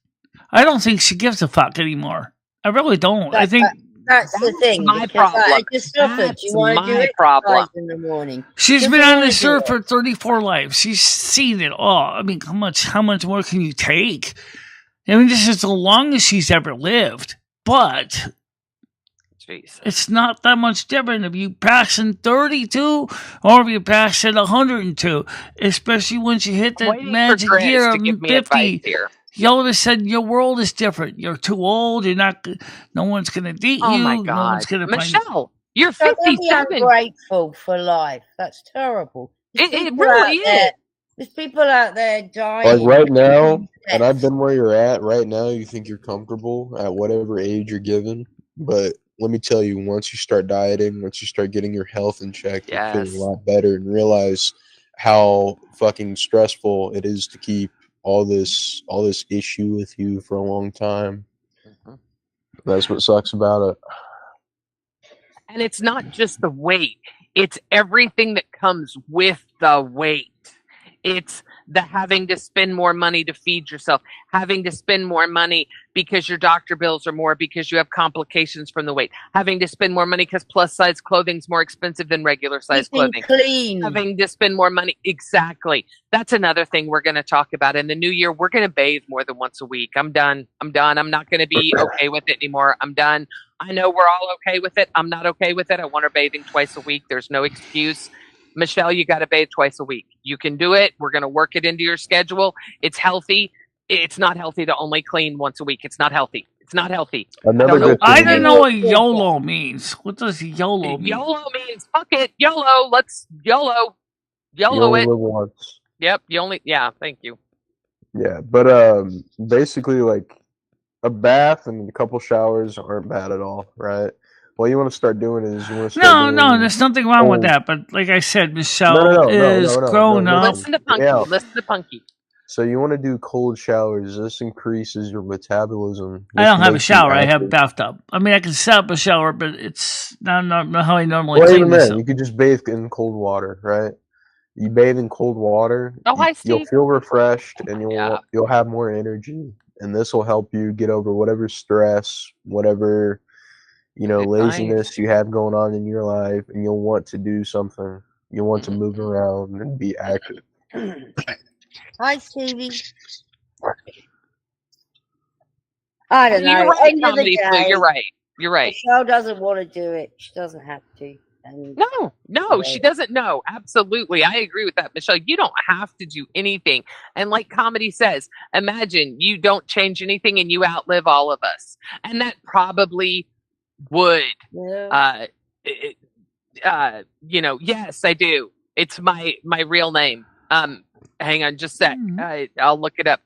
I don't think she gives a fuck anymore. I really don't. I think That's the thing. my because problem. I just suffered. That's You want to do my exercise problem. in the morning. she's Doesn't been on wanna this do earth it. for 34 lives. She's seen it all. I mean, how much more can you take? I mean, this is the longest she's ever lived. But Jesus. it's not that much different if you pass in 32 or if you pass at 102, especially once you hit I'm that waiting for magic Grizz year to of give me advice 50. here. You all of a sudden, your world is different. You're too old. You're not. No one's gonna date Oh you. my No one's God. gonna find. Michelle, you're So don't be 57. ungrateful for life. That's terrible. It really is. There's people out there Like dying. right now, and I've been where you're at right now, you think you're comfortable at whatever age you're given. But let me tell you, once you start dieting, once you start getting your health in check, you'll feel a lot better and realize how fucking stressful it is to keep all this issue with you for a long time. That's what sucks about it. And it's not just the weight. It's everything that comes with the weight. It's the having to spend more money to feed yourself, having to spend more money because your doctor bills are more because you have complications from the weight, having to spend more money because plus size clothing's more expensive than regular size clothing, clean. having to spend more money. Exactly. That's another thing we're going to talk about in the new year. We're going to bathe more than once a week. I'm done. I'm not going to be okay with it anymore. I'm done. I know we're all okay with it. I'm not okay with it. I want her bathing twice a week. There's no excuse. Michelle, you got to bathe twice a week. You can do it. We're going to work it into your schedule. It's healthy. It's not healthy to only clean once a week. It's not healthy. It's not healthy. I don't know what YOLO means. What does YOLO mean? YOLO means fuck it. YOLO. Let's YOLO. YOLO it. Live once. Yep. Thank you. Yeah, but basically, like a bath and a couple showers aren't bad at all, right? What you want to start doing is No, there's nothing wrong with that. But like I said, Michelle is grown up. Listen to Punky. Yeah. Listen to Punky. So you want to do cold showers. This increases your metabolism. I don't have a shower. I have a bathtub. I mean, I can set up a shower, but it's not how I normally Well, clean even myself. then, you could just bathe in cold water, right? You bathe in cold water. Oh, hi, Steve. You'll feel refreshed, and you'll have more energy, and this will help you get over whatever stress, whatever laziness you have going on in your life, and you'll want to do something. You'll want to move around and be active. Hi, Stevie. I don't know. You're right, End of the Comedy Flu. day, You're right. You're right. Michelle doesn't want to do it. She doesn't have to. And No, she doesn't know. Absolutely. I agree with that, Michelle. You don't have to do anything. And like comedy says, imagine you don't change anything and you outlive all of us. And that probably would, yes, I do. It's my real name. Hang on just a sec. I'll look it up.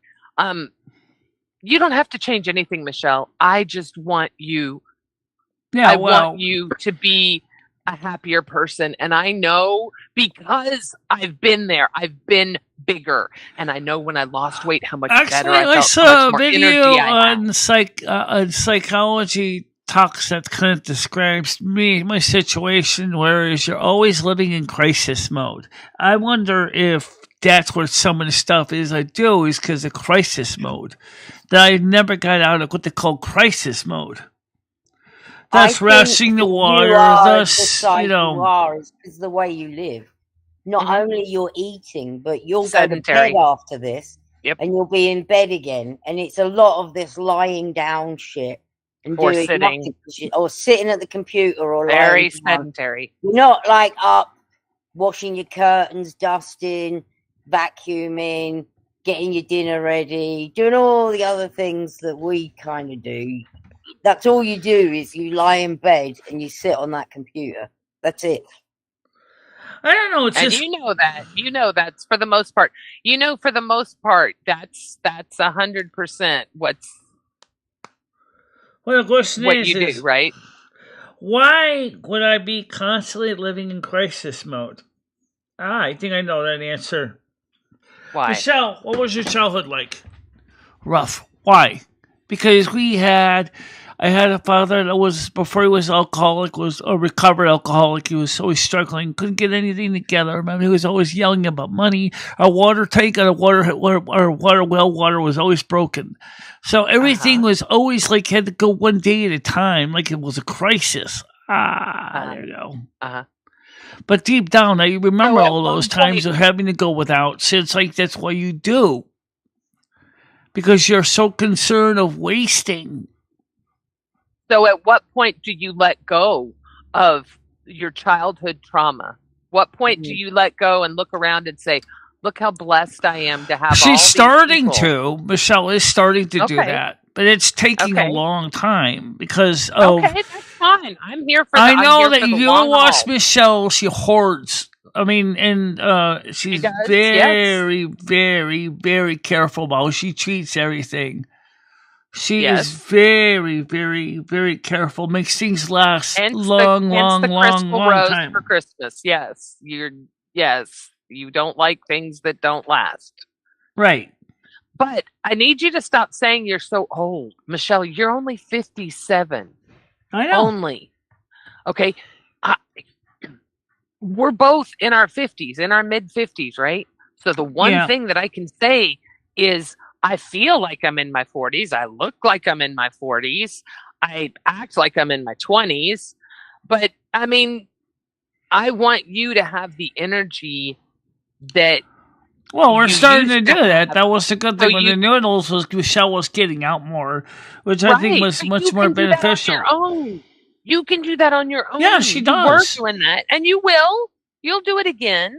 You don't have to change anything, Michelle. I just want you. I want you to be a happier person. And I know because I've been there. I've been bigger. And I know when I lost weight, how much better I felt. I saw a video on psychology talks that kind of describes my situation, whereas you're always living in crisis mode. I wonder if that's what some of the stuff is I do is because of crisis mode. That I never got out of what they call crisis mode. That's rushing the water. Thus, you are is the way you live. Not only you're eating, but you'll sedentary. Go to bed after this, and you'll be in bed again. And it's a lot of this lying down shit and or doing sitting or sitting at the computer or very sedentary. You're not like up washing your curtains, dusting, vacuuming, getting your dinner ready, doing all the other things that we kind of do. That's all you do is you lie in bed and you sit on that computer. That's it. I don't know. It's and just you know that's for the most part. For the most part, that's 100% what's. Well, the question what is, you do, right? Why would I be constantly living in crisis mode? I think I know that answer. Why? Michelle, what was your childhood like? Rough. Why? Because I had a father that was, before he was alcoholic, was a recovered alcoholic. He was always struggling, couldn't get anything together. Remember, he was always yelling about money. Our water tank and our water well was always broken. So everything was always like had to go one day at a time, like it was a crisis. There you go. But deep down, I remember all those times of having to go without. So it's like that's why you do. Because you're so concerned of wasting. So at what point do you let go of your childhood trauma? What point do you let go and look around and say, look how blessed I am to have She's starting to. Michelle is starting to do that. But it's taking a long time because of... Okay, that's fine. I'm here for I know that you watch Michelle, she hoards. I mean, and she's very, very, very careful about how she treats everything. She is very, very, very careful. Makes things last long time. For Christmas, yes. You don't like things that don't last. Right. But I need you to stop saying you're so old. Michelle, you're only 57. I know. Only. Okay. We're both in our 50s, in our mid-50s, right? So the one thing that I can say is I feel like I'm in my 40s. I look like I'm in my 40s. I act like I'm in my 20s. But, I mean, I want you to have the energy that... Well, we're starting to do that. That was the good thing when the noodles was Michelle was getting out more, which I think was much more beneficial. You can do that on your own. Yeah, she does. You were doing that, and you will. You'll do it again.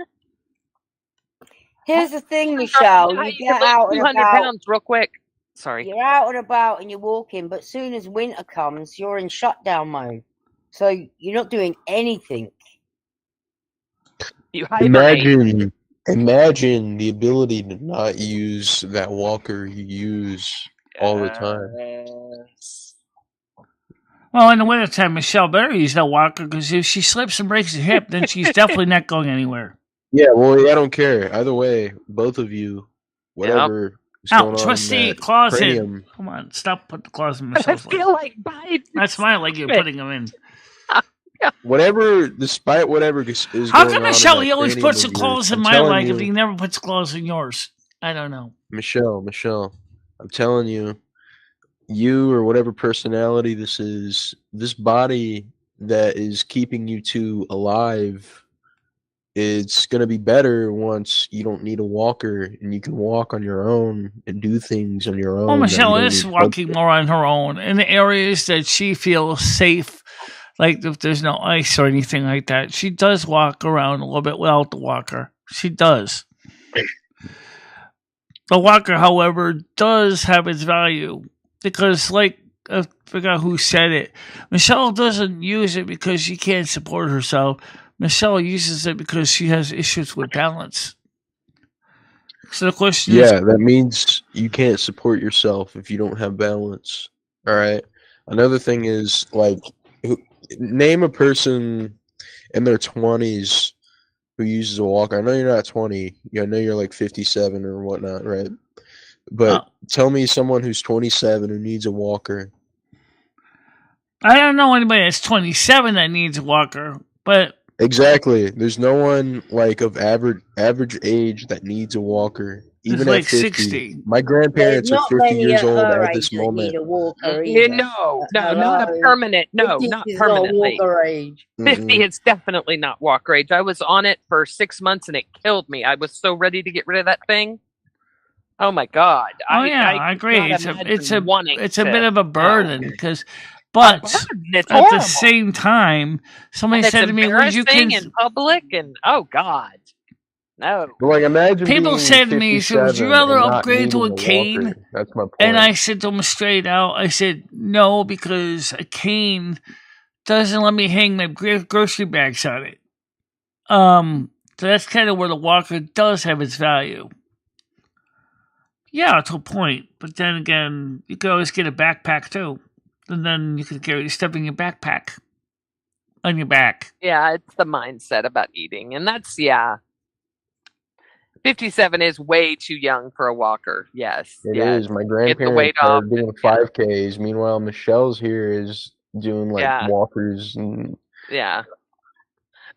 Here's the thing, Michelle. You get out and about. Pounds real quick. Sorry. You're out and about and you're walking, but soon as winter comes, you're in shutdown mode. So you're not doing anything. You hibernate. Imagine the ability to not use that walker you use all the time. Well, in the wintertime, Michelle better use that walker because if she slips and breaks her hip, then she's definitely not going anywhere. Yeah, well, I don't care. Either way, both of you, whatever is going on. Twist the claws in. Come on, stop putting the claws in Michelle's leg. I feel like Biden. That's my leg you're putting them in. Whatever, despite whatever is going on. How come Michelle, he always puts the claws in my leg if he never puts claws in yours? I don't know. Michelle, I'm telling you, you or whatever personality this is, this body that is keeping you two alive, it's going to be better once you don't need a walker and you can walk on your own and do things on your own. Well, Michelle is walking more on her own in the areas that she feels safe like if there's no ice or anything like that. She does walk around a little bit without the walker. She does. The walker, however, does have its value because, like, I forgot who said it. Michelle doesn't use it because she can't support herself. Michelle uses it because she has issues with balance. So the question is, that means you can't support yourself if you don't have balance. All right. Another thing is, like, name a person in their 20s who uses a walker. I know you're not 20. I know you're like 57 or whatnot, right? But tell me someone who's 27 who needs a walker. I don't know anybody that's 27 that needs a walker, but exactly, there's no one like of average age that needs a walker. Even like at 50. 60. My grandparents are 50 years old at this moment. No, not a permanent. No, not permanently. 50 is definitely not walker age. I was on it for 6 months and it killed me. I was so ready to get rid of that thing. Oh my God! I agree. It's a bit of a burden because, but at the same time, somebody said to me, "Well, you can in public," and oh God, no. Like, imagine people said to me, "So would you rather upgrade to a cane?" That's my point. And I said to them straight out, I said, "No, because a cane doesn't let me hang my grocery bags on it." So that's kind of where the walker does have its value. Yeah, to a point. But then again, you could always get a backpack too. And then you could carry stuff in your backpack on your back. Yeah, it's the mindset about eating. And that's, 57 is way too young for a walker. Yes. It is. My grandparents are doing 5Ks. Meanwhile, Michelle's here is doing like walkers and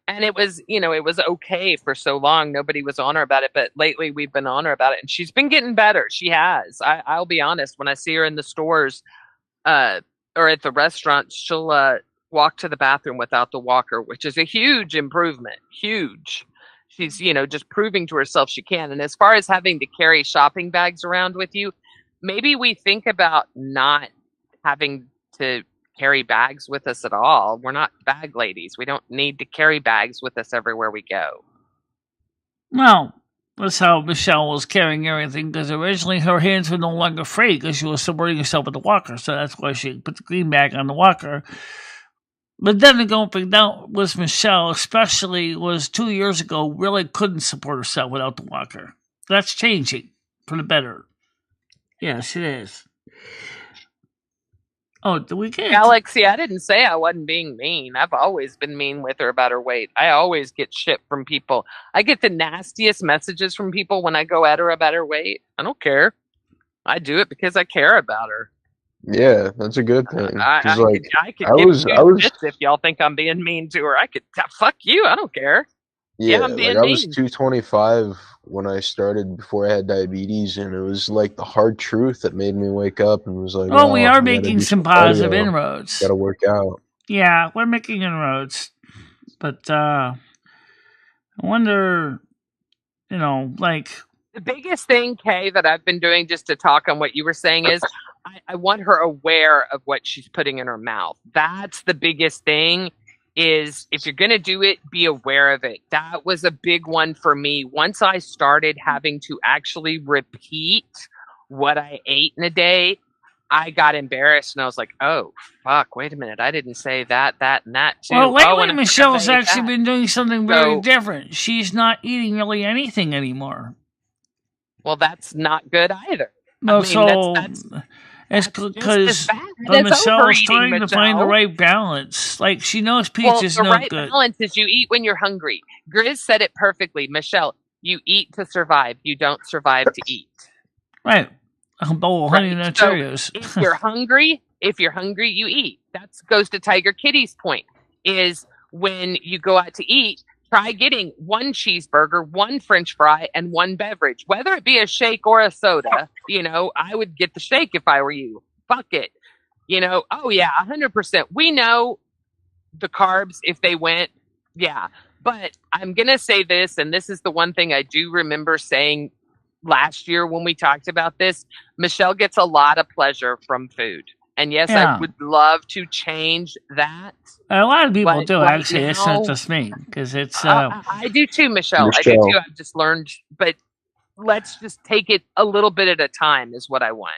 and it was, it was okay for so long. Nobody was on her about it, but lately we've been on her about it, and she's been getting better. She has. I'll be honest. When I see her in the stores, or at the restaurant, she'll walk to the bathroom without the walker, which is a huge improvement. Huge. She's, just proving to herself she can. And as far as having to carry shopping bags around with you, maybe we think about not having to carry bags with us at all. We're not bag ladies. We don't need to carry bags with us everywhere we go. Well, that's how Michelle was carrying everything, because originally her hands were no longer free because she was supporting herself with the walker. So that's why she put the green bag on the walker. But then the going thing down was Michelle, especially, was 2 years ago, really couldn't support herself without the walker. That's changing for the better. Yes, it is. Oh, the weekend. Galaxy, I didn't say I wasn't being mean. I've always been mean with her about her weight. I always get shit from people. I get the nastiest messages from people when I go at her about her weight. I don't care. I do it because I care about her. Yeah, that's a good thing. I could give shits if y'all think I'm being mean to her. I could fuck you. I don't care. Yeah, I'm being like, I mean. was 225 when I started before I had diabetes, and it was like the hard truth that made me wake up and was like, "Oh, we are making some positive inroads. Got to work out." Yeah, we're making inroads, but I wonder, like, the biggest thing, Kay, that I've been doing, just to talk on what you were saying, is I want her aware of what she's putting in her mouth. That's the biggest thing. Is if you're going to do it, be aware of it. That was a big one for me. Once I started having to actually repeat what I ate in a day, I got embarrassed and I was like, oh, fuck, wait a minute. I didn't say that, and that too. Well, lately Michelle's actually been doing something very different. She's not eating really anything anymore. Well, that's not good either. No, it's because Michelle's trying to find the right balance. Like, she knows pizza's no good. The right balance is you eat when you're hungry. Grizz said it perfectly. Michelle, you eat to survive. You don't survive to eat. Right. A bowl of Honey Nut Cheerios. If you're hungry, you eat. That goes to Tiger Kitty's point, is when you go out to eat, try getting 1 cheeseburger, 1 French fry, and 1 beverage, whether it be a shake or a soda. I would get the shake if I were you. Fuck it. Oh yeah, 100%. We know the carbs if they went, yeah. But I'm going to say this, and this is the one thing I do remember saying last year when we talked about this. Michelle gets a lot of pleasure from food. And yes, I Yeah. would love to change that. A lot of people But do, right actually. It's not now, just me, because it's I do too, Michelle. I do Michelle. too. I've just learned, but let's just take it a little bit at a time is what I want.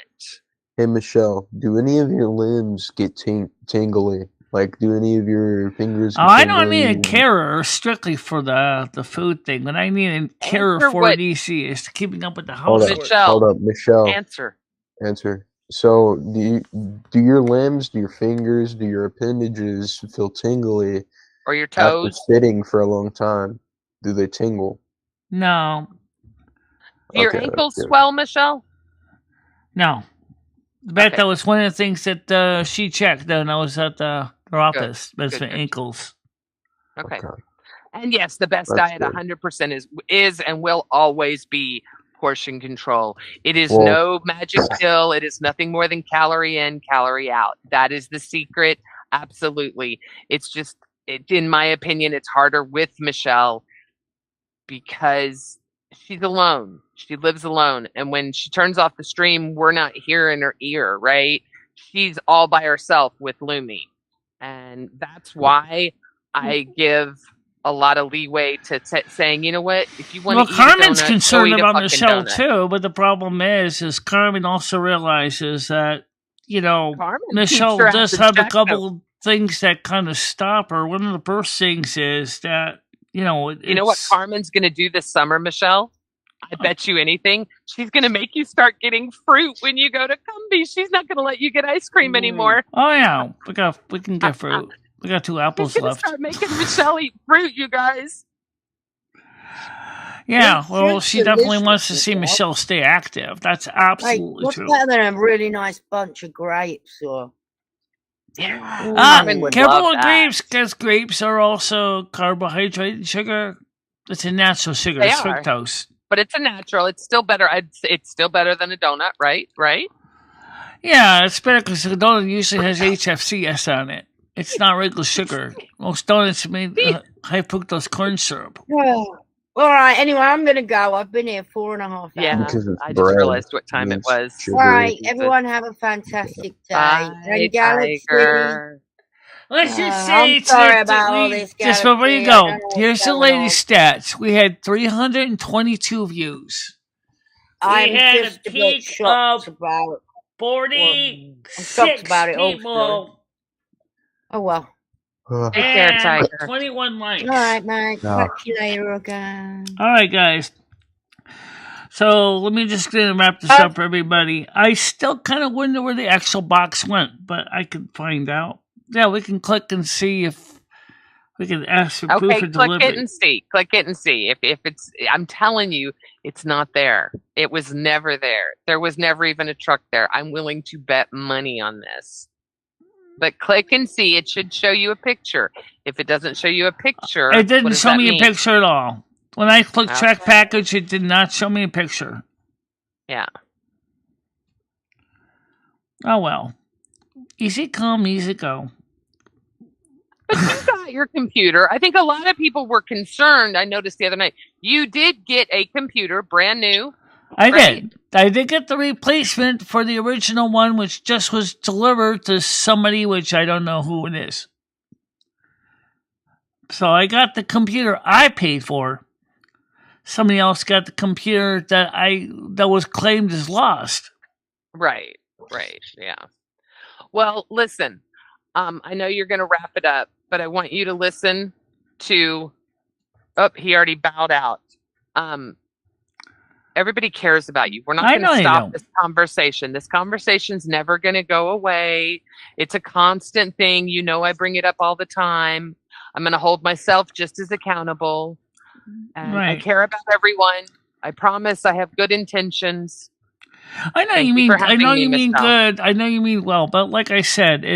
Hey Michelle, do any of your limbs get tingly? Like, do any of your fingers Oh, get I don't need a tingly? carer strictly for the food thing, but I need a carer Answer for what DC is keeping up with the Hold up, housework. Michelle, hold up, Michelle. answer. Answer. So, do your limbs, do your fingers, do your appendages feel tingly Or your after toes. sitting for a long time? Do they tingle? No, Do your Okay, that's ankles good. swell, Michelle? no. In fact, Okay. that was one of the things that she checked when I was at her office. That's Good, the good. ankles. Okay. Okay. And yes, the best That's diet good. 100% is and will always be portion control. It is Well, no magic pill. It is nothing more than calorie in, calorie out. That is the secret. Absolutely. It's just, in my opinion, it's harder with Michelle because she's alone. She lives alone. And when she turns off the stream, we're not here in her ear, right? She's all by herself with Lumi. And that's why I give a lot of leeway to saying, you know what, if you want Well, to eat Carmen's a donut, go concerned eat a about fucking Michelle donut. too, but the problem is Carmen also realizes that Carmen keeps Michelle her ass does in have a check, though. couple things that kind of stop her. One of the first things is that You know what Carmen's going to do this summer, Michelle? I bet you anything. She's going to make you start getting fruit when you go to Cumbie. She's not going to let you get ice cream anymore. Oh yeah, we can get fruit. We got 2 apples She's going to left. start making Michelle eat fruit, you guys. Yeah, It's well, just she definitely delicious, wants to see Michelle. Michelle stay active. That's Like, absolutely what's true. better than a really nice bunch of grapes or? Yeah, Mm. Carmen would Careful love with that. grapes, because grapes are also carbohydrate and sugar. It's a natural sugar. They It's are. fructose. But it's a natural. It's still better. It's still better than a donut, right? Right? Yeah, it's better because the donut usually has HFCS on it. It's not regular sugar. Most donuts are made high fructose corn syrup. All right. Anyway, I'm gonna go. I've been here 4.5 hours. Yeah, because it's I just bread. realized what time it Means was. sugar. All right. Everyone have a fantastic day. Bye, And Galaxy. Tiger. Let's just I'm say sorry about all this, just before you Galaxy. I go, don't know what's here's the going latest on. stats. We had 322 views. I'm had just a a bit peak shocked of about 46 I'm shocked about it also. people Oh well. Take care, and Tiger. 21 likes. All right, mate. Yeah. Catch you later again. All right, guys. So let me just wrap this up for everybody. I still kind of wonder where the actual box went, but I could find out. Yeah, we can click and see if we can ask for proof Okay, of click delivery. it and see. Click it and see. If it's, I'm telling you, it's not there. It was never there. There was never even a truck there. I'm willing to bet money on this. But click and see. It should show you a picture. If it doesn't show you a picture, It what didn't does show that me mean? a picture at all. When I clicked track Okay. package, it did not show me a picture. Yeah. Oh well. Easy come, easy go. But you got your computer. I think a lot of people were concerned. I noticed the other night. You did get a computer, brand new. I right? did. I did get the replacement for the original one, which just was delivered to somebody, which I don't know who it is. So I got the computer I paid for. Somebody else got the computer that was claimed as lost. Right. Yeah. Well, listen. I know you're going to wrap it up, but I want you to listen to. Oh, he already bowed out. Everybody cares about you. We're not going to stop this conversation. This conversation's never going to go away. It's a constant thing. You know, I bring it up all the time. I'm going to hold myself just as accountable. And I care about everyone. I promise I have good intentions. I know you mean good. I know you mean well, but like I said,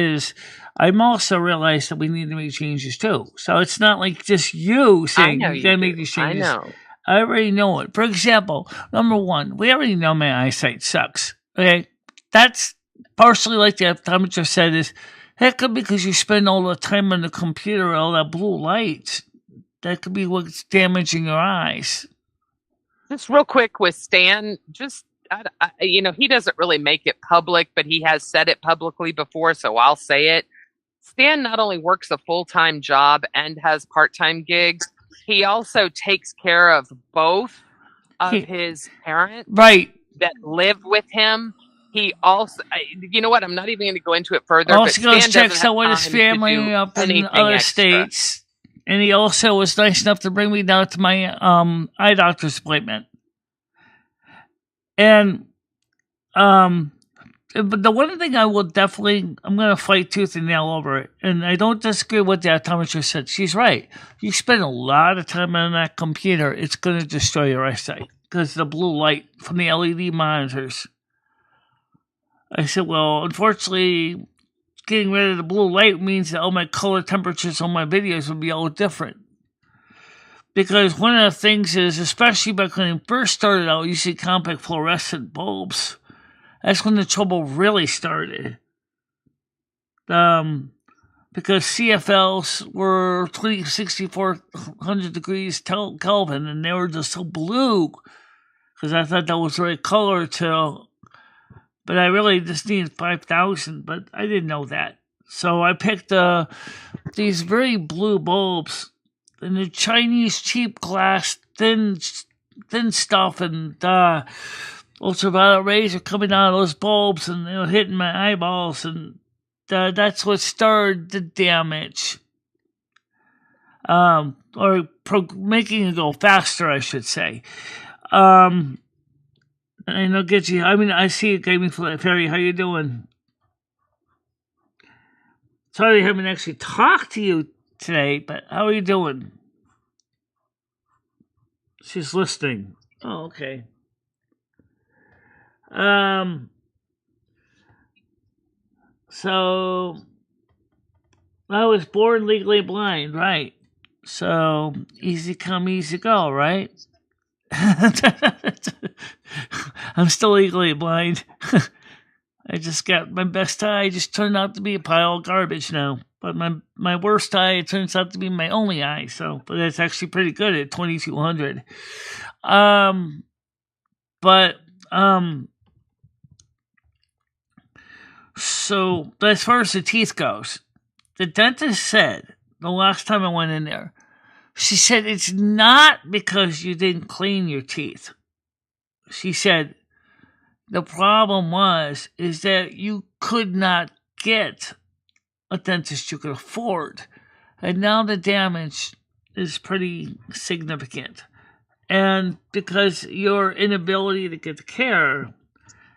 I'm also realized that we need to make changes too. So it's not like just you saying you gotta make these changes. I know. I already know it. For example, number one, we already know my eyesight sucks. Okay, that's partially like the optometrist said is that could be because you spend all the time on the computer, all that blue light. That could be what's damaging your eyes. Just real quick with Stan, he doesn't really make it public, but he has said it publicly before, so I'll say it. Stan not only works a full-time job and has part-time gigs, he also takes care of both of his parents that live with him. He also, you know what? I'm not even going to go into it further. Also but goes Stan checks out with his family up in other states, and he also was nice enough to bring me down to my eye doctor's appointment. And but the one thing I'm going to fight tooth and nail over it, and I don't disagree with the optometrist said. She's right. You spend a lot of time on that computer, it's going to destroy your eyesight because the blue light from the LED monitors. I said, well, unfortunately, getting rid of the blue light means that all my color temperatures on my videos would be all different. Because one of the things is, especially back when I first started out, you see compact fluorescent bulbs. That's when the trouble really started. Because CFLs were 6,400 degrees Kelvin, and they were just so blue. Because I thought that was the right color to... But I really just needed 5,000, but I didn't know that. So I picked these very blue bulbs, and the Chinese cheap glass, thin stuff, and ultraviolet rays are coming out of those bulbs, and they were hitting my eyeballs, and that's what started the damage. Or making it go faster, I should say. I know, get you. I mean, I see it, Gaming Fairy. How you doing? Sorry I haven't actually talked to you today, but how are you doing? She's listening. Oh, okay. So I was born legally blind, right? So easy come, easy go, right? I'm still legally blind. I just got my best eye just turned out to be a pile of garbage now. But my worst eye, it turns out to be my only eye. So, but that's actually pretty good at 2,200. So as far as the teeth goes, the dentist said the last time I went in there, she said it's not because you didn't clean your teeth. She said the problem is that you could not get a dentist you could afford. And now the damage is pretty significant. And because your inability to get the care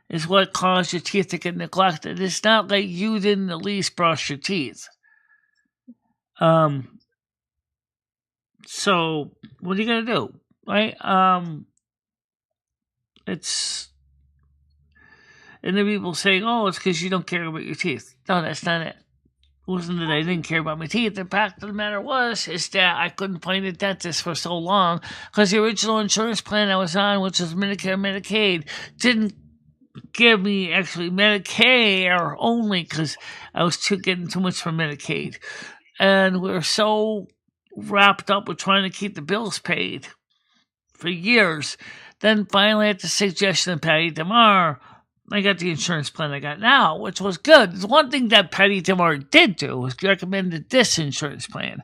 is what caused your teeth to get neglected. It's not like you didn't at least brush your teeth. So what are you gonna do, right? It's and then people saying, "Oh, it's because you don't care about your teeth." No, that's not it. It wasn't that I didn't care about my teeth. The fact of the matter is that I couldn't find a dentist for so long because the original insurance plan I was on, which was Medicare, Medicaid, didn't give me actually Medicare only because I was getting too much for Medicaid, and we're so wrapped up with trying to keep the bills paid for years. Then finally, at the suggestion of Patty DeMar, I got the insurance plan I got now, which was good. The one thing that Patty DeMar did do was recommended this insurance plan.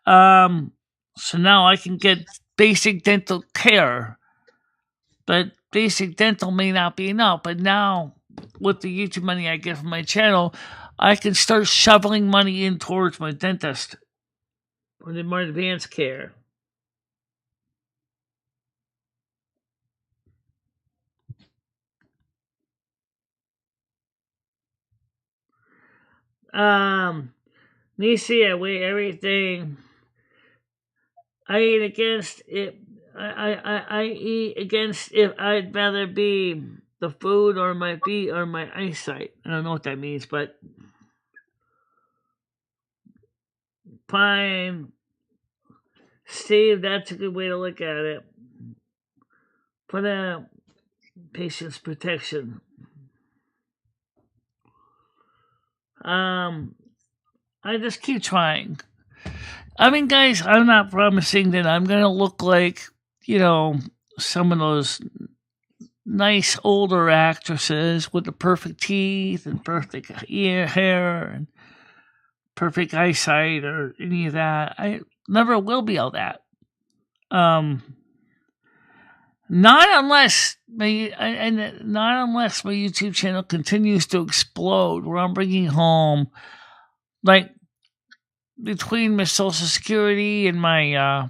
So now I can get basic dental care, but basic dental may not be enough. But now, with the YouTube money I get from my channel, I can start shoveling money in towards my dentist for the more advanced care. Nisi, I weigh everything. I eat against it. I eat against if I'd rather be the food or my feet or my eyesight. I don't know what that means, but fine. Steve, that's a good way to look at it. For the patient's protection. I just keep trying. I mean, guys, I'm not promising that I'm going to look like, some of those nice older actresses with the perfect teeth and perfect hair and perfect eyesight or any of that. I never will be all that. Not unless my YouTube channel continues to explode, where I'm bringing home, like, between my Social Security and my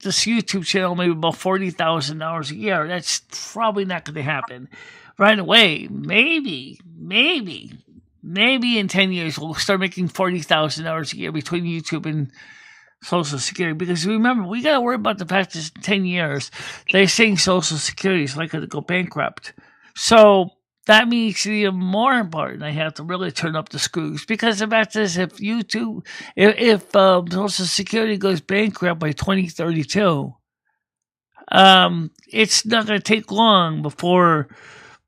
this YouTube channel, maybe about $40,000 a year. That's probably not going to happen right away. Maybe in 10 years we'll start making $40,000 a year between YouTube and Social Security. Because remember, we got to worry about the fact that in 10 years they're saying Social Security is likely to go bankrupt. So that means it's even more important. I have to really turn up the screws, because the fact is, if Social Security goes bankrupt by 2032, it's not going to take long before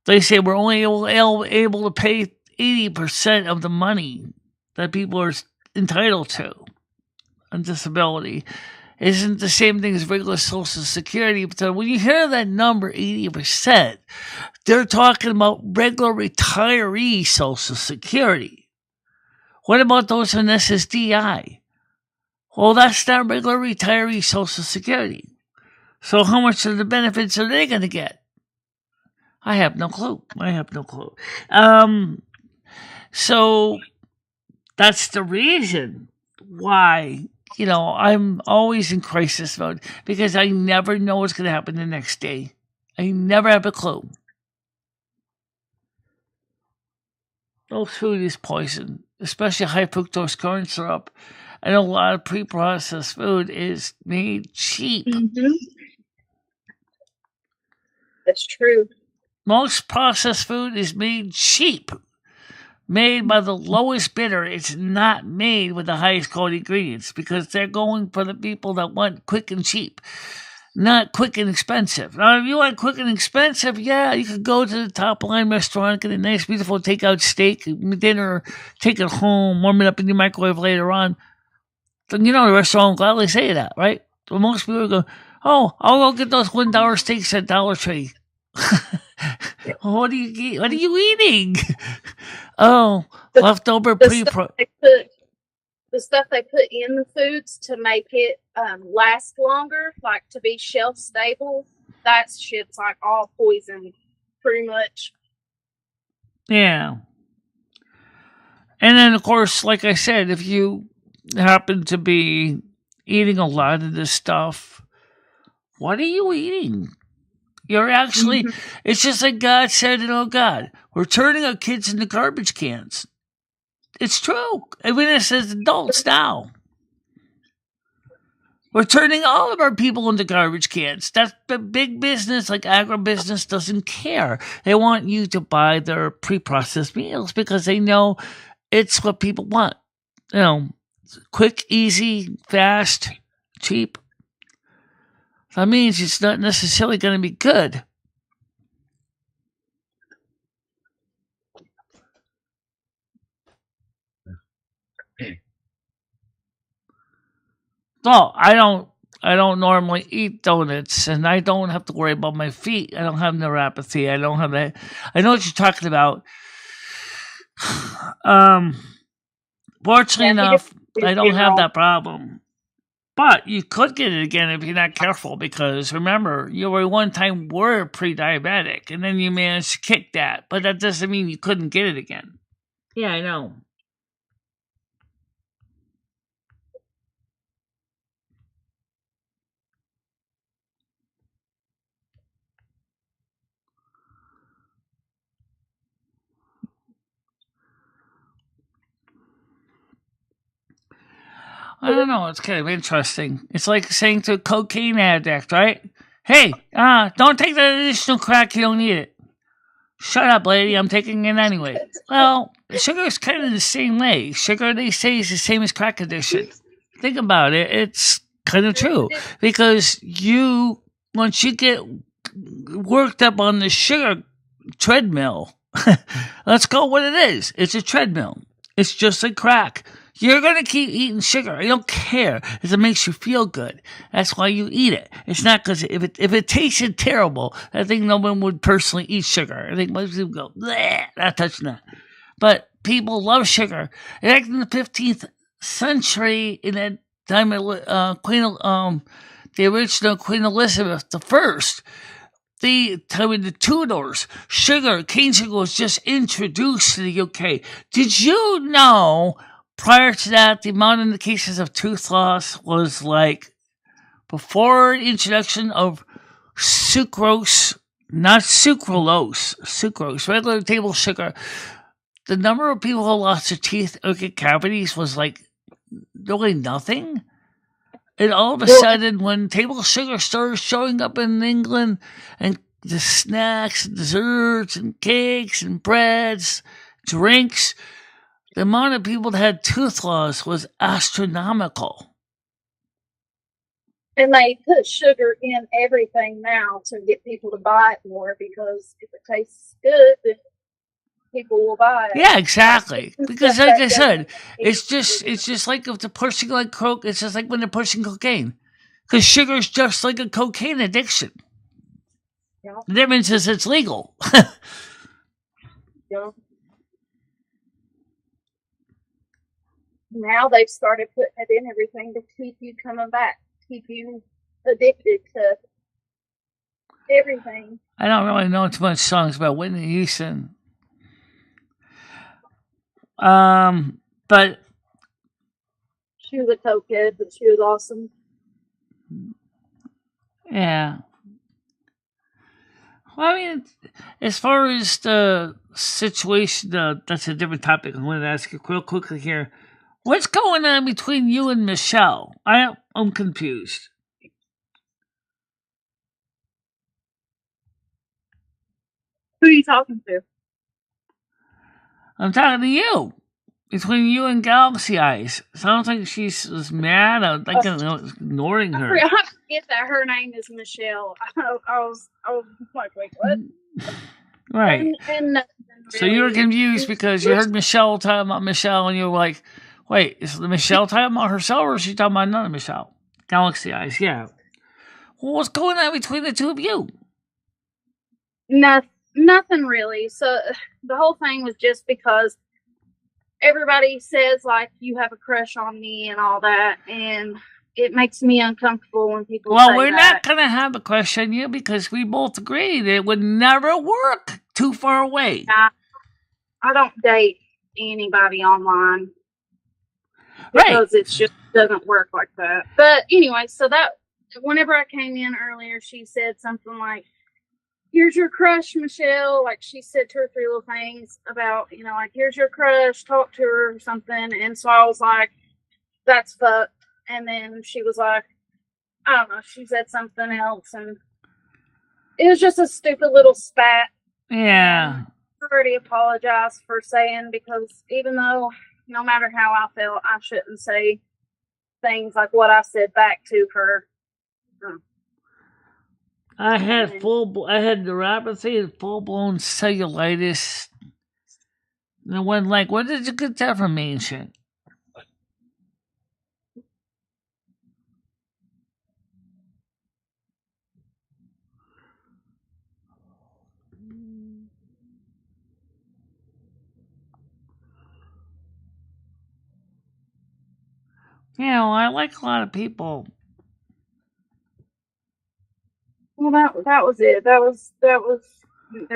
they say we're only able to pay 80% of the money that people are entitled to on disability. Isn't the same thing as regular Social Security. But when you hear that number, 80%, they're talking about regular retiree Social Security. What about those on SSDI? Well, that's not regular retiree Social Security. So how much of the benefits are they going to get? I have no clue. So that's the reason why, I'm always in crisis mode, because I never know what's going to happen the next day. I never have a clue. Most food is poison, especially high fructose corn syrup. And a lot of pre-processed food is made cheap. Mm-hmm. That's true. Most processed food is made cheap. Made by the lowest bidder. It's not made with the highest quality ingredients, because they're going for the people that want quick and cheap, not quick and expensive. Now, if you want quick and expensive, yeah, you could go to the top line restaurant, get a nice, beautiful takeout steak, dinner, take it home, warm it up in your microwave later on. The restaurant will gladly say that, right? But most people go, oh, I'll go get those $1 steaks at Dollar Tree. What are you eating? Oh, leftover pre-pro. The stuff they put in the foods to make it last longer, like to be shelf stable, that shit's like all poison, pretty much. Yeah. And then, of course, like I said, if you happen to be eating a lot of this stuff, what are you eating? You're actually, it's just like God said, God, we're turning our kids into garbage cans. It's true. I mean, it says adults now. We're turning all of our people into garbage cans. That's the big business, like agribusiness, doesn't care. They want you to buy their pre-processed meals because they know it's what people want. Quick, easy, fast, cheap. That means it's not necessarily going to be good. No, I don't normally eat donuts, and I don't have to worry about my feet. I don't have neuropathy. I don't have that. I know what you're talking about. Fortunately enough, I don't have that problem. But you could get it again if you're not careful, because remember, you were pre-diabetic, and then you managed to kick that. But that doesn't mean you couldn't get it again. Yeah, I know. I don't know. It's kind of interesting. It's like saying to a cocaine addict, right? Hey, don't take that additional crack. You don't need it. Shut up, lady. I'm taking it anyway. Well, sugar is kind of the same way. Sugar, they say, is the same as crack addiction. Think about it. It's kind of true. Because once you get worked up on the sugar treadmill, let's call it what it is. It's a treadmill. It's just like crack. You're going to keep eating sugar. I don't care if it makes you feel good. That's why you eat it. It's not because if it tasted terrible, I think no one would personally eat sugar. I think most people go, bleh, not touching that. But people love sugar. Back in the 15th century, in that time of the original Queen Elizabeth I, the Tudors, cane sugar was just introduced to the UK. Did you know prior to that the amount in the cases of tooth loss was like before the introduction of sucrose, not sucralose, sucrose, regular table sugar, the number of people who lost their teeth or get cavities was like really nothing? And all of a sudden, when table sugar started showing up in England, and the snacks, and desserts, and cakes, and breads, drinks, the amount of people that had tooth loss was astronomical. And they put sugar in everything now to get people to buy it more, because if it tastes good, then people will buy it. Yeah, exactly. Because like I said, it's just like if they're pushing like coke, it's just like when they're pushing cocaine. Because sugar is just like a cocaine addiction. Yeah. The difference is it's legal. Yeah. Now they've started putting it in everything to keep you coming back, keep you addicted to everything. I don't really know too much songs about Whitney Houston. But she was a cokehead, but she was awesome. Yeah. Well, I mean, as far as the situation, that's a different topic. I'm going to ask you real quickly here. What's going on between you and Michelle? I'm confused. Who are you talking to? I'm talking to you. Between you and Galaxy Eyes. Sounds like she's mad. I'm ignoring her. I forget that her name is Michelle. I was like, wait, what? Right. And so you were confused because you heard Michelle talking about Michelle, and you were like, wait, is Michelle talking about herself, or is she talking about another Michelle? Galaxy Eyes, yeah. Well, what's going on between the two of you? Nothing really. So the whole thing was just because everybody says, like, you have a crush on me and all that, and it makes me uncomfortable when people say that. Well, we're not going to have a crush on you because we both agree that it would never work too far away. I don't date anybody online because it just doesn't work like that. But anyway, so that whenever I came in earlier, she said something like, here's your crush, Michelle. Like, she said 2 or 3 little things about, like, here's your crush, talk to her or something. And so I was like, that's fucked. And then she was like, I don't know, she said something else. And it was just a stupid little spat. Yeah. I already apologized for saying, because even though no matter how I felt, I shouldn't say things like what I said back to her. I had neuropathy and full-blown cellulitis. And I went like, what did you get that from me and shit? I like a lot of people. Well, that was it. That was there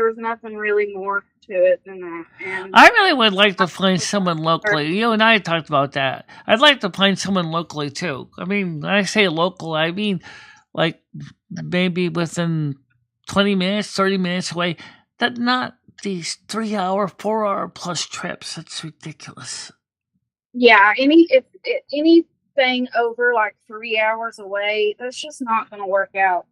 was nothing really more to it than that. And I really would like to find someone locally. You and I talked about that. I'd like to find someone locally too. I mean, when I say local, I mean like maybe within 20 minutes, 30 minutes away. That not these 3-hour, 4-hour plus trips. That's ridiculous. Yeah, anything over like 3 hours away, that's just not going to work out.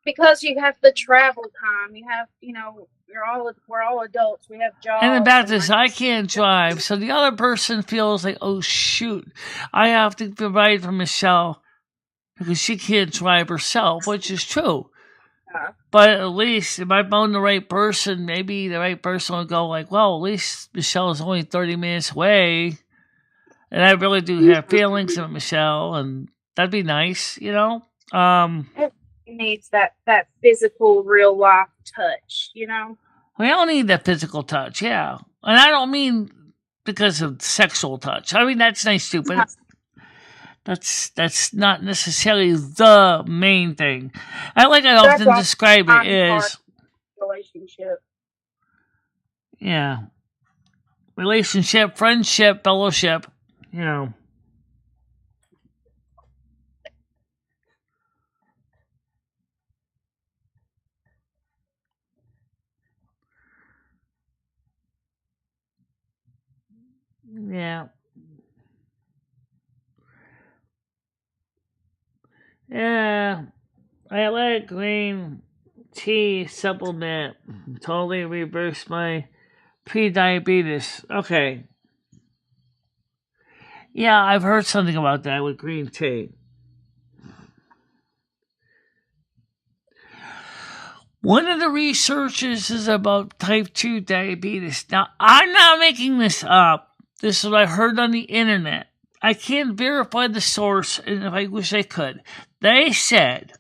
Because you have the travel time, you have, we're all adults, we have jobs. And the fact is, I can't drive, so the other person feels like, oh shoot, I have to provide for Michelle because she can't drive herself, which is true. But at least if I found the right person, maybe the right person would go like, well, at least Michelle is only 30 minutes away. And I really do have feelings about Michelle, and that'd be nice, you know? It needs that physical, real life touch, you know? We all need that physical touch, yeah. And I don't mean because of sexual touch. I mean, that's nice too, but that's not necessarily the main thing. I often describe it as relationship. Yeah. Relationship, friendship, fellowship, you know. Yeah. Yeah. I like green tea supplement. Totally reversed my pre-diabetes. Okay. Yeah, I've heard something about that with green tea. One of the researches is about type 2 diabetes. Now, I'm not making this up. This is what I heard on the internet. I can't verify the source, and if I wish I could. They said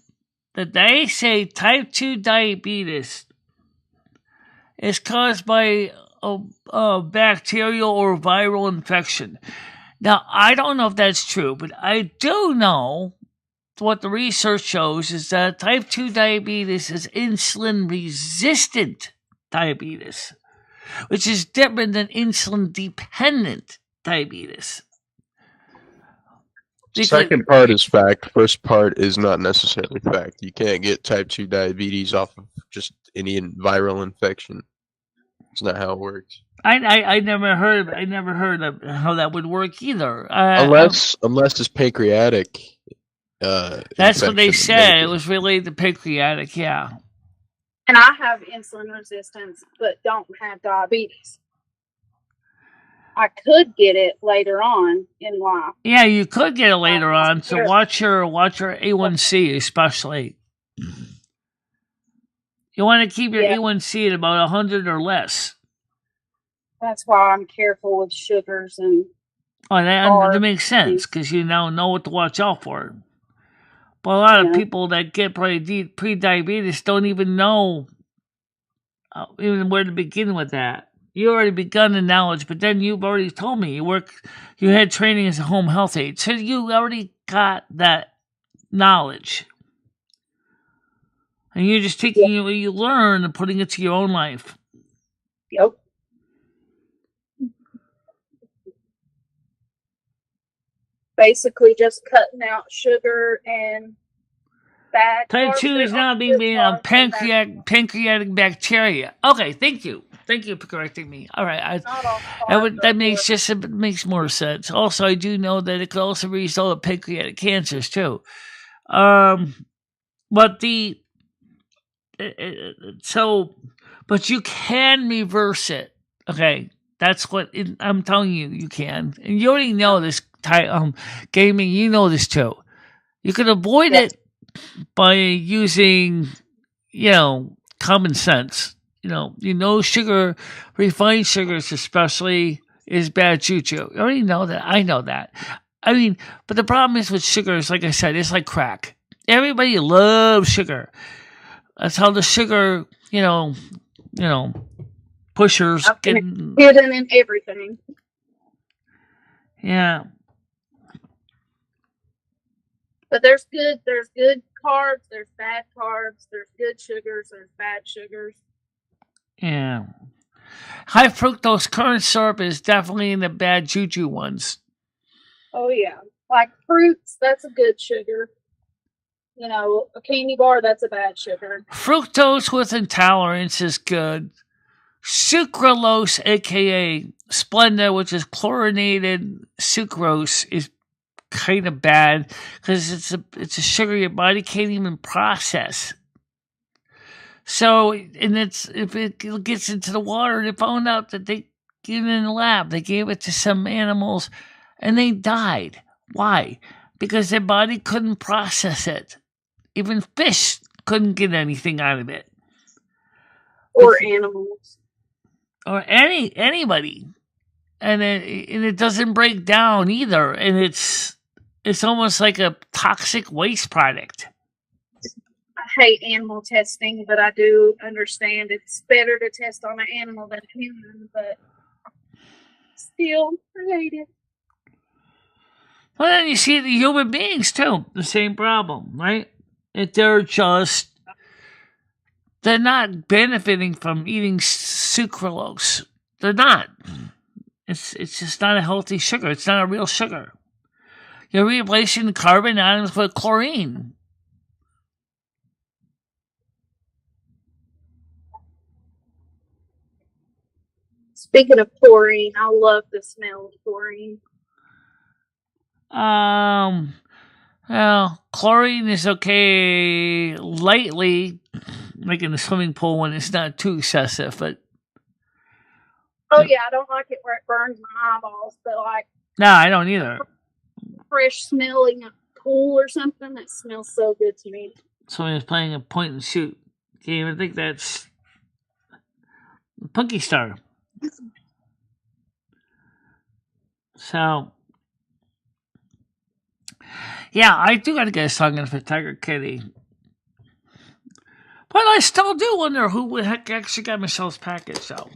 that they say type 2 diabetes is caused by a bacterial or viral infection. Now, I don't know if that's true, but I do know what the research shows is that type 2 diabetes is insulin resistant diabetes, which is different than insulin dependent diabetes. Second part is fact. First part is not necessarily fact. You can't get type 2 diabetes off of just any viral infection. It's not how it works. I never heard of how that would work either. Unless it's pancreatic. That's what they said. It was related to pancreatic, yeah. And I have insulin resistance, but don't have diabetes. I could get it later on in life. Yeah, you could get it later on. So watch your A1C, especially. You want to keep your A1C at about 100 or less. That's why I'm careful with sugars and. Oh, that makes sense because you now know what to watch out for. But a lot of people that get pre-diabetes don't even know even where to begin with that. You already begun the knowledge, but then you've already told me you had training as a home health aide, so you already got that knowledge, and you're just taking what you learn and putting it to your own life. Yep. Basically, just cutting out sugar and bad. Type 2 is now being on pancreatic bacteria. Okay, thank you. Thank you for correcting me. All right, that makes more sense. Also, I do know that it could also result in pancreatic cancers too. But you can reverse it. Okay, that's what I'm telling you. You can, and you already know this. Gaming, you know this too. You can avoid it by using, common sense. Sugar, refined sugars especially, is bad juju. You already know that. I know that. I mean, but the problem is with sugars, like I said, it's like crack. Everybody loves sugar. That's how the sugar, pushers get hidden in everything. Yeah. But there's good carbs, there's bad carbs, there's good sugars, there's bad sugars. Yeah. High fructose corn syrup is definitely in the bad juju ones. Oh, yeah. Like fruits, that's a good sugar. A candy bar, that's a bad sugar. Fructose with intolerance is good. Sucralose, a.k.a. Splenda, which is chlorinated sucrose, is kind of bad because it's a sugar your body can't even process. So, and if it gets into the water, they found out that they get it in the lab. They gave it to some animals, and they died. Why? Because their body couldn't process it. Even fish couldn't get anything out of it. Or animals. Or anybody. and it doesn't break down either, and it's almost like a toxic waste product. I hate animal testing, but I do understand it's better to test on an animal than a human, but still, I hate it. Well, then you see the human beings too, the same problem, right? They're not benefiting from eating sucralose. They're not. It's just not a healthy sugar. It's not a real sugar. You're replacing carbon atoms with chlorine. Speaking of chlorine, I love the smell of chlorine. Well, chlorine is okay lightly, like in the swimming pool when it's not too excessive, but... Oh, yeah, I don't like it where it burns my eyeballs, but like... No, I don't either. Fresh smelling pool or something, that smells so good to me. Someone's playing a point and shoot game. I think that's Punky Star. So, yeah, I do got to get a song in for Tiger Kitty. But I still do wonder who the heck actually got Michelle's package, so.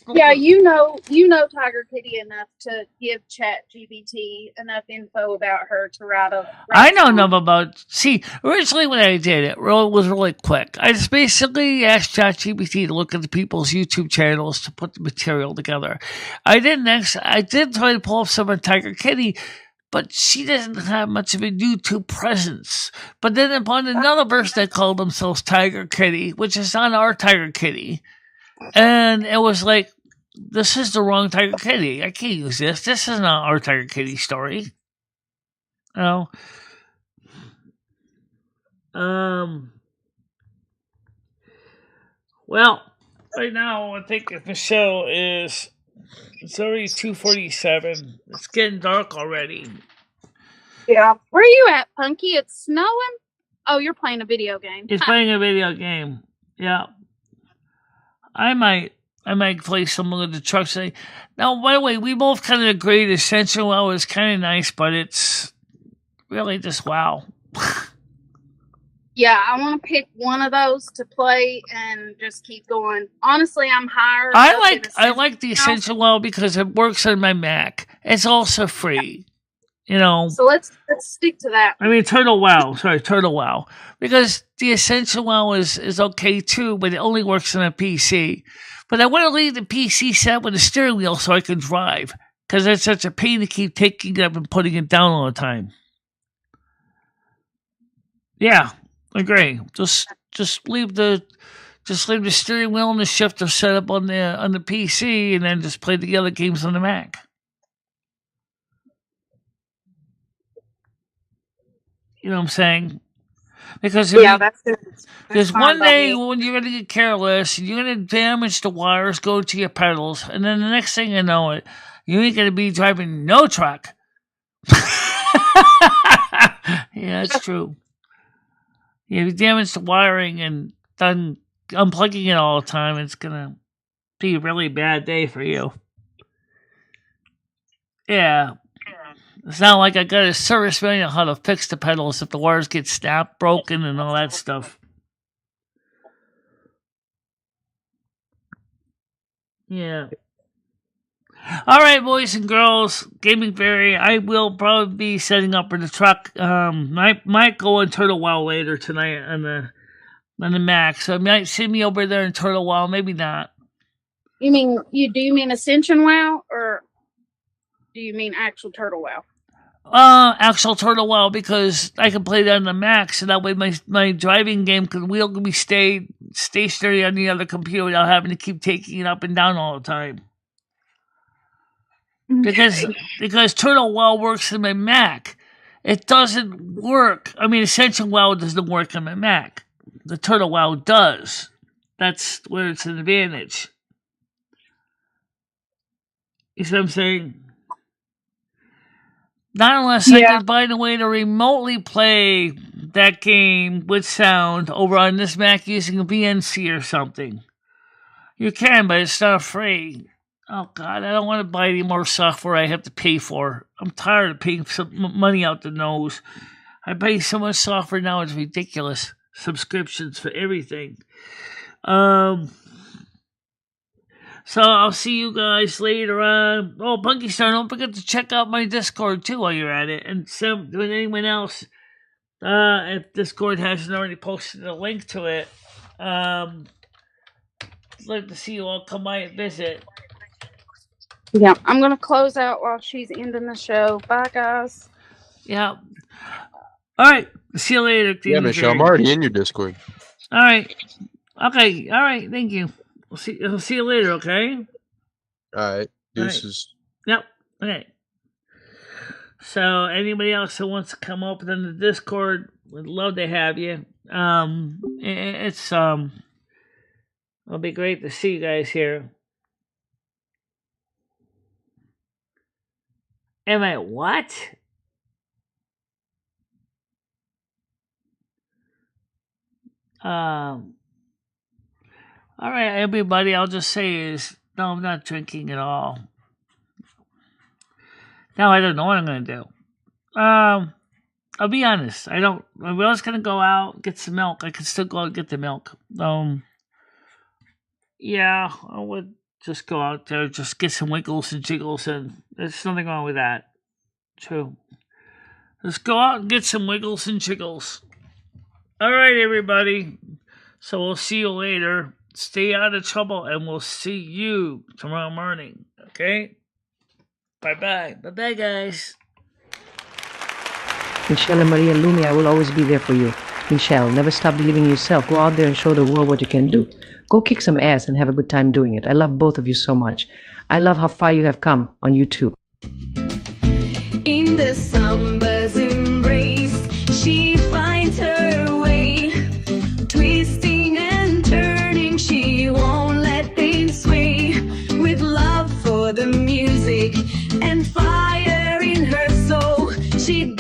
Yeah, you know Tiger Kitty enough to give ChatGPT enough info about her to write a... I know enough about... See, originally when I did it was really quick. I just basically asked ChatGPT to look at the people's YouTube channels to put the material together. I did try to pull up some of Tiger Kitty, but she doesn't have much of a YouTube presence. But then upon another person that called themselves Tiger Kitty, which is not our Tiger Kitty, and it was like, this is the wrong Tiger Kitty. I can't use this. This is not our Tiger Kitty story. Well, right now I think Michelle is... It's already 2:47. It's getting dark already. Yeah. Where are you at, Punky? It's snowing? Oh, you're playing a video game. He's playing a video game. Yeah. I might play some of the trucks. Now, by the way, we both kind of agreed Essential WoW is kind of nice, but it's really just WoW. Yeah, I want to pick one of those to play and just keep going. Honestly, I'm higher. I like the Essential WoW because it works on my Mac. It's also free. You know. So let's stick to that. I mean, Turtle WoW. Because the Essential WoW is okay too, but it only works on a PC. But I want to leave the PC set with a steering wheel so I can drive. Because it's such a pain to keep taking it up and putting it down all the time. Yeah, agree. Just leave the steering wheel and the shifter set up on the PC, and then just play the other games on the Mac. You know what I'm saying? Because there's one day when you're going to get careless, and you're going to damage the wires, go to your pedals, and then the next thing you know it, you ain't going to be driving no truck. Yeah, that's true. If you damage the wiring and done unplugging it all the time, it's going to be a really bad day for you. Yeah. It's not like I got a service manual how to fix the pedals if the wires get snapped, broken, and all that stuff. Yeah. All right, boys and girls, Gaming Fairy, I will probably be setting up for the truck. Might go on Turtle WoW later tonight on the Mac, so you might see me over there in Turtle WoW, maybe not. Do you mean Ascension WoW, or do you mean actual Turtle WoW? Actual Turtle WoW, because I can play that on the Mac, so that way my driving game can be stay stationary on the other computer without having to keep taking it up and down all the time. Because Turtle WoW works in my Mac. It doesn't work. I mean, Essential WoW doesn't work on my Mac. The Turtle WoW does. That's where it's an advantage. You see what I'm saying? Not unless I can find a way to remotely play that game with sound over on this Mac using a VNC or something. You can, but it's not free. Oh God, I don't want to buy any more software I have to pay for. I'm tired of paying some money out the nose. I pay so much software now; it's ridiculous. Subscriptions for everything. So I'll see you guys later on. Oh, Punky Star, don't forget to check out my Discord too while you're at it. And with anyone else, if Discord hasn't already posted a link to it, I'd like to see you all come by and visit. Yeah, I'm gonna close out while she's ending the show. Bye, guys. Yeah. All right. See you later. Yeah, Michelle, I'm already in your Discord. All right. Okay. All right. Thank you. I'll see you later. Okay. All right. Deuces. Yep. Okay. So anybody else who wants to come up in the Discord, would love to have you. It'll be great to see you guys here. Am I what? All right, everybody. I'll just say is no, I'm not drinking at all. Now I don't know what I'm gonna do. I'll be honest. I was gonna go out get some milk. I can still go out and get the milk. Yeah, I would just go out there, just get some wiggles and jiggles, and there's nothing wrong with that. True. Just go out and get some wiggles and jiggles. All right, everybody. So we'll see you later. Stay out of trouble, and we'll see you tomorrow morning. Okay? Bye-bye. Bye-bye, guys. MicheleMarieDalene, I will always be there for you. Michelle, never stop believing in yourself. Go out there and show the world what you can do. Go kick some ass and have a good time doing it. I love both of you so much. I love how far you have come on YouTube. In the summer's embrace, she finds her way. Twisting and turning, she won't let things sway. With love for the music and fire in her soul, she